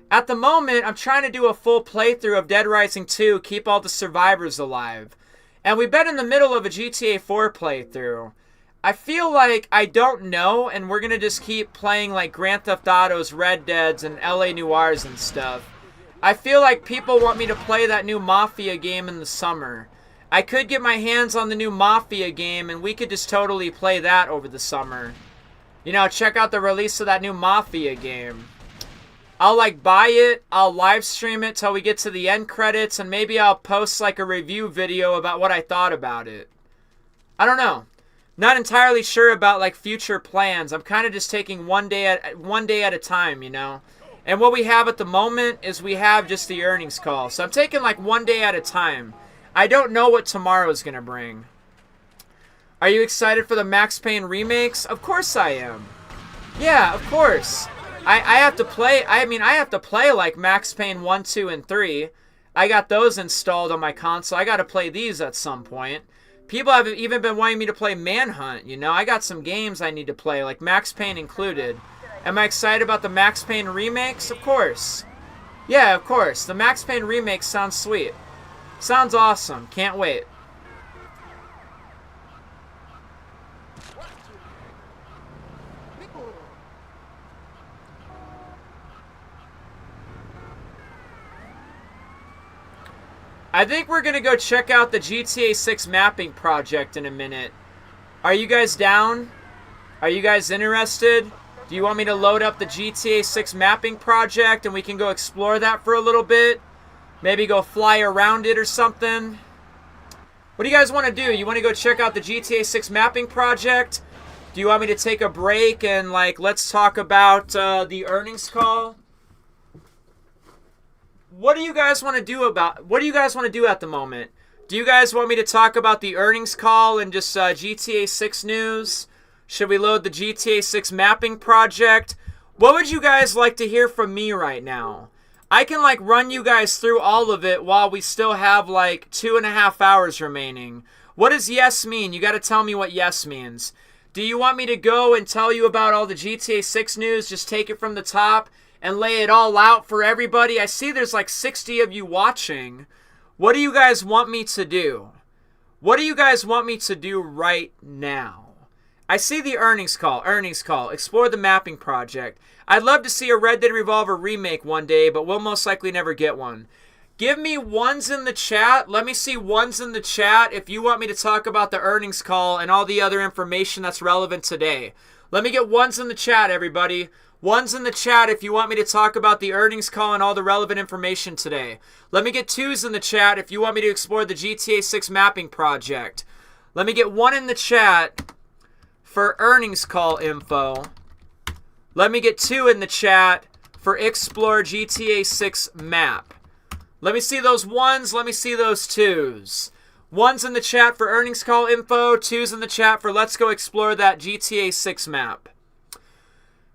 At the moment, I'm trying to do a full playthrough of Dead Rising 2, keep all the survivors alive. And we've been in the middle of a GTA 4 playthrough. I feel like I don't know, and we're going to just keep playing like Grand Theft Autos, Red Deads, and LA Noirs and stuff. I feel like people want me to play that new Mafia game in the summer. I could get my hands on the new Mafia game, and we could just totally play that over the summer. You know, check out the release of that new Mafia game. I'll like buy it, I'll live stream it till we get to the end credits, and maybe I'll post like a review video about what I thought about it. I don't know. Not entirely sure about like future plans. I'm kind of just taking one day at a time, you know. And what we have at the moment is we have just the earnings call. So I'm taking like one day at a time. I don't know what tomorrow is going to bring. Are you excited for the Max Payne remakes? Of course I am. Yeah, of course. I have to play, I have to play like Max Payne 1, 2, and 3. I got those installed on my console. I got to play these at some point. People have even been wanting me to play Manhunt, you know. I got some games I need to play, like Max Payne included. Am I excited about the Max Payne remakes? Of course. Yeah, of course. The Max Payne remakes sounds sweet. Sounds awesome. Can't wait. I think we're going to go check out the GTA 6 mapping project in a minute. Are you guys down? Are you guys interested? Do you want me to load up the GTA 6 mapping project and we can go explore that for a little bit? Maybe go fly around it or something? What do you guys want to do? You want to go check out the GTA 6 mapping project? Do you want me to take a break and like let's talk about the earnings call? What do you guys want to do at the moment? Do you guys want me to talk about the earnings call and just GTA 6 news? Should we load the GTA 6 mapping project? What would you guys like to hear from me right now? I can like run you guys through all of it while we still have like 2.5 hours remaining. What does yes mean? You got to tell me what yes means. Do you want me to go and tell you about all the GTA 6 news? Just take it from the top and lay it all out for everybody? I see there's like 60 of you watching. What do you guys want me to do? What do you guys want me to do right now? I see the earnings call, explore the mapping project. I'd love to see a Red Dead Revolver remake one day, but we'll most likely never get one. Give me ones in the chat. Let me see ones in the chat if you want me to talk about the earnings call and all the other information that's relevant today. Let me get ones in the chat, everybody. Ones in the chat if you want me to talk about the earnings call and all the relevant information today. Let me get twos in the chat if you want me to explore the GTA 6 mapping project. Let me get one in the chat for earnings call info. Let me get 2 in the chat for Explore GTA 6 map. Let me see those 1s. Let me see those 2s. 1's in the chat for earnings call info. 2's in the chat for let's go explore that GTA 6 map.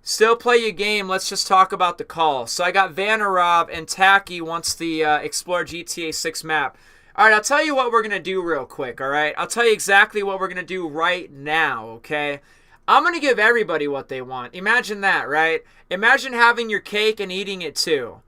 Still play your game. Let's just talk about the call. So I got Vanarov and Tacky wants the Explore GTA 6 map. All right, I'll tell you what we're going to do real quick, all right? I'll tell you exactly what we're going to do right now, okay? I'm going to give everybody what they want. Imagine that, right? Imagine having your cake and eating it too.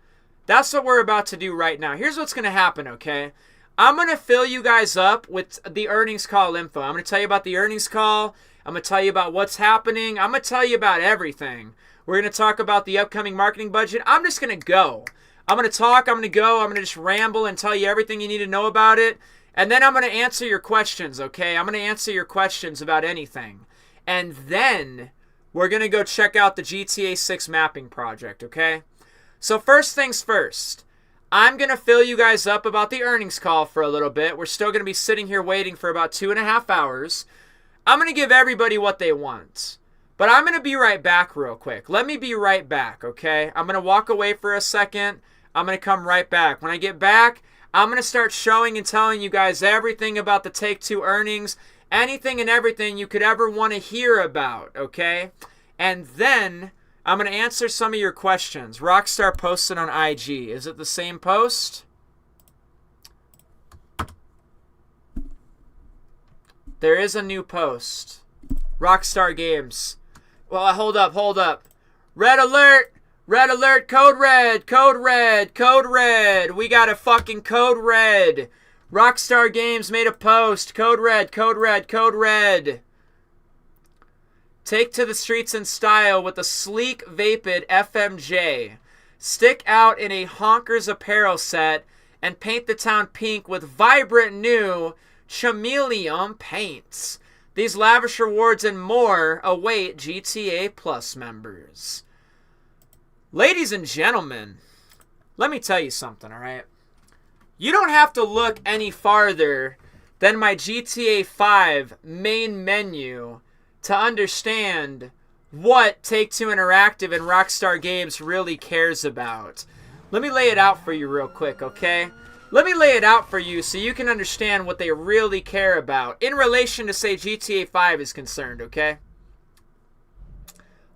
That's what we're about to do right now. Here's what's going to happen, okay? I'm going to fill you guys up with the earnings call info. I'm going to tell you about the earnings call. I'm going to tell you about what's happening. I'm going to tell you about everything. We're going to talk about the upcoming marketing budget. I'm just going to go. I'm going to talk. I'm going to go. I'm going to just ramble and tell you everything you need to know about it. And then I'm going to answer your questions, okay? I'm going to answer your questions about anything. And then we're going to go check out the GTA 6 mapping project, okay? So first things first, I'm going to fill you guys up about the earnings call for a little bit. We're still going to be sitting here waiting for about 2.5 hours. I'm going to give everybody what they want. But I'm going to be right back real quick. Let me be right back, okay? I'm going to walk away for a second. I'm going to come right back. When I get back, I'm going to start showing and telling you guys everything about the Take-Two earnings, anything and everything you could ever want to hear about, okay? And then I'm going to answer some of your questions. Rockstar posted on IG. Is it the same post? There is a new post. Rockstar Games. Well, hold up. Red alert! Red alert! Code red! Code red! Code red! We got a fucking code red! Rockstar Games made a post. Code red! Code red! Code red! Take to the streets in style with a sleek, vapid FMJ. Stick out in a honker's apparel set and paint the town pink with vibrant new chameleon paints. These lavish rewards and more await GTA Plus members. Ladies and gentlemen, let me tell you something, all right? You don't have to look any farther than my GTA 5 main menu to understand what Take-Two Interactive and Rockstar Games really cares about. Let me lay it out for you real quick, okay? Let me lay it out for you so you can understand what they really care about in relation to, say, GTA 5 is concerned, okay?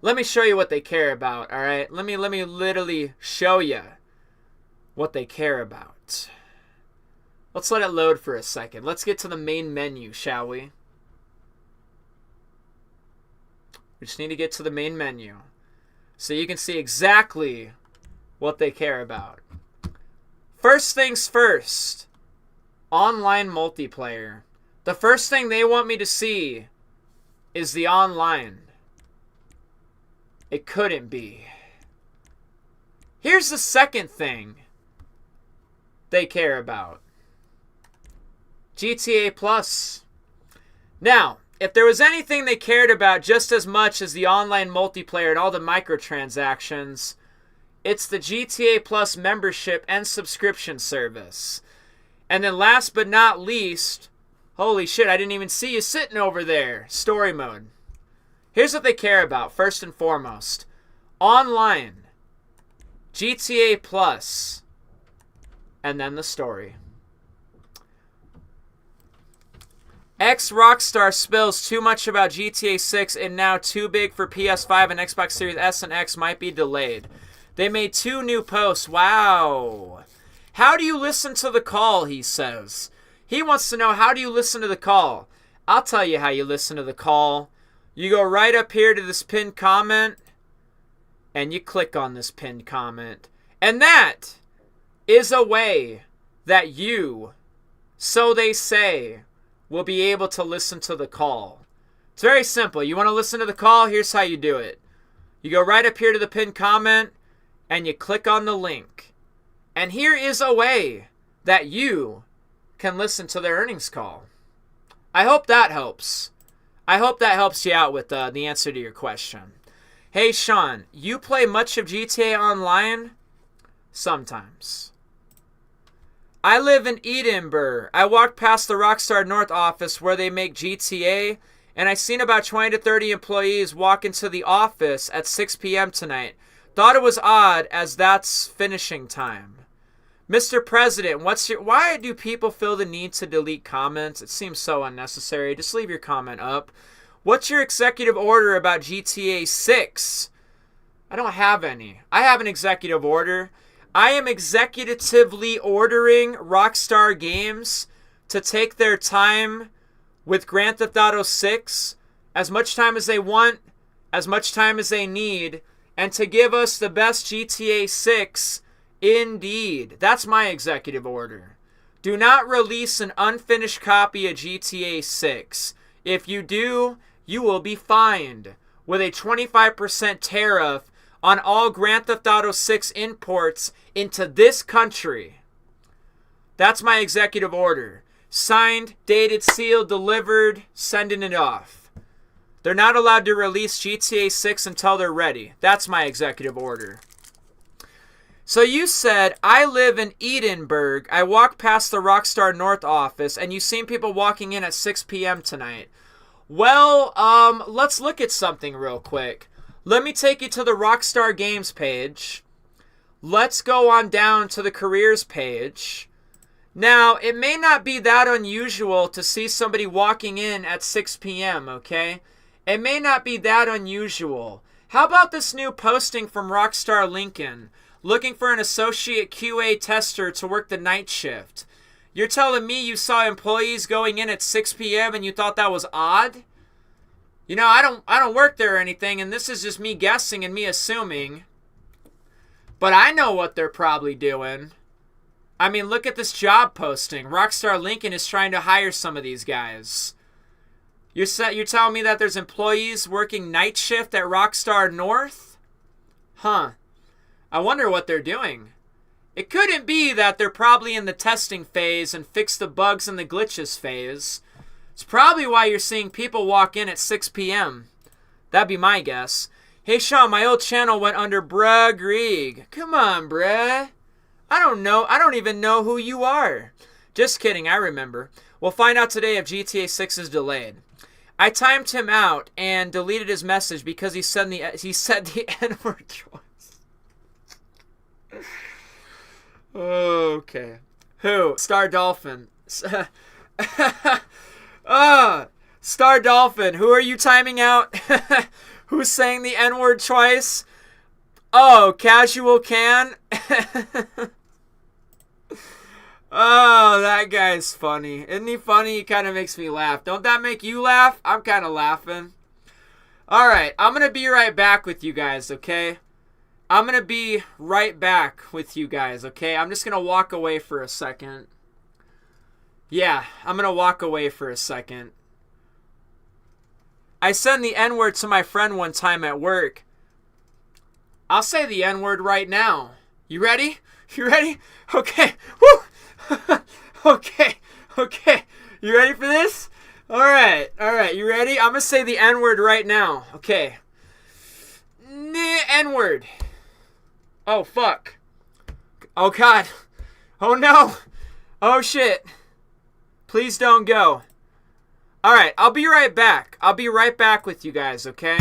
Let me show you what they care about, all right? Let me literally show you what they care about. Let's let it load for a second. Let's get to the main menu, shall we? We just need to get to the main menu so you can see exactly what they care about. First things first, online multiplayer. The first thing they want me to see is the online. It couldn't be. Here's the second thing they care about. GTA Plus. Now, if there was anything they cared about just as much as the online multiplayer and all the microtransactions, it's the GTA Plus membership and subscription service. And then last but not least, holy shit, I didn't even see you sitting over there. Story mode. Here's what they care about, first and foremost. Online. GTA Plus. And then the story. Rockstar spills too much about GTA 6 and now too big for PS5 and Xbox Series S and X might be delayed. They made 2 new posts. Wow. How do you listen to the call, he says. He wants to know, how do you listen to the call? I'll tell you how you listen to the call. You go right up here to this pinned comment, and you click on this pinned comment. And that is a way that you, so they say, will be able to listen to the call. It's very simple. You want to listen to the call? Here's how you do it. You go right up here to the pinned comment, and you click on the link. And here is a way that you can listen to their earnings call. I hope that helps. I hope that helps you out with the answer to your question. Hey, Sean, you play much of GTA Online? Sometimes. I live in Edinburgh. I walked past the Rockstar North office where they make GTA, and I seen about 20 to 30 employees walk into the office at 6 p.m. tonight. Thought it was odd as that's finishing time. Mr. President, why do people feel the need to delete comments? It seems so unnecessary. Just leave your comment up. What's your executive order about GTA 6? I don't have any. I have an executive order. I am executively ordering Rockstar Games to take their time with Grand Theft Auto 6, as much time as they want, as much time as they need, and to give us the best GTA 6 indeed. That's my executive order. Do not release an unfinished copy of GTA 6. If you do, you will be fined with a 25% tariff on all Grand Theft Auto 6 imports into this country. That's my executive order. Signed, dated, sealed, delivered, sending it off. They're not allowed to release GTA 6 until they're ready. That's my executive order. So you said, I live in Edinburgh. I walked past the Rockstar North office, and you seen people walking in at 6 p.m. tonight. Well, let's look at something real quick. Let me take you to the Rockstar Games page. Let's go on down to the careers page. Now, it may not be that unusual to see somebody walking in at 6 p.m., okay? It may not be that unusual. How about this new posting from Rockstar Lincoln? Looking for an associate QA tester to work the night shift. You're telling me you saw employees going in at 6 p.m. and you thought that was odd? You know, I don't work there or anything, and this is just me guessing and me assuming. But I know what they're probably doing. I mean, look at this job posting. Rockstar Lincoln is trying to hire some of these guys. You're telling me that there's employees working night shift at Rockstar North? Huh. I wonder what they're doing. It couldn't be that they're probably in the testing phase and fix the bugs and the glitches phase. It's probably why you're seeing people walk in at 6 p.m. That'd be my guess. Hey, Sean, my old channel went under Bruh Grieg. Come on, bruh. I don't know. I don't even know who you are. Just kidding, I remember. We'll find out today if GTA 6 is delayed. I timed him out and deleted his message because he said the N-word twice. Okay. Who? Star Dolphin. Star Dolphin, who are you timing out? Who's saying the N-word twice? Oh, Casual Can? Oh, that guy's funny. Isn't he funny? He kind of makes me laugh. Don't that make you laugh? I'm kind of laughing. Alright, I'm going to be right back with you guys, okay? I'm going to be right back with you guys, okay? I'm just going to walk away for a second. Yeah, I'm going to walk away for a second. I said the N-word to my friend one time at work. I'll say the N-word right now. You ready? You ready? Okay. Woo! Okay. You ready for this? Alright. You ready? I'm going to say the N-word right now. Okay. N-word. Oh, fuck. Oh, God. Oh, no. Oh, shit. Please don't go. Alright, I'll be right back. I'll be right back with you guys, okay?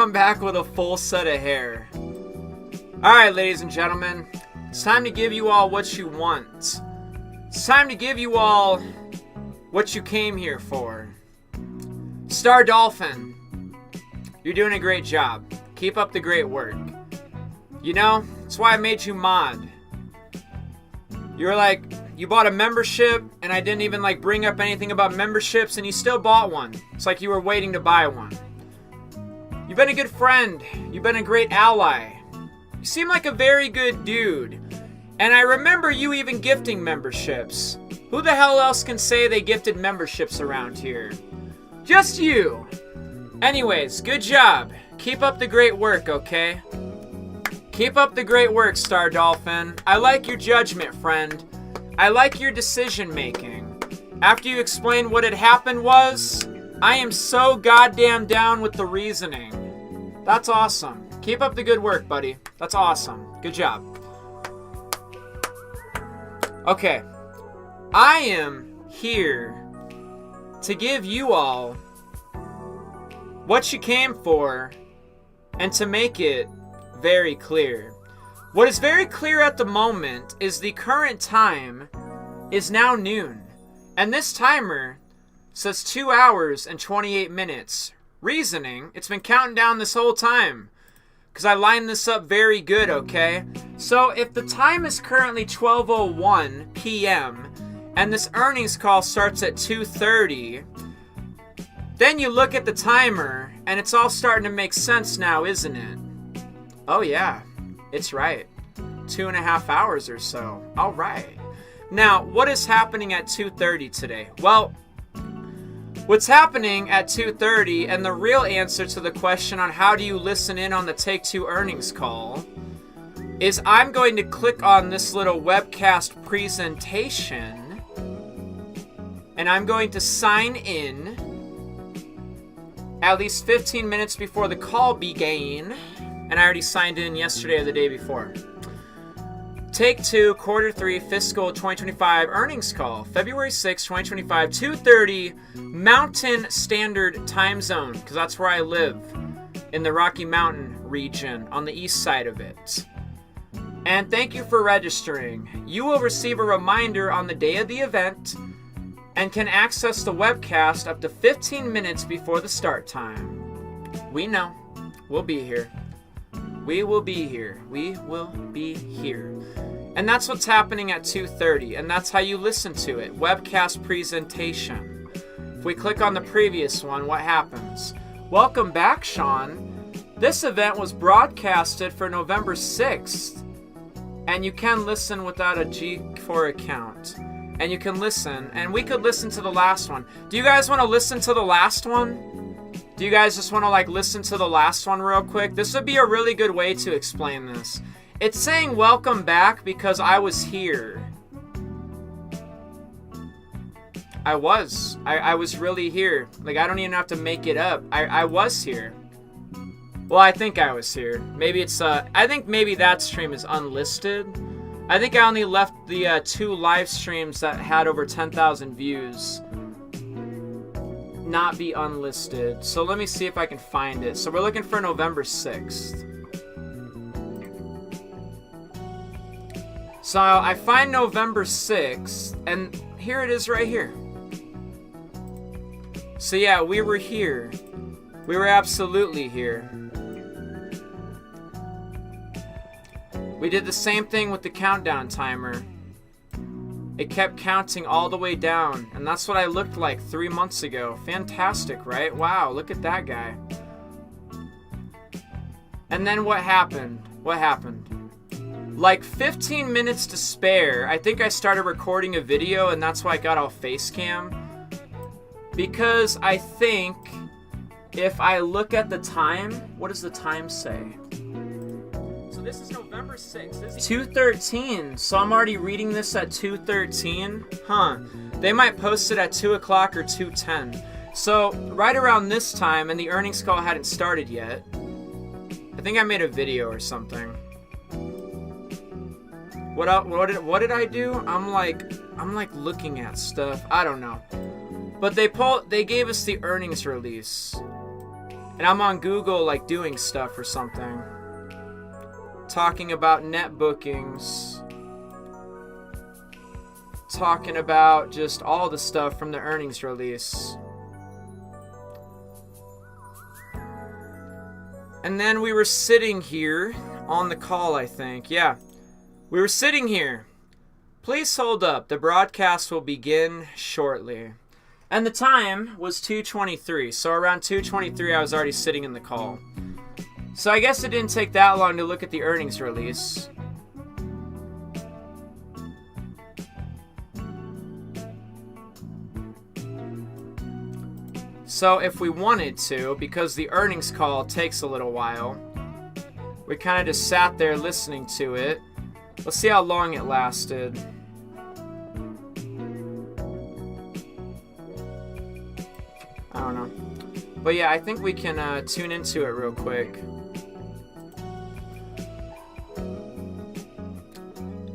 come back with a full set of hair. Alright, ladies and gentlemen. It's time to give you all what you want. It's time to give you all what you came here for. Star Dolphin, you're doing a great job. Keep up the great work. You know, that's why I made you mod. You were like, you bought a membership, and I didn't even like bring up anything about memberships, and you still bought one. It's like you were waiting to buy one. You've been a good friend. You've been a great ally. You seem like a very good dude. And I remember you even gifting memberships. Who the hell else can say they gifted memberships around here? Just you. Anyways, good job. Keep up the great work, okay? Keep up the great work, Star Dolphin. I like your judgment, friend. I like your decision making. After you explained what had happened was, I am so goddamn down with the reasoning. That's awesome. Keep up the good work, buddy. That's awesome. Good job. Okay. I am here to give you all what you came for and to make it very clear. What is very clear at the moment is the current time is now noon. And this timer says 2 hours and 28 minutes. Reasoning, it's been counting down this whole time. Because I lined this up very good, okay? So if the time is currently 12:01 p.m. and this earnings call starts at 2:30, then you look at the timer and it's all starting to make sense now, isn't it? Oh yeah, it's right. 2.5 hours or so. All right. Now, what is happening at 2:30 today? Well, what's happening at 2:30, and the real answer to the question on how do you listen in on the Take-Two earnings call, is I'm going to click on this little webcast presentation, and I'm going to sign in at least 15 minutes before the call began, and I already signed in yesterday or the day before. Take-Two Quarter 3 Fiscal 2025 Earnings Call, February 6, 2025, 2:30 Mountain Standard Time Zone, because that's where I live, in the Rocky Mountain region, on the east side of it. And thank you for registering. You will receive a reminder on the day of the event and can access the webcast up to 15 minutes before the start time. We know. We'll be here. We will be here. We will be here. And that's what's happening at 2:30, and that's how you listen to it. Webcast presentation. If we click on the previous one, what happens? Welcome back, Sean. This event was broadcasted for November 6th, and you can listen without a G4 account. And you can listen, and we could listen to the last one. Do you guys want to listen to the last one? Do you guys just want to like listen to the last one real quick? This would be a really good way to explain this. It's saying welcome back because I was here. I was really here. Like, I don't even have to make it up. I was here. Well, I think I was here. Maybe it's, I think maybe that stream is unlisted. I think I only left the 2 live streams that had over 10,000 views not be unlisted. So let me see if I can find it. So we're looking for November 6th. So I find November 6th, and here it is right here. So yeah, we were here. We were absolutely here. We did the same thing with the countdown timer. It kept counting all the way down, and that's what I looked like 3 months ago. Fantastic, right? Wow, look at that guy. And then what happened? What happened? Like 15 minutes to spare, I think I started recording a video, and that's why I got all face cam. Because I think if I look at the time, what does the time say? So this is November 6th. This is 2:13, so I'm already reading this at 2:13. Huh. They might post it at 2 o'clock or 2:10. So right around this time, and the earnings call hadn't started yet, I think I made a video or something. What did I do? I'm like looking at stuff. I don't know. But they gave us the earnings release. and I'm on Google like doing stuff or something, talking about net bookings, talking about just all the stuff from the earnings release. And then we were sitting here on the call, I think. Yeah, we were sitting here. Please hold up. The broadcast will begin shortly. And the time was 2:23. So around 2:23, I was already sitting in the call. So I guess it didn't take that long to look at the earnings release. So if we wanted to, because the earnings call takes a little while, we kind of just sat there listening to it. Let's see how long it lasted. I don't know. But yeah, I think we can tune into it real quick.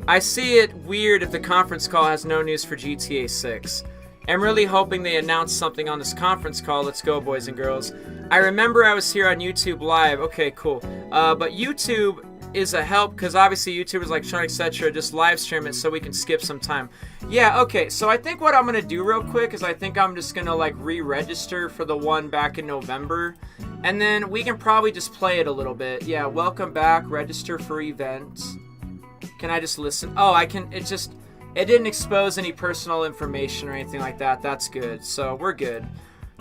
I see it weird if the conference call has no news for GTA 6. I'm really hoping they announce something on this conference call. Let's go, boys and girls. I remember I was here on YouTube Live. Okay, cool. But YouTube is a help because obviously YouTubers like Sean, etc. just live stream it so we can skip some time. Yeah, okay. So I think what I'm going to do real quick is I think I'm just going to like re-register for the one back in November. And then we can probably just play it a little bit. Yeah, welcome back. Register for events. Can I just listen? Oh, I can. It didn't expose any personal information or anything like that. That's good. So we're good.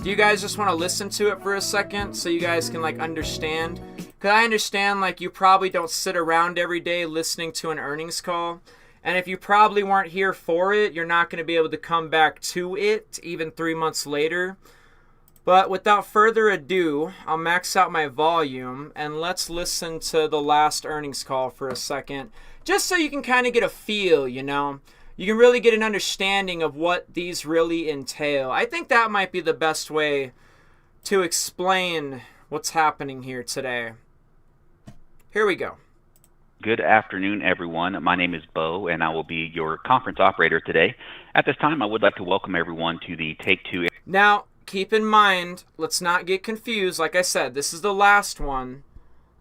Do you guys just want to listen to it for a second so you guys can like understand? Because I understand like you probably don't sit around every day listening to an earnings call. And if you probably weren't here for it, you're not going to be able to come back to it even 3 months later. But without further ado, I'll max out my volume and let's listen to the last earnings call for a second. Just so you can kind of get a feel, you know. You can really get an understanding of what these really entail. I think that might be the best way to explain what's happening here today. Here we go. Good afternoon, everyone. My name is Bo, and I will be your conference operator today. At this time, I would like to welcome everyone to the Take-Two. Now, keep in mind, let's not get confused. Like I said, this is the last one.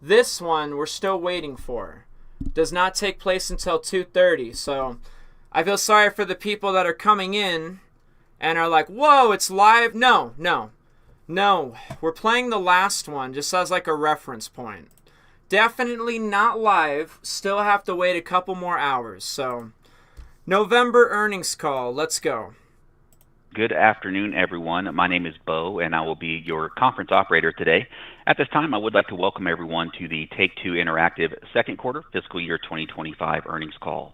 This one we're still waiting for. Does not take place until 2:30, so I feel sorry for the people that are coming in and are like, whoa, it's live. No. We're playing the last one just as like a reference point. Definitely not live. Still have to wait a couple more hours. So, November earnings call. Let's go. Good afternoon, everyone. My name is Bo, and I will be your conference operator today. At this time, I would like to welcome everyone to the Take-Two Interactive second quarter fiscal year 2025 earnings call.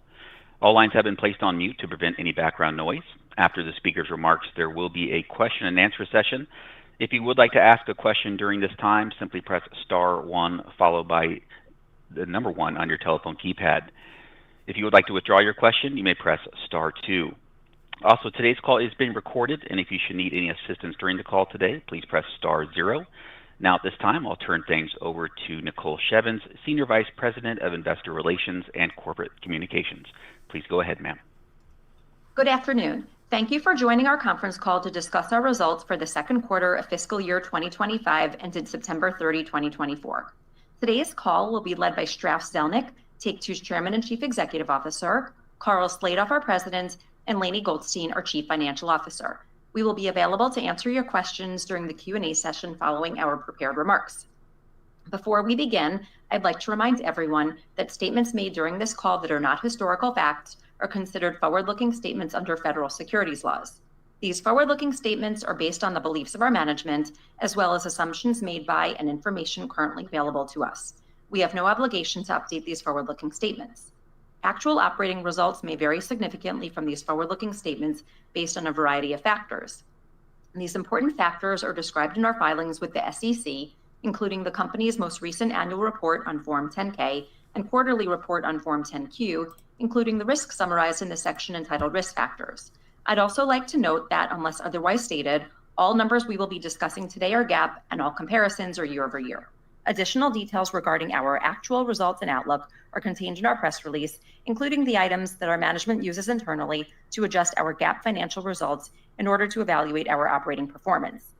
All lines have been placed on mute to prevent any background noise. After the speaker's remarks, there will be a question and answer session. If you would like to ask a question during this time, simply press star 1 followed by the number 1 on your telephone keypad. If you would like to withdraw your question, you may press star 2. Also, today's call is being recorded, and if you should need any assistance during the call today, please press star 0. Now at this time, I'll turn things over to Nicole Shevins, Senior Vice President of Investor Relations and Corporate Communications. Please go ahead, ma'am. Good afternoon. Thank you for joining our conference call to discuss our results for the second quarter of fiscal year 2025 ended September 30, 2024. Today's call will be led by Strauss Zelnick, Take-Two's Chairman and Chief Executive Officer, Carl Sladoff, our President, and Lainie Goldstein, our Chief Financial Officer. We will be available to answer your questions during the Q&A session following our prepared remarks. Before we begin, I'd like to remind everyone that statements made during this call that are not historical facts are considered forward-looking statements under federal securities laws. These forward-looking statements are based on the beliefs of our management, as well as assumptions made by and information currently available to us. We have no obligation to update these forward-looking statements. Actual operating results may vary significantly from these forward-looking statements based on a variety of factors. And these important factors are described in our filings with the SEC, including the company's most recent annual report on Form 10-K and quarterly report on Form 10-Q, including the risks summarized in the section entitled Risk Factors. I'd also like to note that, unless otherwise stated, all numbers we will be discussing today are GAAP and all comparisons are year over year. Additional details regarding our actual results and outlook are contained in our press release, including the items that our management uses internally to adjust our GAAP financial results in order to evaluate our operating performance.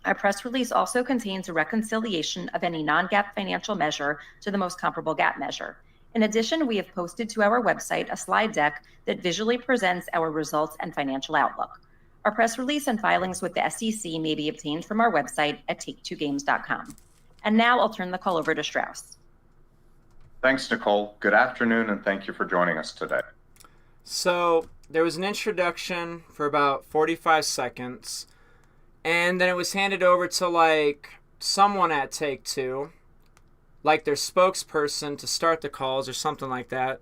Our press release also contains a reconciliation of any non-GAAP financial measure to the most comparable GAAP measure. In addition, we have posted to our website a slide deck that visually presents our results and financial outlook. Our press release and filings with the SEC may be obtained from our website at take2games.com. And now I'll turn the call over to Strauss. Thanks, Nicole. Good afternoon, and thank you for joining us today. So there was an introduction for about 45 seconds, and then it was handed over to like someone at Take-Two, like their spokesperson, to start the calls or something like that.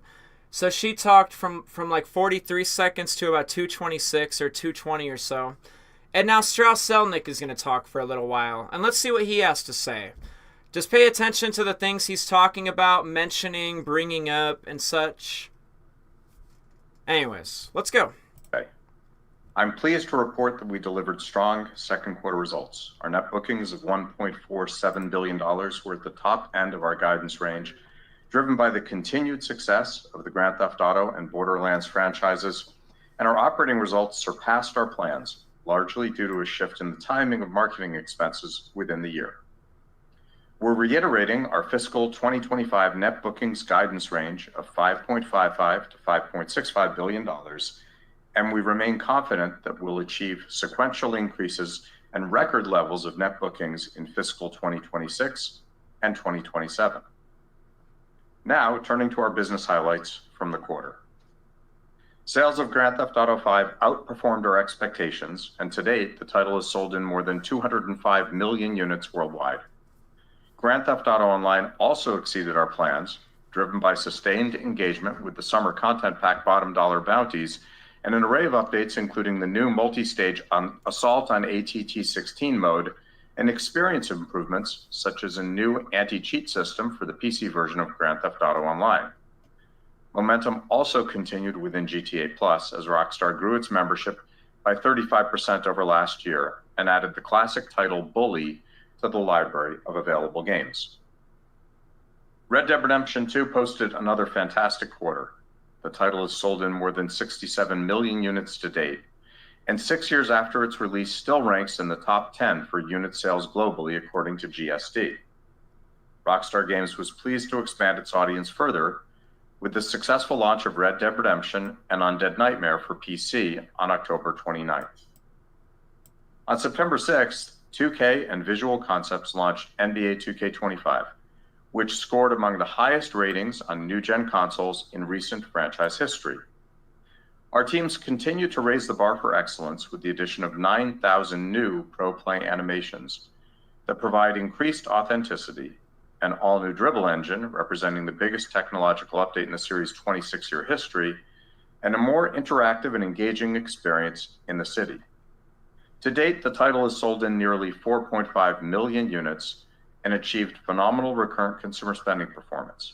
So she talked from like 43 seconds to about 226 or 220 or so. And now Strauss Zelnick is going to talk for a little while. And let's see what he has to say. Just pay attention to the things he's talking about, mentioning, bringing up, and such. Anyways, let's go. Okay. I'm pleased to report that we delivered strong second quarter results. Our net bookings of $1.47 billion were at the top end of our guidance range, driven by the continued success of the Grand Theft Auto and Borderlands franchises, and our operating results surpassed our plans, largely due to a shift in the timing of marketing expenses within the year. We're reiterating our fiscal 2025 net bookings guidance range of $5.55 to $5.65 billion, and we remain confident that we'll achieve sequential increases and record levels of net bookings in fiscal 2026 and 2027. Now, turning to our business highlights from the quarter. Sales of Grand Theft Auto V outperformed our expectations, and to date, the title has sold in more than 205 million units worldwide. Grand Theft Auto Online also exceeded our plans, driven by sustained engagement with the summer content pack bottom dollar bounties and an array of updates including the new multi-stage Assault on ATT-16 mode and experience improvements such as a new anti-cheat system for the PC version of Grand Theft Auto Online. Momentum also continued within GTA Plus as Rockstar grew its membership by 35% over last year and added the classic title Bully to the library of available games. Red Dead Redemption 2 posted another fantastic quarter. The title has sold in more than 67 million units to date, and 6 years after its release still ranks in the top 10 for unit sales globally according to GSD. Rockstar Games was pleased to expand its audience further with the successful launch of Red Dead Redemption and Undead Nightmare for PC on October 29th. On September 6th, 2K and Visual Concepts launched NBA 2K25, which scored among the highest ratings on new-gen consoles in recent franchise history. Our teams continue to raise the bar for excellence with the addition of 9,000 new pro-play animations that provide increased authenticity, an all-new dribble engine representing the biggest technological update in the series' 26-year history, and a more interactive and engaging experience in the city. To date, the title has sold in nearly 4.5 million units and achieved phenomenal recurrent consumer spending performance.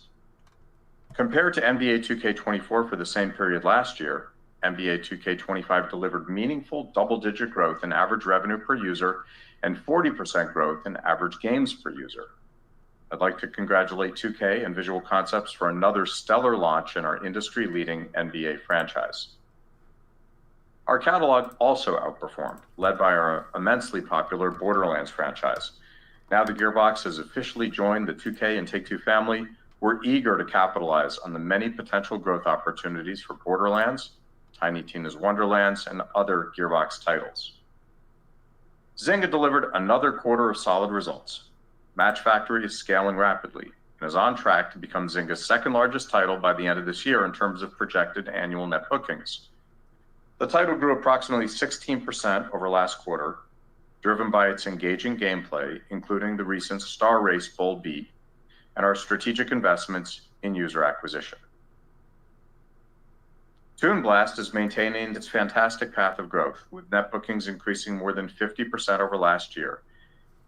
Compared to NBA 2K24 for the same period last year, NBA 2K25 delivered meaningful double-digit growth in average revenue per user and 40% growth in average games per user. I'd like to congratulate 2K and Visual Concepts for another stellar launch in our industry-leading NBA franchise. Our catalog also outperformed, led by our immensely popular Borderlands franchise. Now that Gearbox has officially joined the 2K and Take-Two family, we're eager to capitalize on the many potential growth opportunities for Borderlands, Tiny Tina's Wonderlands, and other Gearbox titles. Zynga delivered another quarter of solid results. Match Factory is scaling rapidly and is on track to become Zynga's second largest title by the end of this year in terms of projected annual net bookings. The title grew approximately 16% over last quarter, driven by its engaging gameplay, including the recent Star Race Bold Beat, and our strategic investments in user acquisition. Toon Blast is maintaining its fantastic path of growth, with net bookings increasing more than 50% over last year,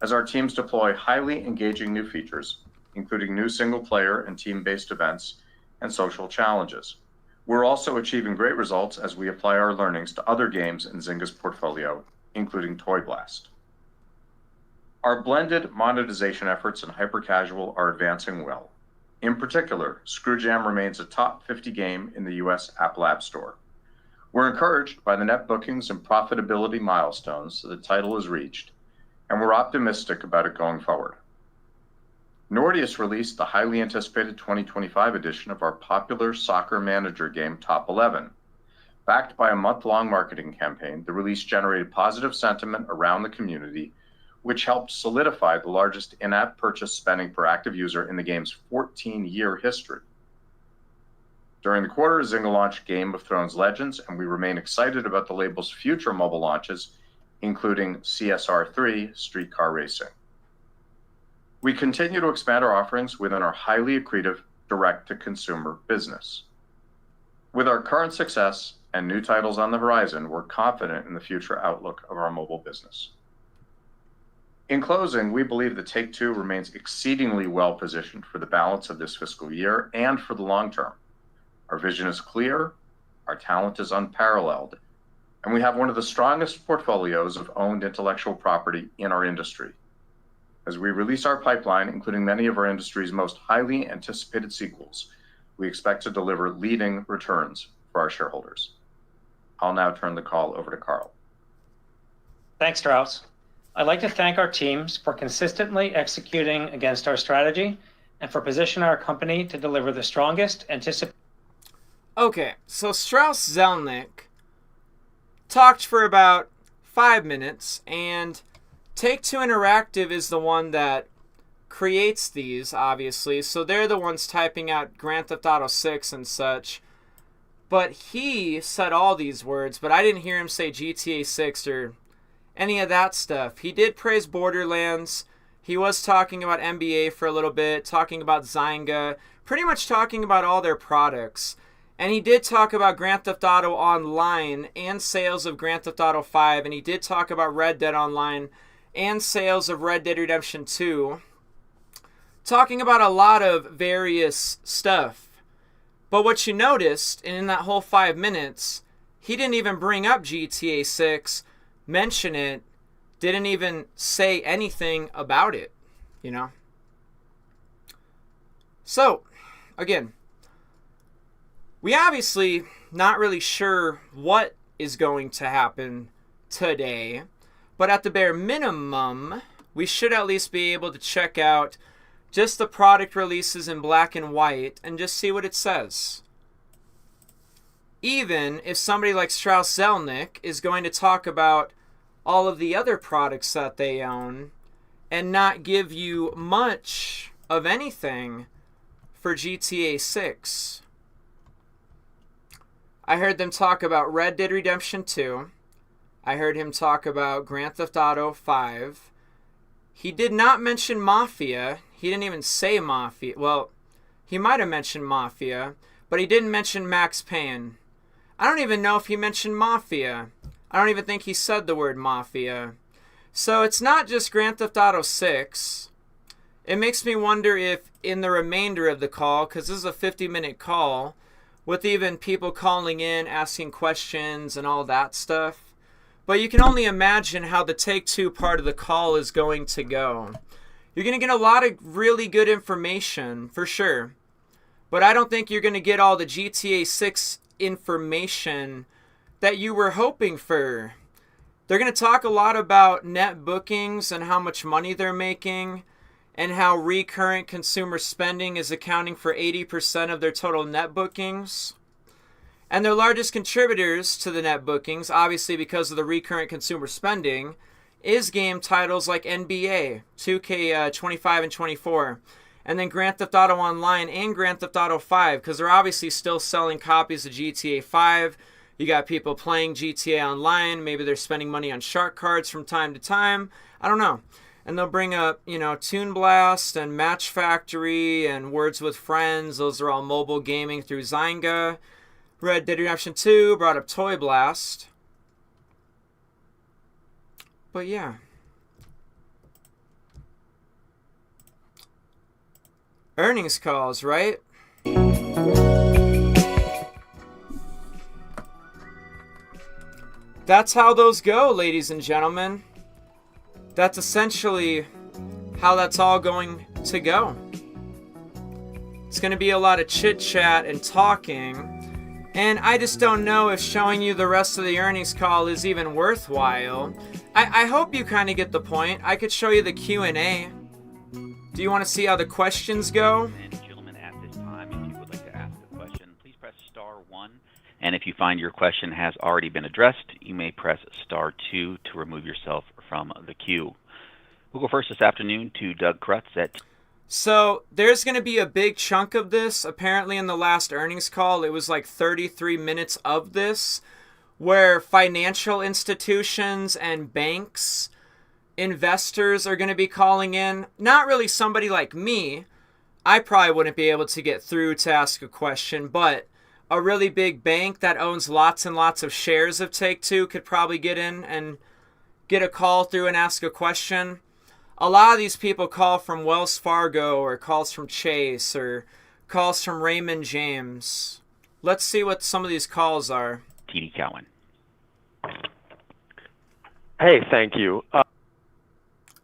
as our teams deploy highly engaging new features, including new single-player and team-based events and social challenges. We're also achieving great results as we apply our learnings to other games in Zynga's portfolio, including Toy Blast. Our blended monetization efforts in hyper-casual are advancing well. In particular, Screwjam remains a top 50 game in the US Apple App Store. We're encouraged by the net bookings and profitability milestones that the title has reached, and we're optimistic about it going forward. Nordeus released the highly anticipated 2025 edition of our popular soccer manager game Top 11. Backed by a month-long marketing campaign, the release generated positive sentiment around the community, which helped solidify the largest in-app purchase spending per active user in the game's 14-year history. During the quarter, Zynga launched Game of Thrones Legends, and we remain excited about the label's future mobile launches, including CSR3 Streetcar Racing. We continue to expand our offerings within our highly accretive direct-to-consumer business. With our current success and new titles on the horizon, we're confident in the future outlook of our mobile business. In closing, we believe that Take-Two remains exceedingly well-positioned for the balance of this fiscal year and for the long term. Our vision is clear, our talent is unparalleled, and we have one of the strongest portfolios of owned intellectual property in our industry. As we release our pipeline, including many of our industry's most highly anticipated sequels, we expect to deliver leading returns for our shareholders. I'll now turn the call over to Carl. Thanks, Strauss. I'd like to thank our teams for consistently executing against our strategy and for positioning our company to deliver the strongest anticipated. Okay, so Strauss Zelnick talked for about 5 minutes, and Take-Two Interactive is the one that creates these, obviously, so they're the ones typing out Grand Theft Auto 6 and such. But he said all these words, but I didn't hear him say GTA 6 or any of that stuff. He did praise Borderlands. He was talking about NBA for a little bit, talking about Zynga, pretty much talking about all their products. And he did talk about Grand Theft Auto Online and sales of Grand Theft Auto 5, and he did talk about Red Dead Online and sales of Red Dead Redemption 2. Talking about a lot of various stuff. But what you noticed, and in that whole 5 minutes, he didn't even bring up GTA 6, mention it, didn't even say anything about it, you know? So, again, we obviously not really sure what is going to happen today, but at the bare minimum, we should at least be able to check out just the product releases in black and white and just see what it says. Even if somebody like Strauss Zelnick is going to talk about all of the other products that they own and not give you much of anything for GTA 6. I heard them talk about Red Dead Redemption 2. I heard him talk about Grand Theft Auto 5. He did not mention Mafia. He didn't even say Mafia. Well, he might have mentioned Mafia, but he didn't mention Max Payne. I don't even know if he mentioned Mafia. I don't even think he said the word Mafia. So it's not just Grand Theft Auto 6. It makes me wonder if in the remainder of the call, because this is a 50-minute call, with even people calling in, asking questions and all that stuff. But you can only imagine how the Take-Two part of the call is going to go. You're going to get a lot of really good information, for sure. But I don't think you're going to get all the GTA 6 information that you were hoping for. They're going to talk a lot about net bookings and how much money they're making, and how recurrent consumer spending is accounting for 80% of their total net bookings. And their largest contributors to the net bookings, obviously because of the recurrent consumer spending, is game titles like NBA, 2K 25 and 24, and then Grand Theft Auto Online and Grand Theft Auto 5, because they're obviously still selling copies of GTA 5. You got people playing GTA Online. Maybe they're spending money on shark cards from time to time. I don't know. And they'll bring up, Toon Blast and Match Factory and Words with Friends. Those are all mobile gaming through Zynga. Red Dead Redemption 2 brought up Toy Blast. But yeah. Earnings calls, right? That's how those go, ladies and gentlemen. That's essentially how that's all going to go. It's going to be a lot of chit-chat and talking. And I just don't know if showing you the rest of the earnings call is even worthwhile. I hope you kind of get the point. I could show you the Q&A. Do you want to see how the questions go? And gentlemen, at this time, if you would like to ask a question, please press star 1. And if you find your question has already been addressed, you may press star 2 to remove yourself from the queue. We'll go first this afternoon to Doug Krutz at... So there's going to be a big chunk of this. Apparently in the last earnings call, it was like 33 minutes of this, where financial institutions and banks, investors are going to be calling in. Not really somebody like me. I probably wouldn't be able to get through to ask a question, but a really big bank that owns lots and lots of shares of Take-Two could probably get in and get a call through and ask a question. A lot of these people call from Wells Fargo or calls from Chase or calls from Raymond James. Let's see what some of these calls are. TD Cowen. Hey, thank you.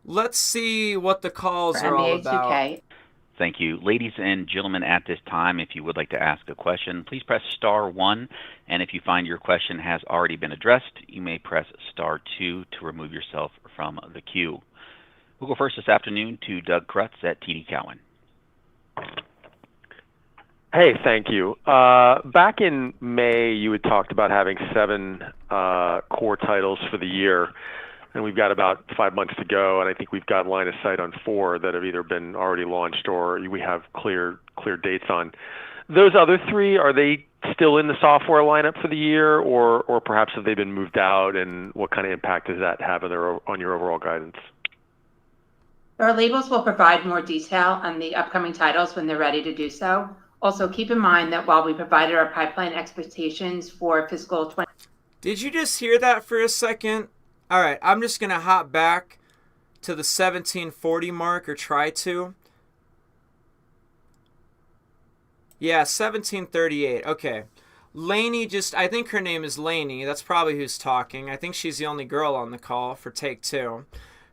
Let's see what the calls are all about. Thank you. Ladies and gentlemen, at this time, if you would like to ask a question, please press star 1. And if you find your question has already been addressed, you may press star 2 to remove yourself from the queue. We'll go first this afternoon to Doug Krutz at TD Cowen. Hey, thank you. Back in May, you had talked about having 7 core titles for the year, and we've got about 5 months to go, and I think we've got line of sight on 4 that have either been already launched or we have clear dates on. Those other 3, are they still in the software lineup for the year, or perhaps have they been moved out, and what kind of impact does that have on your overall guidance? Our labels will provide more detail on the upcoming titles when they're ready to do so. Also, keep in mind that while we provided our pipeline expectations for fiscal 20... Did you just hear that for a second? All right, I'm just going to hop back to the 1740 mark, or try to. Yeah, 1738. Okay. Lainey I think her name is Lainey. That's probably who's talking. I think she's the only girl on the call for Take-Two.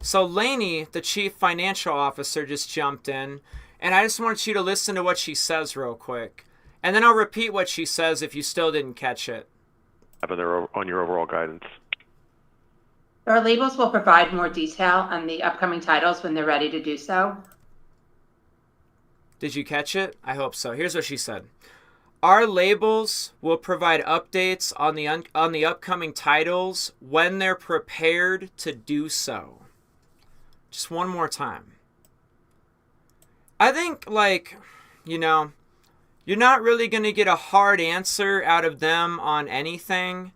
So Lainey, the chief financial officer, just jumped in, and I just want you to listen to what she says real quick. And then I'll repeat what she says if you still didn't catch it. On your overall guidance. Our labels will provide more detail on the upcoming titles when they're ready to do so. Did you catch it? I hope so. Here's what she said. Our labels will provide updates on the upcoming titles when they're prepared to do so. Just one more time. I think, you're not really going to get a hard answer out of them on anything.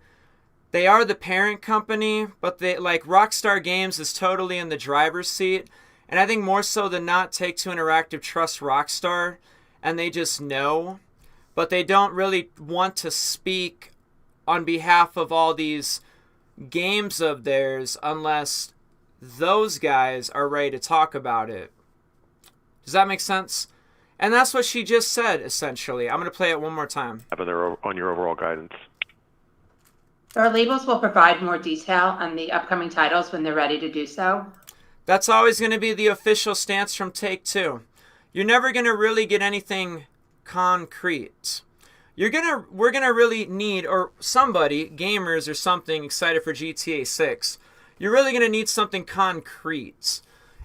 They are the parent company, but Rockstar Games is totally in the driver's seat. And I think more so than not, Take-Two Interactive trusts Rockstar, and they just know. But they don't really want to speak on behalf of all these games of theirs unless those guys are ready to talk about it. Does that make sense? And that's what she just said, essentially. I'm going to play it one more time. On your overall guidance. Our labels will provide more detail on the upcoming titles when they're ready to do so. That's always going to be the official stance from Take-Two. You're never going to really get anything concrete. We're gonna really need, or somebody, gamers or something, excited for GTA 6. You're really gonna need something concrete.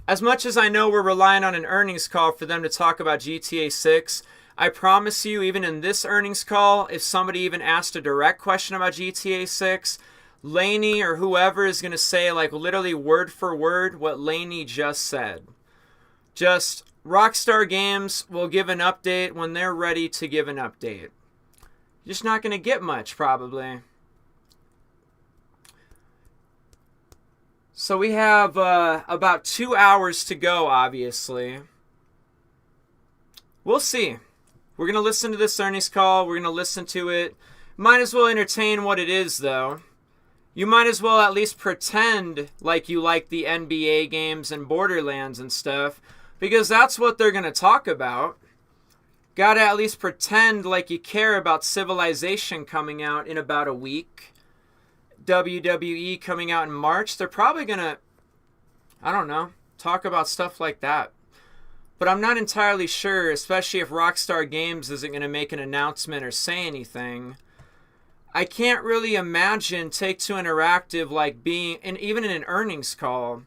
As much as I know we're relying on an earnings call for them to talk about GTA 6, I promise you, even in this earnings call, if somebody even asked a direct question about GTA 6, Lainey or whoever is gonna say literally word for word what Lainey just said. Just Rockstar Games will give an update when they're ready to give an update. You're just not going to get much, probably. So we have about 2 hours to go, obviously. We'll see. We're going to listen to this earnings call. We're going to listen to it. Might as well entertain what it is, though. You might as well at least pretend like you like the NBA games and Borderlands and stuff, because that's what they're going to talk about. Gotta at least pretend like you care about Civilization coming out in about a week. WWE coming out in March. They're probably going to, I don't know, talk about stuff like that. But I'm not entirely sure, especially if Rockstar Games isn't going to make an announcement or say anything. I can't really imagine Take-Two Interactive like being, and even in an earnings call,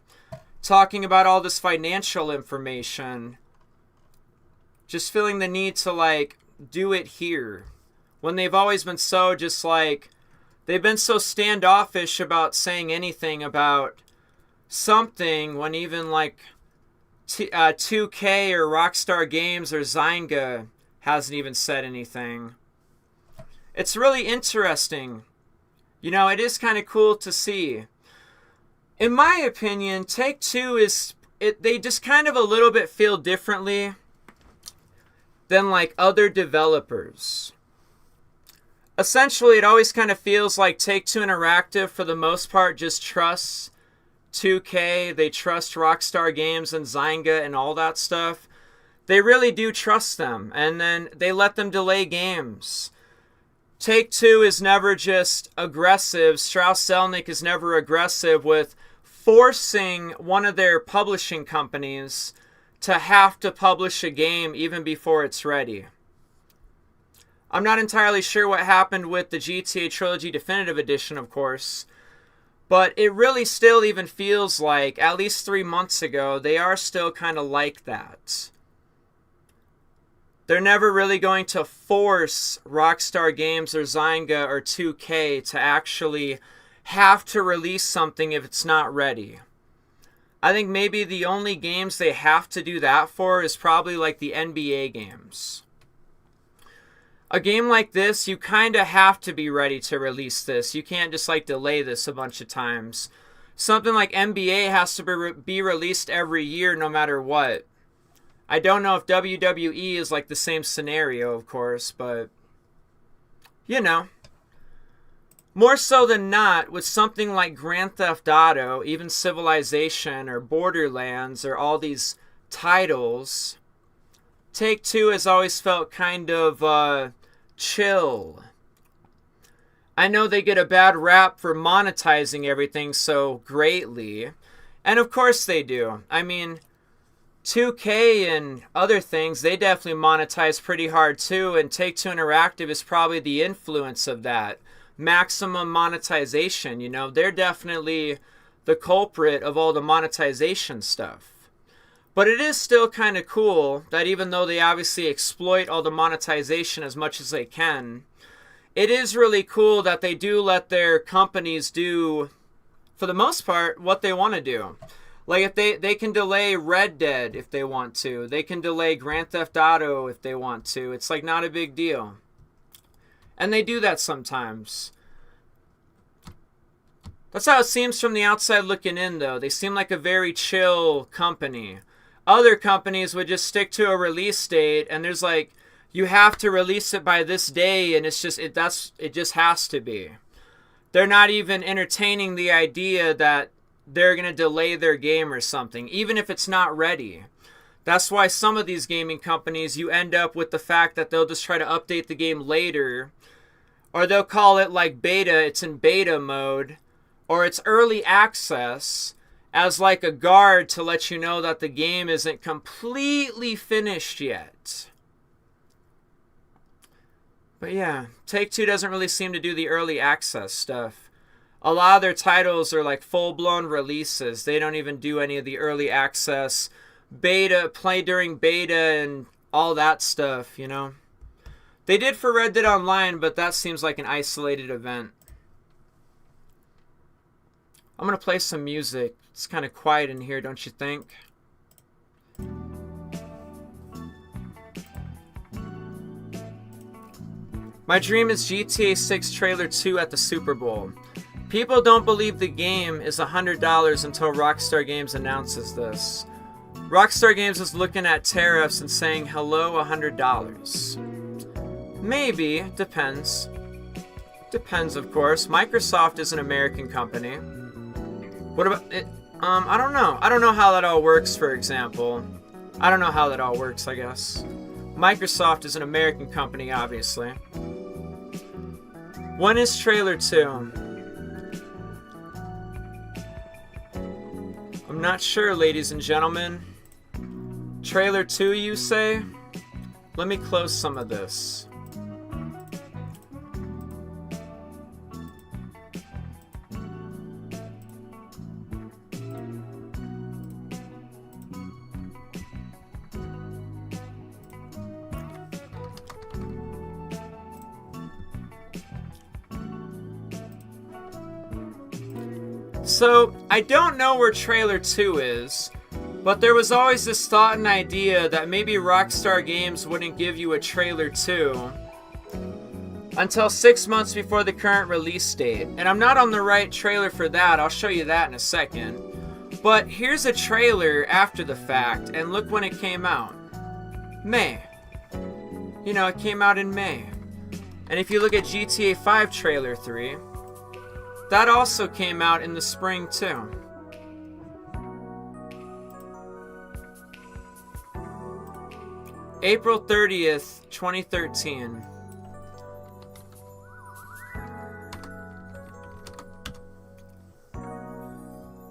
talking about all this financial information, just feeling the need to like do it here, when they've always been so just like, they've been so standoffish about saying anything about something, when even like 2K or Rockstar Games or Zynga hasn't even said anything. It's really interesting. You know, it is kind of cool to see. In my opinion, Take-Two they just kind of a little bit feel differently than like other developers. Essentially, it always kind of feels like Take-Two Interactive, for the most part, just trusts 2K. They trust Rockstar Games and Zynga and all that stuff. They really do trust them, and then they let them delay games. Take-Two is never just aggressive. Strauss-Zelnick is never aggressive with forcing one of their publishing companies to have to publish a game even before it's ready. I'm not entirely sure what happened with the GTA Trilogy Definitive Edition, of course, but it really still even feels like, at least 3 months ago, they are still kind of like that. They're never really going to force Rockstar Games or Zynga or 2K to actually have to release something if it's not ready. I think maybe the only games they have to do that for is probably like the NBA games. A game like this, you kind of have to be ready to release this. You can't just like delay this a bunch of times. Something like NBA has to be released every year no matter what. I don't know if WWE is like the same scenario, of course, but you know. More so than not, with something like Grand Theft Auto, even Civilization or Borderlands or all these titles, Take-Two has always felt kind of chill. I know they get a bad rap for monetizing everything so greatly, and of course they do. I mean, 2K and other things, they definitely monetize pretty hard too, and Take-Two Interactive is probably the influence of that. Maximum monetization, you know, they're definitely the culprit of all the monetization stuff. But it is still kind of cool that even though they obviously exploit all the monetization as much as they can, it is really cool that they do let their companies do, for the most part, what they want to do. Like, if they can delay Red Dead if they want to. They can delay Grand Theft Auto if they want to. It's like not a big deal. And they do that sometimes. That's how it seems from the outside looking in, though. They seem like a very chill company. Other companies would just stick to a release date, and there's like, you have to release it by this day, and it's just it just has to be. They're not even entertaining the idea that they're going to delay their game or something, even if it's not ready. That's why some of these gaming companies, you end up with the fact that they'll just try to update the game later, or they'll call it like beta, it's in beta mode, or it's early access, as like a guard to let you know that the game isn't completely finished yet. But yeah, Take-Two doesn't really seem to do the early access stuff. A lot of their titles are like full-blown releases. They don't even do any of the early access, beta, play during beta, and all that stuff, you know. They did for Red Dead Online, but that seems like an isolated event. I'm going to play some music. It's kind of quiet in here, don't you think? My dream is GTA 6 Trailer 2 at the Super Bowl. People don't believe the game is $100 until Rockstar Games announces this. Rockstar Games is looking at tariffs and saying, hello, $100. Maybe, depends. Depends, of course. Microsoft is an American company. What about it? I don't know. I don't know how that all works, for example. I don't know how that all works, I guess. Microsoft is an American company, obviously. When is Trailer 2? I'm not sure, ladies and gentlemen. Trailer 2, you say? Let me close some of this. So, I don't know where trailer 2 is, but there was always this thought and idea that maybe Rockstar Games wouldn't give you a trailer 2 until 6 months before the current release date. And I'm not on the right trailer for that, I'll show you that in a second. But here's a trailer after the fact, and look when it came out. May. You know, it came out in May. And if you look at GTA 5 trailer 3, that also came out in the spring too. April 30th, 2013.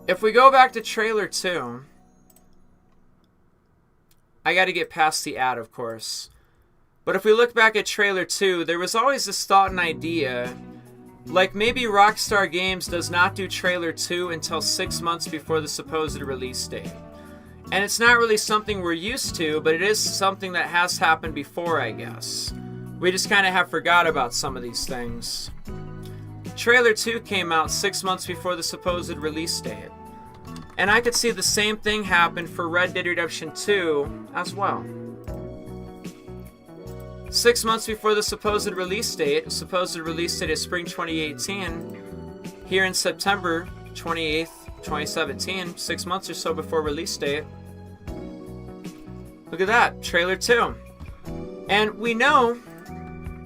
If we go back to trailer 2, I gotta get past the ad, of course. But if we look back at trailer 2, there was always this thought and idea, like maybe Rockstar Games does not do trailer 2 until 6 months before the supposed release date. And it's not really something we're used to, but it is something that has happened before, I guess. We just kind of have forgot about some of these things. Trailer 2 came out 6 months before the supposed release date. And I could see the same thing happen for Red Dead Redemption 2 as well. 6 months before the supposed release date is spring 2018. Here in September 28th, 2017, 6 months or so before release date. Look at that, trailer 2. And we know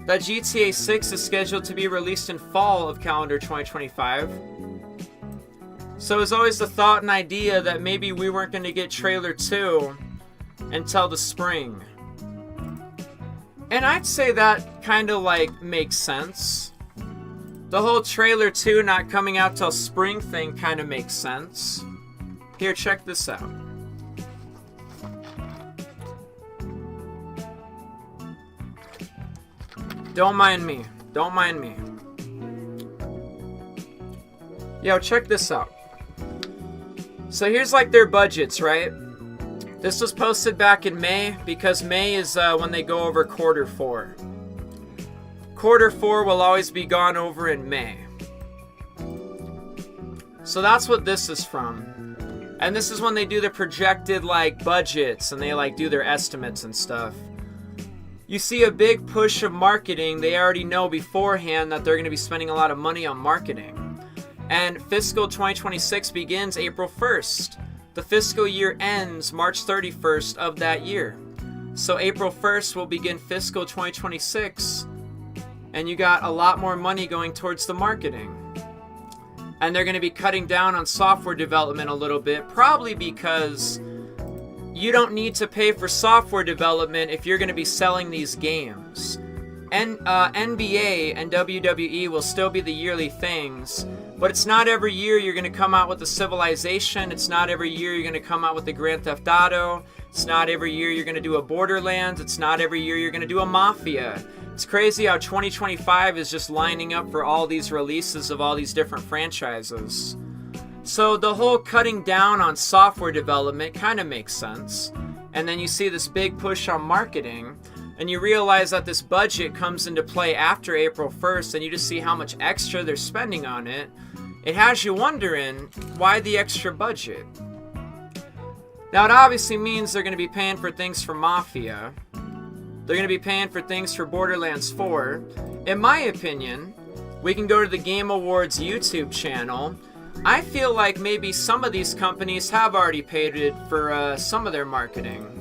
that GTA 6 is scheduled to be released in fall of calendar 2025. So it's always the thought and idea that maybe we weren't going to get trailer 2 until the spring. And I'd say that kind of like makes sense. The whole trailer 2 not coming out till spring thing kind of makes sense. Here, check this out. Don't mind me. Don't mind me. Yo, check this out. So here's like their budgets, right? This was posted back in May because May is when they go over quarter 4. Quarter 4 will always be gone over in May. So that's what this is from. And this is when they do the projected like budgets and they like do their estimates and stuff. You see a big push of marketing. They already know beforehand that they're going to be spending a lot of money on marketing. And fiscal 2026 begins April 1st. The fiscal year ends March 31st of that year. So April 1st will begin fiscal 2026. And you got a lot more money going towards the marketing. And they're going to be cutting down on software development a little bit, probably because you don't need to pay for software development if you're going to be selling these games. And NBA and WWE will still be the yearly things, but it's not every year you're going to come out with a Civilization. It's not every year you're going to come out with a Grand Theft Auto. It's not every year you're going to do a Borderlands. It's not every year you're going to do a Mafia. It's crazy how 2025 is just lining up for all these releases of all these different franchises. So the whole cutting down on software development kind of makes sense. And then you see this big push on marketing, and you realize that this budget comes into play after April 1st, and you just see how much extra they're spending on it. It has you wondering, why the extra budget? Now it obviously means they're going to be paying for things for Mafia. They're going to be paying for things for Borderlands 4. In my opinion, we can go to the Game Awards YouTube channel. I feel like maybe some of these companies have already paid it for some of their marketing.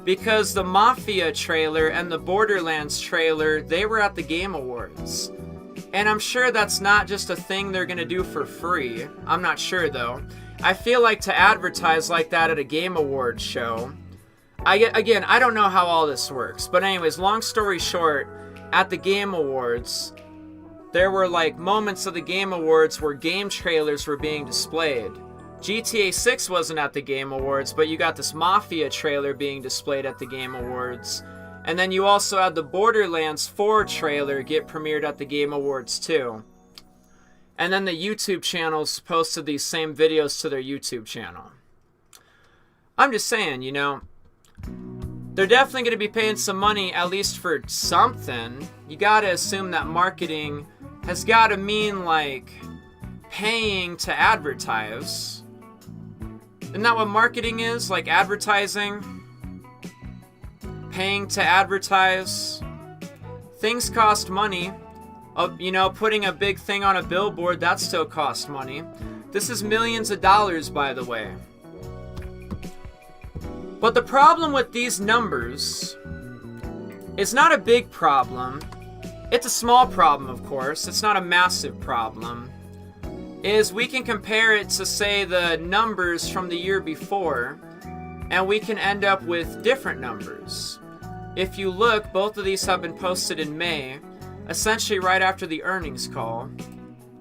Because the Mafia trailer and the Borderlands trailer, they were at the Game Awards. And I'm sure that's not just a thing they're going to do for free. I'm not sure though. I feel like to advertise like that at a Game Awards show, again, I don't know how all this works. But anyways, long story short, at the Game Awards, there were like moments of the Game Awards where game trailers were being displayed. GTA 6 wasn't at the Game Awards, but you got this Mafia trailer being displayed at the Game Awards. And then you also had the Borderlands 4 trailer get premiered at the Game Awards too. And then the YouTube channels posted these same videos to their YouTube channel. I'm just saying, you know, they're definitely going to be paying some money, at least for something. You got to assume that marketing has got to mean like paying to advertise. Isn't that what marketing is? Like advertising? Paying to advertise? Things cost money. You know, putting a big thing on a billboard, that still costs money. This is millions of dollars, by the way. But the problem with these numbers is not a big problem. It's a small problem, of course. It's not a massive problem. Is we can compare it to, say, the numbers from the year before, and we can end up with different numbers. If you look, both of these have been posted in May, essentially right after the earnings call.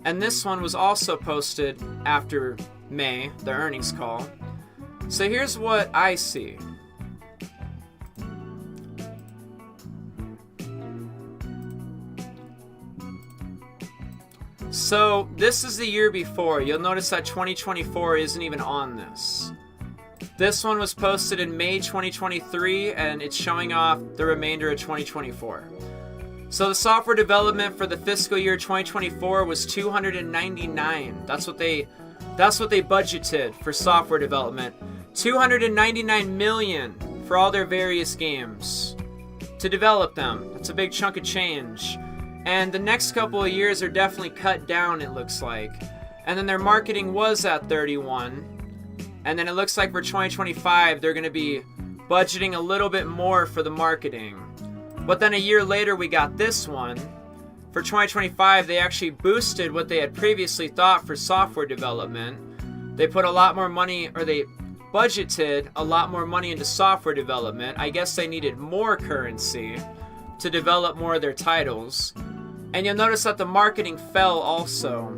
And this one was also posted after May, the earnings call. So here's what I see. So this is the year before. You'll notice that 2024 isn't even on this. This one was posted in May 2023, and it's showing off the remainder of 2024. So the software development for the fiscal year 2024 was $299. That's what they budgeted for software development. $299 million for all their various games to develop them. That's a big chunk of change. And the next couple of years are definitely cut down, it looks like. And then their marketing was at 31. And then it looks like for 2025, they're going to be budgeting a little bit more for the marketing. But then a year later, we got this one. For 2025, they actually boosted what they had previously thought for software development. They put a lot more money, or they budgeted a lot more money into software development. I guess they needed more currency to develop more of their titles. And you'll notice that the marketing fell also.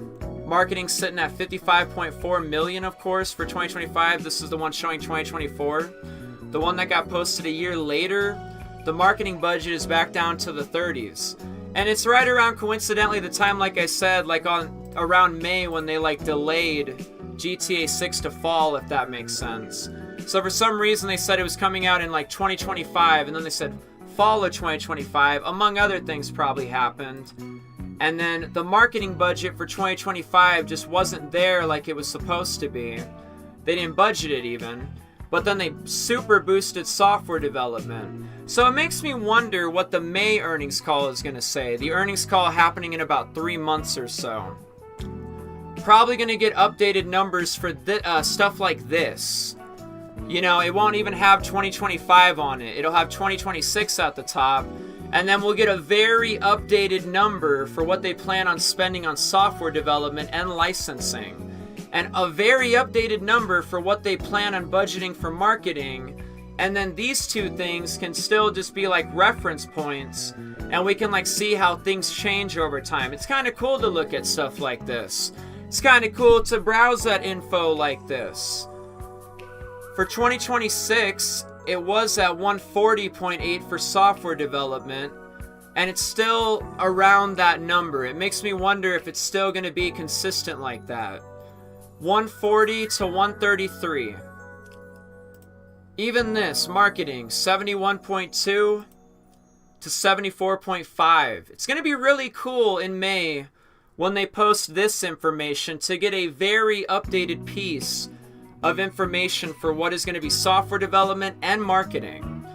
Marketing sitting at $55.4 million, of course, for 2025. This is the one showing 2024. The one that got posted a year later, the marketing budget is back down to the 30s. And it's right around, coincidentally, the time, like I said, like around May when they delayed GTA 6 to fall, if that makes sense. So for some reason they said it was coming out in 2025, and then they said fall of 2025, among other things probably happened. And then the marketing budget for 2025 just wasn't there like it was supposed to be. They didn't budget it even. But then they super boosted software development. So it makes me wonder what the May earnings call is going to say. The earnings call happening in about 3 months or so. Probably going to get updated numbers for stuff like this. You know, it won't even have 2025 on it. It'll have 2026 at the top. And then we'll get a very updated number for what they plan on spending on software development and licensing. And a very updated number for what they plan on budgeting for marketing. And then these two things can still just be reference points. And we can see how things change over time. It's kind of cool to look at stuff like this. It's kind of cool to browse that info like this. For 2026, it was at 140.8 for software development, and it's still around that number. It makes me wonder if it's still going to be consistent like that. 140 to 133. Even this, marketing, 71.2 to 74.5. It's going to be really cool in May when they post this information to get a very updated piece of information for what is going to be software development and marketing.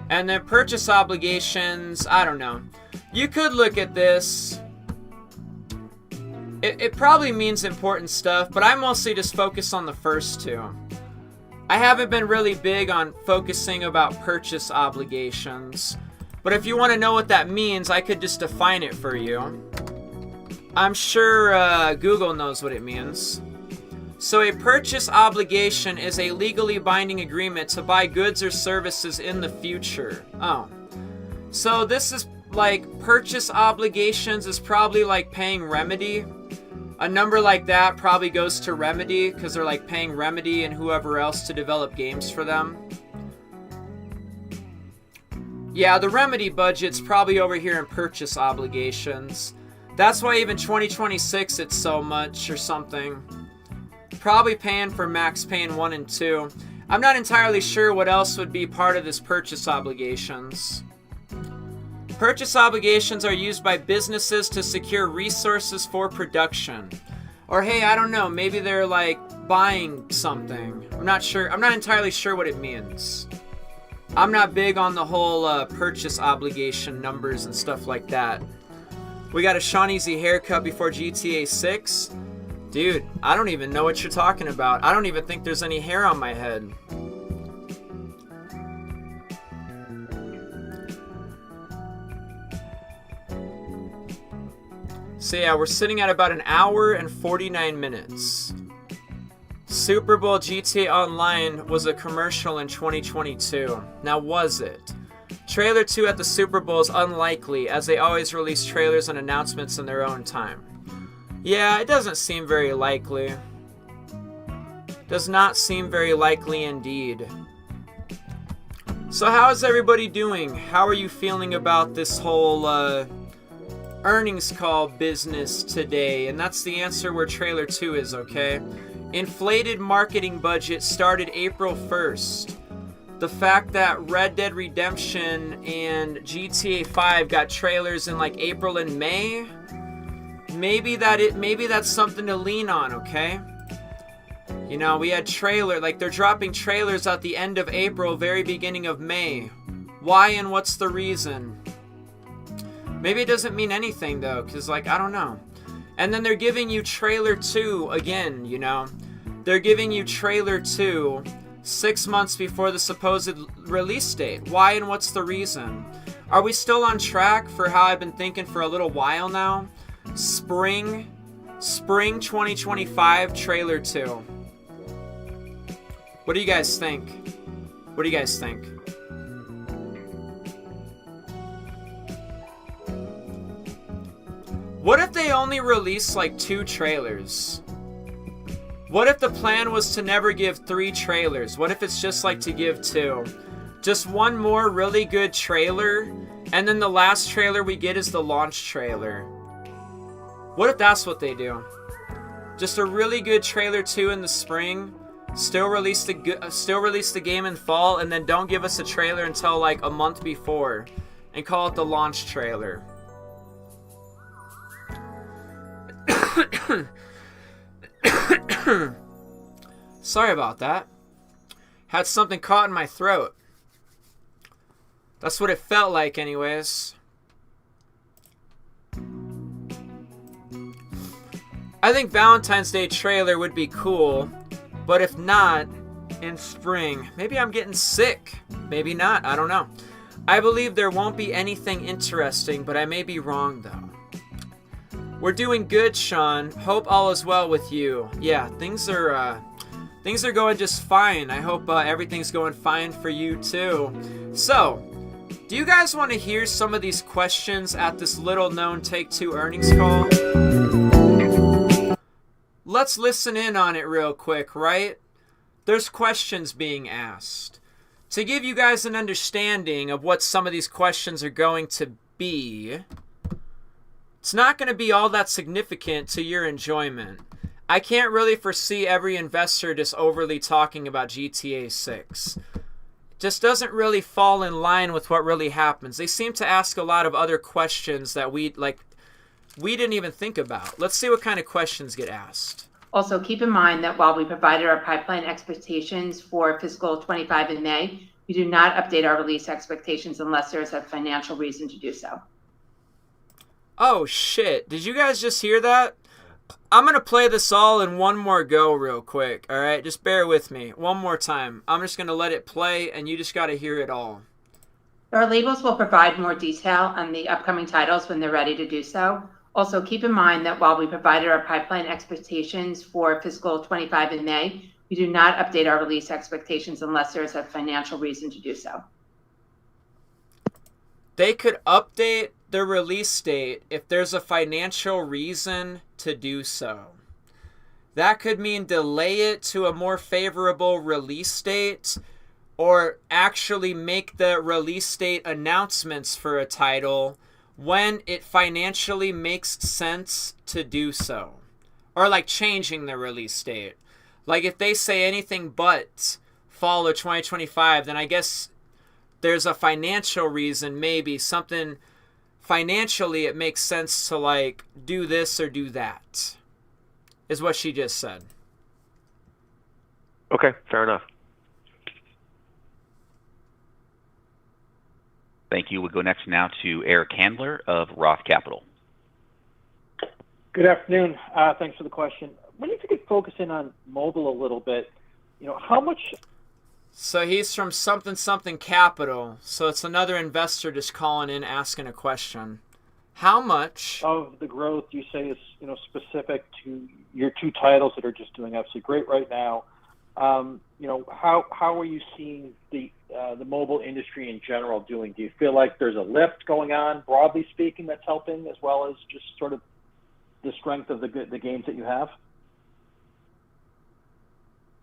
And then purchase obligations, I don't know. You could look at this. It probably means important stuff, but I mostly just focus on the first two. I haven't been really big on focusing about purchase obligations, but if you want to know what that means, I could just define it for you. I'm sure Google knows what it means. So a purchase obligation is a legally binding agreement to buy goods or services in the future. Oh. So this is purchase obligations is probably paying Remedy. A number like that probably goes to Remedy because they're paying Remedy and whoever else to develop games for them. Yeah, the Remedy budget's probably over here in purchase obligations. That's why even 2026 it's so much or something. Probably paying for Max Payne 1 and 2. I'm not entirely sure what else would be part of this purchase obligations. Purchase obligations are used by businesses to secure resources for production. Or hey, I don't know, maybe they're like buying something. I'm not sure. I'm not entirely sure what it means. I'm not big on the whole purchase obligation numbers and stuff like that. We got a Sean Easy haircut before GTA 6. Dude, I don't even know what you're talking about. I don't even think there's any hair on my head. So yeah, we're sitting at about an hour and 49 minutes. Super Bowl GTA Online was a commercial in 2022. Now was it? Trailer 2 at the Super Bowl is unlikely, as they always release trailers and announcements in their own time. Yeah, it doesn't seem very likely. Does not seem very likely indeed. So how is everybody doing? How are you feeling about this whole earnings call business today? And that's the answer where trailer 2 is, okay? Inflated marketing budget started April 1st. The fact that Red Dead Redemption and GTA 5 got trailers in like April and May, maybe that's something to lean on, okay? You know, we had they're dropping trailers at the end of April, very beginning of May. Why and what's the reason? Maybe it doesn't mean anything though, because like, I don't know. And then they're giving you trailer 2 again, you know. They're giving you trailer 2 6 months before the supposed release date. Why and what's the reason? Are we still on track for how I've been thinking for a little while now? Spring 2025 trailer 2. What do you guys think? What do you guys think? What if they only release like 2 trailers? What if the plan was to never give 3 trailers? What if it's just like to give 2? Just one more really good trailer, and then the last trailer we get is the launch trailer. What if that's what they do? Just a really good trailer 2 in the spring, still release the game in fall, and then don't give us a trailer until like a month before, and call it the launch trailer. Sorry about that. Had something caught in my throat. That's what it felt like anyways. I think Valentine's Day trailer would be cool, but if not, in spring. Maybe I'm getting sick. Maybe not, I don't know. I believe there won't be anything interesting, but I may be wrong though. We're doing good, Sean. Hope all is well with you. Yeah, things are going just fine. I hope everything's going fine for you too. So, do you guys want to hear some of these questions at this little-known Take-Two earnings call? Let's listen in on it real quick, right? There's questions being asked. To give you guys an understanding of what some of these questions are going to be, it's not going to be all that significant to your enjoyment. I can't really foresee every investor just overly talking about GTA 6. It just doesn't really fall in line with what really happens. They seem to ask a lot of other questions that we didn't even think about. Let's see what kind of questions get asked. Also, keep in mind that while we provided our pipeline expectations for fiscal 25 in May, we do not update our release expectations unless there is a financial reason to do so. Oh shit, did you guys just hear that? I'm gonna play this all in one more go real quick, alright? Just bear with me. One more time. I'm just gonna let it play and you just gotta hear it all. Our labels will provide more detail on the upcoming titles when they're ready to do so. Also, keep in mind that while we provided our pipeline expectations for fiscal 25 in May, we do not update our release expectations unless there is a financial reason to do so. They could update the release date if there's a financial reason to do so. That could mean delay it to a more favorable release date, or actually make the release date announcements for a title when it financially makes sense to do so. Or like changing the release date. Like if they say anything but fall of 2025, then I guess there's a financial reason, maybe something financially it makes sense to like do this or do that. is what she just said. Okay, fair enough. Thank you. We'll go next now to Eric Handler of Roth Capital. Good afternoon. Thanks for the question. When if you could focus in on mobile a little bit, how much... So he's from something capital. So it's another investor just calling in asking a question. How much of the growth you say is specific to your two titles that are just doing absolutely great right now? How are you seeing the mobile industry in general doing? Do you feel like there's a lift going on, broadly speaking, that's helping, as well as just sort of the strength of the games that you have?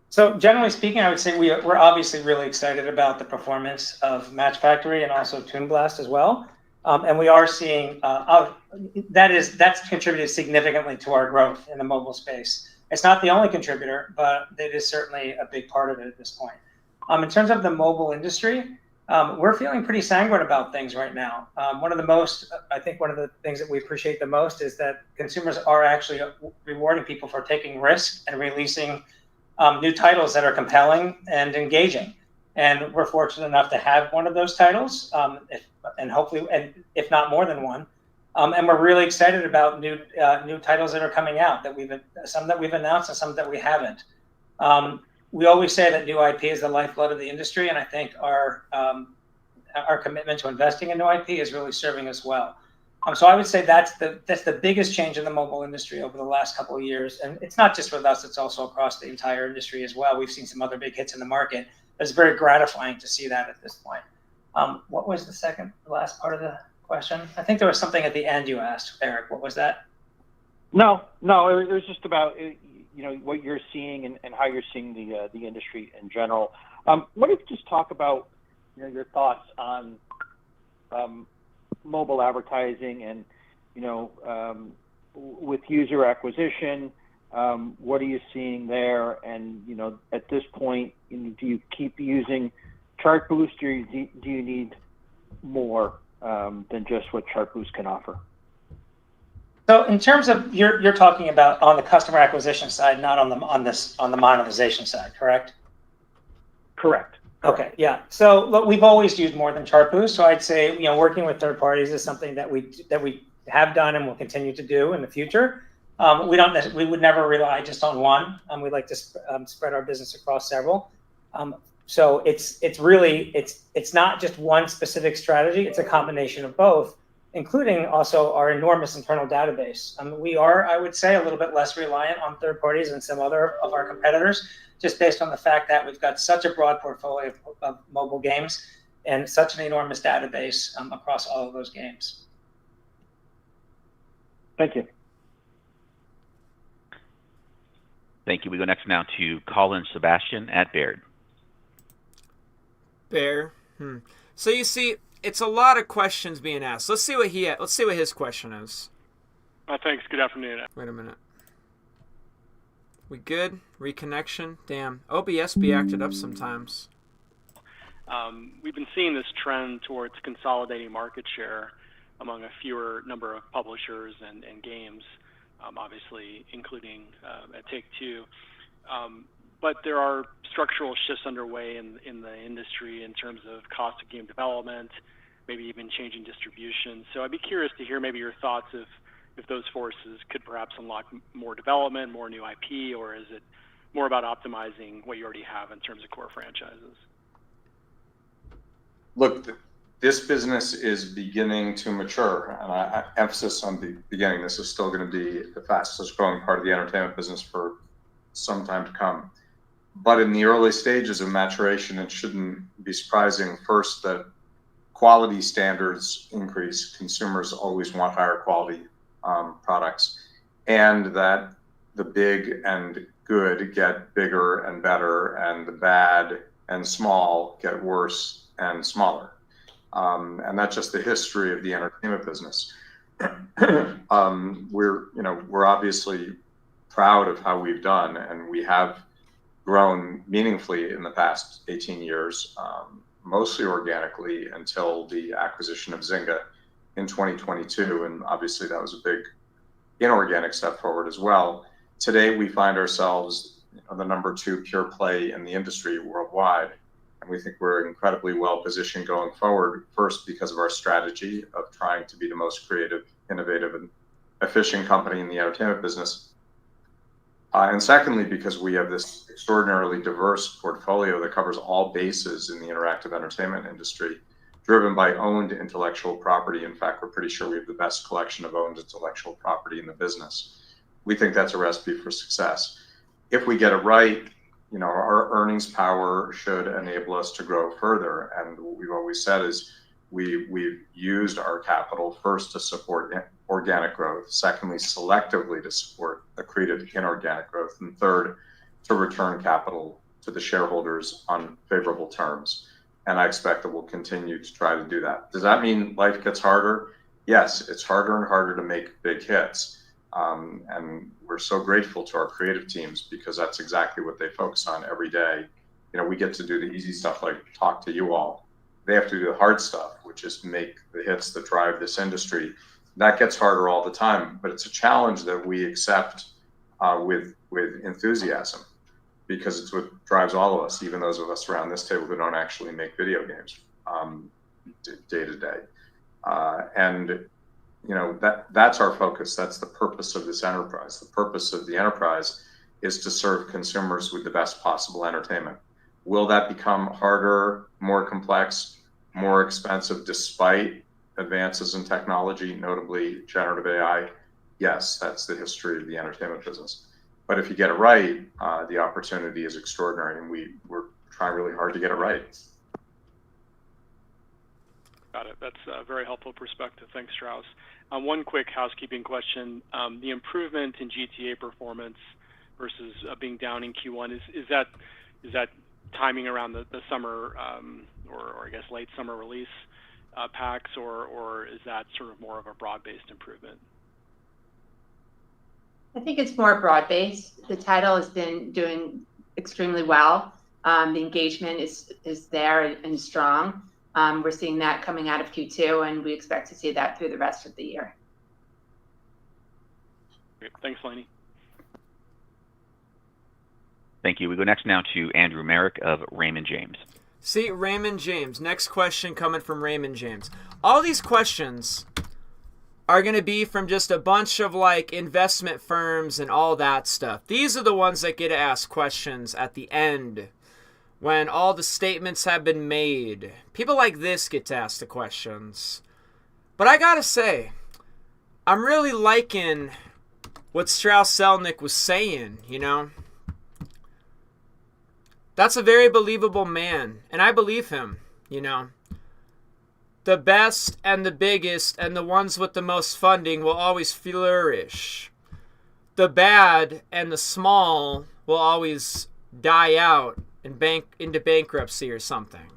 So generally speaking, I would say we're obviously really excited about the performance of Match Factory and also Toon Blast as well. And we are seeing that's contributed significantly to our growth in the mobile space. It's not the only contributor, but it is certainly a big part of it at this point. In terms of the mobile industry, we're feeling pretty sanguine about things right now. One of the things that we appreciate the most is that consumers are actually rewarding people for taking risks and releasing new titles that are compelling and engaging. And we're fortunate enough to have one of those titles, if not more than one. And we're really excited about new titles that are coming out. Some that we've announced and some that we haven't. We always say that new IP is the lifeblood of the industry, and I think our commitment to investing in new IP is really serving us well. So I would say that's the biggest change in the mobile industry over the last couple of years, and it's not just with us; it's also across the entire industry as well. We've seen some other big hits in the market. It's very gratifying to see that at this point. What was the last part of the question? I think there was something at the end you asked, Eric. What was that? No, it was just about what you're seeing and how you're seeing the industry in general. What if you just talk about your thoughts on mobile advertising and with user acquisition, what are you seeing there? And at this point, do you keep using Chart Boost, or do you need more than just what Chart Boost can offer? So in terms of you're talking about on the customer acquisition side, not on the monetization side, correct? Correct. Okay, yeah. So look, we've always used more than Chart Boost. So I'd say working with third parties is something that we have done and will continue to do in the future. We would never rely just on one. We'd like to spread our business across several. So it's not just one specific strategy. It's a combination of both, including also our enormous internal database. We are, I would say, a little bit less reliant on third parties than some other of our competitors, just based on the fact that we've got such a broad portfolio of mobile games and such an enormous database across all of those games. Thank you. Thank you. We go next now to Colin Sebastian at Baird. Bear. So you see, it's a lot of questions being asked. Let's see what his question is. Thanks. Good afternoon. Wait a minute. We good? Reconnection? Damn. OBS be acted up sometimes. We've been seeing this trend towards consolidating market share among a fewer number of publishers and games, obviously including at Take-Two. But there are structural shifts underway in the industry in terms of cost of game development, maybe even changing distribution. So I'd be curious to hear maybe your thoughts if those forces could perhaps unlock more development, more new IP, or is it more about optimizing what you already have in terms of core franchises? Look, this business is beginning to mature, and I emphasis on the beginning. This is still going to be the fastest growing part of the entertainment business for some time to come. But in the early stages of maturation, it shouldn't be surprising, first, that quality standards increase. Consumers always want higher quality products, and that the big and good get bigger and better, and the bad and small get worse and smaller. And that's just the history of the entertainment business. We're obviously proud of how we've done, and we have grown meaningfully in the past 18 years, mostly organically until the acquisition of Zynga in 2022. And obviously that was a big inorganic step forward as well. Today, we find ourselves the number 2 pure play in the industry worldwide. And we think we're incredibly well positioned going forward, first because of our strategy of trying to be the most creative, innovative, and efficient company in the entertainment business. And secondly, because we have this extraordinarily diverse portfolio that covers all bases in the interactive entertainment industry, driven by owned intellectual property. In fact, we're pretty sure we have the best collection of owned intellectual property in the business. We think that's a recipe for success. If we get it right, our earnings power should enable us to grow further. And what we've always said is we've used our capital first to support organic growth, secondly, selectively to support accretive inorganic growth, and third, to return capital to the shareholders on favorable terms. And I expect that we'll continue to try to do that. Does that mean life gets harder? Yes, it's harder and harder to make big hits. And we're so grateful to our creative teams because that's exactly what they focus on every day. We get to do the easy stuff like talk to you all. They have to do the hard stuff, which is make the hits that drive this industry. That gets harder all the time, but it's a challenge that we accept with enthusiasm because it's what drives all of us, even those of us around this table who don't actually make video games day to day. That's our focus. That's the purpose of this enterprise. The purpose of the enterprise is to serve consumers with the best possible entertainment. Will that become harder, more complex, more expensive despite advances in technology, notably generative AI? Yes, that's the history of the entertainment business. But if you get it right, the opportunity is extraordinary, and we're trying really hard to get it right. Got it. That's a very helpful perspective. Thanks, Strauss. One quick housekeeping question. The improvement in GTA performance versus being down in Q1, is that timing around the summer or I guess late summer release packs, or is that sort of more of a broad-based improvement? I think it's more broad-based. The title has been doing extremely well. The engagement is there and strong. We're seeing that coming out of Q2, and we expect to see that through the rest of the year. Great. Thanks, Lainey. Thank you. We go next now to Andrew Merrick of Raymond James. See, Raymond James. Next question coming from Raymond James. All these questions are going to be from just a bunch of investment firms and all that stuff. These are the ones that get to ask questions at the end when all the statements have been made. People like this get to ask the questions. But I gotta say, I'm really liking what Strauss Zelnick was saying, That's a very believable man, and I believe him, The best and the biggest and the ones with the most funding will always flourish. The bad and the small will always die out and into bankruptcy or something.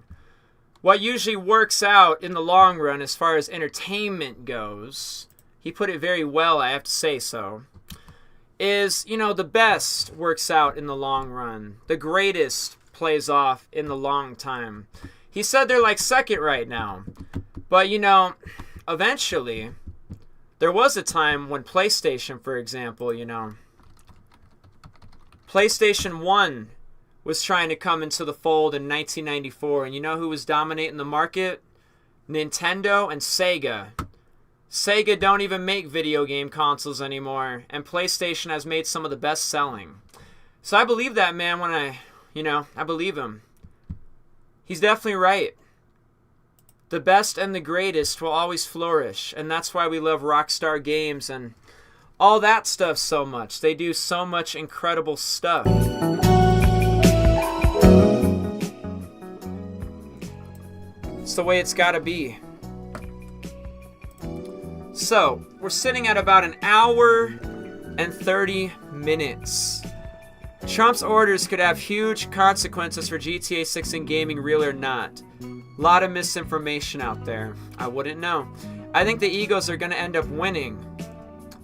What usually works out in the long run as far as entertainment goes, he put it very well, I have to say so, is, the best works out in the long run. The greatest plays off in the long time. He said they're second right now. But, eventually, there was a time when PlayStation, for example, PlayStation 1 was trying to come into the fold in 1994. And you know who was dominating the market? Nintendo and Sega. Sega don't even make video game consoles anymore. And PlayStation has made some of the best selling. So I believe that man when I believe him. He's definitely right. The best and the greatest will always flourish. And that's why we love Rockstar Games and all that stuff so much. They do so much incredible stuff. It's the way it's gotta be. So, we're sitting at about an hour and 30 minutes. Trump's orders could have huge consequences for GTA 6 and gaming, real or not. A lot of misinformation out there. I wouldn't know. I think the Eagles are going to end up winning.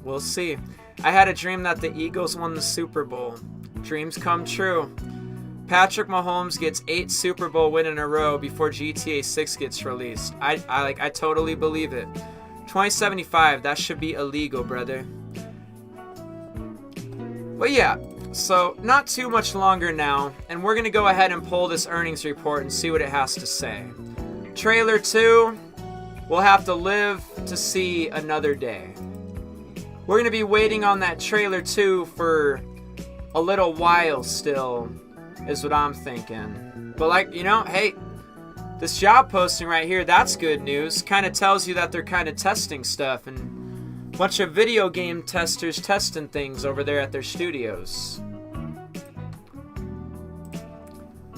We'll see. I had a dream that the Eagles won the Super Bowl. Dreams come true. Patrick Mahomes gets 8 Super Bowl wins in a row before GTA 6 gets released. I totally believe it. 2075, that should be illegal, brother. But yeah, so not too much longer now, and we're going to go ahead and pull this earnings report and see what it has to say. Trailer 2, we'll have to live to see another day. We're going to be waiting on that trailer 2 for a little while still, is what I'm thinking. But like, you know, hey, this job posting right here, that's good news. Kind of tells you that they're kind of testing stuff, and a bunch of video game testers testing things over there at their studios.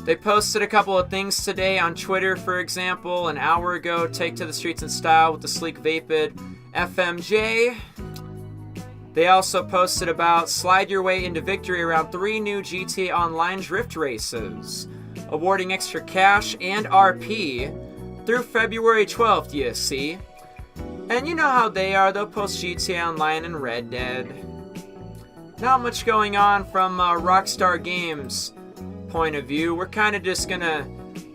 They posted a couple of things today on Twitter, for example. An hour ago, take to the streets in style with the sleek vapid FMJ. They also posted about slide your way into victory around 3 new GTA Online drift races, awarding extra cash and RP through February 12th, you see. And you know how they are, they'll post GTA Online and Red Dead. Not much going on from Rockstar Games' point of view. We're kind of just gonna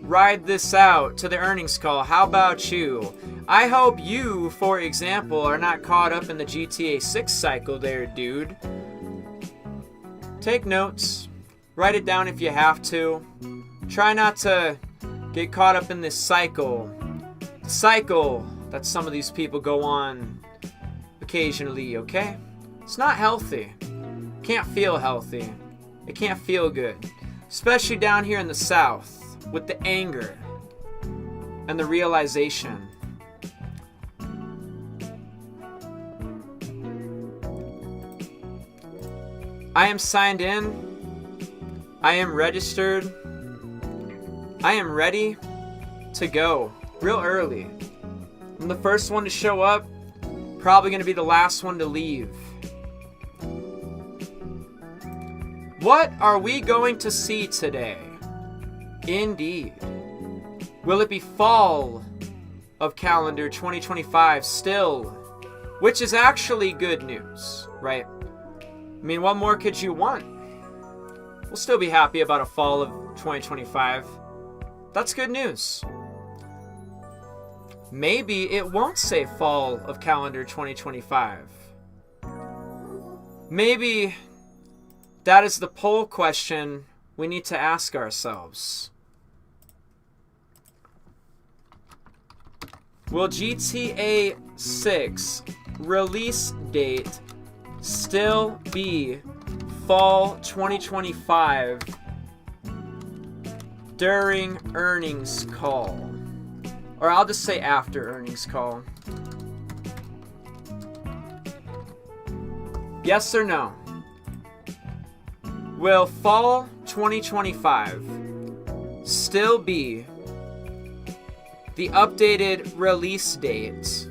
ride this out to the earnings call. How about you? I hope you, for example, are not caught up in the GTA 6 cycle there, dude. Take notes. Write it down if you have to. Try not to get caught up in this cycle. The cycle that some of these people go on occasionally, okay? It's not healthy. Can't feel healthy. It can't feel good. Especially down here in the South, with the anger and the realization. I am signed in. I am registered. I am ready to go real early. I'm the first one to show up, probably going to be the last one to leave. What are we going to see today? Indeed. Will it be fall of calendar 2025 still? Which is actually good news, right? I mean, what more could you want? We'll still be happy about a fall of 2025. That's good news. Maybe it won't say fall of calendar 2025. Maybe that is the poll question we need to ask ourselves. Will GTA 6 release date still be fall 2025 during earnings call? Or I'll just say after earnings call. Yes or no? Will fall 2025 still be the updated release date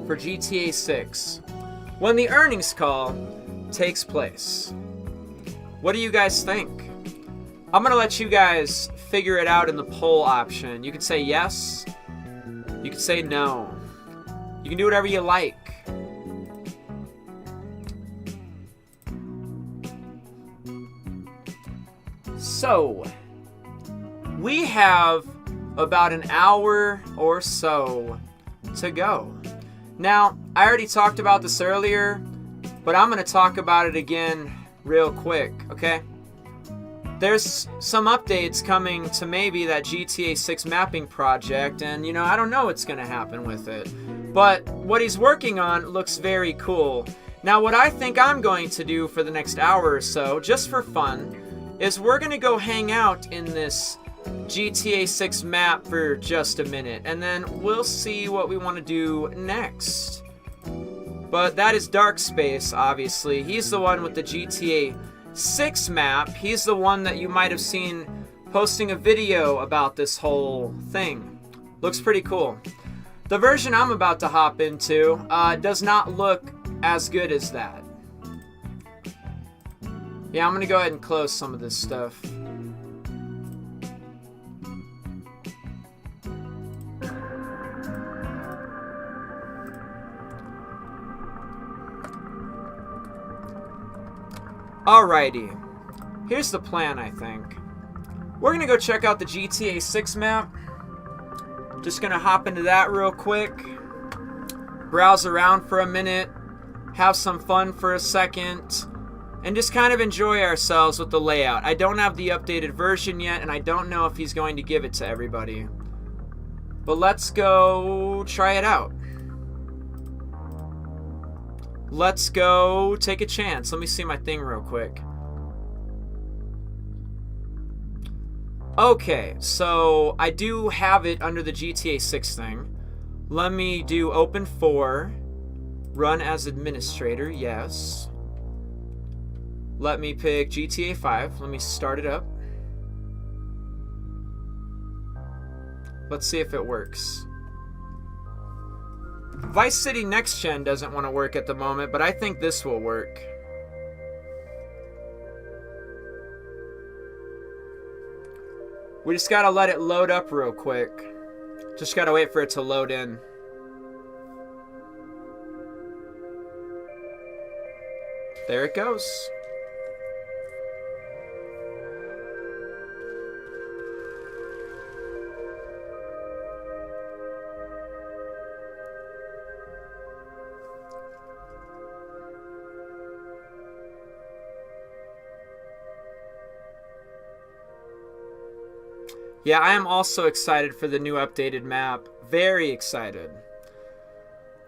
for GTA 6 when the earnings call takes place? What do you guys think? I'm going to let you guys figure it out in the poll option. You can say yes. You can say no. You can do whatever you like. So, we have about an hour or so to go. Now, I already talked about this earlier, but I'm going to talk about it again real quick, okay? There's some updates coming to maybe that GTA 6 mapping project, and, you know, I don't know what's going to happen with it. But what he's working on looks very cool. Now, what I think I'm going to do for the next hour or so, just for fun, is we're going to go hang out in this GTA 6 map for just a minute, and then we'll see what we want to do next. But that is Dark Space, obviously. He's the one with the GTA 6 map. He's the one that you might have seen posting a video about this whole thing. Looks pretty cool. The version I'm about to hop into does not look as good as that. Yeah, I'm going to go ahead and close some of this stuff. Alrighty, here's the plan, I think. We're gonna go check out the GTA 6 map. Just gonna hop into that real quick. Browse around for a minute. Have some fun for a second. and just kind of enjoy ourselves with the layout. I don't have the updated version yet, and I don't know if he's going to give it to everybody. But let's go try it out. Let's go take a chance. Let me see my thing real quick. Okay, so I do have it under the GTA 6 thing. Let me do open for, run as administrator, yes. Let me pick GTA 5. Let me start it up. Let's see if it works. Vice City Next Gen doesn't want to work at the moment, but I think this will work. We just gotta let it load up real quick. Just gotta wait for it to load in. There it goes. Yeah, I am also excited for the new updated map. Very excited.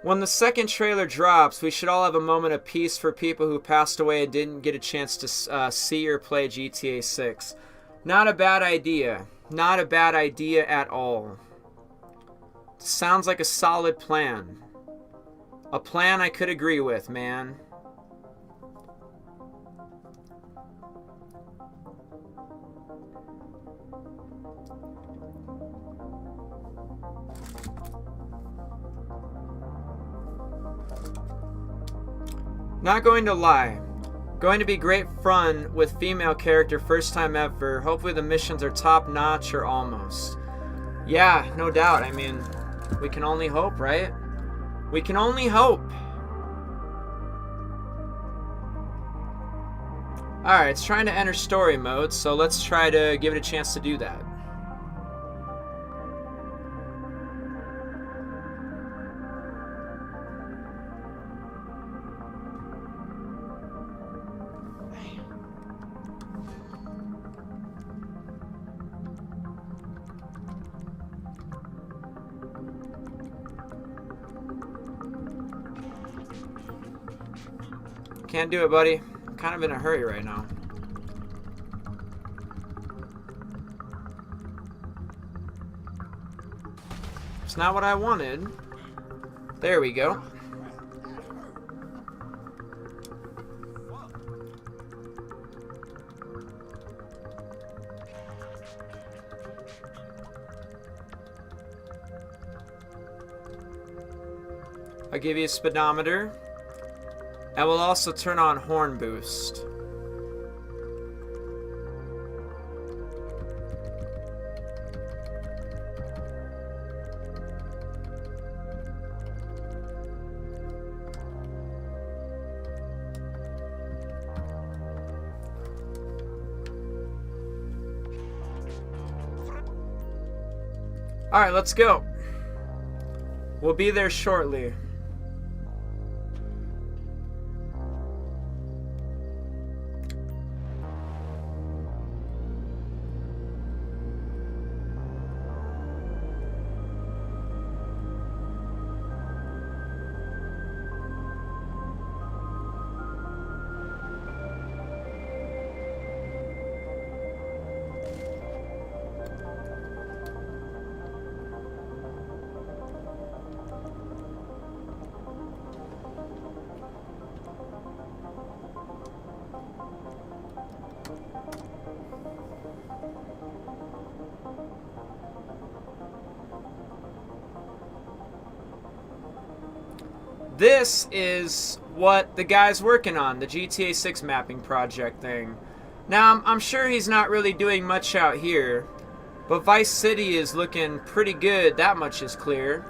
When the second trailer drops, we should all have a moment of peace for people who passed away and didn't get a chance to see or play GTA 6. Not a bad idea. Not a bad idea at all. Sounds like a solid plan. A plan I could agree with, man. Not going to lie. Going to be great fun with female character first time ever. Hopefully the missions are top notch or almost. Yeah, no doubt. I mean, we can only hope, right? We can only hope. Alright, it's trying to enter story mode, so let's try to give it a chance to do that. Can't do it, buddy. I'm kind of in a hurry right now. It's not what I wanted. There we go. I'll give you a speedometer. I will also turn on horn boost. All right, let's go. We'll be there shortly. This is what the guy's working on, the GTA 6 mapping project thing. Now, I'm sure he's not really doing much out here, but Vice City is looking pretty good, that much is clear.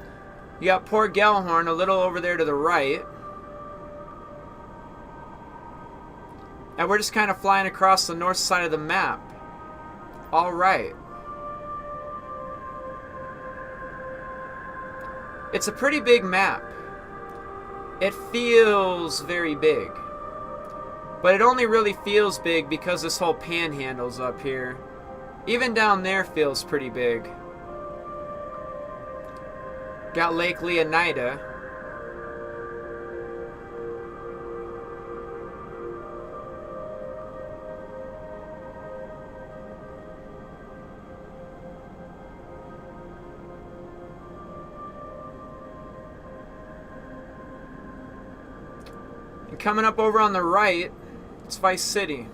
You got Port Gellhorn a little over there to the right. And we're just kind of flying across the north side of the map. Alright. It's a pretty big map. It feels very big. But it only really feels big because this whole panhandle's up here. Even down there feels pretty big. Got Lake Leonida. And coming up over on the right, it's Vice City.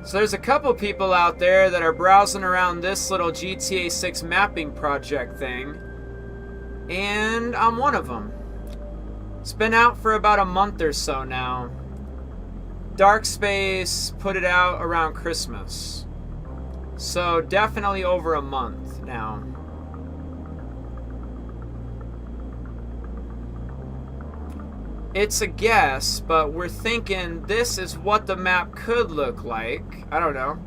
So there's a couple people out there that are browsing around this little GTA 6 mapping project thing, and I'm one of them. It's been out for about a month or so now. Dark Space put it out around Christmas, so definitely over a month now. It's a guess, but we're thinking this is what the map could look like. I don't know.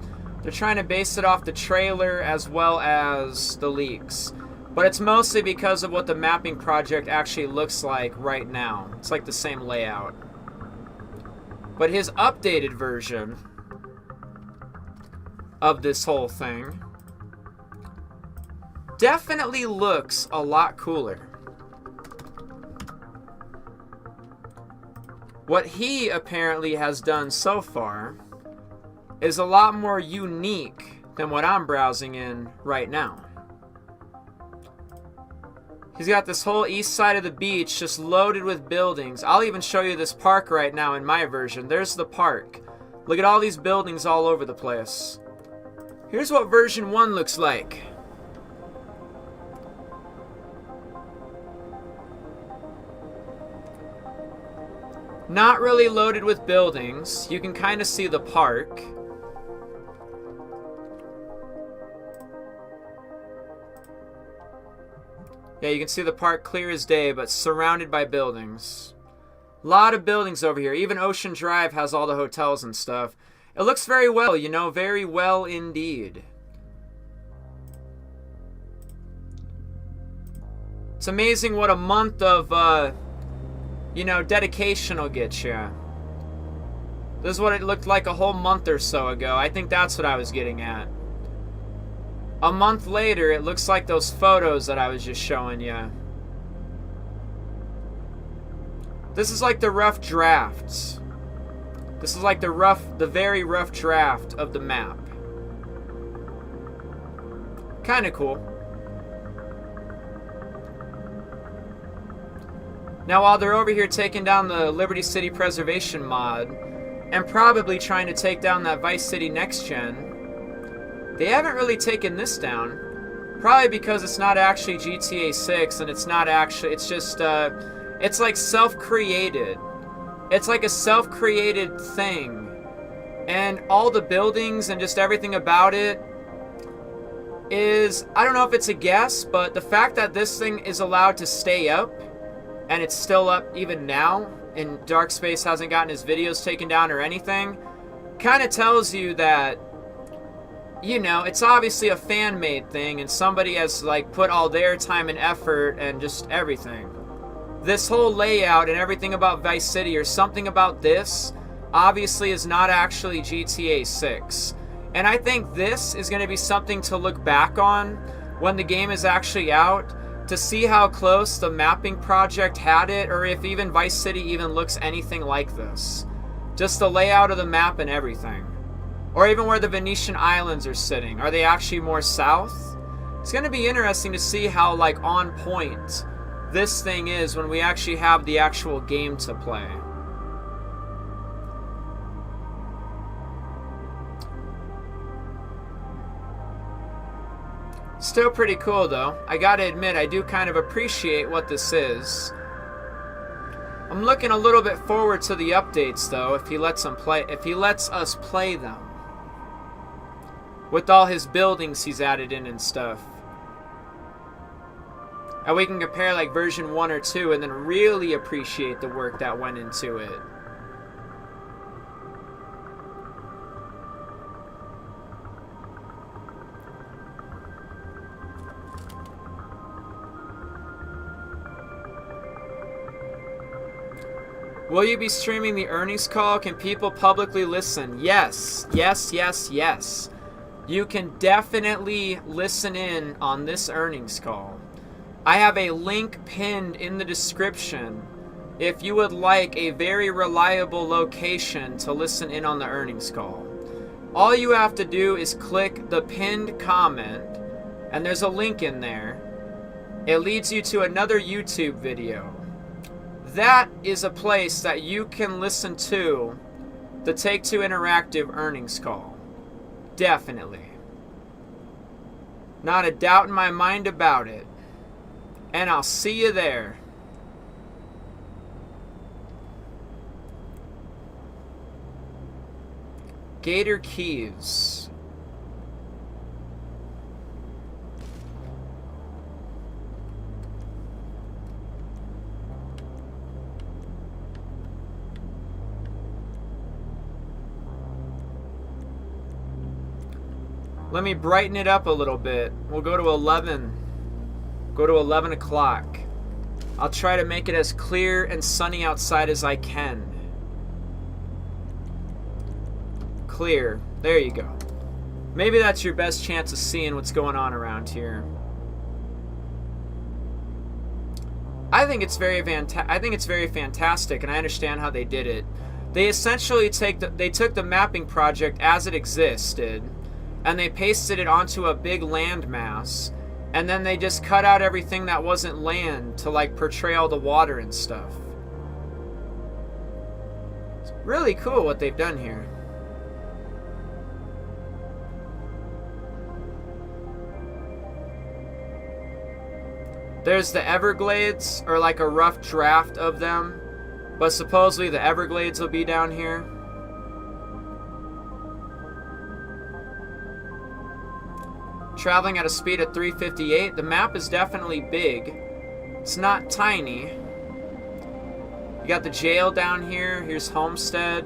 They're trying to base it off the trailer as well as the leaks. But it's mostly because of what the mapping project actually looks like right now. It's like the same layout. But his updated version of this whole thing definitely looks a lot cooler. What he apparently has done so far is a lot more unique than what I'm browsing in right now. He's got this whole east side of the beach just loaded with buildings. I'll even show you this park right now in my version. There's the park. Look at all these buildings all over the place. Here's what version 1 looks like. Not really loaded with buildings. You can kind of see the park. Yeah, you can see the park clear as day, but surrounded by buildings. A lot of buildings over here. Even Ocean Drive has all the hotels and stuff. It looks very well, you know, very well indeed. It's amazing what a month of, you know, dedication will get you. This is what it looked like a whole month or so ago. I think that's what I was getting at. A month later, it looks like those photos that I was just showing you. This is like the rough drafts. This is like the very rough draft of the map. Kind of cool. Now, while they're over here taking down the Liberty City Preservation mod, and probably trying to take down that Vice City Next Gen, they haven't really taken this down. Probably because it's not actually GTA 6, and it's not actually, it's just, it's like self-created. It's like a self-created thing. And all the buildings and just everything about it is, I don't know if it's a guess, but the fact that this thing is allowed to stay up, and it's still up even now, and Dark Space hasn't gotten his videos taken down or anything, kind of tells you that, you know, it's obviously a fan-made thing, and somebody has, like, put all their time and effort and just everything. This whole layout and everything about Vice City, or something about this, obviously is not actually GTA 6. And I think this is going to be something to look back on when the game is actually out, to see how close the mapping project had it, or if even Vice City even looks anything like this. Just the layout of the map and everything. Or even where the Venetian Islands are sitting. Are they actually more south? It's going to be interesting to see how, like, on point this thing is when we actually have the actual game to play. Still pretty cool though. I gotta admit, I do kind of appreciate what this is. I'm looking a little bit forward to the updates though, if he lets us play them. With all his buildings he's added in and stuff. And we can compare like version 1 or 2 and then really appreciate the work that went into it. Will you be streaming the earnings call? Can people publicly listen? Yes, yes, yes, yes. You can definitely listen in on this earnings call. I have a link pinned in the description if you would like a very reliable location to listen in on the earnings call. All you have to do is click the pinned comment, and there's a link in there. It leads you to another YouTube video. That is a place that you can listen to the Take-Two Interactive earnings call. Definitely. Not a doubt in my mind about it. And I'll see you there. Gator Keys. Let me brighten it up a little bit. We'll go to 11. Go to 11 o'clock. I'll try to make it as clear and sunny outside as I can. Clear. There you go. Maybe that's your best chance of seeing what's going on around here. I think it's very fantastic, and I understand how they did it. They essentially took the mapping project as it existed, and they pasted it onto a big land mass, and then they just cut out everything that wasn't land to like portray all the water and stuff. It's really cool what they've done here. There's the Everglades, or like a rough draft of them, but supposedly the Everglades will be down here. Traveling at a speed of 358. The map is definitely big. It's not tiny. You got the jail down here. Here's Homestead.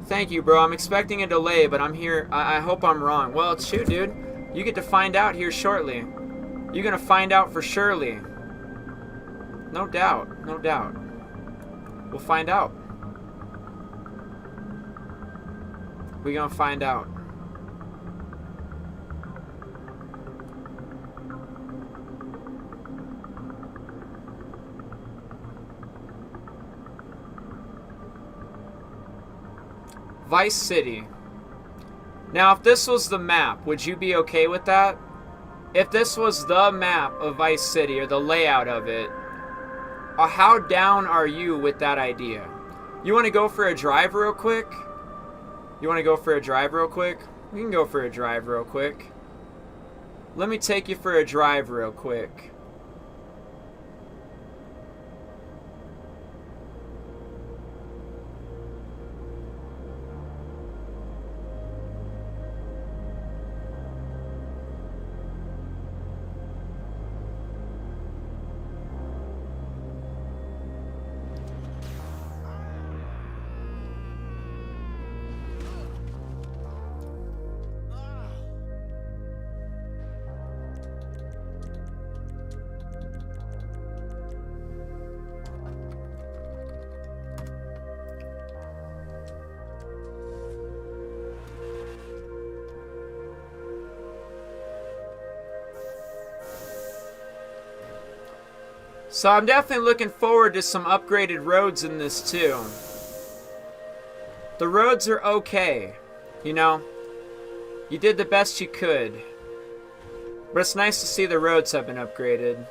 Thank you, bro. I'm expecting a delay, but I'm here. I hope I'm wrong. Well, shoot, dude. You get to find out here shortly. You're gonna find out for surely. No doubt. No doubt. We'll find out. We're gonna find out. Vice City. Now, if this was the map, would you be okay with that? If this was the map of Vice City, or the layout of it, how down are you with that idea? You want to go for a drive real quick? You want to go for a drive real quick? We can go for a drive real quick. Let me take you for a drive real quick. So I'm definitely looking forward to some upgraded roads in this too. The roads are okay, you know. You did the best you could. But it's nice to see the roads have been upgraded.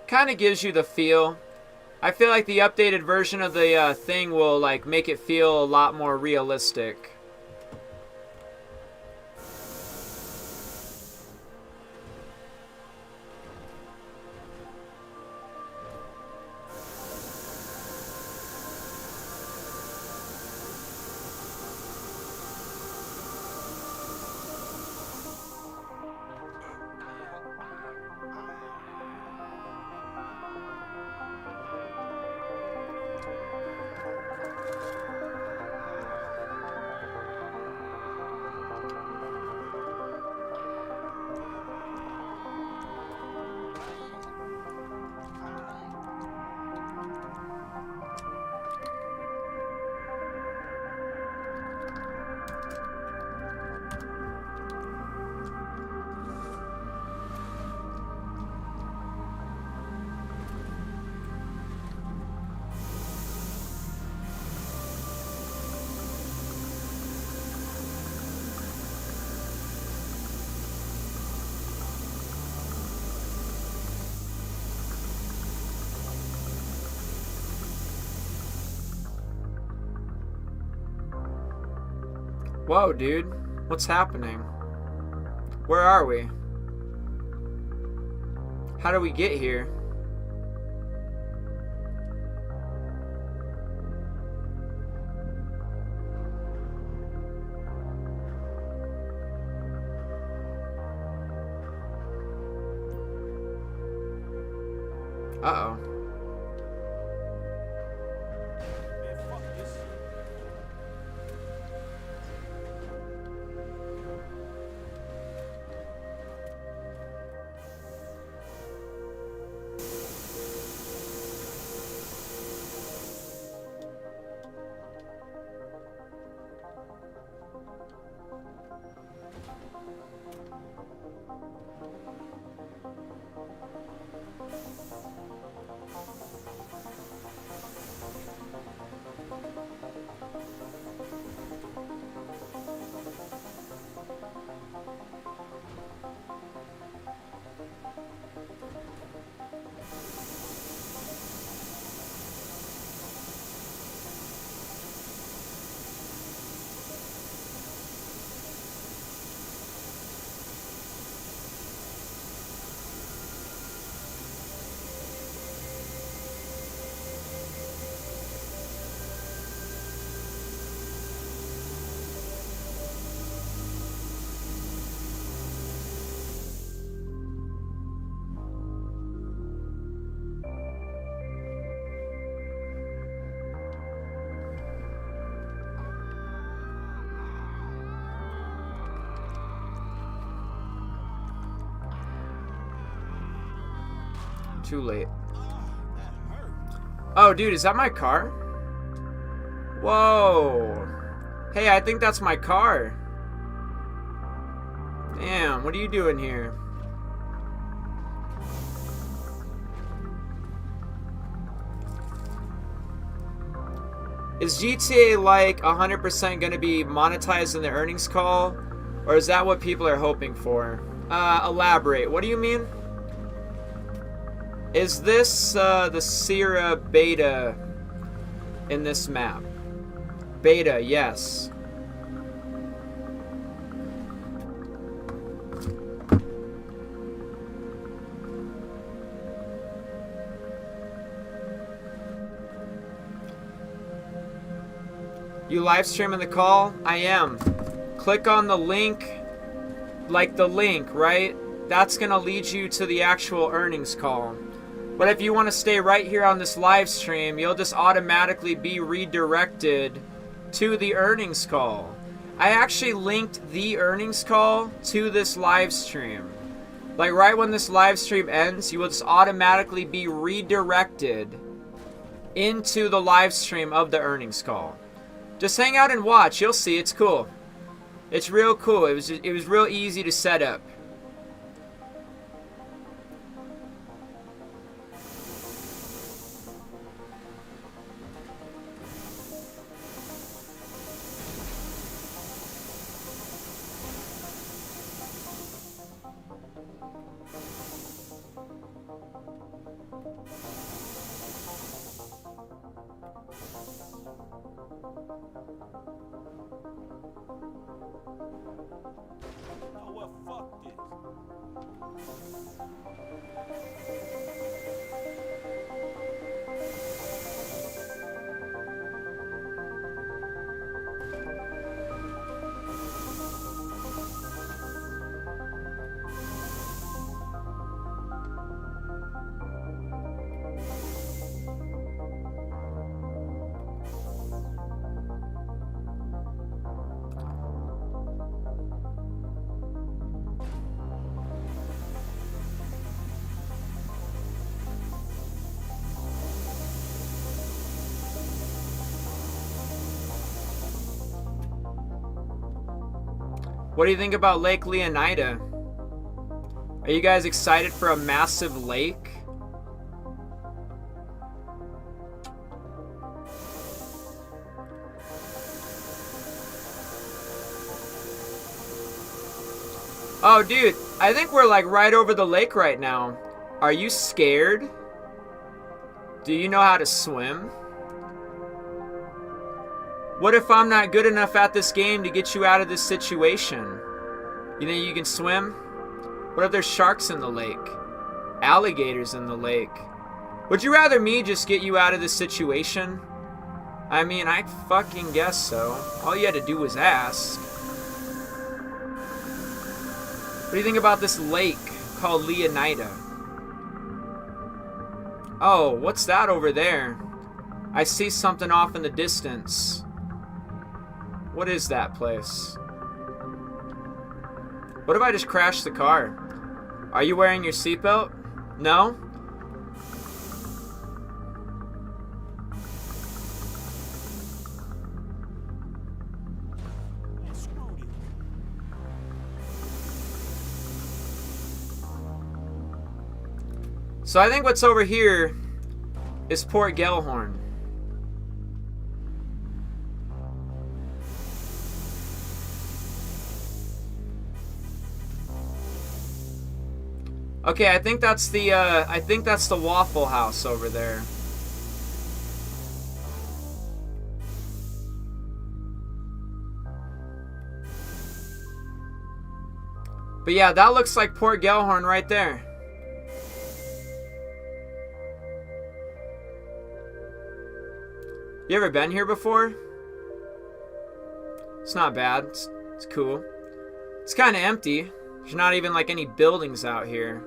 Kind of gives you the feel. I feel like the updated version of the thing will like make it feel a lot more realistic. Whoa, dude. What's happening? Where are we? How do we get here? Uh-oh. Too late. Oh, dude, is that my car? Whoa. Hey, I think that's my car. Damn, what are you doing here? Is GTA like 100% gonna be monetized in the earnings call? Or is that what people are hoping for? Elaborate. What do you mean? Is this the Sierra beta in this map? Beta, yes. You live streaming the call? I am. Click on the link, like the link, right? That's gonna lead you to the actual earnings call. But if you want to stay right here on this live stream, you'll just automatically be redirected to the earnings call. I actually linked the earnings call to this live stream. Like right when this live stream ends, you will just automatically be redirected into the live stream of the earnings call. Just hang out and watch. You'll see. It's cool. It's real cool. It was real easy to set up. What do you think about Lake Leonida? Are you guys excited for a massive lake? Oh, dude, I think we're like right over the lake right now. Are you scared? Do you know how to swim? What if I'm not good enough at this game to get you out of this situation? You think you can swim? What if there's sharks in the lake? Alligators in the lake? Would you rather me just get you out of this situation? I mean, I fucking guess so. All you had to do was ask. What do you think about this lake called Leonida? Oh, what's that over there? I see something off in the distance. What is that place? What if I just crashed the car? Are you wearing your seatbelt? No? So I think what's over here is Port Gellhorn. Okay, I think that's the Waffle House over there. But yeah, that looks like Port Gellhorn right there. You ever been here before? It's not bad. It's cool. It's kind of empty. There's not even like any buildings out here.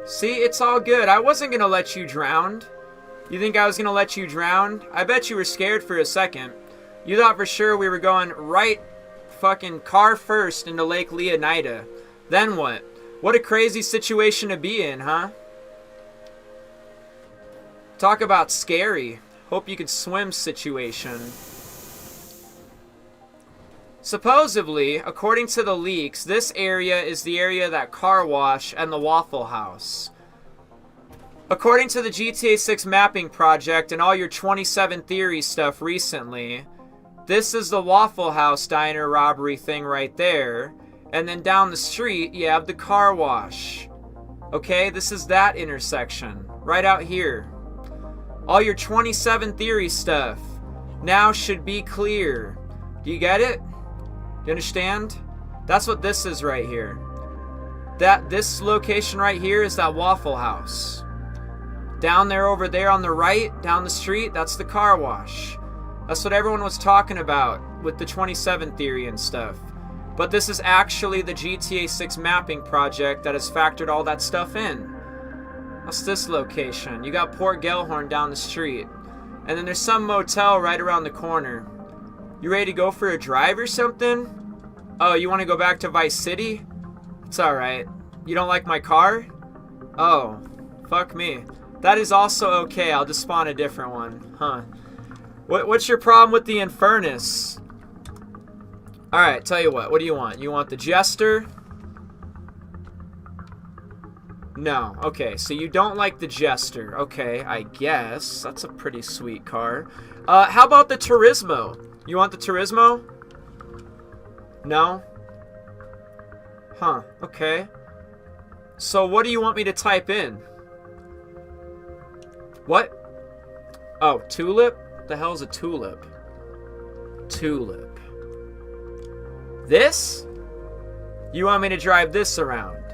See, it's all good. I wasn't gonna let you drown. You think I was gonna let you drown? I bet you were scared for a second. You thought for sure we were going right fucking car first into Lake Leonida. Then what? What a crazy situation to be in, huh? Talk about scary. Hope you could swim situation. Supposedly, according to the leaks, this area is the area that car wash and the Waffle House. According to the GTA 6 mapping project and all your 27 Theory stuff recently, this is the Waffle House diner robbery thing right there. And then down the street, you have the car wash. Okay, this is that intersection. Right out here. All your 27 Theory stuff now should be clear. Do you get it? Do you understand? That's what this is right here. This location right here is that Waffle House. Down there over there on the right, down the street, that's the car wash. That's what everyone was talking about with the 27 Theory and stuff. But this is actually the GTA 6 mapping project that has factored all that stuff in. What's this location? You got Port Gellhorn down the street. And then there's some motel right around the corner. You ready to go for a drive or something? Oh, you want to go back to Vice City? It's alright. You don't like my car? Oh, fuck me. That is also okay. I'll just spawn a different one. Huh. What's your problem with the Infernus? Alright, tell you what. What do you want? You want the Jester? No. Okay, so you don't like the Jester. Okay, I guess. That's a pretty sweet car. How about the Turismo? You want the Turismo? No? Huh, okay. So what do you want me to type in? What? Oh, Tulip? What the hell is a Tulip? Tulip. This? You want me to drive this around?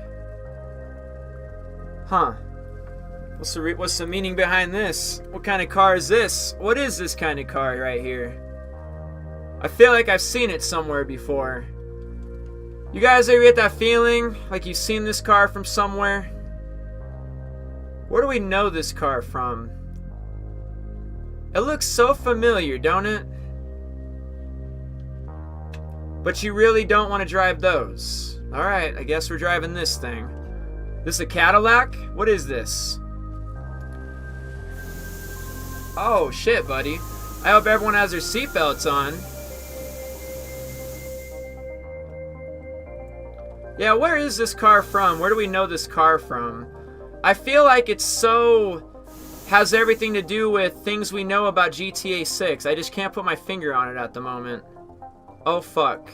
Huh. What's the meaning behind this? What kind of car is this? What is this kind of car right here? I feel like I've seen it somewhere before. You guys ever get that feeling like you've seen this car from somewhere? Where do we know this car from? It looks so familiar, don't it? But you really don't want to drive those. Alright, I guess we're driving this thing. This a Cadillac? What is this? Oh, shit, buddy. I hope everyone has their seatbelts on. Yeah, where is this car from? Where do we know this car from? I feel like it's so... has everything to do with things we know about GTA 6. I just can't put my finger on it at the moment. Oh, fuck.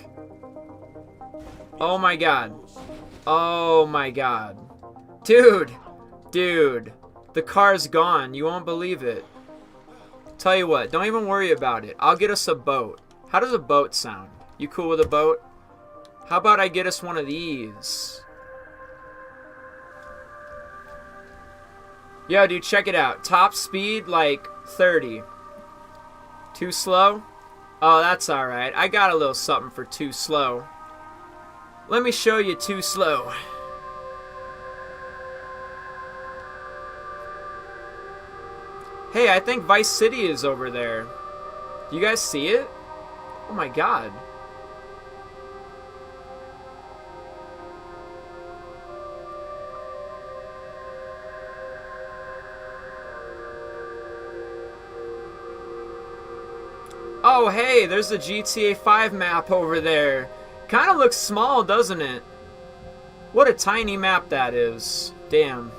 Oh my god. Oh my god. Dude. Dude. The car's gone. You won't believe it. Tell you what, don't even worry about it. I'll get us a boat. How does a boat sound? You cool with a boat? How about I get us one of these? Yo, dude, check it out. Top speed, like, 30. Too slow? Oh, that's alright. I got a little something for too slow. Let me show you too slow. Hey, I think Vice City is over there. You guys see it? Oh my god. Oh, hey, there's the GTA 5 map over there. Kind of looks small, doesn't it? What a tiny map that is. Damn.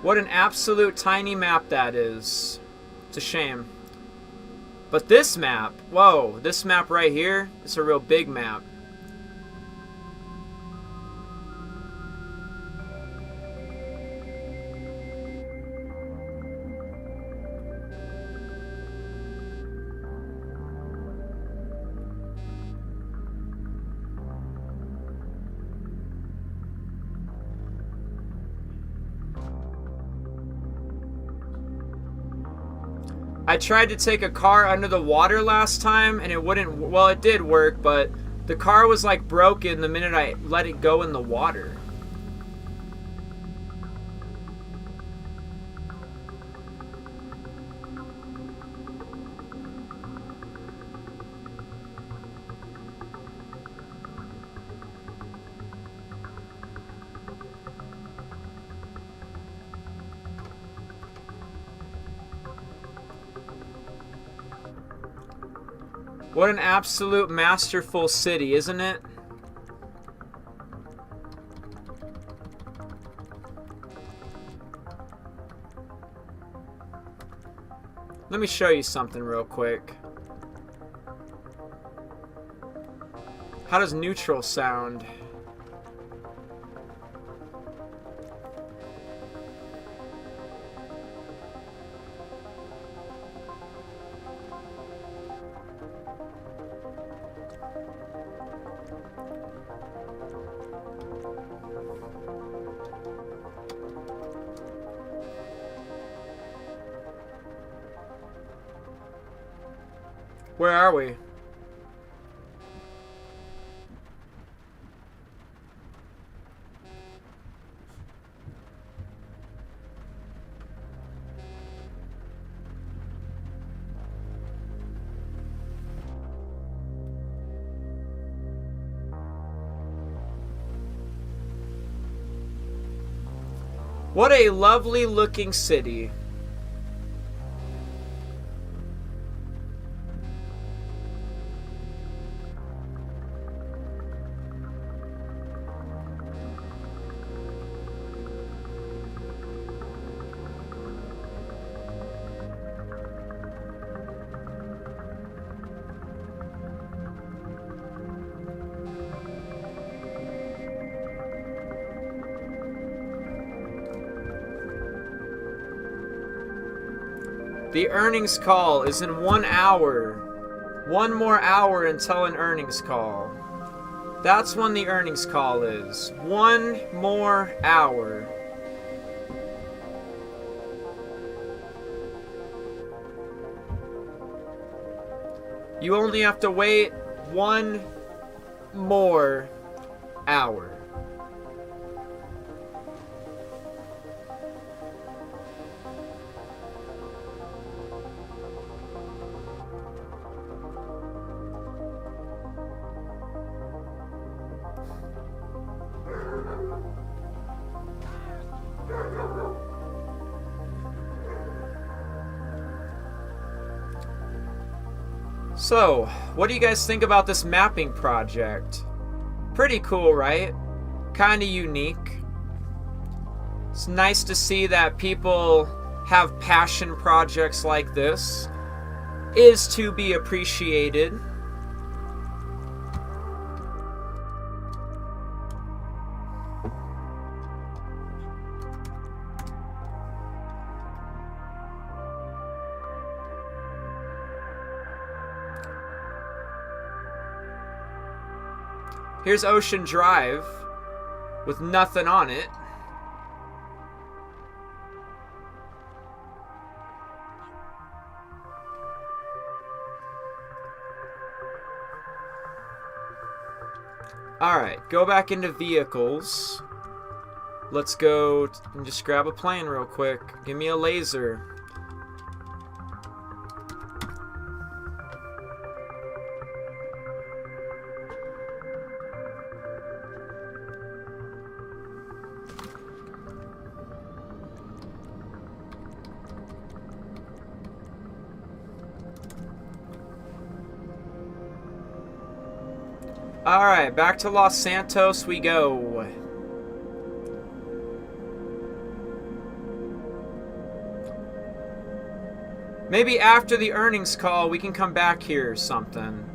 What an absolute tiny map that is. It's a shame. But this map, whoa, this map right here, it's a real big map. I tried to take a car under the water last time and it wouldn't, well, it did work, but the car was like broken the minute I let it go in the water. What an absolute masterful city, isn't it? Let me show you something real quick. How does neutral sound? Where are we? What a lovely looking city. The earnings call is in 1 hour. 1 more hour until an earnings call. That's when the earnings call is. 1 more hour. You only have to wait 1 more hour. So, what do you guys think about this mapping project? Pretty cool, right? Kinda unique. It's nice to see that people have passion projects like this. Is to be appreciated. Here's Ocean Drive with nothing on it. Alright, go back into vehicles. Let's go and just grab a plane real quick. Give me a laser. Alright, back to Los Santos we go. Maybe after the earnings call we can come back here or something.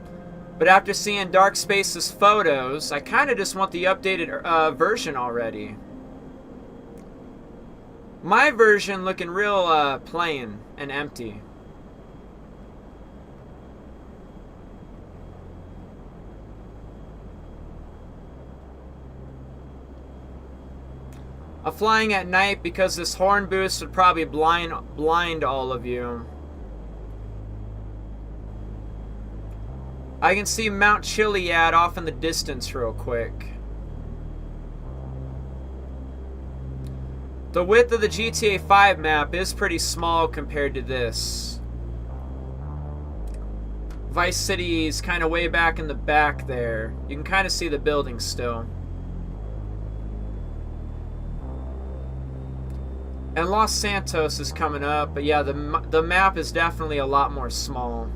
But after seeing Dark Space's photos, I kind of just want the updated version already. My version looking real plain and empty. I'm flying at night because this horn boost would probably blind all of you. I can see Mount Chiliad off in the distance real quick. The width of the GTA 5 map is pretty small compared to this. Vice City is kind of way back in the back there. You can kind of see the buildings still. And Los Santos is coming up, but yeah, the map is definitely a lot more small.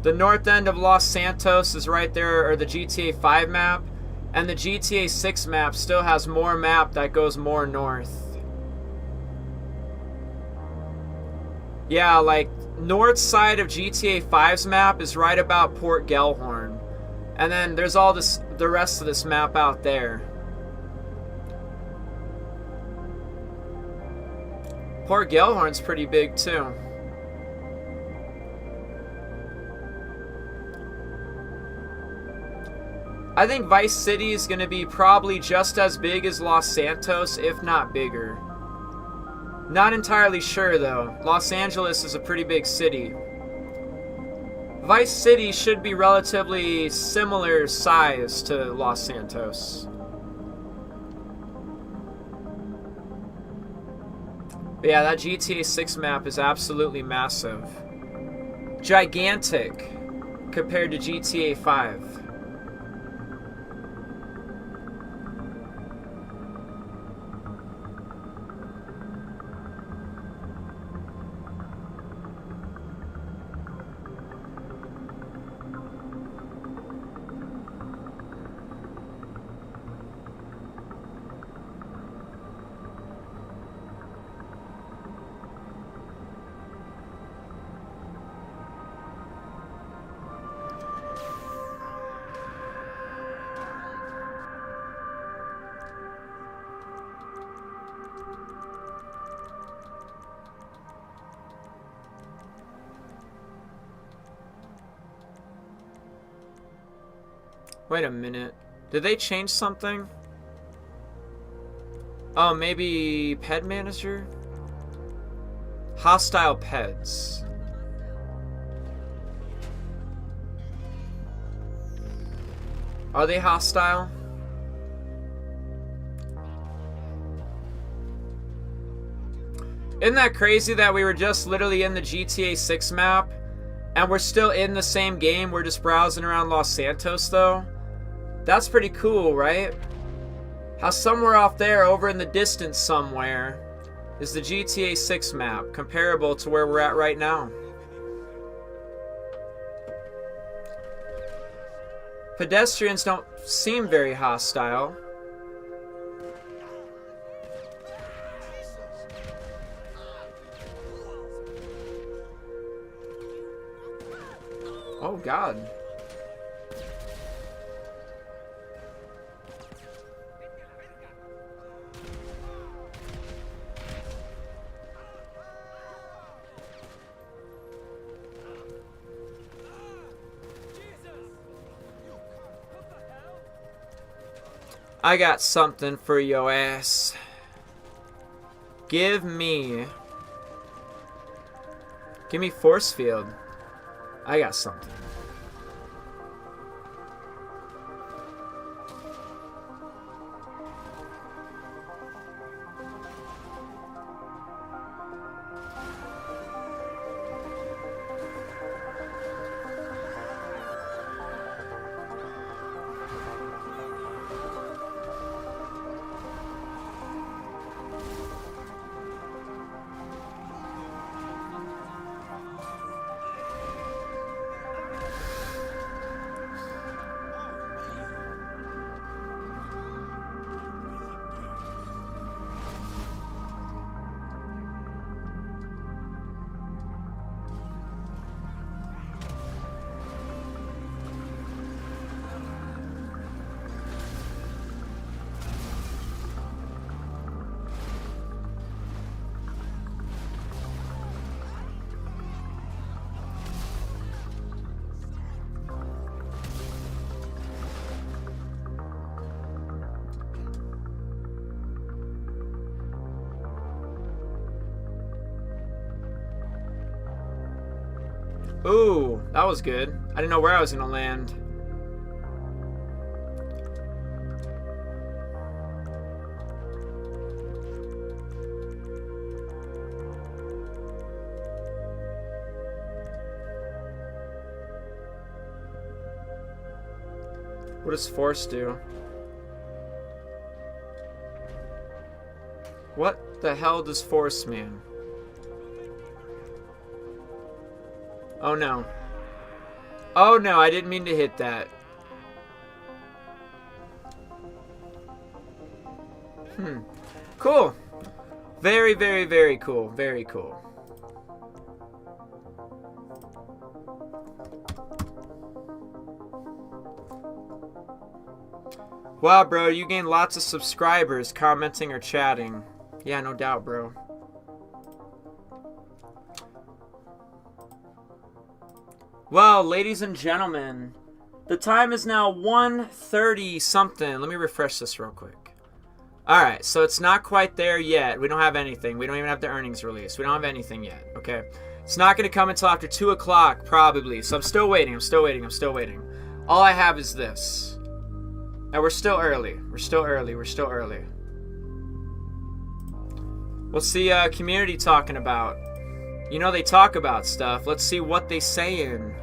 The north end of Los Santos is right there, or the GTA 5 map, and the GTA 6 map still has more map that goes more north. Yeah, like, north side of GTA 5's map is right about Port Gellhorn. And then there's all the rest of this map out there. Port Gellhorn's pretty big too. I think Vice City is going to be probably just as big as Los Santos, if not bigger. Not entirely sure though. Los Angeles is a pretty big city. Vice City should be relatively similar size to Los Santos. But yeah, that GTA 6 map is absolutely massive. Gigantic compared to GTA 5. Wait a minute. Did they change something? Oh, maybe pet manager? Hostile pets. Are they hostile? Isn't that crazy that we were just literally in the GTA 6 map and we're still in the same game? We're just browsing around Los Santos though? That's pretty cool, right? How somewhere off there, over in the distance somewhere, is the GTA 6 map, comparable to where we're at right now. Pedestrians don't seem very hostile. Oh God. I got something for yo ass. Give me force field. I got something. Ooh, that was good. I didn't know where I was gonna land. What does force do? What the hell does force mean? Oh no. Oh no, I didn't mean to hit that. Cool. Very, very, very cool. Very cool. Wow, bro, you gained lots of subscribers commenting or chatting. Yeah, no doubt, bro. Well, ladies and gentlemen, the time is now 1:30 something. Let me refresh this real quick. Alright, so it's not quite there yet. We don't have anything. We don't even have the earnings release. We don't have anything yet, okay? It's not going to come until after 2 o'clock, probably. So I'm still waiting. I'm still waiting. I'm still waiting. All I have is this. And we're still early. We're still early. We're still early. What's the community talking about? You know they talk about stuff. Let's see what they saying.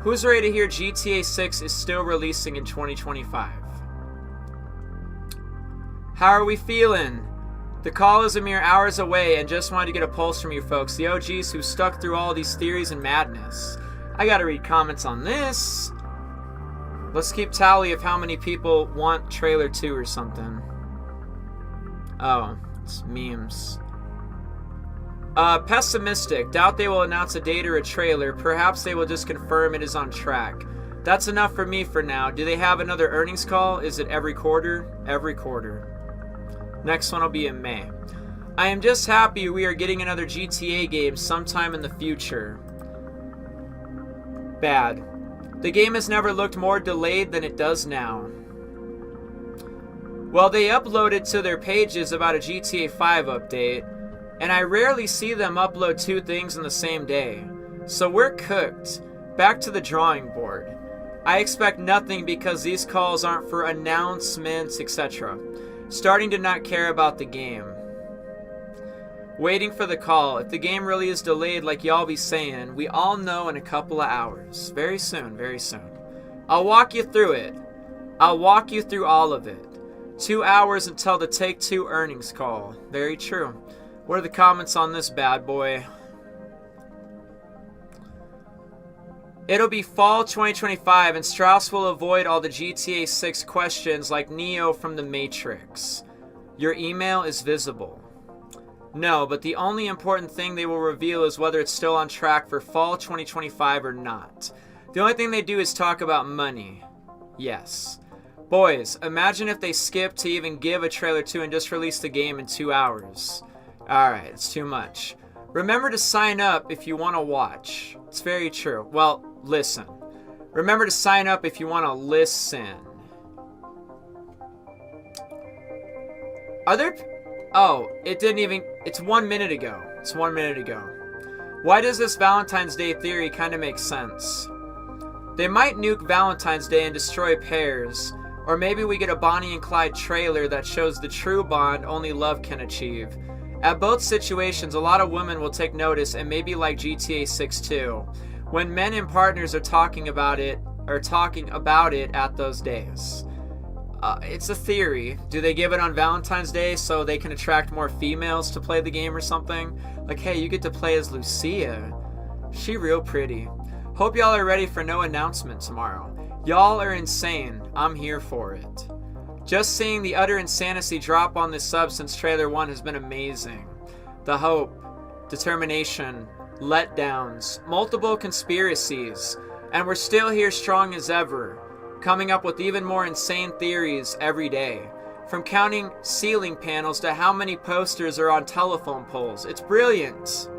Who's ready to hear GTA 6 is still releasing in 2025? How are we feeling? The call is a mere hours away and just wanted to get a pulse from you folks, the OGs who stuck through all these theories and madness. I gotta read comments on this. Let's keep tally of how many people want trailer 2 or something. Oh, it's memes. Pessimistic. Doubt they will announce a date or a trailer. Perhaps they will just confirm it is on track. That's enough for me for now. Do they have another earnings call? Is it every quarter? Every quarter. Next one will be in May. I am just happy we are getting another GTA game sometime in the future. Bad. The game has never looked more delayed than it does now. Well, they uploaded to their pages about a GTA 5 update, and I rarely see them upload 2 things in the same day. So we're cooked. Back to the drawing board. I expect nothing because these calls aren't for announcements, etc. Starting to not care about the game. Waiting for the call. If the game really is delayed like y'all be saying, we all know in a couple of hours. Very soon, very soon. I'll walk you through it. I'll walk you through all of it. 2 hours until the Take-Two earnings call. Very true. What are the comments on this bad boy? It'll be fall 2025 and Strauss will avoid all the GTA 6 questions like Neo from The Matrix. Your email is visible. No, but the only important thing they will reveal is whether it's still on track for fall 2025 or not. The only thing they do is talk about money. Yes. Boys, imagine if they skipped to even give a trailer 2 and just released the game in 2 hours. Alright, it's too much. Remember to sign up if you want to watch. It's very true. Well, listen. Remember to sign up if you want to listen. Are there... Oh, it didn't even... It's 1 minute ago. It's 1 minute ago. Why does this Valentine's Day theory kind of make sense? They might nuke Valentine's Day and destroy pairs. Or maybe we get a Bonnie and Clyde trailer that shows the true bond only love can achieve. At both situations, a lot of women will take notice and maybe like GTA 6 too. When men and partners are talking about it at those days. It's a theory. Do they give it on Valentine's Day so they can attract more females to play the game or something? Like, hey, you get to play as Lucia. She real pretty. Hope y'all are ready for no announcement tomorrow. Y'all are insane. I'm here for it. Just seeing the utter insanity drop on this sub since trailer 1 has been amazing. The hope, determination, letdowns, multiple conspiracies, and we're still here strong as ever, coming up with even more insane theories every day. From counting ceiling panels to how many posters are on telephone poles. It's brilliant.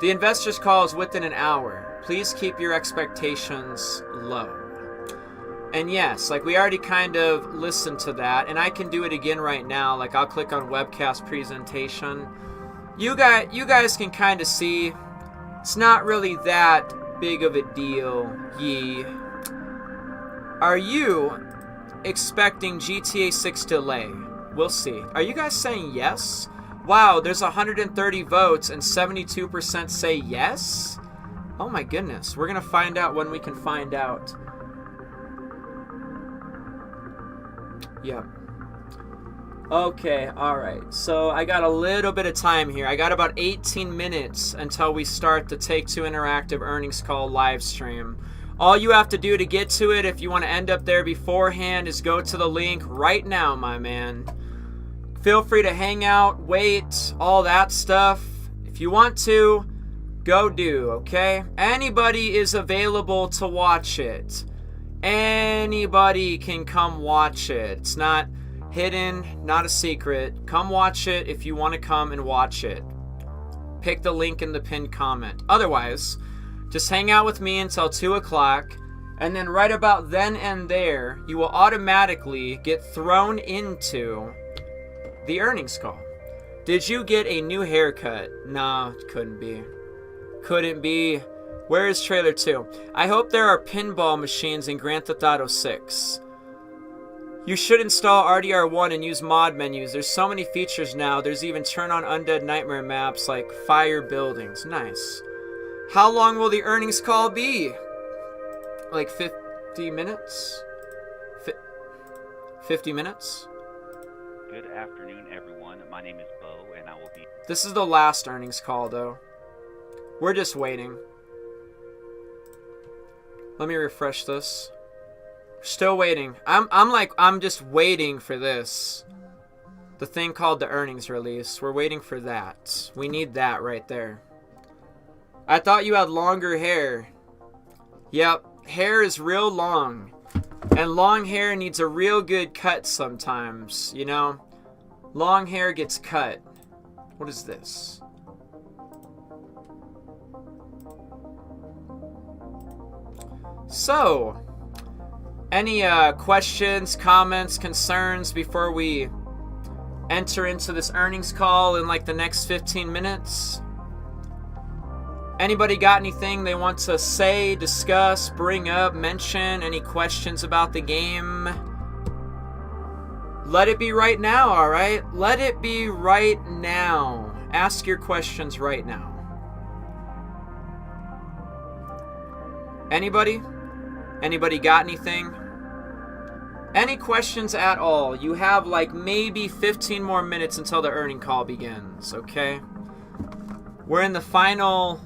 The investors call is within an hour. Please keep your expectations low. And yes, like we already kind of listened to that, and I can do it again right now. Like I'll click on webcast presentation. You guys can kind of see it's not really that big of a deal. Are you expecting GTA 6 delay? We'll see. Are you guys saying yes? Wow, there's 130 votes and 72% say yes? Oh my goodness. We're going to find out when we can find out. Yep. Okay, alright. So I got a little bit of time here. I got about 18 minutes until we start the Take-Two Interactive earnings call live stream. All you have to do to get to it, if you want to end up there beforehand, is go to the link right now, my man. Feel free to hang out, wait, all that stuff. If you want to, go do, okay? Anybody is available to watch it. Anybody can come watch it. It's not hidden, not a secret. Come watch it if you want to come and watch it. Pick the link in the pinned comment. Otherwise, just hang out with me until 2 o'clock, and then right about then and there, you will automatically get thrown into the earnings call. Did you get a new haircut? Nah, couldn't be. Couldn't be. Where is trailer 2? I hope there are pinball machines in Grand Theft Auto 6. You should install RDR1 and use mod menus. There's so many features now. There's even turn on undead nightmare maps like fire buildings. Nice. How long will the earnings call be? Like 50 minutes? 50 minutes? Good afternoon, everyone. My name is Bo, and I will be... This is the last earnings call, though. We're just waiting. Let me refresh this. Still waiting. I'm just waiting for this. The thing called the earnings release. We're waiting for that. We need that right there. I thought you had longer hair. Yep, hair is real long. And long hair needs a real good cut sometimes, you know? Long hair gets cut. What is this? So, any questions, comments, concerns before we enter into this earnings call in like the next 15 minutes? Anybody got anything they want to say, discuss, bring up, mention? Any questions about the game? Let it be right now, alright? Let it be right now. Ask your questions right now. Anybody? Anybody got anything? Any questions at all? You have like maybe 15 more minutes until the earning call begins, okay? We're in the final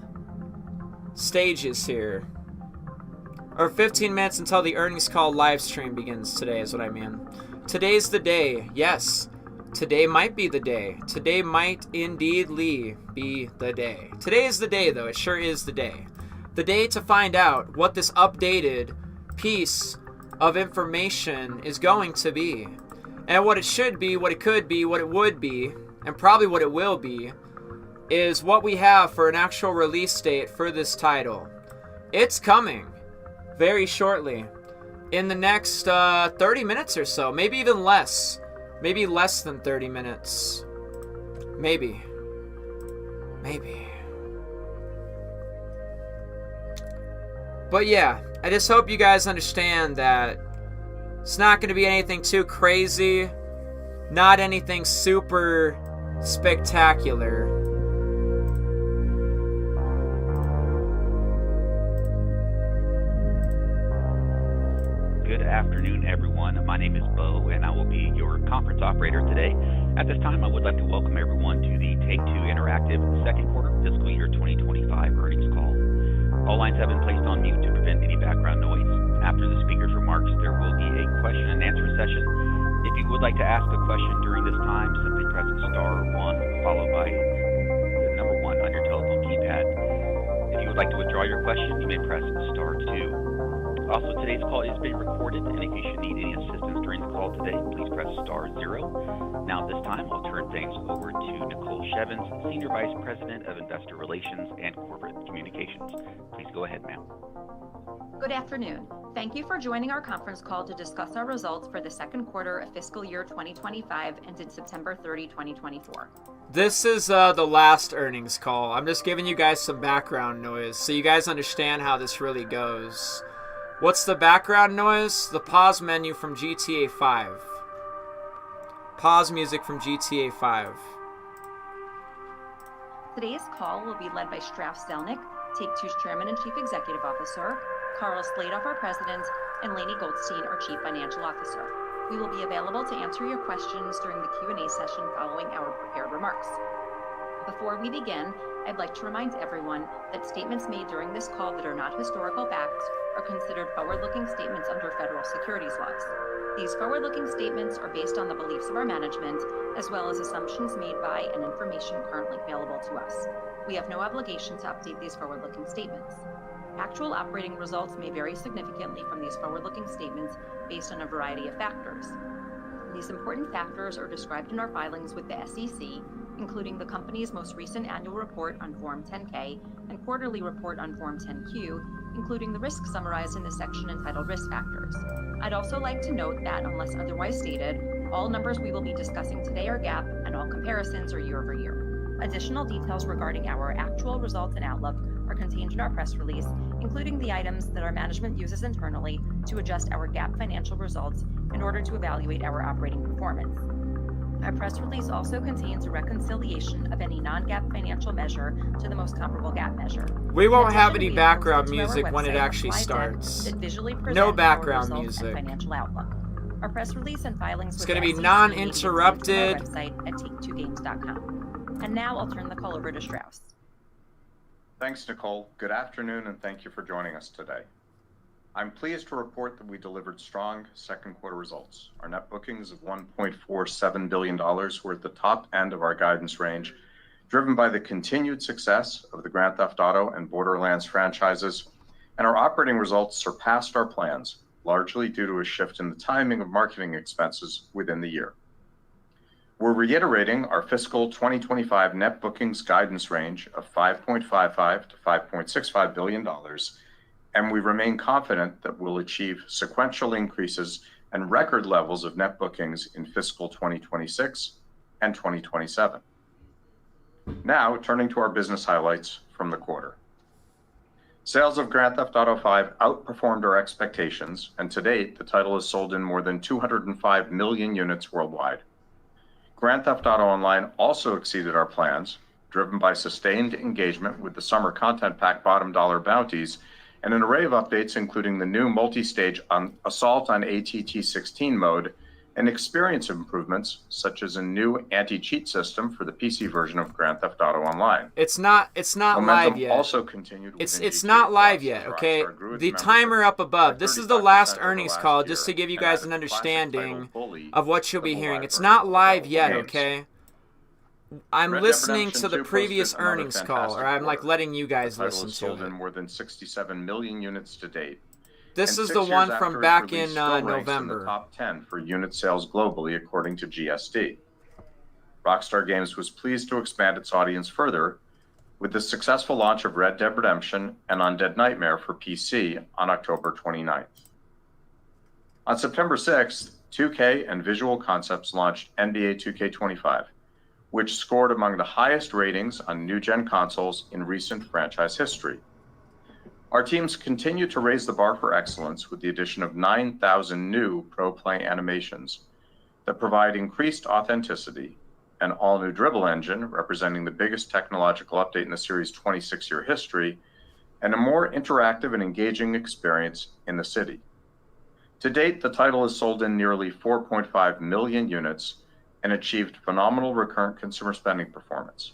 stages here. Or 15 minutes until the earnings call live stream begins today is what I mean. Today's the day. Yes. Today might be the day. Today might indeedly be the day. Today is the day, though. It sure is the day. The day to find out what this updated piece of information is going to be. And what it should be, what it could be, what it would be, and probably what it will be, is what we have for an actual release date for this title. It's coming. very shortly. In the next 30 minutes or so. Maybe even less. Maybe less than 30 minutes. Maybe. But yeah, I just hope you guys understand that it's not going to be anything too crazy. Not anything super spectacular. Good afternoon, everyone. My name is Bo, and I will be your conference operator today. At this time, I would like to welcome everyone to the Take-Two Interactive second quarter fiscal year 2025 earnings call. All lines have been placed on mute to prevent any background noise. After the speaker's remarks, there will be a question and answer session. If you would like to ask a question during this time, simply press star 1 followed by the number 1 on your telephone keypad. If you would like to withdraw your question, you may press star 2. Also, today's call is being recorded, and if you should need any assistance during the call today, please press star 0. Now, at this time, I'll turn things over to Nicole Shevins, Senior Vice President of Investor Relations and Corporate Communications. Please go ahead, ma'am. Good afternoon. Thank you for joining our conference call to discuss our results for the second quarter of fiscal year 2025 ended September 30, 2024. This is the last earnings call. I'm just giving you guys some background noise so you guys understand how this really goes. What's the background noise? The pause menu from GTA 5. Pause music from GTA 5. Today's call will be led by Strauss Zelnick, Take-Two's Chairman and Chief Executive Officer, Carl Sladoff, our President, and Lainie Goldstein, our Chief Financial Officer. We will be available to answer your questions during the Q&A session following our prepared remarks. Before we begin, I'd like to remind everyone that statements made during this call that are not historical facts are considered forward-looking statements under federal securities laws. These forward-looking statements are based on the beliefs of our management, as well as assumptions made by and information currently available to us. We have no obligation to update these forward-looking statements. Actual operating results may vary significantly from these forward-looking statements based on a variety of factors. These important factors are described in our filings with the SEC, including the company's most recent annual report on Form 10-K and quarterly report on Form 10-Q, including the risks summarized in the section entitled Risk Factors. I'd also like to note that, unless otherwise stated, all numbers we will be discussing today are GAAP and all comparisons are year over year. Additional details regarding our actual results and outlook are contained in our press release, including the items that our management uses internally to adjust our GAAP financial results in order to evaluate our operating performance. Our press release also contains a reconciliation of any non-GAAP financial measure to the most comparable GAAP measure. We won't have any background music when it actually starts. No background music. Financial outlook. Our press release and filings it's going to be non-interrupted. At take2games.com. And now I'll turn the call over to Strauss. Thanks, Nicole. Good afternoon, and thank you for joining us today. I'm pleased to report that we delivered strong second quarter results. Our net bookings of $1.47 billion were at the top end of our guidance range, driven by the continued success of the Grand Theft Auto and Borderlands franchises, and our operating results surpassed our plans, largely due to a shift in the timing of marketing expenses within the year. We're reiterating our fiscal 2025 net bookings guidance range of $5.55 to $5.65 billion, and we remain confident that we'll achieve sequential increases and record levels of net bookings in fiscal 2026 and 2027. Now, turning to our business highlights from the quarter. Sales of Grand Theft Auto V outperformed our expectations, and to date, the title has sold in more than 205 million units worldwide. Grand Theft Auto Online also exceeded our plans, driven by sustained engagement with the summer content pack bottom dollar bounties and an array of updates including the new multi-stage Assault on ATT-16 mode and experience improvements such as a new anti-cheat system for the PC version of Grand Theft Auto Online. It's not live yet. Also continued it's not live yet, okay? The timer up above. This is the last earnings call just to give you guys an understanding of what you'll be hearing. It's not live yet, okay? I'm listening to the previous earnings call, or I'm like letting you guys listen to sold in more than 67 million units to date. This is the one from back in November. In the top 10 for unit sales globally, according to GSD. Rockstar Games was pleased to expand its audience further with the successful launch of Red Dead Redemption and Undead Nightmare for PC on October 29th. On September 6th, 2K and Visual Concepts launched NBA 2K25, which scored among the highest ratings on new-gen consoles in recent franchise history. Our teams continue to raise the bar for excellence with the addition of 9,000 new pro-play animations that provide increased authenticity, an all-new dribble engine representing the biggest technological update in the series' 26-year history, and a more interactive and engaging experience in the city. To date, the title has sold in nearly 4.5 million units and achieved phenomenal recurrent consumer spending performance.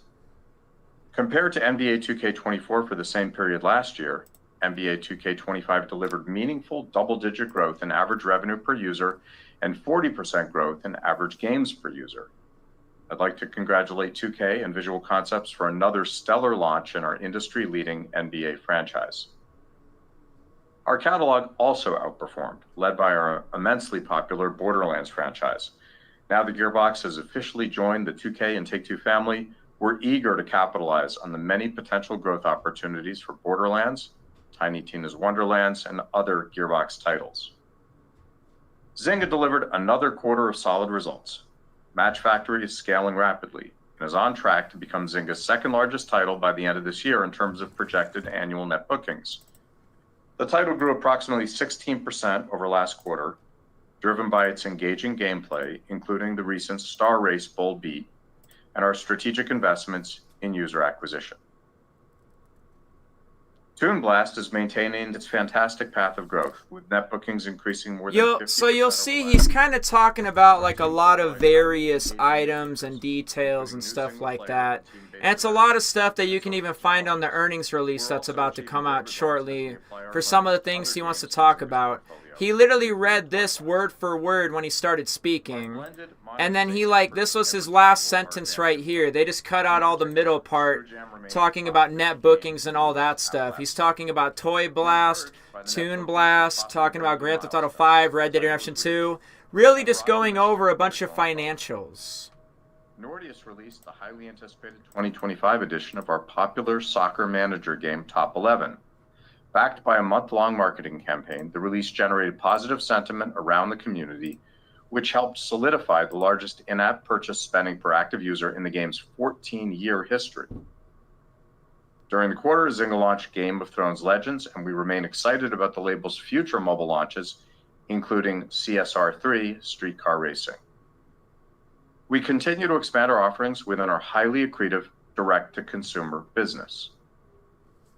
Compared to NBA 2K24 for the same period last year, NBA 2K25 delivered meaningful double-digit growth in average revenue per user and 40% growth in average games per user. I'd like to congratulate 2K and Visual Concepts for another stellar launch in our industry-leading NBA franchise. Our catalog also outperformed, led by our immensely popular Borderlands franchise. Now that Gearbox has officially joined the 2K and Take-Two family, we're eager to capitalize on the many potential growth opportunities for Borderlands, Tiny Tina's Wonderlands, and other Gearbox titles. Zynga delivered another quarter of solid results. Match Factory is scaling rapidly and is on track to become Zynga's second largest title by the end of this year in terms of projected annual net bookings. The title grew approximately 16% over last quarter, driven by its engaging gameplay, including the recent Star Race Bold Beat, and our strategic investments in user acquisition. Toon Blast is maintaining its fantastic path of growth, with net bookings increasing more than 50%. So you'll see he's kind of talking about like a lot of various items and details and stuff like that. And it's a lot of stuff that you can even find on the earnings release that's about to come out shortly for some of the things he wants to talk about. He literally read this word for word when he started speaking. And then this was his last sentence right here. They just cut out all the middle part, talking about net bookings and all that stuff. He's talking about Toy Blast, Toon Blast, talking about Grand Theft Auto 5, Red Dead Redemption 2. Really just going over a bunch of financials. Nordeus released the highly anticipated 2025 edition of our popular soccer manager game Top 11. Backed by a month-long marketing campaign, the release generated positive sentiment around the community, which helped solidify the largest in-app purchase spending per active user in the game's 14-year history. During the quarter, Zynga launched Game of Thrones Legends, and we remain excited about the label's future mobile launches, including CSR 3 Streetcar Racing. We continue to expand our offerings within our highly accretive direct-to-consumer business.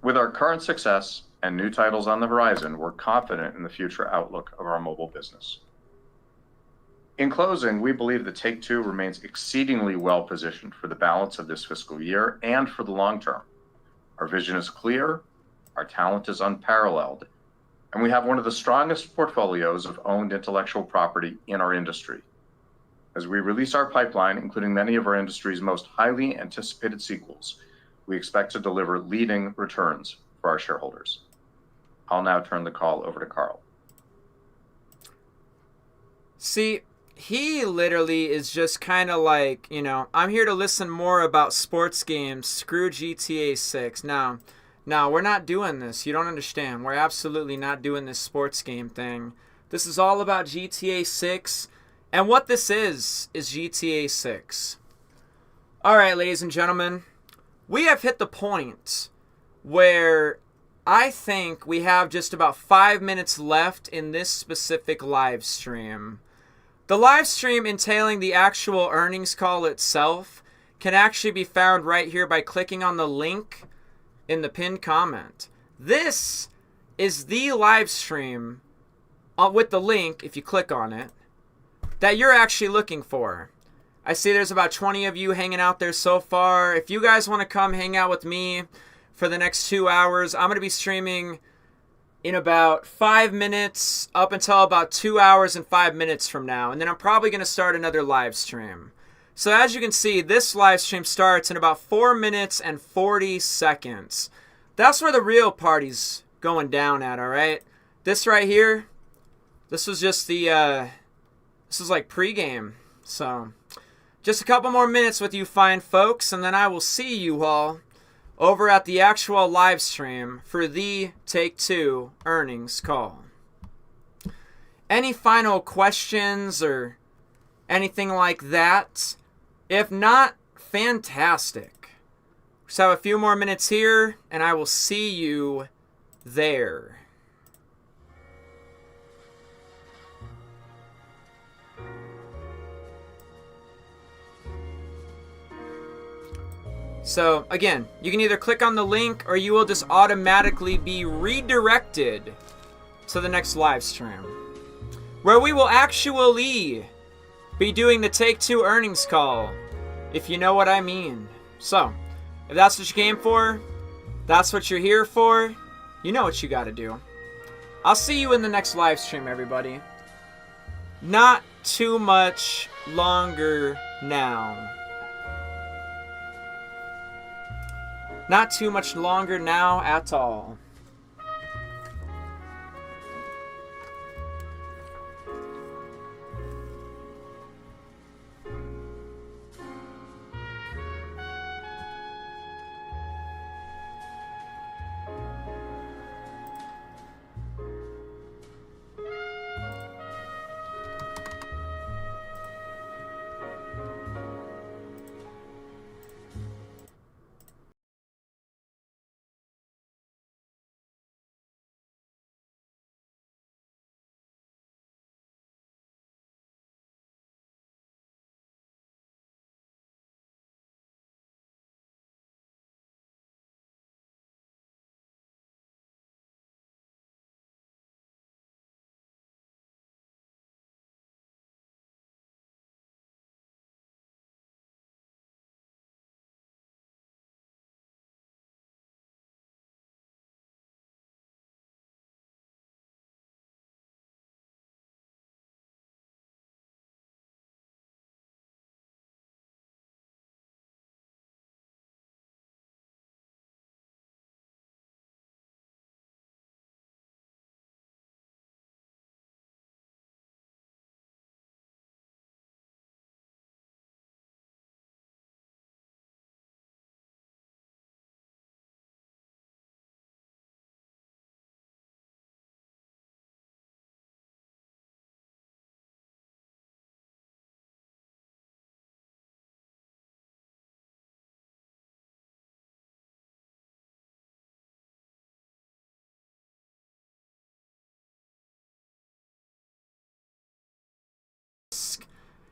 With our current success and new titles on the horizon, we're confident in the future outlook of our mobile business. In closing, we believe that Take-Two remains exceedingly well positioned for the balance of this fiscal year and for the long term. Our vision is clear, our talent is unparalleled, and we have one of the strongest portfolios of owned intellectual property in our industry. As we release our pipeline, including many of our industry's most highly anticipated sequels, we expect to deliver leading returns for our shareholders. I'll now turn the call over to Carl. See, he literally is just kind of like, I'm here to listen more about sports games. Screw GTA 6. No, we're not doing this. You don't understand. We're absolutely not doing this sports game thing. This is all about GTA 6. And what this is GTA 6. All right, ladies and gentlemen. We have hit the point where I think we have just about 5 minutes left in this specific live stream. The live stream entailing the actual earnings call itself can actually be found right here by clicking on the link in the pinned comment. This is the live stream with the link, if you click on it, that you're actually looking for. I see there's about 20 of you hanging out there so far. If you guys want to come hang out with me for the next 2 hours, I'm going to be streaming in about 5 minutes up until about 2 hours and 5 minutes from now. And then I'm probably going to start another live stream. So as you can see, this live stream starts in about 4 minutes and 40 seconds. That's where the real party's going down at, all right? This right here, this was just the, this is like pregame. So just a couple more minutes with you fine folks, and then I will see you all over at the actual live stream for the Take-Two earnings call. Any final questions or anything like that? If not, fantastic. Just have a few more minutes here, and I will see you there. So, again, you can either click on the link or you will just automatically be redirected to the next live stream, where we will actually be doing the Take-Two earnings call, if you know what I mean. So, if that's what you came for, that's what you're here for, you know what you gotta do. I'll see you in the next live stream, everybody. Not too much longer now. Not too much longer now at all.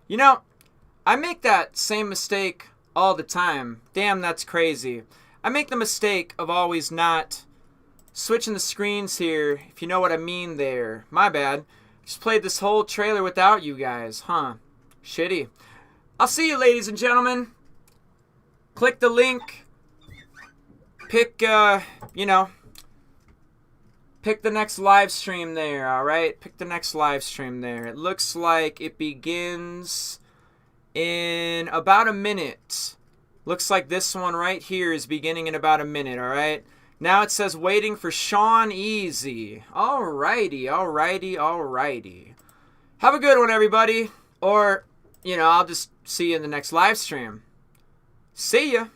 You know, I make that same mistake all the time. Damn, that's crazy. I make the mistake of always not switching the screens here, if you know what I mean there. My bad. Just played this whole trailer without you guys, huh? Shitty. I'll see you, ladies and gentlemen. Click the link. Pick, you know, pick the next live stream there, alright? Pick the next live stream there. It looks like it begins in about a minute. Looks like this one right here is beginning in about a minute, alright? Now it says waiting for Sean Easy. Alrighty, alrighty, alrighty. Have a good one, everybody. Or, you know, I'll just see you in the next live stream. See ya.